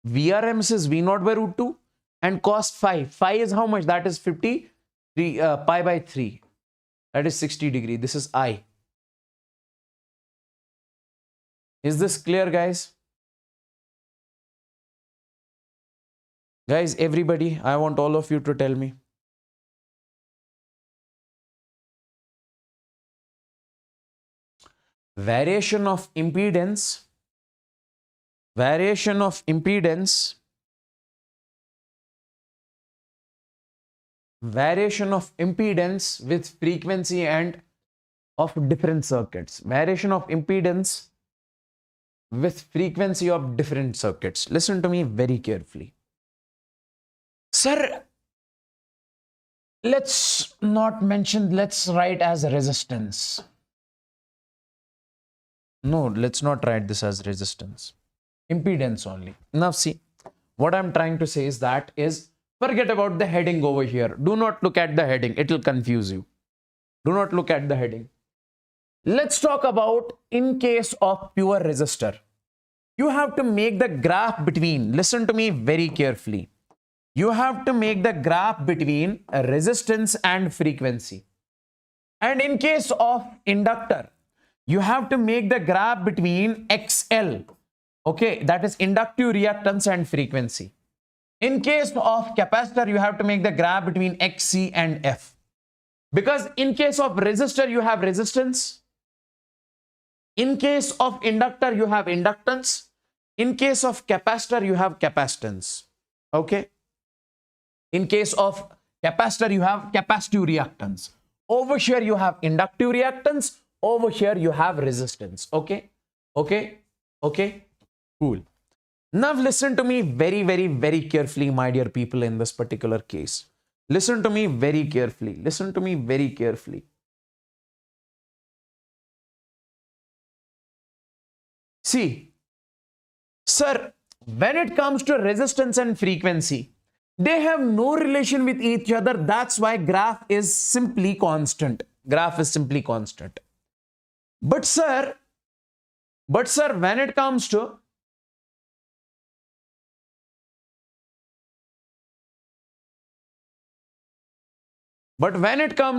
VRMS is V naught by root 2. And cos phi. Phi is how much? That is 53 pi by 3. That is 60 degree. This is I. Is this clear, guys? Guys, everybody, I want all of you to tell me. Variation of impedance. Variation of impedance. Variation of impedance with frequency and of different circuits. Variation of impedance with frequency of different circuits. Listen to me very carefully. Sir, let's not mention, let's write as resistance. No, let's not write this as resistance. Impedance only. Now see, what I'm trying to say is that is, forget about the heading over here. Do not look at the heading. It will confuse you. Do not look at the heading. Let's talk about in case of pure resistor. You have to make the graph between, listen to me very carefully. You have to make the graph between resistance and frequency. And in case of inductor, you have to make the graph between XL. Okay, that is inductive reactance and frequency. In case of capacitor, you have to make the graph between XC and F. Because in case of resistor, you have resistance. In case of inductor, you have inductance. In case of capacitor, you have capacitance. Okay. In case of capacitor, you have capacitive reactance. Over here, you have inductive reactance. Over here, you have resistance. Okay. Okay. Okay. Cool. Now listen to me very, very, very carefully, my dear people, in this particular case. Listen to me very carefully. Listen to me very carefully. See, sir, when it comes to resistance and frequency, they have no relation with each other. That's why graph is simply constant. Graph is simply constant. But sir, when it comes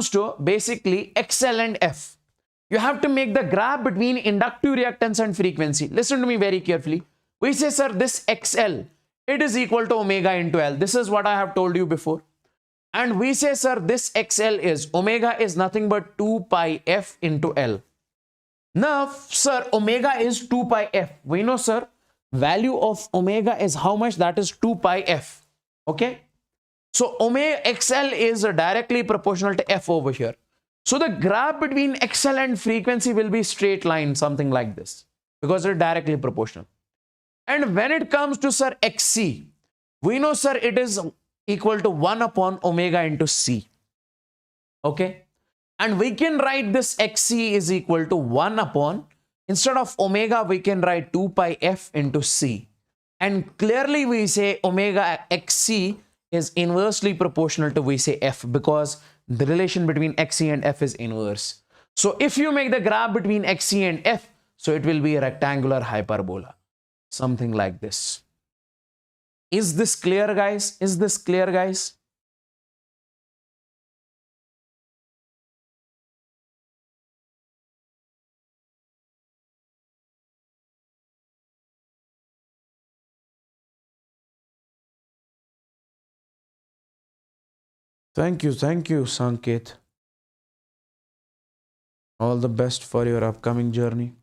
to basically XL and F, you have to make the graph between inductive reactance and frequency. Listen to me very carefully. We say, sir, this XL, it is equal to omega into L. This is what I have told you before. And we say, sir, this XL is, omega is nothing but 2 pi F into L. Now, sir, omega is 2 pi F. We know, sir, value of omega is how much? That is 2 pi F. Okay. So omega XL is directly proportional to F over here. So the graph between XL and frequency will be straight line, something like this, because they're directly proportional. And when it comes to, sir, XC, we know, sir, it is equal to 1 upon omega into C. Okay. And we can write this XC is equal to 1 upon, instead of omega, we can write 2 pi F into C. And clearly we say omega XC is inversely proportional to, we say, F, because the relation between XC and F is inverse. So if you make the graph between XC and F, so it will be a rectangular hyperbola, something like this. Is this clear, guys? Is this clear, guys? Thank you, Sanket. All the best for your upcoming journey.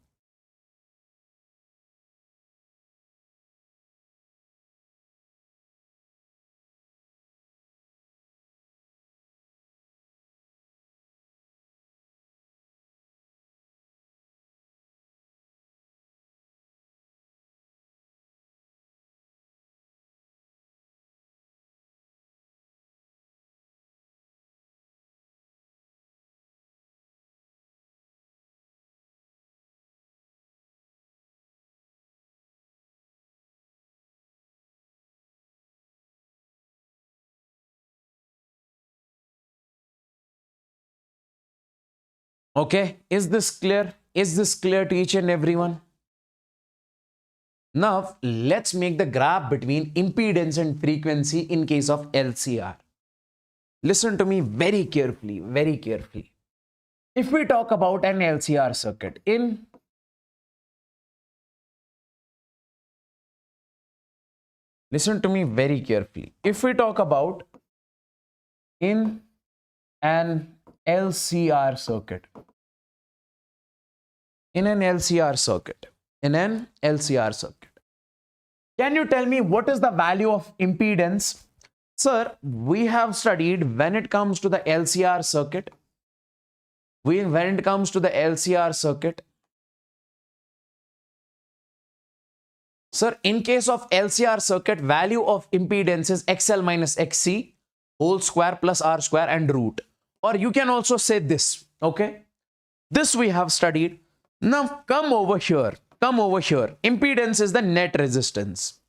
Okay, is this clear? Is this clear to each and everyone? Now, let's make the graph between impedance and frequency in case of LCR. Listen to me very carefully, very carefully. If we talk about an LCR circuit listen to me very carefully. If we talk about in an LCR circuit, in an LCR circuit, can you tell me what is the value of impedance? Sir, we have studied when it comes to the LCR circuit, sir, in case of LCR circuit, value of impedance is XL minus XC whole square plus R square and root. Or you can also say this, okay? This we have studied. Now come over here. Impedance is the net resistance.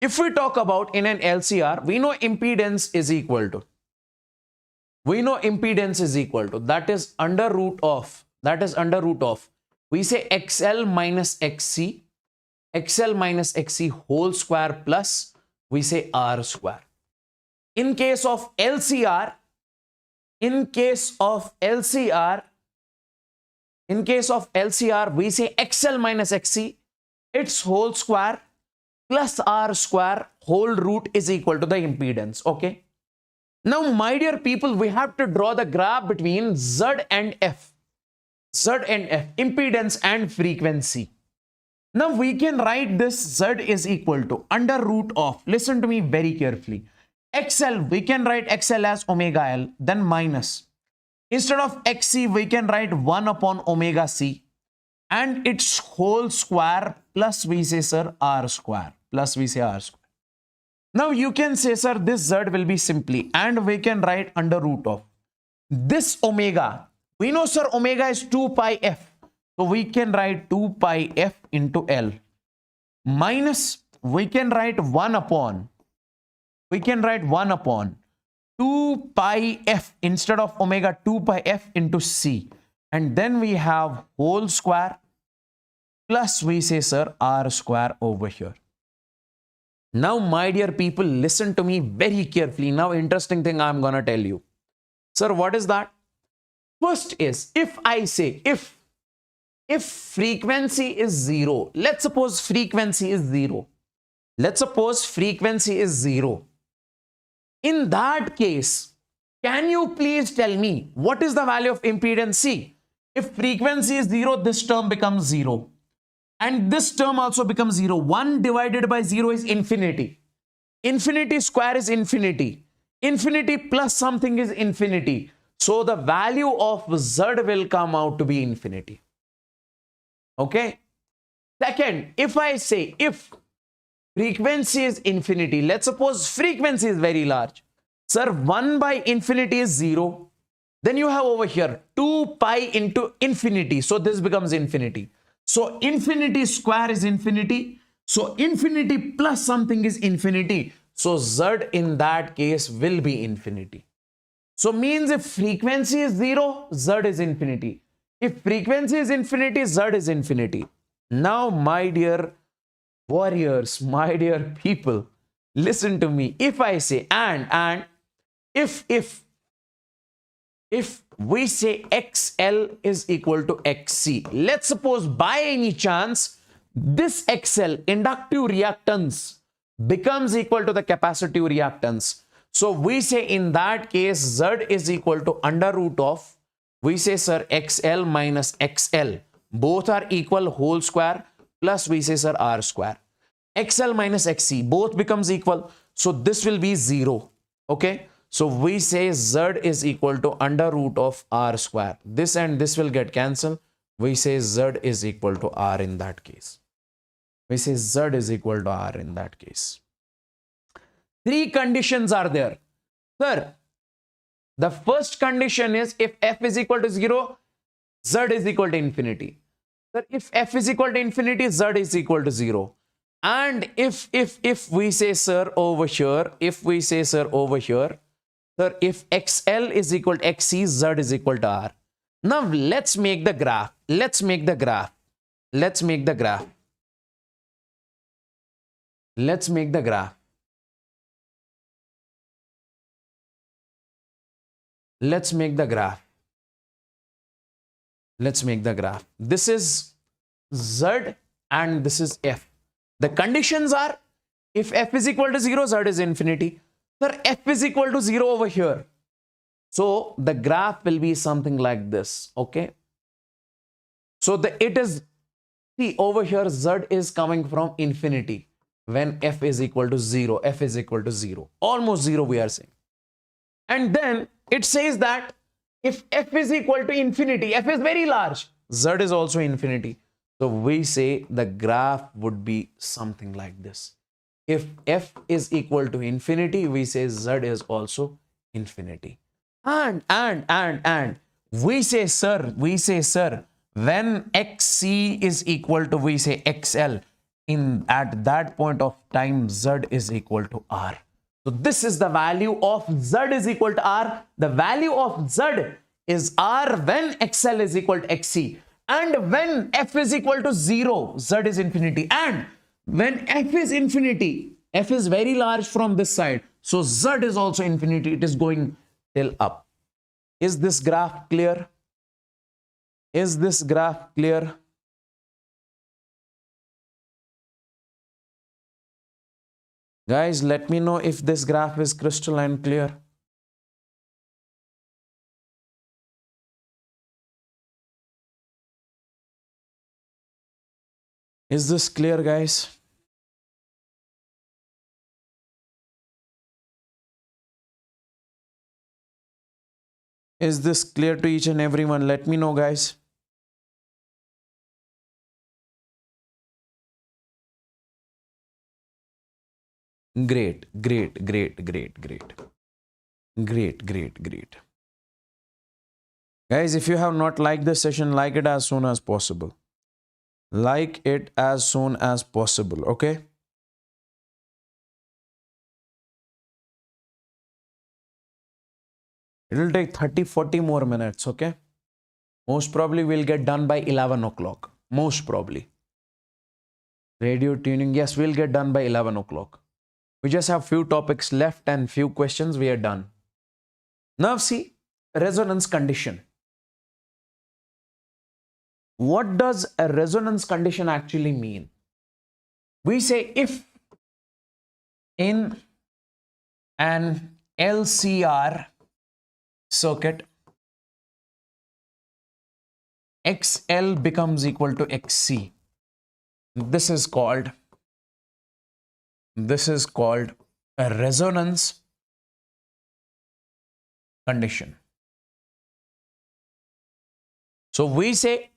If we talk about in an LCR, we know impedance is equal to, that is under root of, we say XL minus XC whole square plus we say R square. In case of LCR, we say XL minus XC, its whole square plus R square whole root is equal to the impedance. Okay. Now, my dear people, we have to draw the graph between Z and F, impedance and frequency. Now, we can write this Z is equal to under root of, listen to me very carefully, XL, we can write XL as omega L, then minus. Instead of XC, we can write 1 upon omega C and its whole square plus we say, sir, R square, Now you can say, sir, this Z will be simply, and we can write under root of this omega. We know, sir, omega is 2 pi F. So we can write 2 pi F into L minus, we can write 1 upon 2 pi F instead of omega 2 pi F into C. And then we have whole square plus we say, sir, R square over here. Now, my dear people, listen to me very carefully. Now, interesting thing I'm going to tell you. Sir, what is that? First is, if I say, if frequency is 0, let's suppose frequency is 0. In that case, can you please tell me what is the value of impedance? See, if frequency is 0, this term becomes 0. And this term also becomes 0. 1 divided by 0 is infinity. Infinity square is infinity. Infinity plus something is infinity. So the value of Z will come out to be infinity. Okay. Second, if I say, if frequency is infinity, let's suppose frequency is very large. Sir, 1 by infinity is 0. Then you have over here 2 pi into infinity. So this becomes infinity. So infinity square is infinity. So infinity plus something is infinity. So Z in that case will be infinity. So means if frequency is 0, Z is infinity. If frequency is infinity, Z is infinity. Now, my dear warriors, my dear people, listen to me. If I say and if we say XL is equal to XC, let's suppose by any chance this XL, inductive reactance, becomes equal to the capacitive reactance. So we say in that case Z is equal to under root of, we say, sir, XL minus XL, both are equal whole square plus we say, sir, R square. XL minus XC, both becomes equal. So this will be 0. Okay. So we say Z is equal to under root of R square. This and this will get cancelled. We say Z is equal to R in that case. Three conditions are there. Sir, the first condition is if F is equal to 0, Z is equal to infinity. Sir, if F is equal to infinity, Z is equal to 0. And if we say, sir, over here, Sir, if XL is equal to XC, Z is equal to R. Now let's make the graph. Let's make the graph. Let's make the graph. Let's make the graph. Let's make the graph. Let's make the graph. This is Z and this is F. The conditions are, if F is equal to 0, Z is infinity. Sir, F is equal to 0 over here. So the graph will be something like this. Okay. So it is, see over here, Z is coming from infinity when F is equal to 0. F is equal to 0. Almost 0 we are saying. And then it says that if F is equal to infinity, F is very large, Z is also infinity. So we say the graph would be something like this. If F is equal to infinity, we say Z is also infinity. And we say, sir, when XC is equal to, we say XL, at that point of time, Z is equal to R. So this is the value of Z is equal to R. The value of Z is R when XL is equal to XC. And when F is equal to 0, Z is infinity. And when F is infinity, F is very large from this side. So Z is also infinity. It is going till up. Is this graph clear? Is this graph clear? Guys, let me know if this graph is crystalline clear. Is this clear, guys? Is this clear to each and everyone? Let me know, guys. Great. Guys, if you have not liked this session, like it as soon as possible. Like it as soon as possible, okay? It will take 30-40 more minutes, okay? Most probably we'll get done by 11 o'clock. Most probably. Radio tuning, yes, we'll get done by 11 o'clock. We just have few topics left and few questions, we are done. Now see, resonance condition. What does a resonance condition actually mean? We say if in an LCR circuit, XL becomes equal to XC. This is called a resonance condition. So we say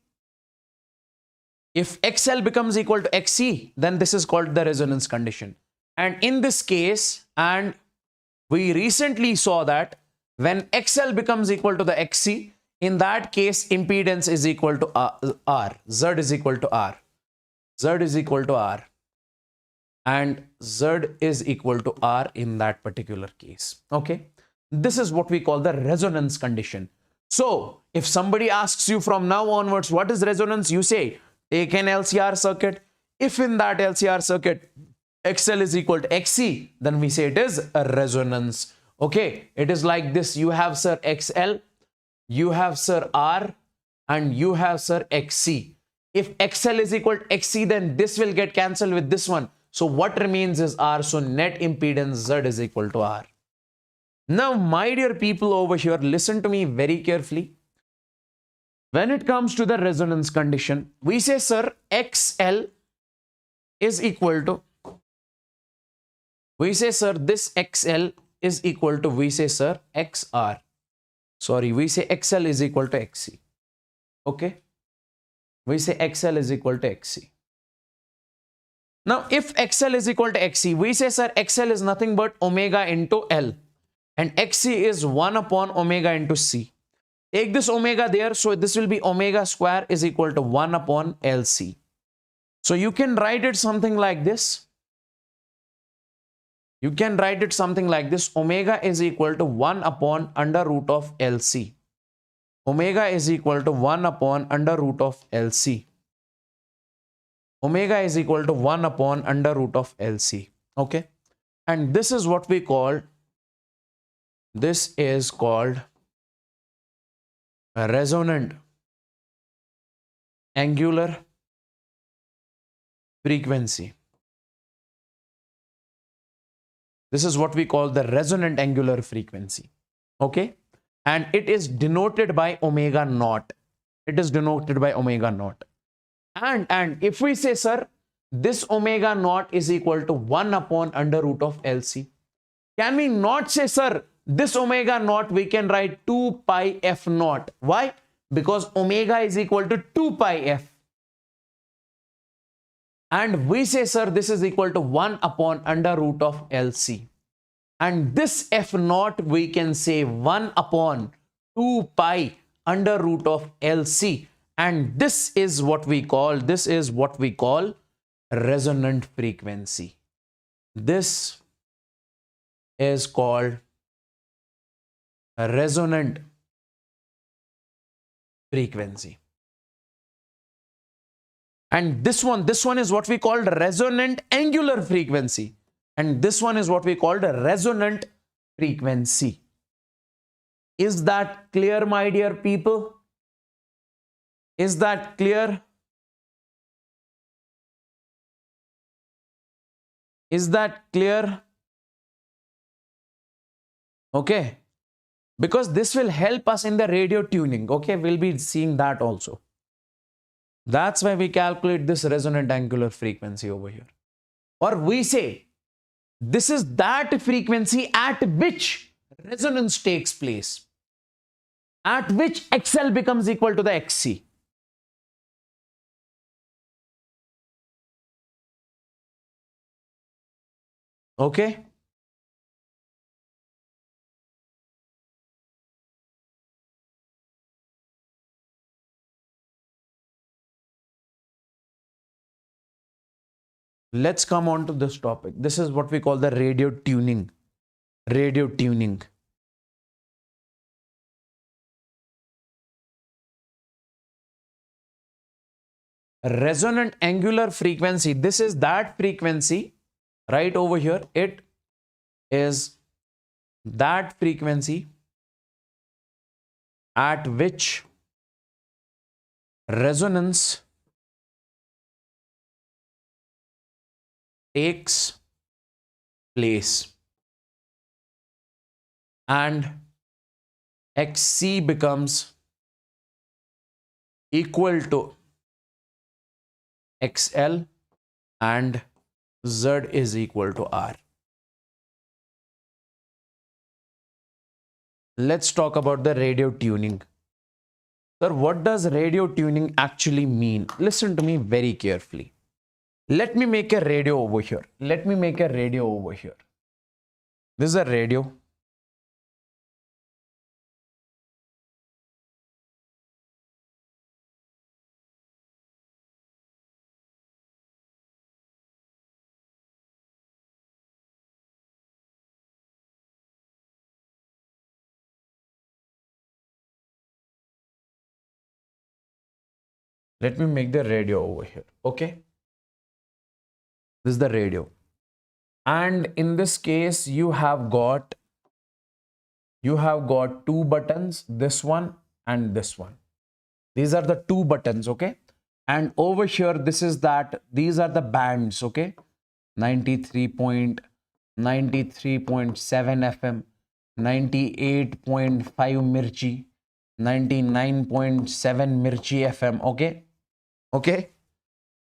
if XL becomes equal to XC, then this is called the resonance condition. And in this case, and we recently saw that when XL becomes equal to the XC, in that case, impedance is equal to R. Z is equal to R. Z is equal to R. And Z is equal to R in that particular case. Okay. This is what we call the resonance condition. So if somebody asks you from now onwards, what is resonance? You say, take an LCR circuit. If in that LCR circuit, XL is equal to XC, then we say it is a resonance. Okay. It is like this. You have, sir, XL, you have, sir, R, and you have, sir, XC. If XL is equal to XC, then this will get cancelled with this one. So what remains is R. So net impedance Z is equal to R. Now, my dear people over here, listen to me very carefully. When it comes to the resonance condition, we say, sir, XL is equal to, we say, sir, this XL is equal to, we say, sir, XR. Sorry, we say XL is equal to XC. Okay. We say XL is equal to XC. Now, if XL is equal to XC, we say, sir, XL is nothing but omega into L. And XC is 1 upon omega into C. Take this omega there. So this will be omega square is equal to 1 upon LC. So you can write it something like this. You can write it something like this. Omega is equal to 1 upon under root of LC. Omega is equal to 1 upon under root of LC. Omega is equal to 1 upon under root of LC. Okay. And this is what we call, this is called a resonant angular frequency. This is what we call the resonant angular frequency. Okay. And it is denoted by omega naught. It is denoted by omega naught. And if we say, sir, this omega naught is equal to 1 upon under root of LC, can we not say, sir, this omega naught we can write 2 pi f naught? Why? Because omega is equal to 2 pi f. And we say, sir, this is equal to 1 upon under root of LC. And this f naught we can say 1 upon 2 pi under root of LC. And this is what we call, resonant frequency. This is called a resonant frequency. And this one is what we call resonant angular frequency. And this one is what we call the resonant frequency. Is that clear, my dear people? Is that clear? Is that clear? Okay. Because this will help us in the radio tuning. Okay. We'll be seeing that also. That's why we calculate this resonant angular frequency over here. Or we say, this is that frequency at which resonance takes place, at which XL becomes equal to the XC. Okay. Let's come on to this topic. This is what we call the radio tuning. Radio tuning. Resonant angular frequency. This is that frequency right over here. It is that frequency at which resonance takes place and XC becomes equal to XL and Z is equal to R. Let's talk about the radio tuning. Sir, what does radio tuning actually mean? Listen to me very carefully. Let me make a radio over here. Let me make a radio over here. This is a radio. Let me make the radio over here. Okay. This is the radio. And in this case, you have got two buttons, this one and this one. These are the two buttons, okay? And over here, these are the bands, okay? 93.7 FM, 98.5 Mirchi, 99.7 Mirchi FM, okay? Okay.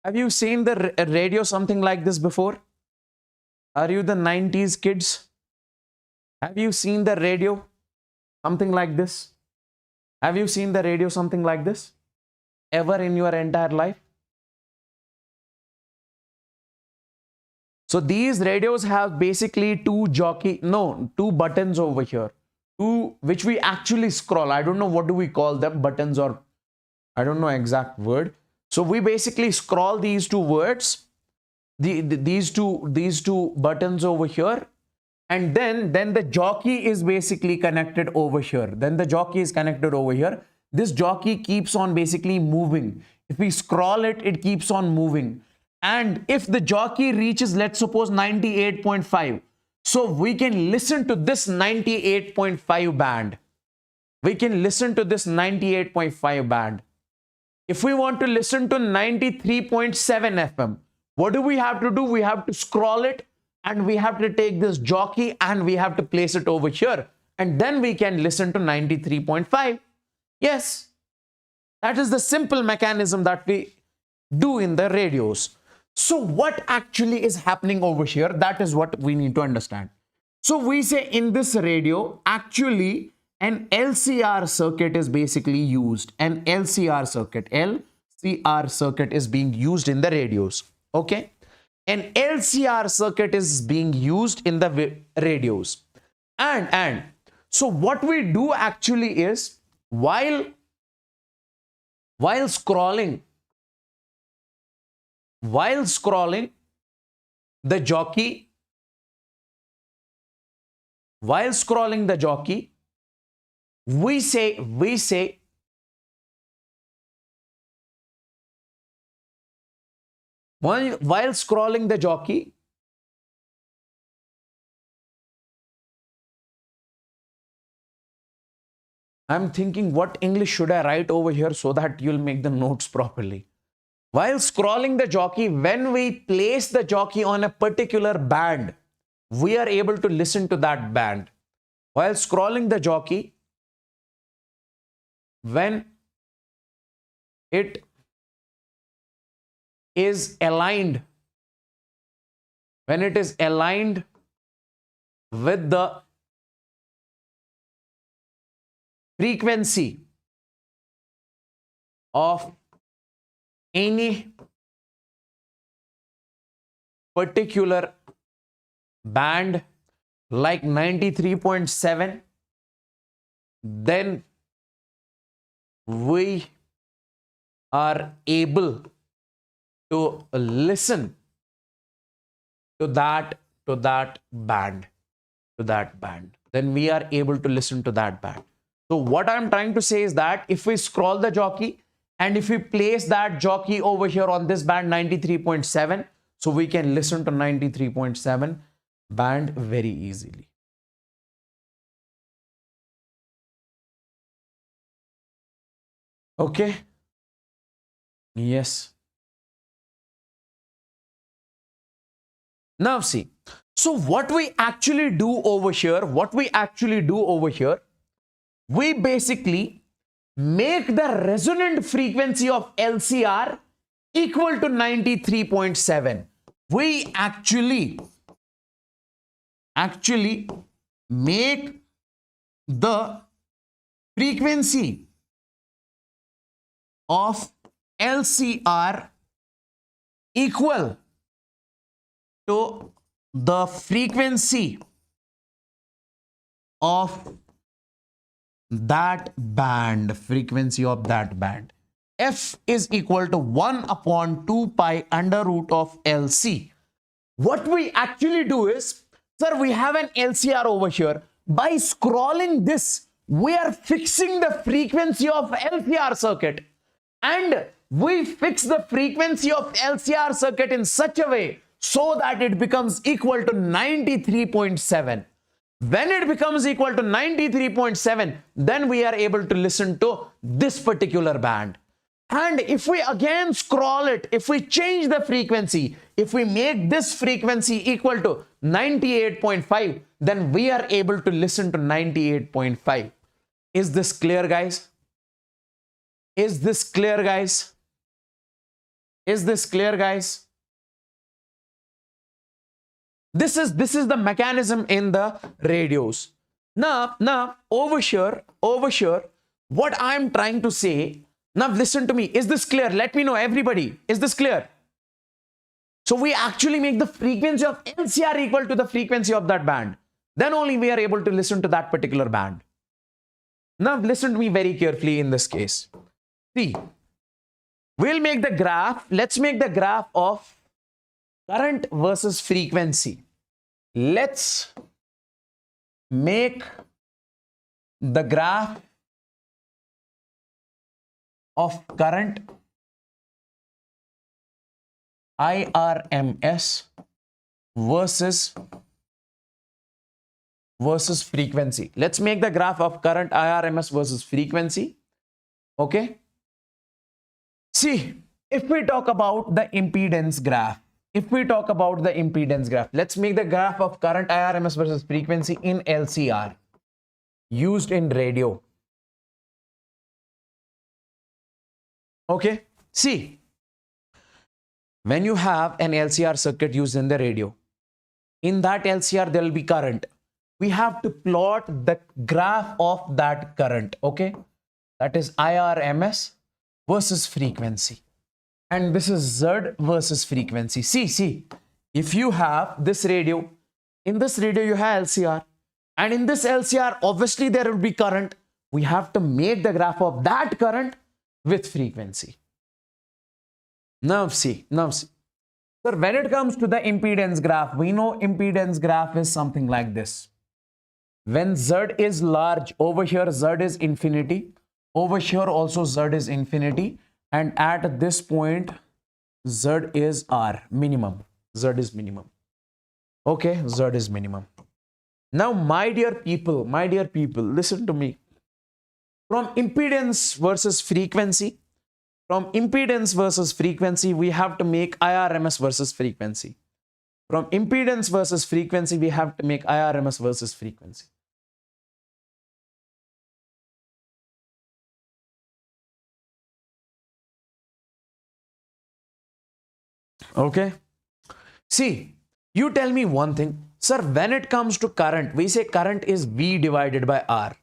Have you seen the radio something like this before? Are you the 90s kids? Have you seen the radio something like this? Have you seen the radio something like this ever in your entire life? So these radios have basically two buttons over here, which we actually scroll. I don't know what do we call them, buttons, or I don't know exact word. So we basically scroll these two words, these two buttons over here, and then the jockey is basically connected over here. Then the jockey is connected over here. This jockey keeps on basically moving. If we scroll it, it keeps on moving. And if the jockey reaches, let's suppose 98.5, so we can listen to this 98.5 band. We can listen to this 98.5 band. If we want to listen to 93.7 FM, what do we have to do? We have to scroll it, and we have to take this jockey and we have to place it over here. And then we can listen to 93.5. Yes, that is the simple mechanism that we do in the radios. So what actually is happening over here? That is what we need to understand. So we say in this radio, actually an LCR circuit is basically used. An LCR circuit is being used in the radios. Okay. An LCR circuit is being used in the radios. And so what we do actually is, while scrolling the jockey, we say while scrolling the jockey, I'm thinking what English should I write over here so that you'll make the notes properly. While scrolling the jockey, when we place the jockey on a particular band, we are able to listen to that band. While scrolling the jockey, when it is aligned, with the frequency of any particular band like 93.7, then we are able to listen to that band. Then we are able to listen to that band. So what I'm trying to say is that if we scroll the jockey and if we place that jockey over here on this band 93.7, so we can listen to 93.7 band very easily. Okay. Yes. Now see, so what we actually do over here, we basically make the resonant frequency of LCR equal to 93.7. We actually make the frequency of LCR equal to the frequency of that band, F is equal to 1 upon 2 pi under root of LC. What we actually do is, sir, we have an LCR over here. By scrolling this, we are fixing the frequency of LCR circuit. And we fix the frequency of LCR circuit in such a way so that it becomes equal to 93.7. When it becomes equal to 93.7, then we are able to listen to this particular band. And if we again scroll it, if we change the frequency, if we make this frequency equal to 98.5, then we are able to listen to 98.5. Is this clear, guys? Is this clear, guys? Is this clear, guys? This is the mechanism in the radios. Now over here, what I'm trying to say, now listen to me. Is this clear? Let me know, everybody. Is this clear? So we actually make the frequency of LCR equal to the frequency of that band. Then only we are able to listen to that particular band. Now listen to me very carefully in this case. See, we'll make the graph. Let's make the graph of current versus frequency. Let's make the graph of current IRMS versus frequency. Let's make the graph of current IRMS versus frequency. Okay. See, if we talk about the impedance graph, let's make the graph of current IRMS versus frequency in LCR used in radio. Okay. See, when you have an LCR circuit used in the radio, in that LCR there will be current. We have to plot the graph of that current. Okay. That is IRMS versus frequency. And this is Z versus frequency. See, if you have this radio, in this radio you have LCR, and in this LCR obviously there will be current. We have to make the graph of that current with frequency. Now see. Sir, when it comes to the impedance graph, we know impedance graph is something like this. When Z is large, over here Z is infinity, over here also Z is infinity, and at this point Z is R, minimum. Z is minimum. Okay, Z is minimum. Now, my dear people, listen to me. From impedance versus frequency, we have to make IRMS versus frequency. From impedance versus frequency, we have to make IRMS versus frequency. Okay. See, you tell me one thing. Sir, when it comes to current, we say current is V divided by R,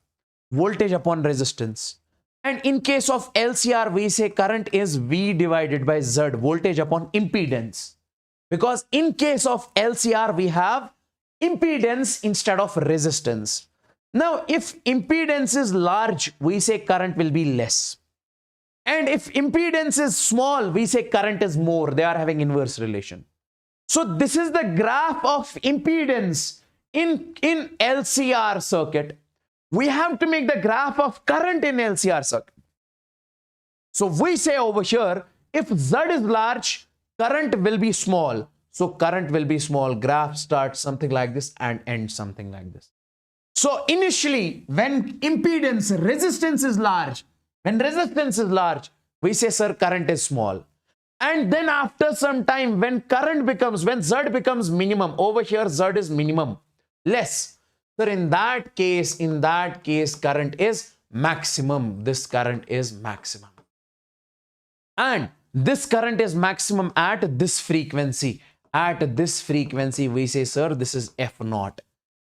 voltage upon resistance. And in case of LCR, we say current is V divided by Z, voltage upon impedance. Because in case of LCR, we have impedance instead of resistance. Now, if impedance is large, we say current will be less. And if impedance is small, we say current is more. They are having inverse relation. So this is the graph of impedance in LCR circuit. We have to make the graph of current in LCR circuit. So we say over here, if Z is large, current will be small. So current will be small. Graph starts something like this and ends something like this. So initially, when resistance is large, we say, sir, current is small. And then after some time, when Z becomes minimum, over here Z is minimum, less. So in that case, current is maximum. This current is maximum. And this current is maximum at this frequency. At this frequency, we say, sir, this is F0.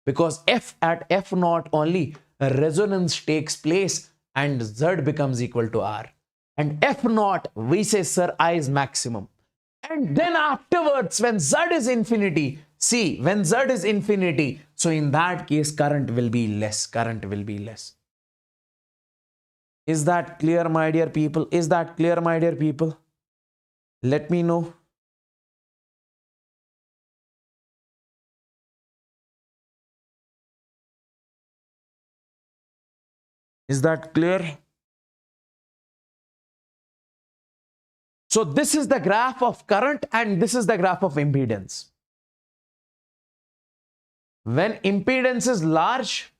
Because at F0 only, a resonance takes place and Z becomes equal to R. And F0, we say, sir, I is maximum. And then afterwards, when Z is infinity, see, when Z is infinity, so in that case, current will be less. Is that clear, my dear people? Let me know. Is that clear? So this is the graph of current and this is the graph of impedance. When impedance is large,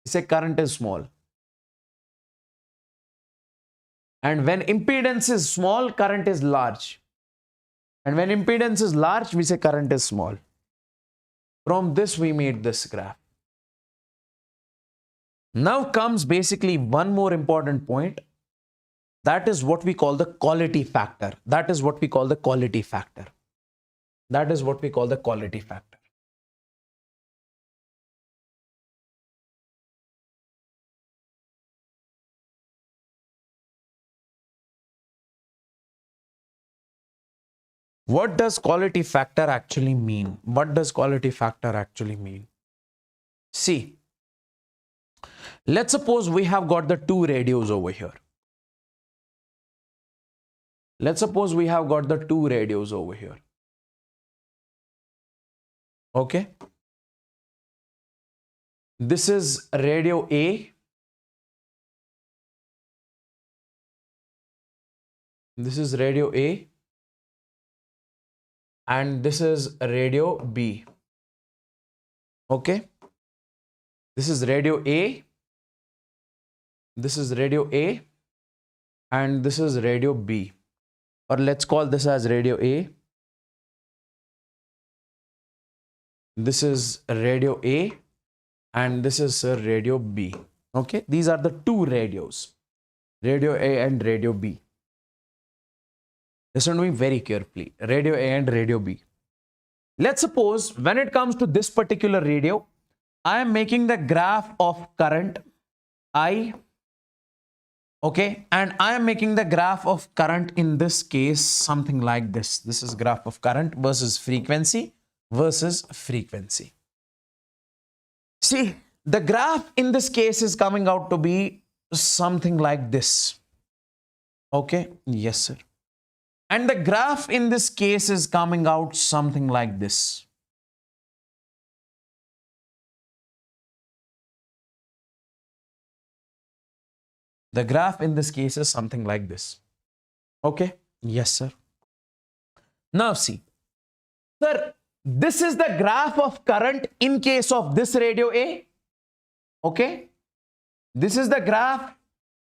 we say current is small. And when impedance is small, current is large. And when impedance is large, we say current is small. From this, we made this graph. Now comes basically one more important point. That is what we call the quality factor. What does quality factor actually mean? See, let's suppose we have got the two radios over here. Okay. This is radio A. This is radio A. And this is radio B. Okay. This is radio A. This is radio A. And this is radio B. Or let's call this as radio A. This is radio A. And this is radio B. Okay. These are the two radios. Radio A and radio B. Listen to me very carefully. Radio A and radio B. Let's suppose when it comes to this particular radio, I am making the graph of current I. Okay. And I am making the graph of current in this case something like this. This is graph of current versus frequency versus frequency. See, the graph in this case is coming out to be something like this. Okay. Yes, sir. And the graph in this case is coming out something like this. The graph in this case is something like this. Okay. Yes, sir. Now see, sir, this is the graph of current in case of this radio A. Okay. This is the graph.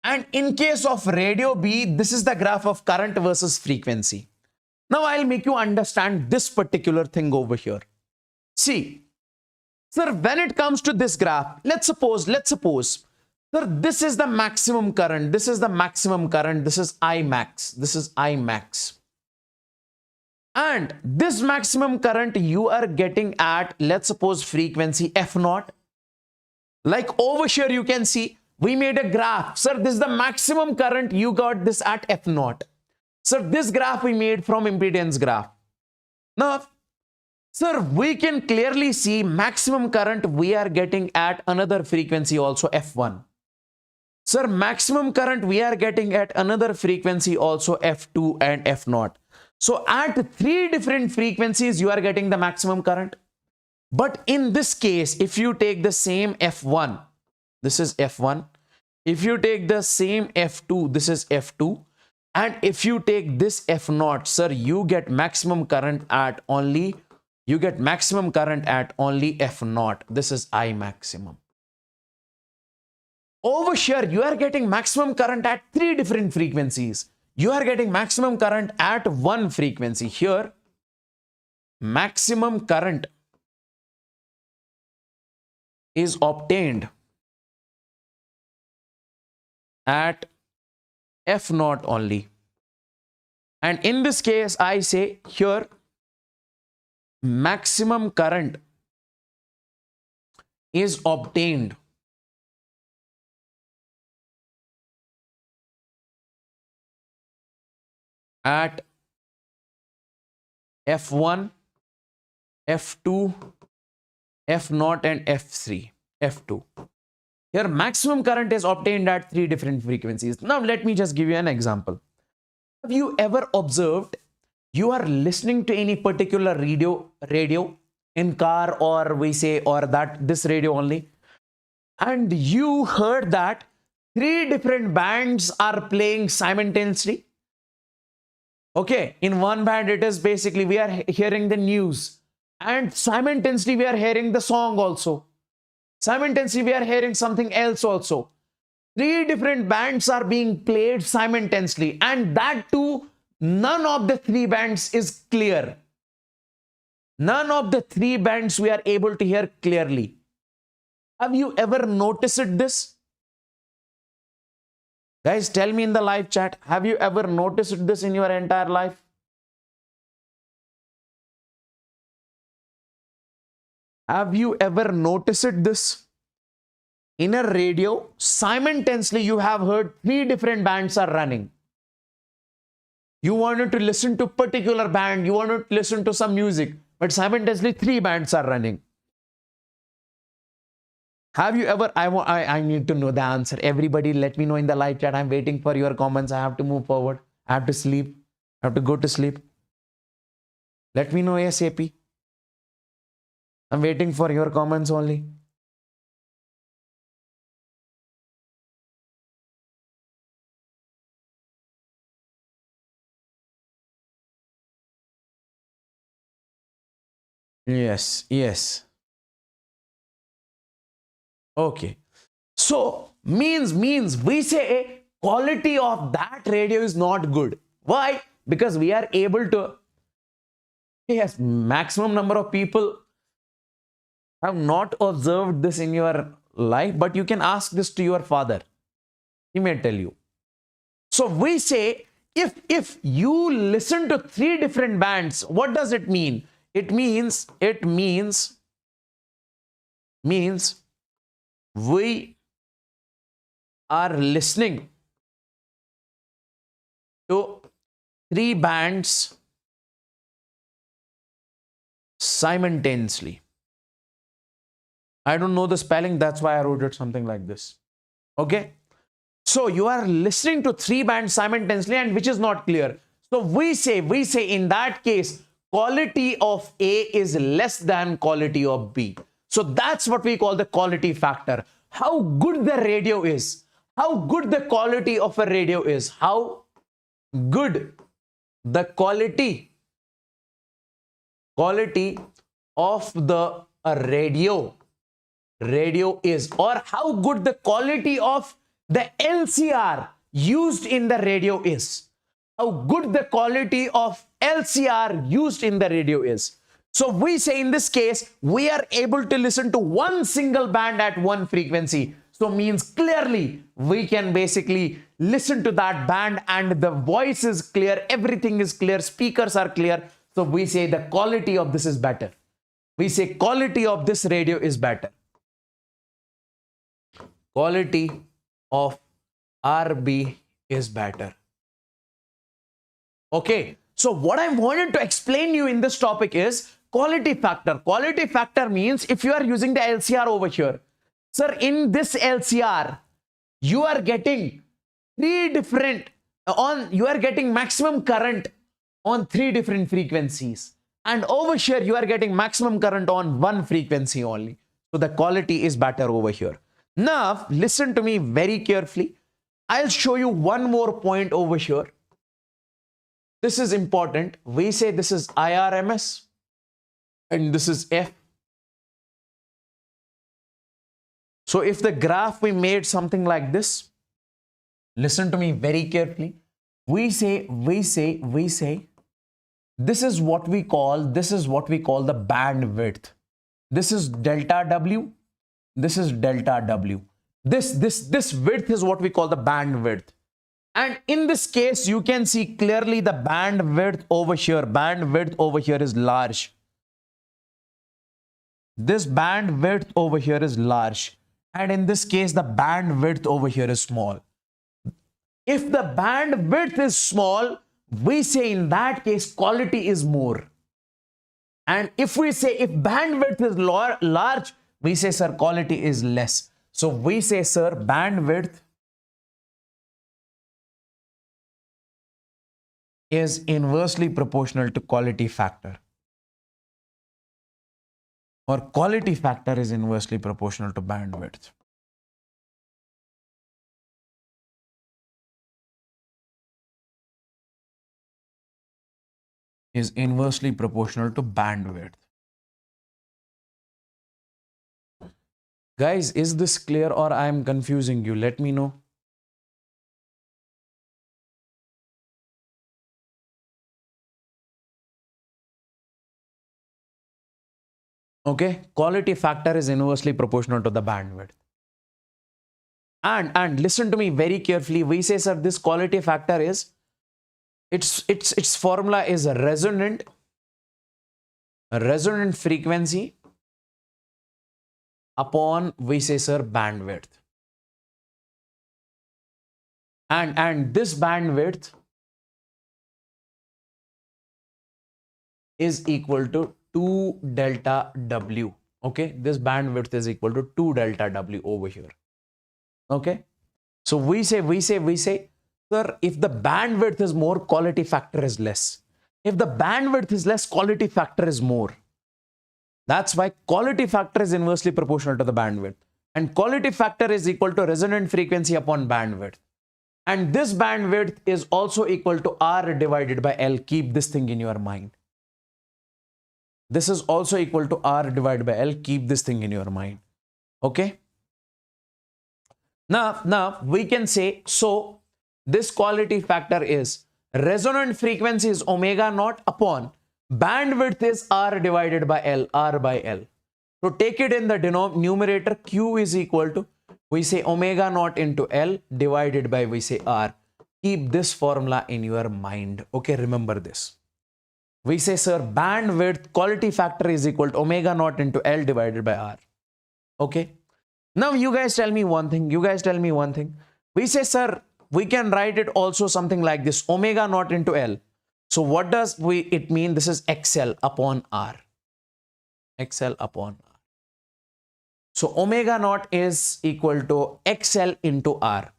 And in case of radio B, this is the graph of current versus frequency. Now I'll make you understand this particular thing over here. See, sir, when it comes to this graph, let's suppose, sir, this is the maximum current. This is the maximum current. This is I max. This is I max. And this maximum current you are getting at, let's suppose, frequency F0. Like over here, you can see we made a graph. Sir, this is the maximum current. You got this at F0. Sir, this graph we made from impedance graph. Now, sir, we can clearly see maximum current we are getting at another frequency also F1. Sir, maximum current we are getting at another frequency also F2 and F0. So at three different frequencies, you are getting the maximum current. But in this case, if you take the same F1, this is F1. If you take the same F2, this is F2. And if you take this F0, sir, you get maximum current at only, F0. This is I maximum. Over here, you are getting maximum current at three different frequencies. You are getting maximum current at one frequency. Here, maximum current is obtained at F0 only. And in this case, I say here, maximum current is obtained at F1, F2, F0 and F3, F2. Here maximum current is obtained at three different frequencies. Now let me just give you an example. Have you ever observed you are listening to any particular radio in car, or we say, or that this radio only, and you heard that three different bands are playing simultaneously? Okay, in one band it is basically we are hearing the news, and simultaneously we are hearing the song also. Simultaneously we are hearing something else also. Three different bands are being played simultaneously, and that too, none of the three bands is clear. None of the three bands we are able to hear clearly. Have you ever noticed this? Guys, tell me in the live chat, have you ever noticed this in your entire life? Have you ever noticed this? In a radio, simultaneously you have heard three different bands are running. You wanted to listen to a particular band, you wanted to listen to some music, but simultaneously three bands are running. Have you ever, I need to know the answer. Everybody let me know in the live chat. I'm waiting for your comments. I have to move forward. I have to sleep. I have to go to sleep. Let me know ASAP. I'm waiting for your comments only. Yes, yes. Okay. So means we say quality of that radio is not good. Why? Because we are able to, yes, maximum number of people have not observed this in your life, but you can ask this to your father. He may tell you. So we say if you listen to three different bands, what does it mean? It means we are listening to three bands simultaneously. I don't know the spelling, that's why I wrote it something like this. Okay. So you are listening to three bands simultaneously, and which is not clear. So we say in that case, quality of A is less than quality of B. So that's what we call the quality factor. How good the radio is, how good the quality of a radio is, how good the quality of the radio is, or how good the quality of the LCR used in the radio is. How good the quality of LCR used in the radio is. So we say in this case, we are able to listen to one single band at one frequency. So means clearly we can basically listen to that band and the voice is clear, everything is clear, speakers are clear. So we say the quality of this is better. We say quality of this radio is better. Quality of RB is better. Okay, so what I wanted to explain you in this topic is quality factor. Quality factor means if you are using the LCR over here, sir, in this LCR, you are getting you are getting maximum current on three different frequencies. And over here, you are getting maximum current on one frequency only. So the quality is better over here. Now, listen to me very carefully. I'll show you one more point over here. This is important. We say this is IRMS and this is F. So if the graph we made something like this, listen to me very carefully. We say this is what we call the bandwidth. This is delta W. This is delta W. This width is what we call the bandwidth. And in this case, you can see clearly the bandwidth over here. Bandwidth over here is large. This bandwidth over here is large. And in this case, the bandwidth over here is small. If the bandwidth is small, we say in that case, quality is more. And if we say if bandwidth is large, we say, sir, quality is less. So we say, sir, bandwidth is inversely proportional to quality factor. Or quality factor is inversely proportional to bandwidth. Is inversely proportional to bandwidth. Guys, is this clear or I am confusing you? Let me know. Okay, quality factor is inversely proportional to the bandwidth. And listen to me very carefully. We say, sir, this quality factor is its formula is a resonant frequency upon, we say, sir, bandwidth. And this bandwidth is equal to 2 delta W. Okay, this bandwidth is equal to 2 delta W over here. Okay, so we say, sir, if the bandwidth is more, quality factor is less. If the bandwidth is less, quality factor is more. That's why quality factor is inversely proportional to the bandwidth. And quality factor is equal to resonant frequency upon bandwidth. And this bandwidth is also equal to R divided by L. Keep this thing in your mind. This is also equal to R divided by L. Keep this thing in your mind. Okay. Now we can say, so this quality factor is resonant frequency is omega naught upon bandwidth is R divided by L, R by L. So take it in the numerator, Q is equal to, we say omega naught into L divided by, we say R. Keep this formula in your mind. Okay, remember this. We say, sir, bandwidth quality factor is equal to omega naught into L divided by R. Okay. Now you guys tell me one thing. We say, sir, we can write it also something like this, omega naught into L. So what does it mean? This is XL upon R. XL upon R. So omega naught is equal to XL into R.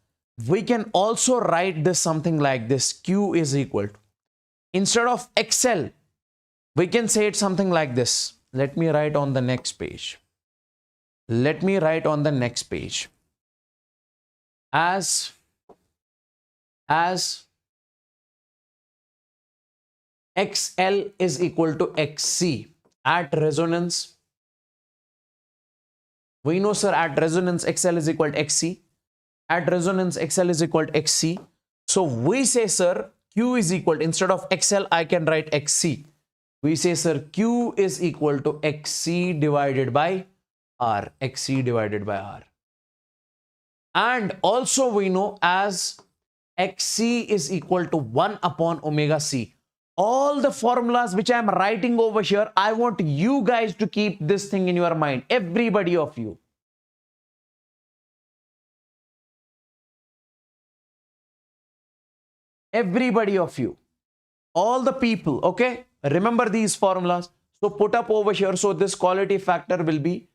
We can also write this something like this. Q is equal to, instead of XL, we can say it something like this. Let me write on the next page. As XL is equal to XC at resonance. We know, sir, at resonance XL is equal to XC. At resonance XL is equal to XC. So we say, sir, Q is equal to, instead of XL, I can write XC. We say, sir, Q is equal to XC divided by R. XC divided by R. And also we know as XC is equal to 1 upon omega C. All the formulas which I am writing over here, I want you guys to keep this thing in your mind. Everybody of you. Everybody of you. All the people, okay? Remember these formulas. So put up over here. So this quality factor will be,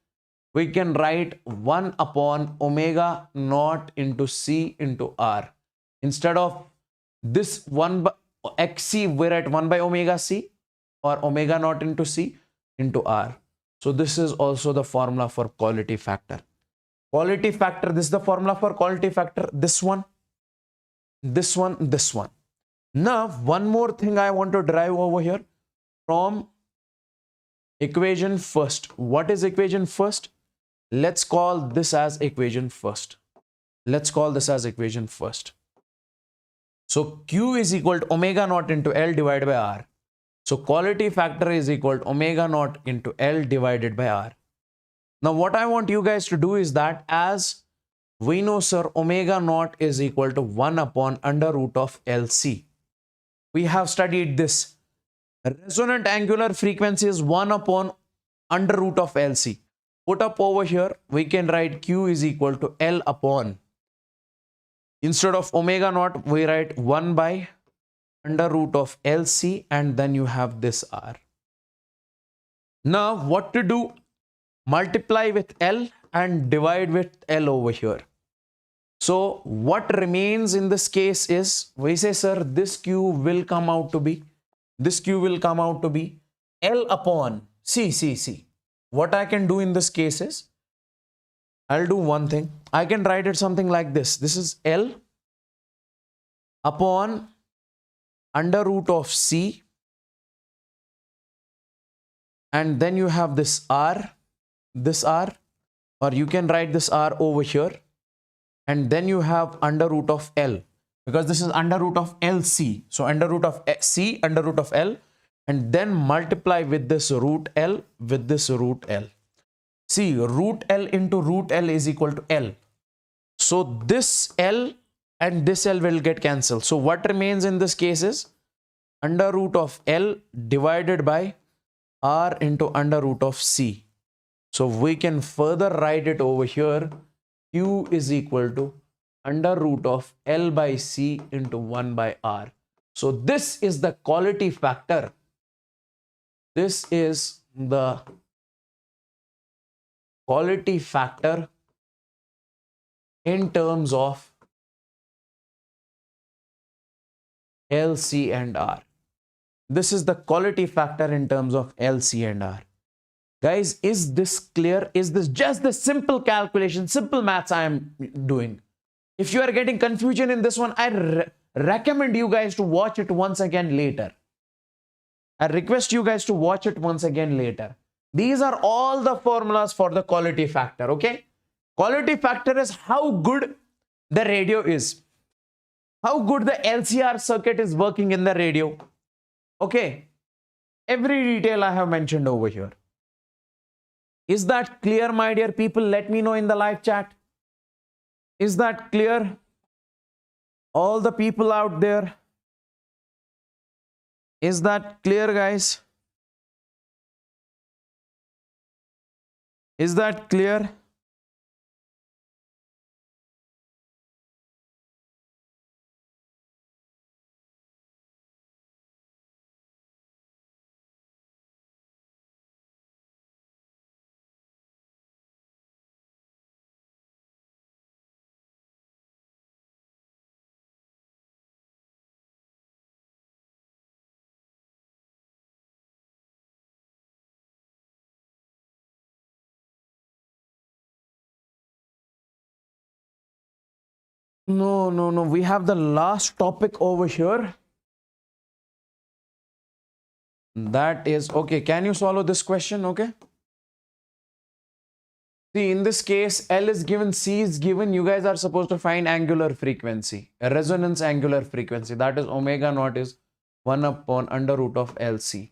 we can write 1 upon omega naught into C into R. Instead of this 1 by XC, we're at 1 by omega C, or omega naught into C into R. So this is also the formula for quality factor. Quality factor, this is the formula for quality factor. This one, this one, this one. Now, one more thing I want to derive over here from equation first. What is equation first? Let's call this as equation first. Let's call this as equation first. So Q is equal to omega naught into L divided by R. So quality factor is equal to omega naught into L divided by R. Now what I want you guys to do is that, as we know, sir, omega naught is equal to 1 upon under root of LC. We have studied this. Resonant angular frequency is 1 upon under root of LC. Put up over here, we can write Q is equal to L upon, instead of omega naught, we write 1 by under root of LC, and then you have this R. Now what to do? Multiply with L and divide with L over here. So what remains in this case is, we say, sir, this Q will come out to be, L upon C. What I can do in this case is, I'll do one thing. I can write it something like this. This is L upon under root of C, and then you have this R, or you can write this R over here, and then you have under root of L, because this is under root of LC. So under root of C, under root of L, and then multiply with this root L, with this root L. See, root L into root L is equal to L. So this L and this L will get cancelled. So what remains in this case is under root of L divided by R into under root of C. So we can further write it over here. Q is equal to under root of L by C into 1 by R. So this is the quality factor. This is the quality factor in terms of LC and R. This is the quality factor in terms of LC and R. Guys, is this clear? Is this just the simple calculation, simple maths I am doing? If you are getting confusion in this one, I recommend you guys to watch it once again later. I request you guys to watch it once again later. These are all the formulas for the quality factor, okay? Quality factor is how good the radio is, how good the LCR circuit is working in the radio, okay? Every detail I have mentioned over here. Is that clear, my dear people? Let me know in the live chat. Is that clear? All the people out there. Is that clear, guys? Is that clear? No, no, no. We have the last topic over here. That is okay. Can you swallow this question? Okay. See, in this case, L is given, C is given. You guys are supposed to find angular frequency, a resonance angular frequency. That is omega naught is 1 upon under root of LC.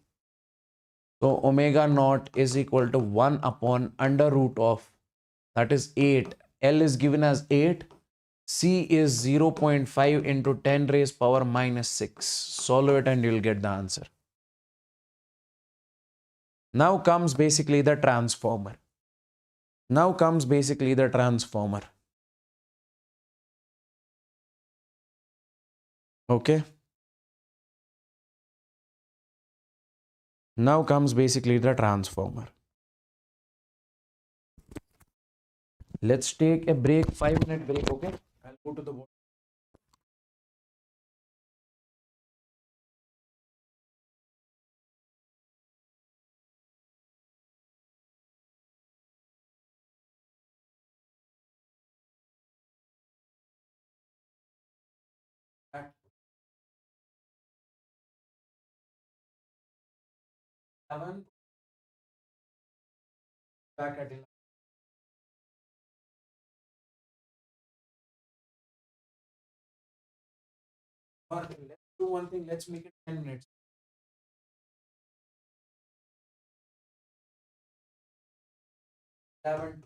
So omega naught is equal to 1 upon under root of, that is 8. L is given as 8. C is 0.5 into 10 raised power minus 6. Solve it and you'll get the answer. Now comes basically the transformer. Now comes basically the transformer. Okay. Now comes basically the transformer. Let's take a break, 5-minute break, okay? I'll go to the board. At 11, back at 11. Or let's do one thing, let's make it 10 minutes. 11,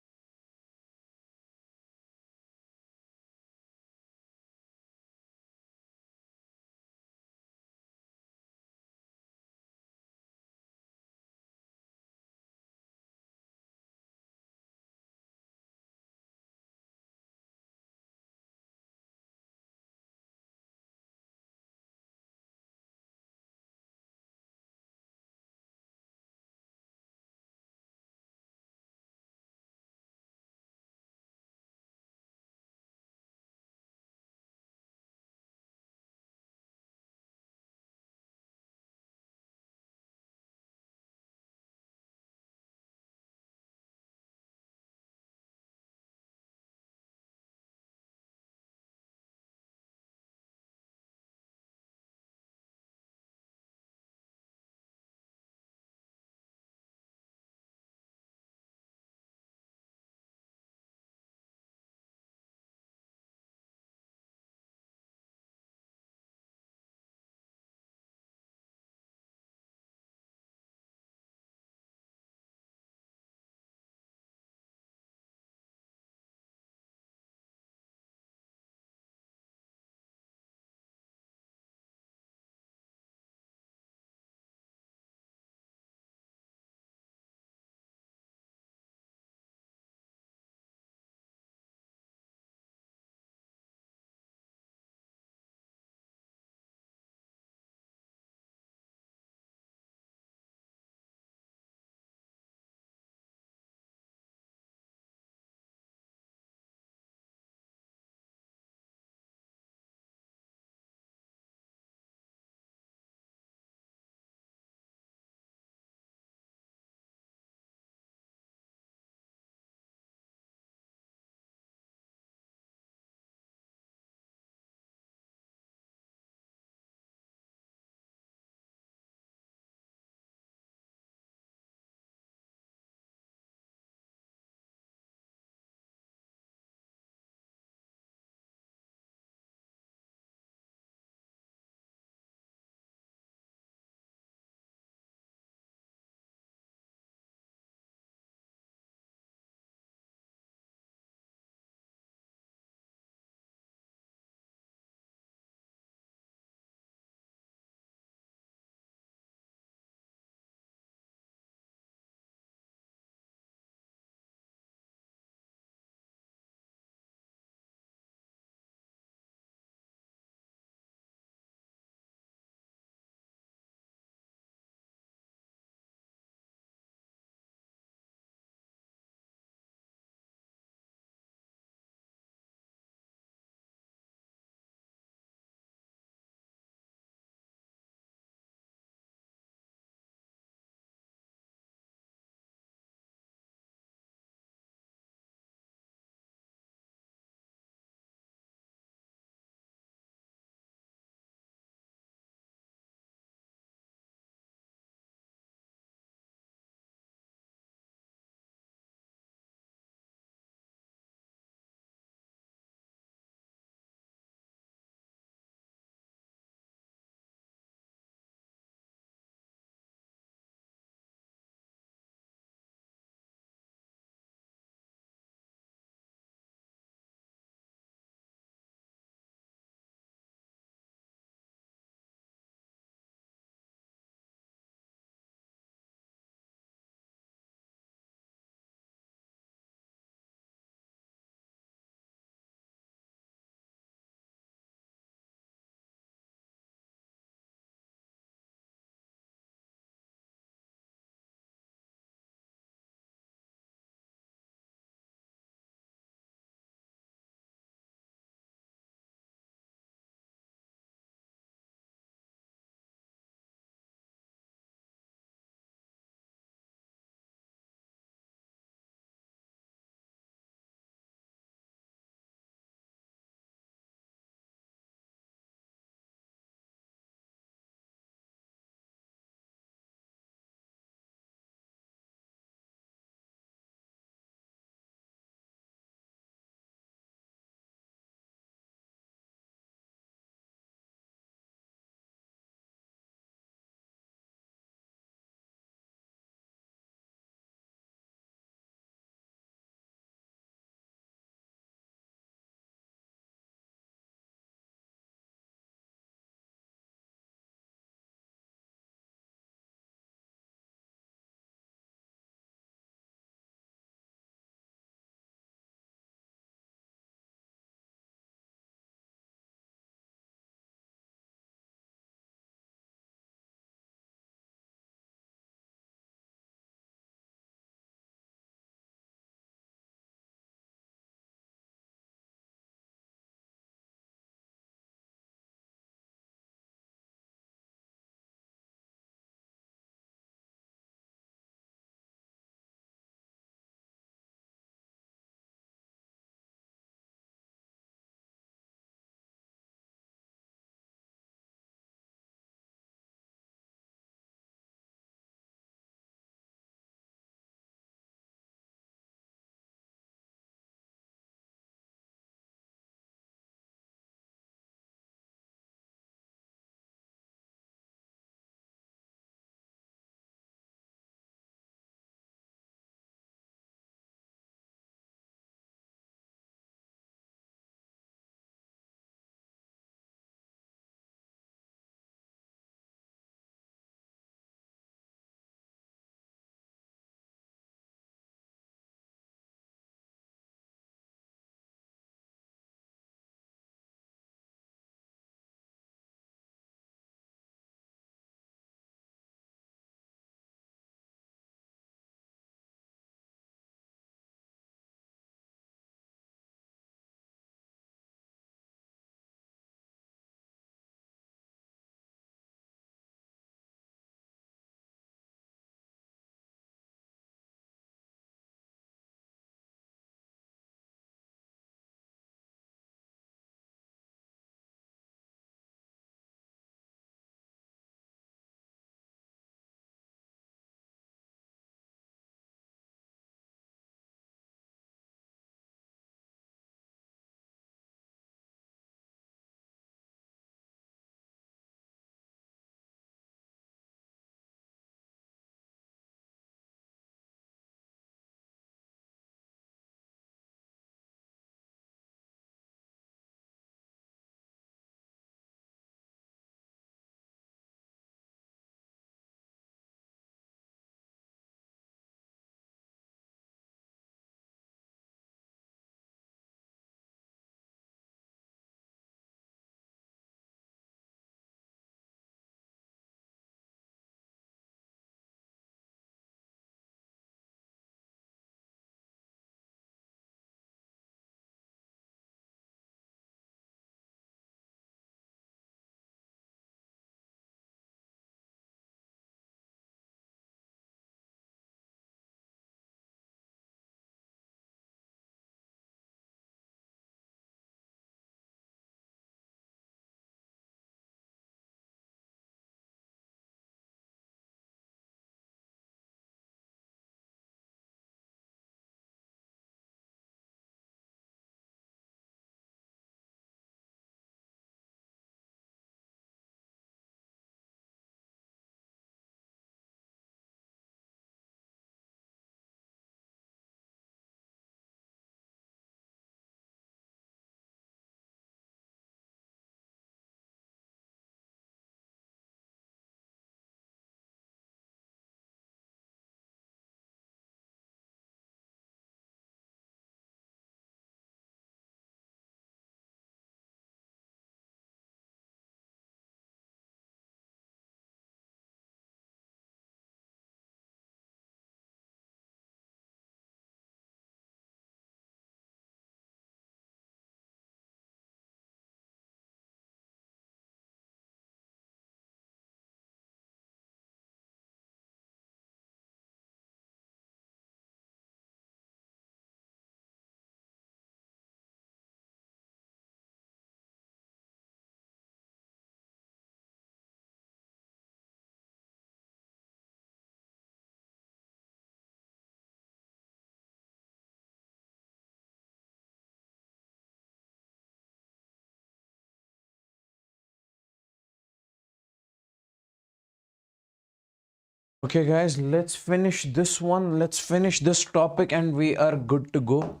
Okay, guys, let's finish this one. Let's finish this topic and we are good to go.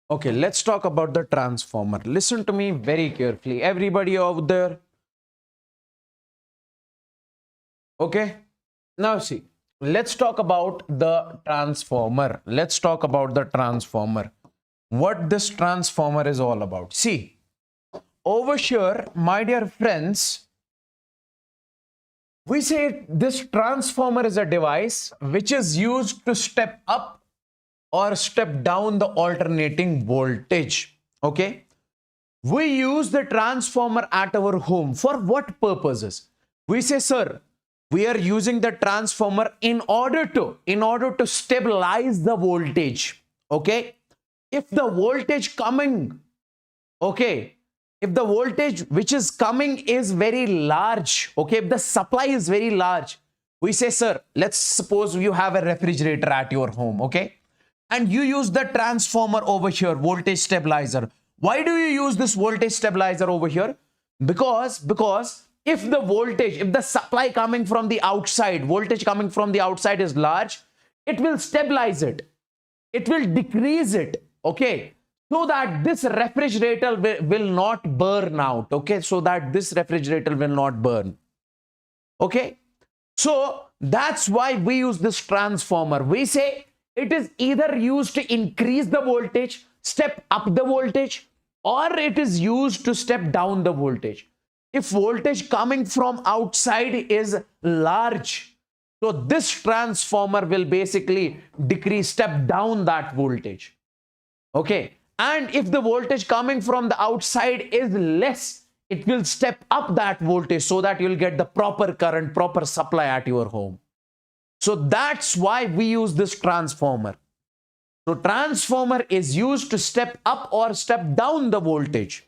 Okay, let's talk about the transformer. Listen to me very carefully. Everybody out there. Okay, now see, let's talk about the transformer. Let's talk about the transformer. What this transformer is all about. See, over here, my dear friends, we say this transformer is a device which is used to step up or step down the alternating voltage. Okay, we use the transformer at our home for what purposes? We say, sir, we are using the transformer in order to stabilize the voltage. Okay, if the voltage coming, okay, if the voltage which is coming is very large, okay, if the supply is very large, we say, sir, let's suppose you have a refrigerator at your home, okay, and you use the transformer over here, voltage stabilizer. Why do you use this voltage stabilizer over here? Because if the voltage, if the supply coming from the outside, voltage coming from the outside is large, it will stabilize it. It will decrease it, okay, so that this refrigerator will not burn out, okay, so that this refrigerator will not burn, okay. So that's why we use this transformer. We say it is either used to increase the voltage, step up the voltage, or it is used to step down the voltage. If voltage coming from outside is large, so this transformer will basically decrease, step down that voltage. Okay. And if the voltage coming from the outside is less, it will step up that voltage so that you'll get the proper current, proper supply at your home. So that's why we use this transformer. So transformer is used to step up or step down the voltage.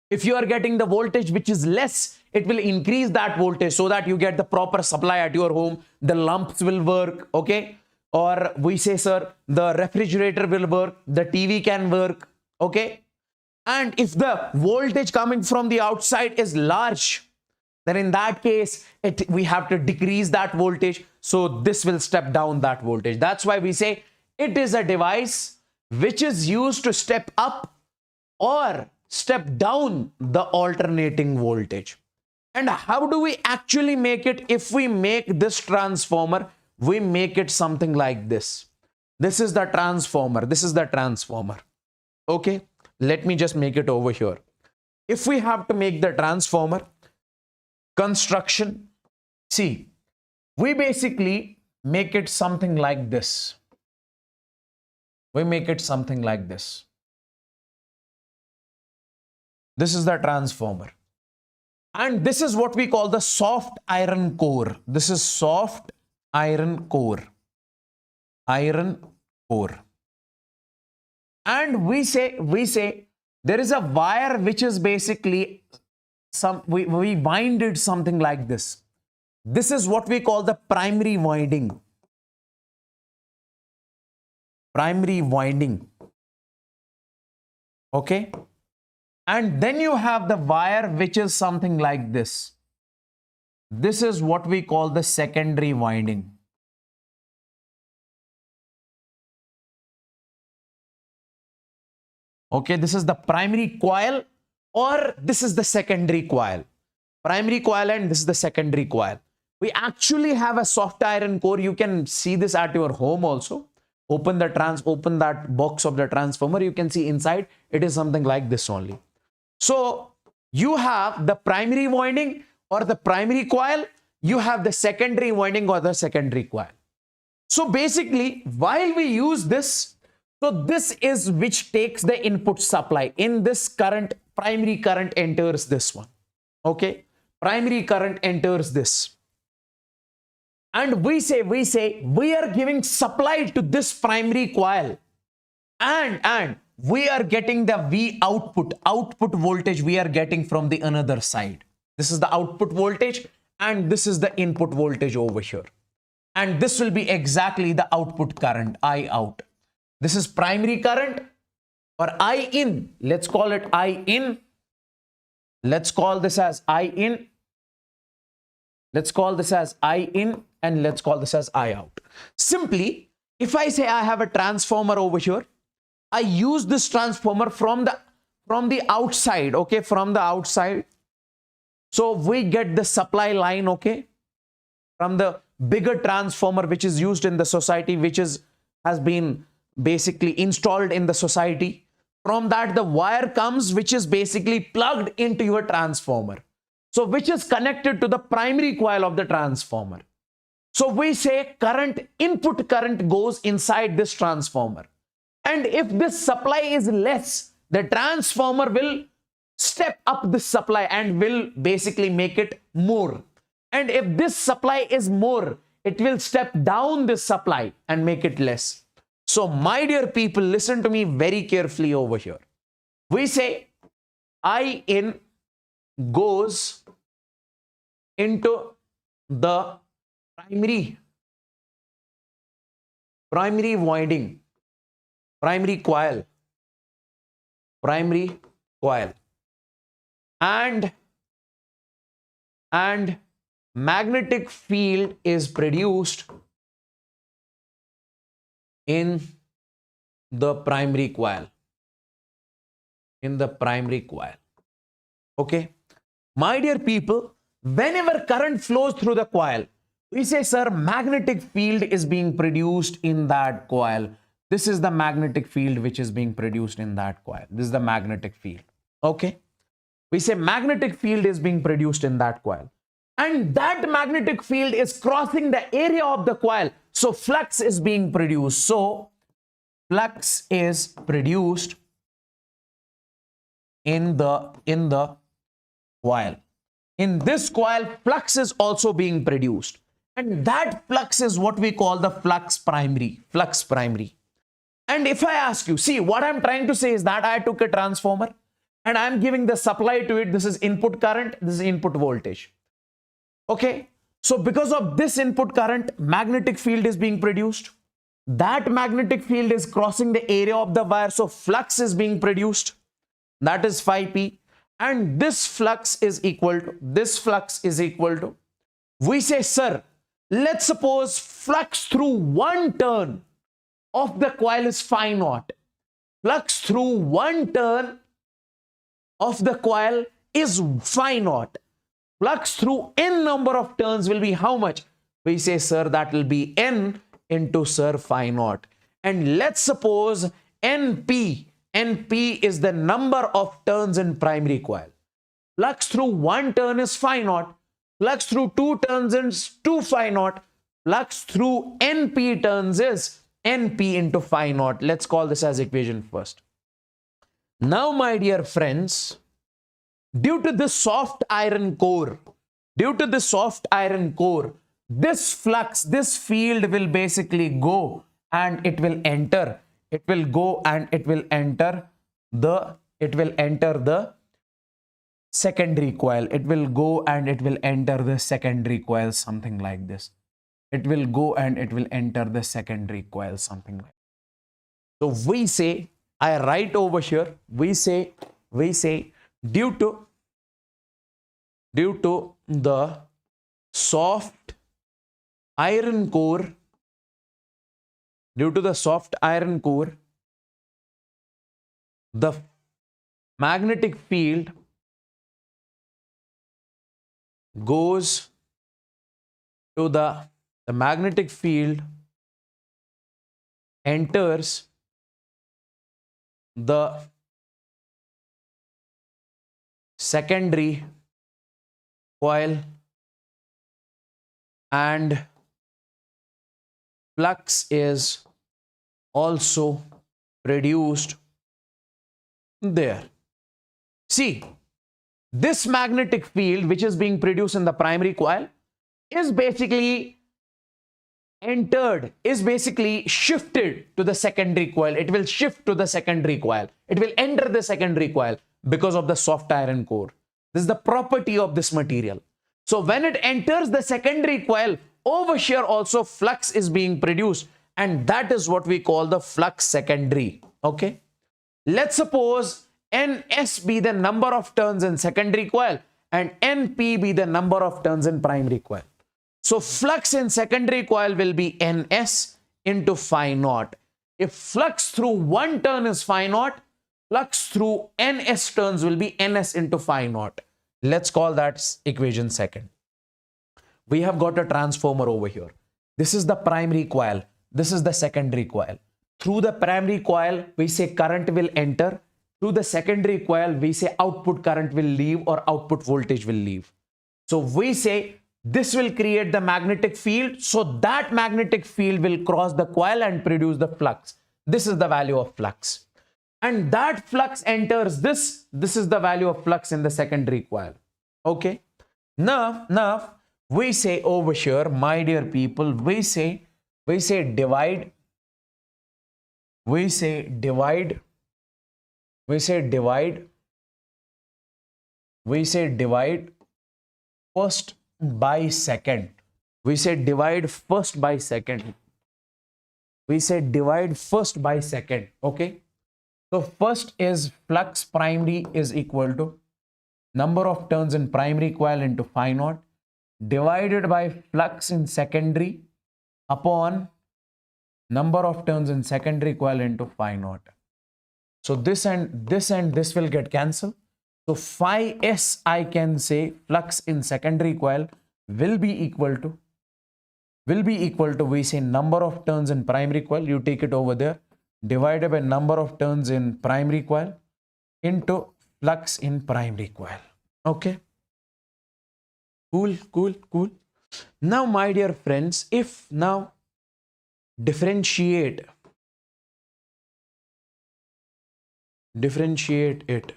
If you are getting the voltage which is less, it will increase that voltage so that you get the proper supply at your home. The lumps will work, okay? Or we say, sir, the refrigerator will work, the TV can work, okay? And if the voltage coming from the outside is large, then in that case, we have to decrease that voltage. So this will step down that voltage. That's why we say it is a device which is used to step up or step down the alternating voltage. And how do we actually make it? If we make this transformer, we make it something like this. This is the transformer. This is the transformer. Okay, let me just make it over here. If we have to make the transformer construction, see, we basically make it something like this. We make it something like this. This is the transformer. And this is what we call the soft iron core. This is soft iron core. Iron core. And we say there is a wire which is basically we wind it something like this. This is what we call the primary winding. Primary winding. Okay. And then you have the wire which is something like this. This is what we call the secondary winding. Okay, this is the primary coil or this is the secondary coil. Primary coil and this is the secondary coil. We actually have a soft iron core. You can see this at your home also. Open that box of the transformer. You can see inside it is something like this only. So you have the primary winding or the primary coil, you have the secondary winding or the secondary coil. So basically, while we use this, so this is which takes the input supply. In this current, primary current enters this one. Okay, primary current enters this. And we say we are giving supply to this primary coil, and we are getting the V output voltage we are getting from the another side. This is the output voltage and this is the input voltage over here. And this will be exactly the output current, I out. This is primary current or I in. Let's call it I in. Let's call this as I in. Let's call this as I in and let's call this as I out. Simply, if I say I have a transformer over here, I use this transformer from the outside, okay, from the outside. So we get the supply line, okay, from the bigger transformer which is used in the society, which has been basically installed in the society. From that, the wire comes, which is basically plugged into your transformer. So which is connected to the primary coil of the transformer. So we say current, input current goes inside this transformer. And if this supply is less, the transformer will step up this supply and will basically make it more. And if this supply is more, it will step down this supply and make it less. So my dear people, listen to me very carefully over here. We say I in goes into the primary winding, primary coil, and magnetic field is produced in the primary coil, okay. My dear people, whenever current flows through the coil, we say, sir, magnetic field is being produced in that coil. This is the magnetic field which is being produced in that coil. This is the magnetic field, okay. We say magnetic field is being produced in that coil, and that magnetic field is crossing the area of the coil. So flux is being produced. So flux is produced in the coil. In this coil, flux is also being produced, and that flux is what we call the flux primary. And if I ask you, see, what I'm trying to say is that I took a transformer and I'm giving the supply to it. This is input current, this is input voltage. Okay, so because of this input current, magnetic field is being produced. That magnetic field is crossing the area of the wire, so flux is being produced. That is phi p, and this flux is equal to, we say, sir, let's suppose flux through one turn of the coil is phi naught. Flux through one turn of the coil is phi naught. Flux through n number of turns will be how much? We say, sir, that will be n into, sir, phi naught. And let's suppose np is the number of turns in primary coil. Flux through one turn is phi naught. Flux through two turns is 2 phi naught. Flux through np turns is np into phi naught. Let's call this as equation first. Now, my dear friends, due to this soft iron core, this flux, this field will basically go and it will enter. It will go and it will enter the secondary coil. It will go and it will enter the secondary coil, something like this. It will go and it will enter the secondary coil, something like this. So we say, I write over here, we say due to the soft iron core, the magnetic field goes to the magnetic field enters the secondary coil and flux is also produced there. See, this magnetic field which is being produced in the primary coil is basically shifted to the secondary coil. It will shift to the secondary coil. It will enter the secondary coil because of the soft iron core. This is the property of this material. So when it enters the secondary coil, over here also flux is being produced, and that is what we call the flux secondary. Okay, let's suppose ns be the number of turns in secondary coil and NP be the number of turns in primary coil. So flux in secondary coil will be NS into phi naught. If flux through one turn is phi naught, flux through NS turns will be NS into phi naught. Let's call that equation second. We have got a transformer over here. This is the primary coil. This is the secondary coil. Through the primary coil, we say current will enter. Through the secondary coil, we say output current will leave or output voltage will leave. So we say this will create the magnetic field. So that magnetic field will cross the coil and produce the flux. This is the value of flux. And that flux enters this. This is the value of flux in the secondary coil. Okay. Now we say over here, my dear people, we say divide first by second. We say divide first by second. We say divide first by second. Okay. So first is flux primary is equal to number of turns in primary coil into phi naught divided by flux in secondary upon number of turns in secondary coil into phi naught. So this and this will get cancelled. So phi s, I can say flux in secondary coil will be equal to we say number of turns in primary coil, you take it over there, divided by number of turns in primary coil into flux in primary coil. Okay. Cool. Now, my dear friends, if now differentiate it,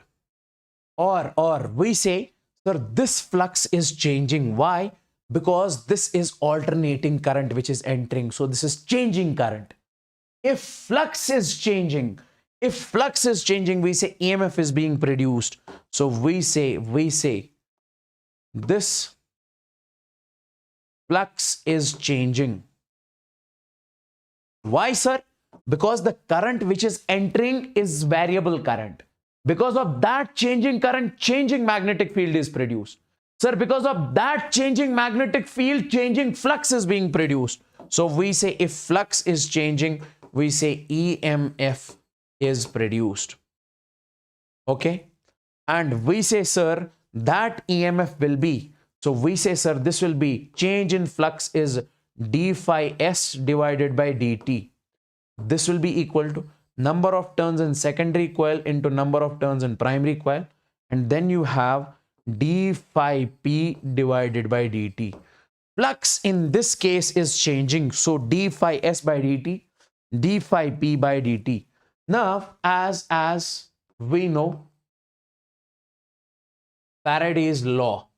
or we say, sir, this flux is changing. Why? Because this is alternating current which is entering. So this is changing current. If flux is changing, we say EMF is being produced. So we say this flux is changing. Why, sir? Because the current which is entering is variable current. Because of that changing current, changing magnetic field is produced. Sir, because of that changing magnetic field, changing flux is being produced. So we say if flux is changing, we say EMF is produced. Okay. And we say, sir, that EMF will be, so we say, sir, this will be change in flux is d phi s divided by dt. This will be equal to number of turns in secondary coil into number of turns in primary coil. And then you have d phi p divided by dt. Flux in this case is changing. So d phi s by dt, d phi p by dt. Now, as we know, Faraday's law.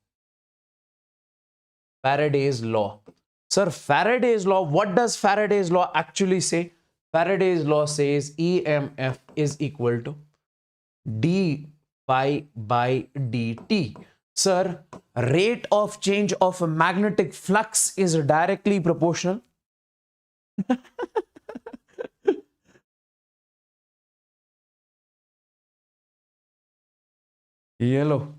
Sir, Faraday's law, what does Faraday's law actually say? Faraday's law says EMF is equal to d phi by dt. Sir, rate of change of a magnetic flux is directly proportional. Yellow.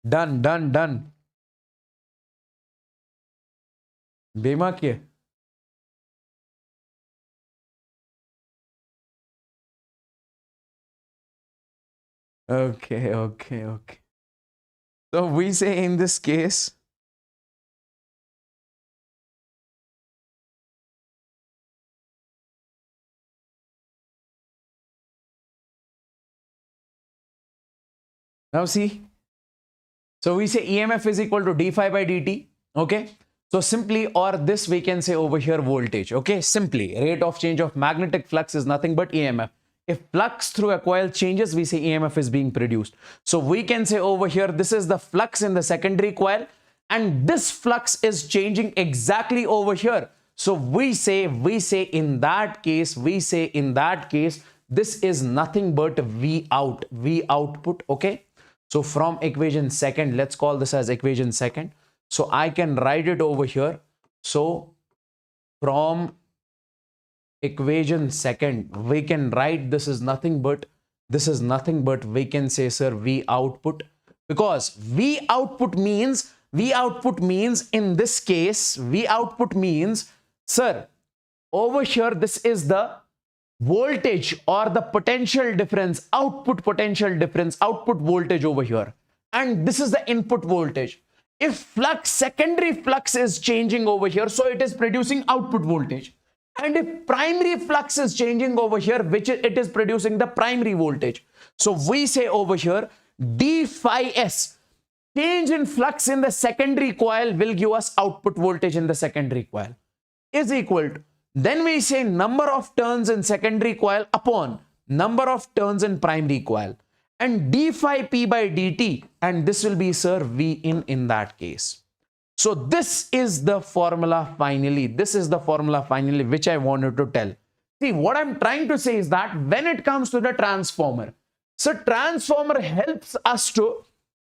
Done. Bema kiya? Okay. So we say in this case, now see, so we say EMF is equal to d phi by dt. Okay. So simply, or this we can say over here voltage. Okay. Simply, rate of change of magnetic flux is nothing but EMF. If flux through a coil changes, we say EMF is being produced. So we can say over here, this is the flux in the secondary coil, and this flux is changing exactly over here. So we say in that case, this is nothing but V output. Okay. So from equation second, let's call this as equation second. So I can write it over here. So from equation second, we can write this is nothing but This is nothing but we can say, sir, V output, because V output means in this case, V output means, sir, over here, this is the voltage or the potential difference, output potential difference, output voltage over here. And this is the input voltage. If flux, secondary flux is changing over here, so it is producing output voltage. And if primary flux is changing over here, which it is producing the primary voltage. So we say over here, d phi s, change in flux in the secondary coil will give us output voltage in the secondary coil, is equal to, then we say number of turns in secondary coil upon number of turns in primary coil, and d phi p by dt, and this will be, sir, V in that case. So this is the formula finally. This is the formula finally which I wanted to tell. See, what I'm trying to say is that when it comes to the transformer, so transformer helps us to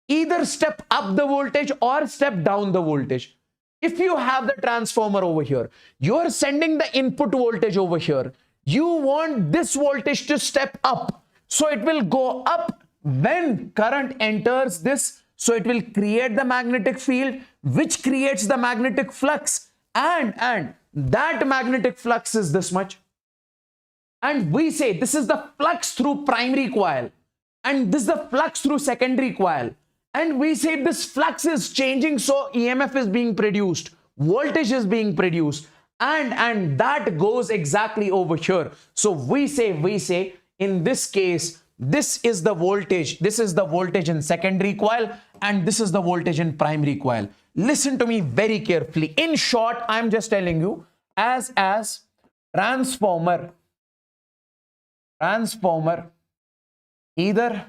either step up the voltage or step down the voltage. If you have the transformer over here, you are sending the input voltage over here. You want this voltage to step up. So it will go up when current enters this. So it will create the magnetic field, which creates the magnetic flux. And that magnetic flux is this much. And we say this is the flux through primary coil. And this is the flux through secondary coil. And we say this flux is changing, so EMF is being produced, voltage is being produced, and that goes exactly over here. So we say in this case, this is the voltage in secondary coil, and this is the voltage in primary coil. Listen to me very carefully. In short, I'm just telling you, as transformer either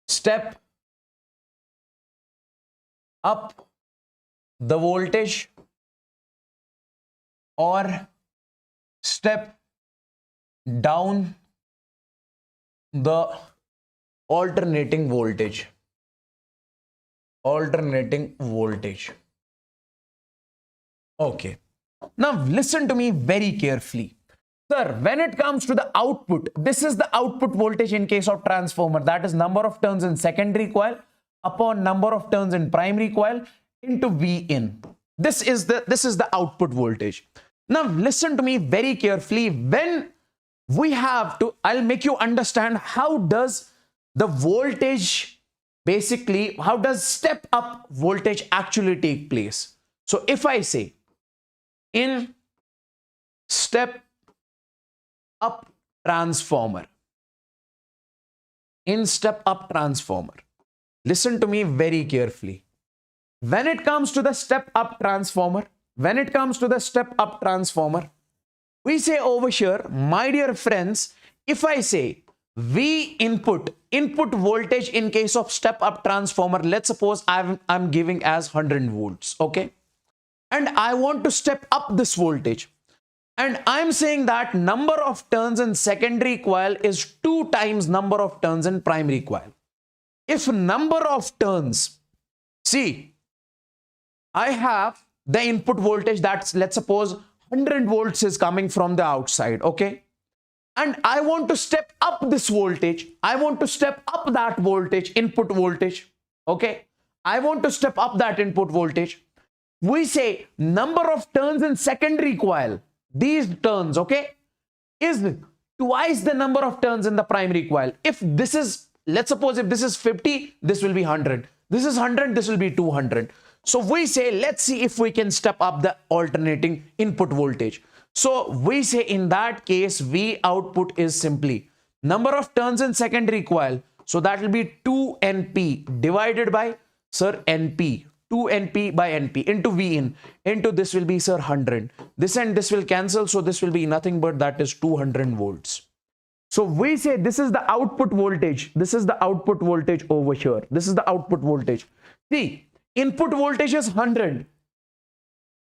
step up the voltage or step down the alternating voltage. Okay. Now listen to me very carefully. Sir, when it comes to the output, this is the output voltage in case of transformer. That is number of turns in secondary coil upon number of turns in primary coil into V in. This is the output voltage. Now listen to me very carefully. When we have to, I'll make you understand how does the voltage, basically, how does step up voltage actually take place. So if I say in step up transformer, listen to me very carefully. When it comes to the step up transformer, we say over here, my dear friends, if I say V input voltage in case of step up transformer, let's suppose I'm giving as 100 volts, okay, and I want to step up this voltage. And I'm saying that number of turns in secondary coil is 2 times number of turns in primary coil. If number of turns, see, I have the input voltage that's, let's suppose 100 volts is coming from the outside, okay? And I want to step up this voltage. I want to step up that voltage, input voltage, okay? I want to step up that input voltage. We say number of turns in secondary coil, these turns, okay, is twice the number of turns in the primary coil. If this is, let's suppose if this is 50, this will be 100. This is 100, this will be 200. So we say, let's see if we can step up the alternating input voltage. So we say in that case, V output is simply number of turns in secondary coil. So that will be 2 NP divided by, sir, NP. 2 NP by NP into V in, into this will be, sir, 100. This and this will cancel, so this will be nothing but that is 200 volts. So we say this is the output voltage. This is the output voltage over here. This is the output voltage. See, input voltage is 100.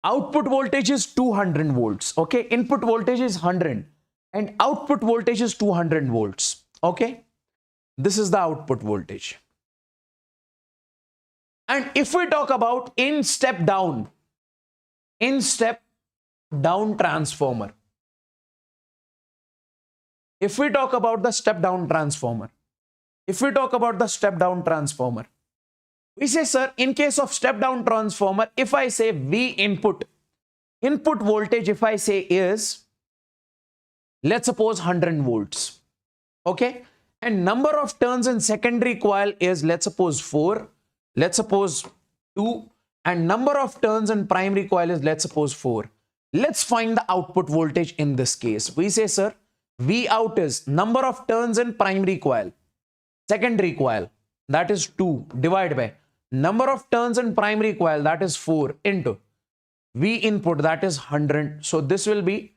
Output voltage is 200 volts. Okay, input voltage is 100 and output voltage is 200 volts. Okay, this is the output voltage. And if we talk about in step down transformer, If we talk about the step down transformer, we say, sir, in case of step down transformer, if I say V input voltage, if I say is, let's suppose 100 volts, okay, and number of turns in secondary coil is, let's suppose 4, let's suppose 2, and number of turns in primary coil is, let's suppose 4. Let's find the output voltage in this case. We say, sir, V out is number of turns in primary coil, secondary coil, that is 2, divided by number of turns in primary coil, that is 4, into V input, that is 100. So this will be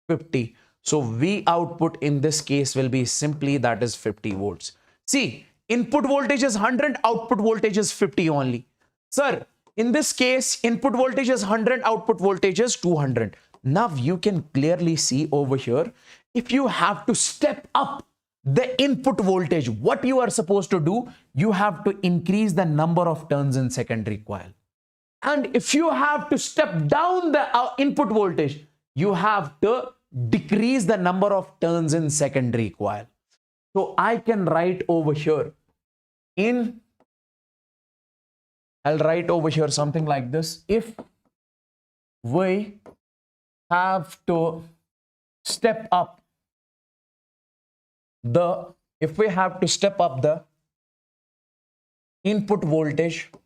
50. So V output in this case will be simply, that is 50 volts. See, input voltage is 100, output voltage is 50 only. Sir, in this case, input voltage is 100, output voltage is 200. Now you can clearly see over here, if you have to step up the input voltage, what you are supposed to do, you have to increase the number of turns in secondary coil. And if you have to step down the input voltage, you have to decrease the number of turns in secondary coil. So I can write over here I'll write over here something like this. If we have to step up the input voltage,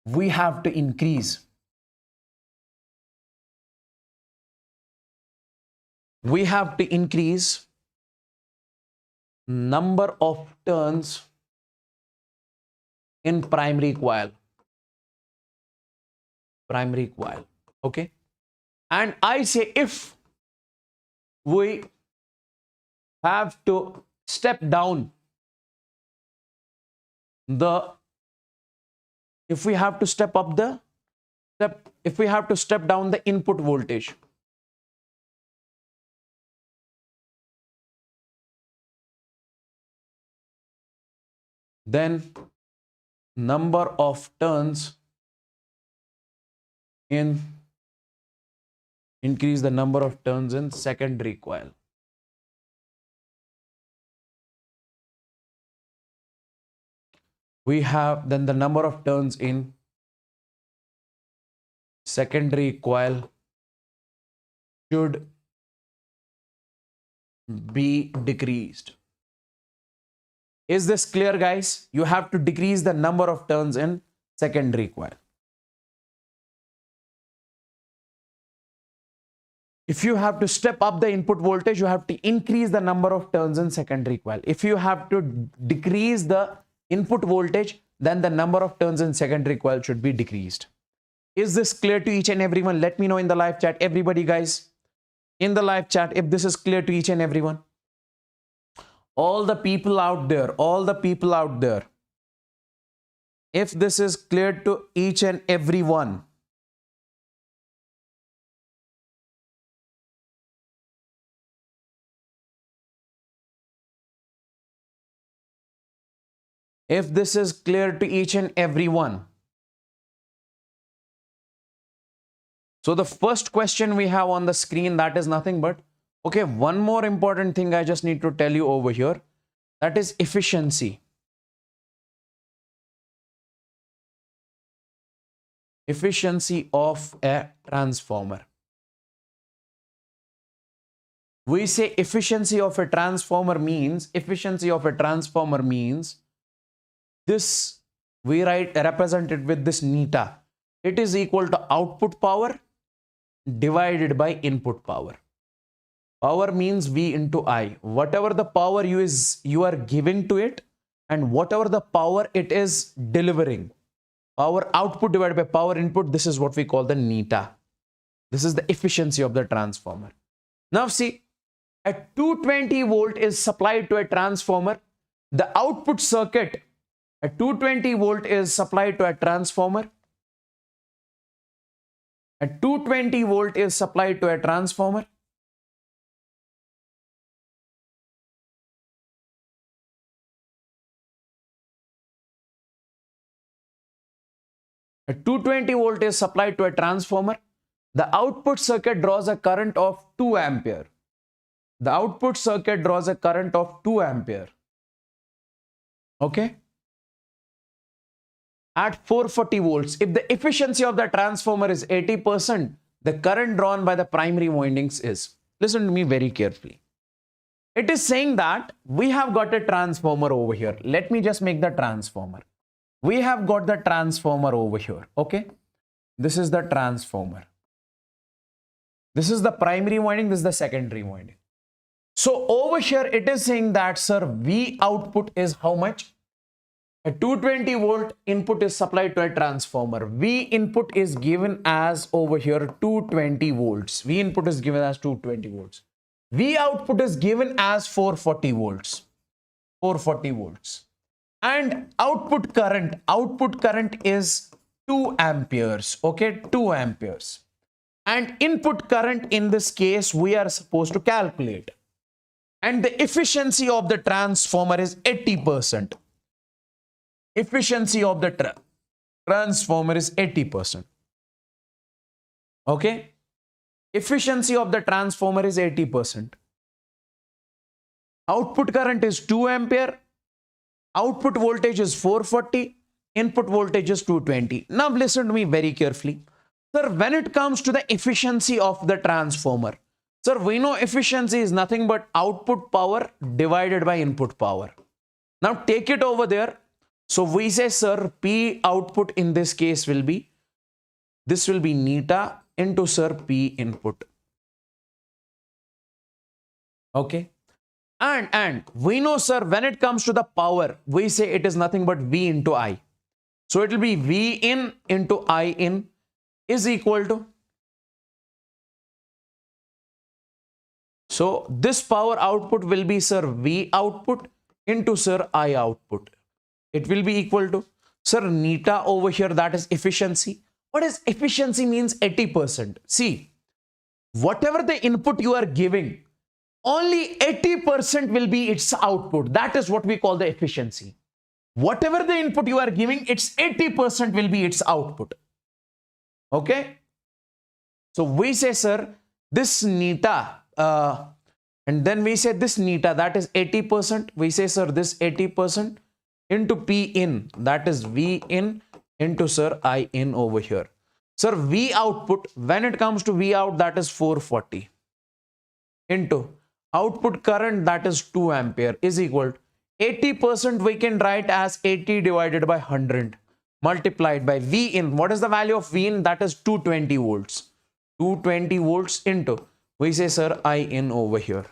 we have to increase number of turns in primary coil, okay, and I say, if we have to step down the input voltage, then number of turns increase the number of turns in secondary coil. We have then the number of turns in secondary coil should be decreased. Is this clear, guys? You have to decrease the number of turns in secondary coil. If you have to step up the input voltage, you have to increase the number of turns in secondary coil. If you have to decrease the input voltage, then the number of turns in secondary coil should be decreased. Is this clear to each and everyone? Let me know in the live chat, everybody, guys, in the live chat, if this is clear to each and everyone. All the people out there, if this is clear to each and everyone. If this is clear to each and everyone. So the first question we have on the screen, that is nothing but, okay, one more important thing I just need to tell you over here, that is efficiency. Efficiency of a transformer. We say efficiency of a transformer means, this we represent it with this neta. It is equal to output power divided by input power. Power means V into I. Whatever the power you are giving to it, and whatever the power it is delivering, power output divided by power input, this is what we call the neta. This is the efficiency of the transformer. Now see, a 220 volt is supplied to a transformer. The output circuit, a 220 volt is supplied to a transformer. A 220 volt is supplied to a transformer. A 220 volt is supplied to a transformer. The output circuit draws a current of 2 ampere. The output circuit draws a current of 2 ampere. Okay. At 440 volts, if the efficiency of the transformer is 80%, the current drawn by the primary windings is. Listen to me very carefully. It is saying that we have got a transformer over here. Let me just make the transformer. We have got the transformer over here. Okay. This is the transformer. This is the primary winding. This is the secondary winding. So over here, it is saying that, sir, V output is how much? A 220 volt input is supplied to a transformer. V input is given as over here 220 volts. V input is given as 220 volts. V output is given as 440 volts. 440 volts. And output current is 2 amperes. Okay, 2 amperes. And input current in this case, we are supposed to calculate. And the efficiency of the transformer is 80%. Efficiency of the transformer is 80%. Okay. Efficiency of the transformer is 80%. Output current is 2 ampere. Output voltage is 440. Input voltage is 220. Now listen to me very carefully. Sir, when it comes to the efficiency of the transformer, sir, we know efficiency is nothing but output power divided by input power. Now take it over there. So we say, sir, P output in this case will be, this will be neta into, sir, P input. Okay. And we know, sir, when it comes to the power, we say it is nothing but V into I. So it will be V in into I in is equal to. So this power output will be, sir, V output into, sir, I output. It will be equal to, sir, neta over here, that is efficiency. What is efficiency? Means 80%. See, whatever the input you are giving, only 80% will be its output. That is what we call the efficiency. Whatever the input you are giving, it's 80% will be its output. Okay. So we say, sir, this neta, and then we say this neta, that is 80%. We say, sir, this 80%. Into P in, that is V in into, sir, I in over here. Sir, V output, when it comes to V out, that is 440 into output current, that is 2 ampere is equal to 80%. We can write as 80 divided by 100 multiplied by V in. What is the value of V in? That is 220 volts. 220 volts into, we say, sir, I in over here.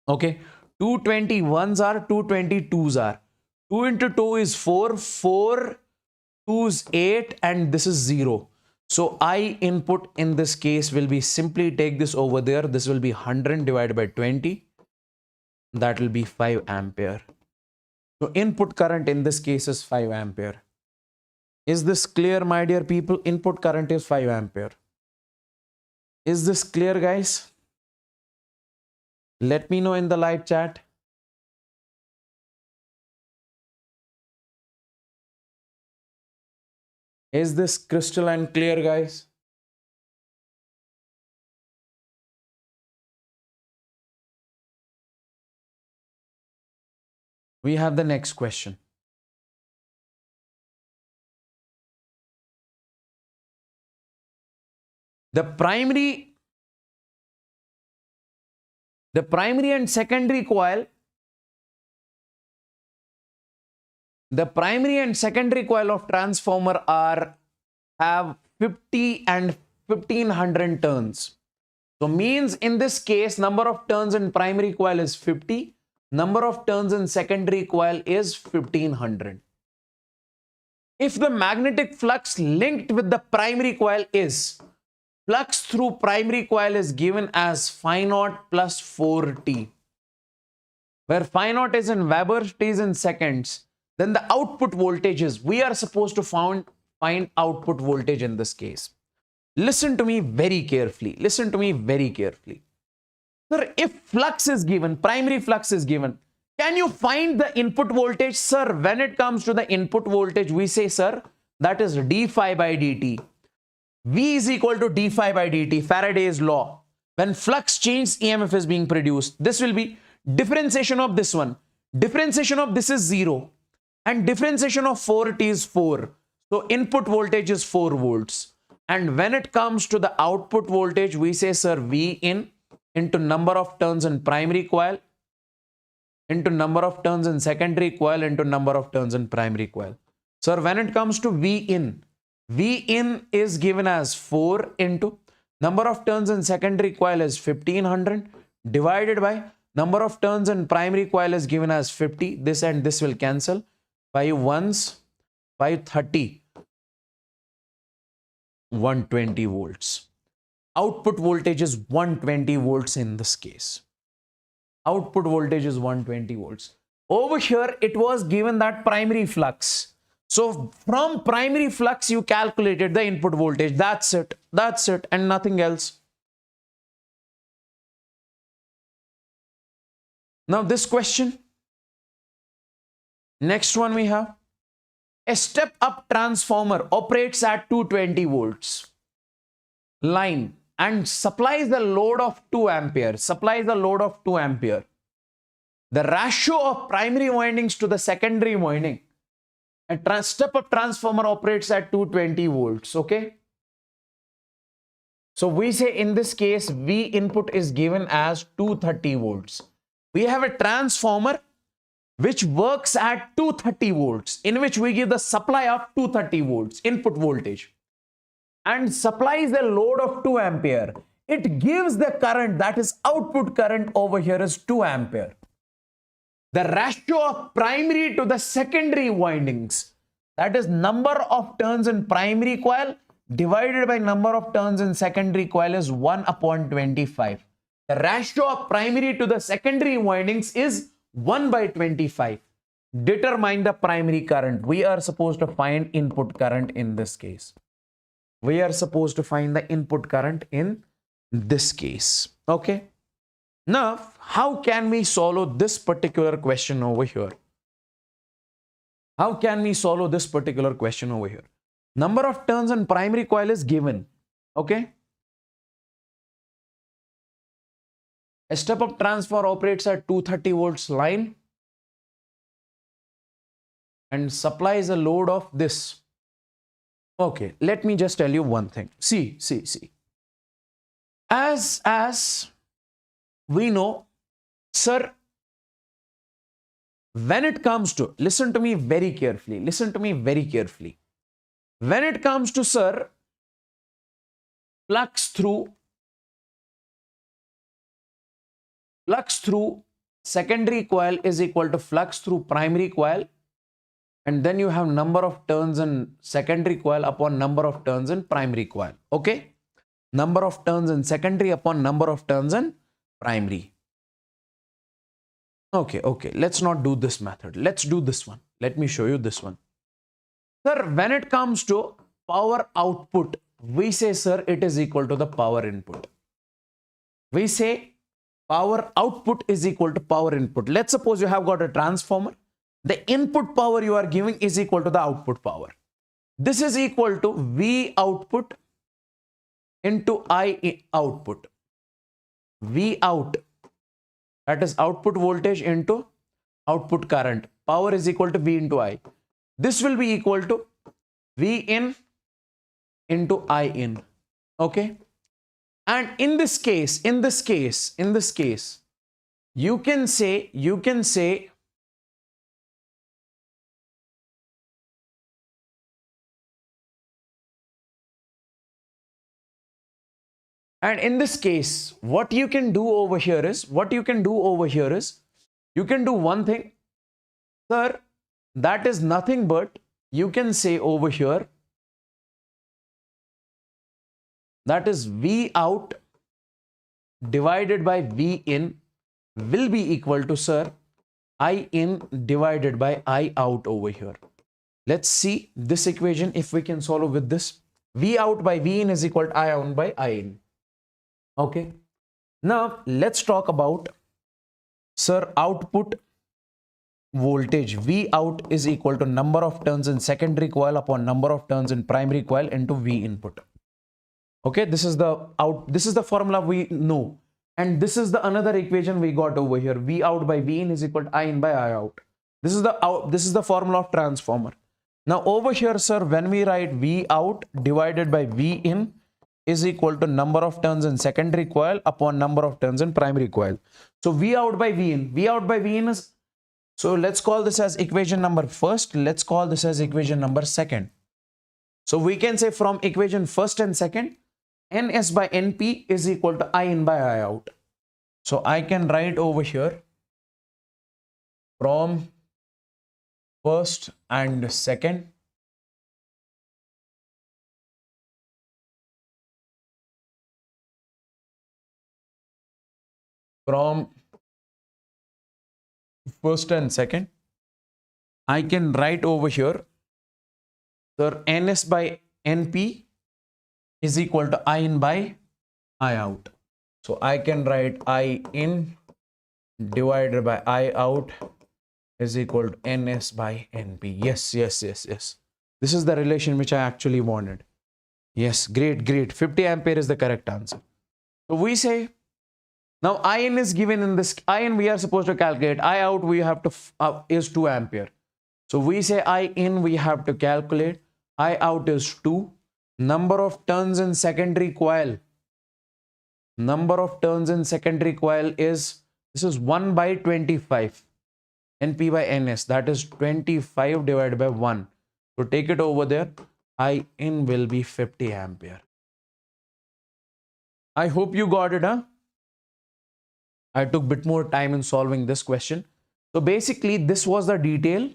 Okay. 221s are, 222s are. 2 into 2 is 4, 4, 2 is 8, and this is 0. So I input in this case will be, simply take this over there. This will be 100 divided by 20. That will be 5 ampere. So input current in this case is 5 ampere. Is this clear, my dear people? Input current is 5 ampere. Is this clear, guys? Let me know in the live chat. Is this crystalline clear, guys? We have the next question. The primary and secondary coil, the primary and secondary coil of transformer have 50 and 1500 turns. So means in this case, number of turns in primary coil is 50. Number of turns in secondary coil is 1500. If the magnetic flux linked with the primary coil is, flux through primary coil is given as phi naught plus 4t, where phi naught is in Weber, t is in seconds, then the output voltage is, we are supposed to find output voltage in this case. Listen to me very carefully. Listen to me very carefully. Sir, if flux is given, primary flux is given, can you find the input voltage? Sir, when it comes to the input voltage, we say, sir, that is d phi by dt. V is equal to d phi by dt, Faraday's law. When flux changes, EMF is being produced. This will be differentiation of this one. Differentiation of this is 0 and differentiation of 4, it is 4. So input voltage is 4 volts. And when it comes to the output voltage, we say, sir, V in into number of turns in primary coil into number of turns in secondary coil into number of turns in primary coil. Sir, when it comes to V in is given as 4 into number of turns in secondary coil is 1500 divided by number of turns in primary coil is given as 50. This and this will cancel. 5 ones, 530, 120 volts. Output voltage is 120 volts in this case. Output voltage is 120 volts. Over here, it was given that primary flux. So from primary flux, you calculated the input voltage. That's it. That's it. And nothing else. Now this question. Next one we have. A step-up transformer operates at 220 volts line and supplies the load of 2 ampere. Supplies the load of 2 ampere. The ratio of primary windings to the secondary winding. A step-up transformer operates at 220 volts. Okay. So we say in this case, V input is given as 230 volts. We have a transformer which works at 230 volts, in which we give the supply of 230 volts input voltage and supplies the load of 2 ampere. It gives the current, that is output current over here is 2 ampere. The ratio of primary to the secondary windings, that is number of turns in primary coil divided by number of turns in secondary coil is 1 upon 25. The ratio of primary to the secondary windings is 1 by 25. Determine the primary current. We are supposed to find input current in this case. We are supposed to find the input current in this case. Okay. Now, how can we solve this particular question over here? How can we solve this particular question over here? Number of turns in primary coil is given. Okay. A step-up transformer operates at 230 volts line and supplies a load of this. Okay, let me just tell you one thing. See. As we know, sir, when it comes to, listen to me very carefully. When it comes to, sir, flux through secondary coil is equal to flux through primary coil, and then you have number of turns in secondary coil upon number of turns in primary coil. Okay, number of turns in secondary upon number of turns in primary. Okay, let's not do this method. Let's do this one. Let me show you this one. Sir, when it comes to power output, we say, sir, it is equal to the power input. We say power output is equal to power input. Let's suppose you have got a transformer. The input power you are giving is equal to the output power. This is equal to V output into I output. V out, that is output voltage into output current. Power is equal to V into I. This will be equal to V in into I in. Okay. And in this case, you can say, and in this case, what you can do over here is, you can do one thing, sir, that is nothing but, you can say over here, that is V out divided by V in will be equal to, sir, I in divided by I out over here. Let's see this equation if we can solve with this. V out by V in is equal to I out by I in. Okay. Now let's talk about, sir, output voltage V out is equal to number of turns in secondary coil upon number of turns in primary coil into V input. Okay, this is the formula we know. And this is the another equation we got over here. V out by V in is equal to I in by I out. This is the formula of transformer. Now over here, sir, when we write V out divided by V in is equal to number of turns in secondary coil upon number of turns in primary coil. So V out by V in is, so let's call this as equation number first. Let's call this as equation number second. So we can say from equation first and second, NS by NP is equal to I in by I out. So I can write over here from first and second, from first and second, I can write over here, sir, NS by NP is equal to I in by I out. So I can write I in divided by I out is equal to NS by NP. Yes. This is the relation which I actually wanted. Yes, great. 50 ampere is the correct answer. So we say, now I in is given in this, I in we are supposed to calculate, I out we have to, is 2 ampere. So we say I in we have to calculate, I out is 2. Number of turns in secondary coil. Number of turns in secondary coil is, this is 1 by 25. NP by NS, that is 25 divided by 1. So take it over there. I in will be 50 ampere. I hope you got it, huh? I took a bit more time in solving this question. So basically, this was the detail.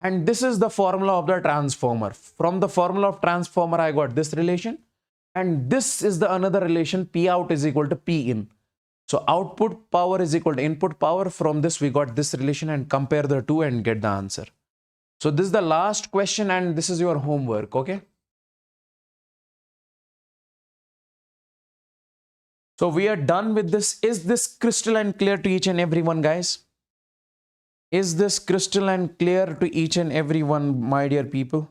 And this is the formula of the transformer. From the formula of transformer, I got this relation. And this is the another relation, P out is equal to P in. So output power is equal to input power. From this, we got this relation and compare the two and get the answer. So this is the last question and this is your homework, okay? So we are done with this. Is this crystalline clear to each and every one, guys? Is this crystalline clear to each and every one, my dear people?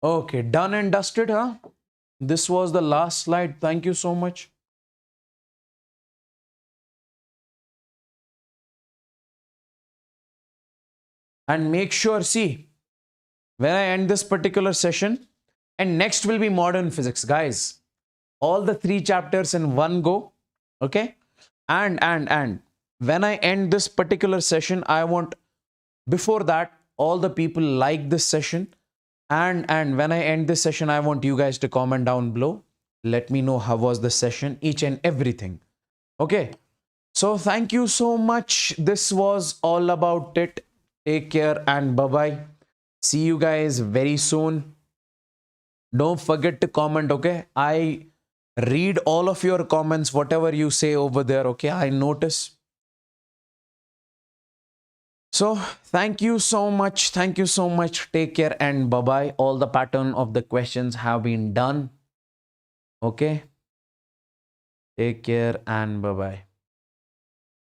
Okay, done and dusted, huh? This was the last slide. Thank you so much. And make sure, see, when I end this particular session, and next will be modern physics, guys. All the 3 chapters in one go, okay? And when I end this particular session, I want, before that, all the people like this session. And when I end this session, I want you guys to comment down below. Let me know how was the session, each and everything. Okay. So thank you so much. This was all about it. Take care and bye-bye. See you guys very soon. Don't forget to comment, okay? I read all of your comments, whatever you say over there, okay? I notice. So thank you so much. Thank you so much. Take care and bye-bye. All the pattern of the questions have been done. Okay. Take care and bye-bye.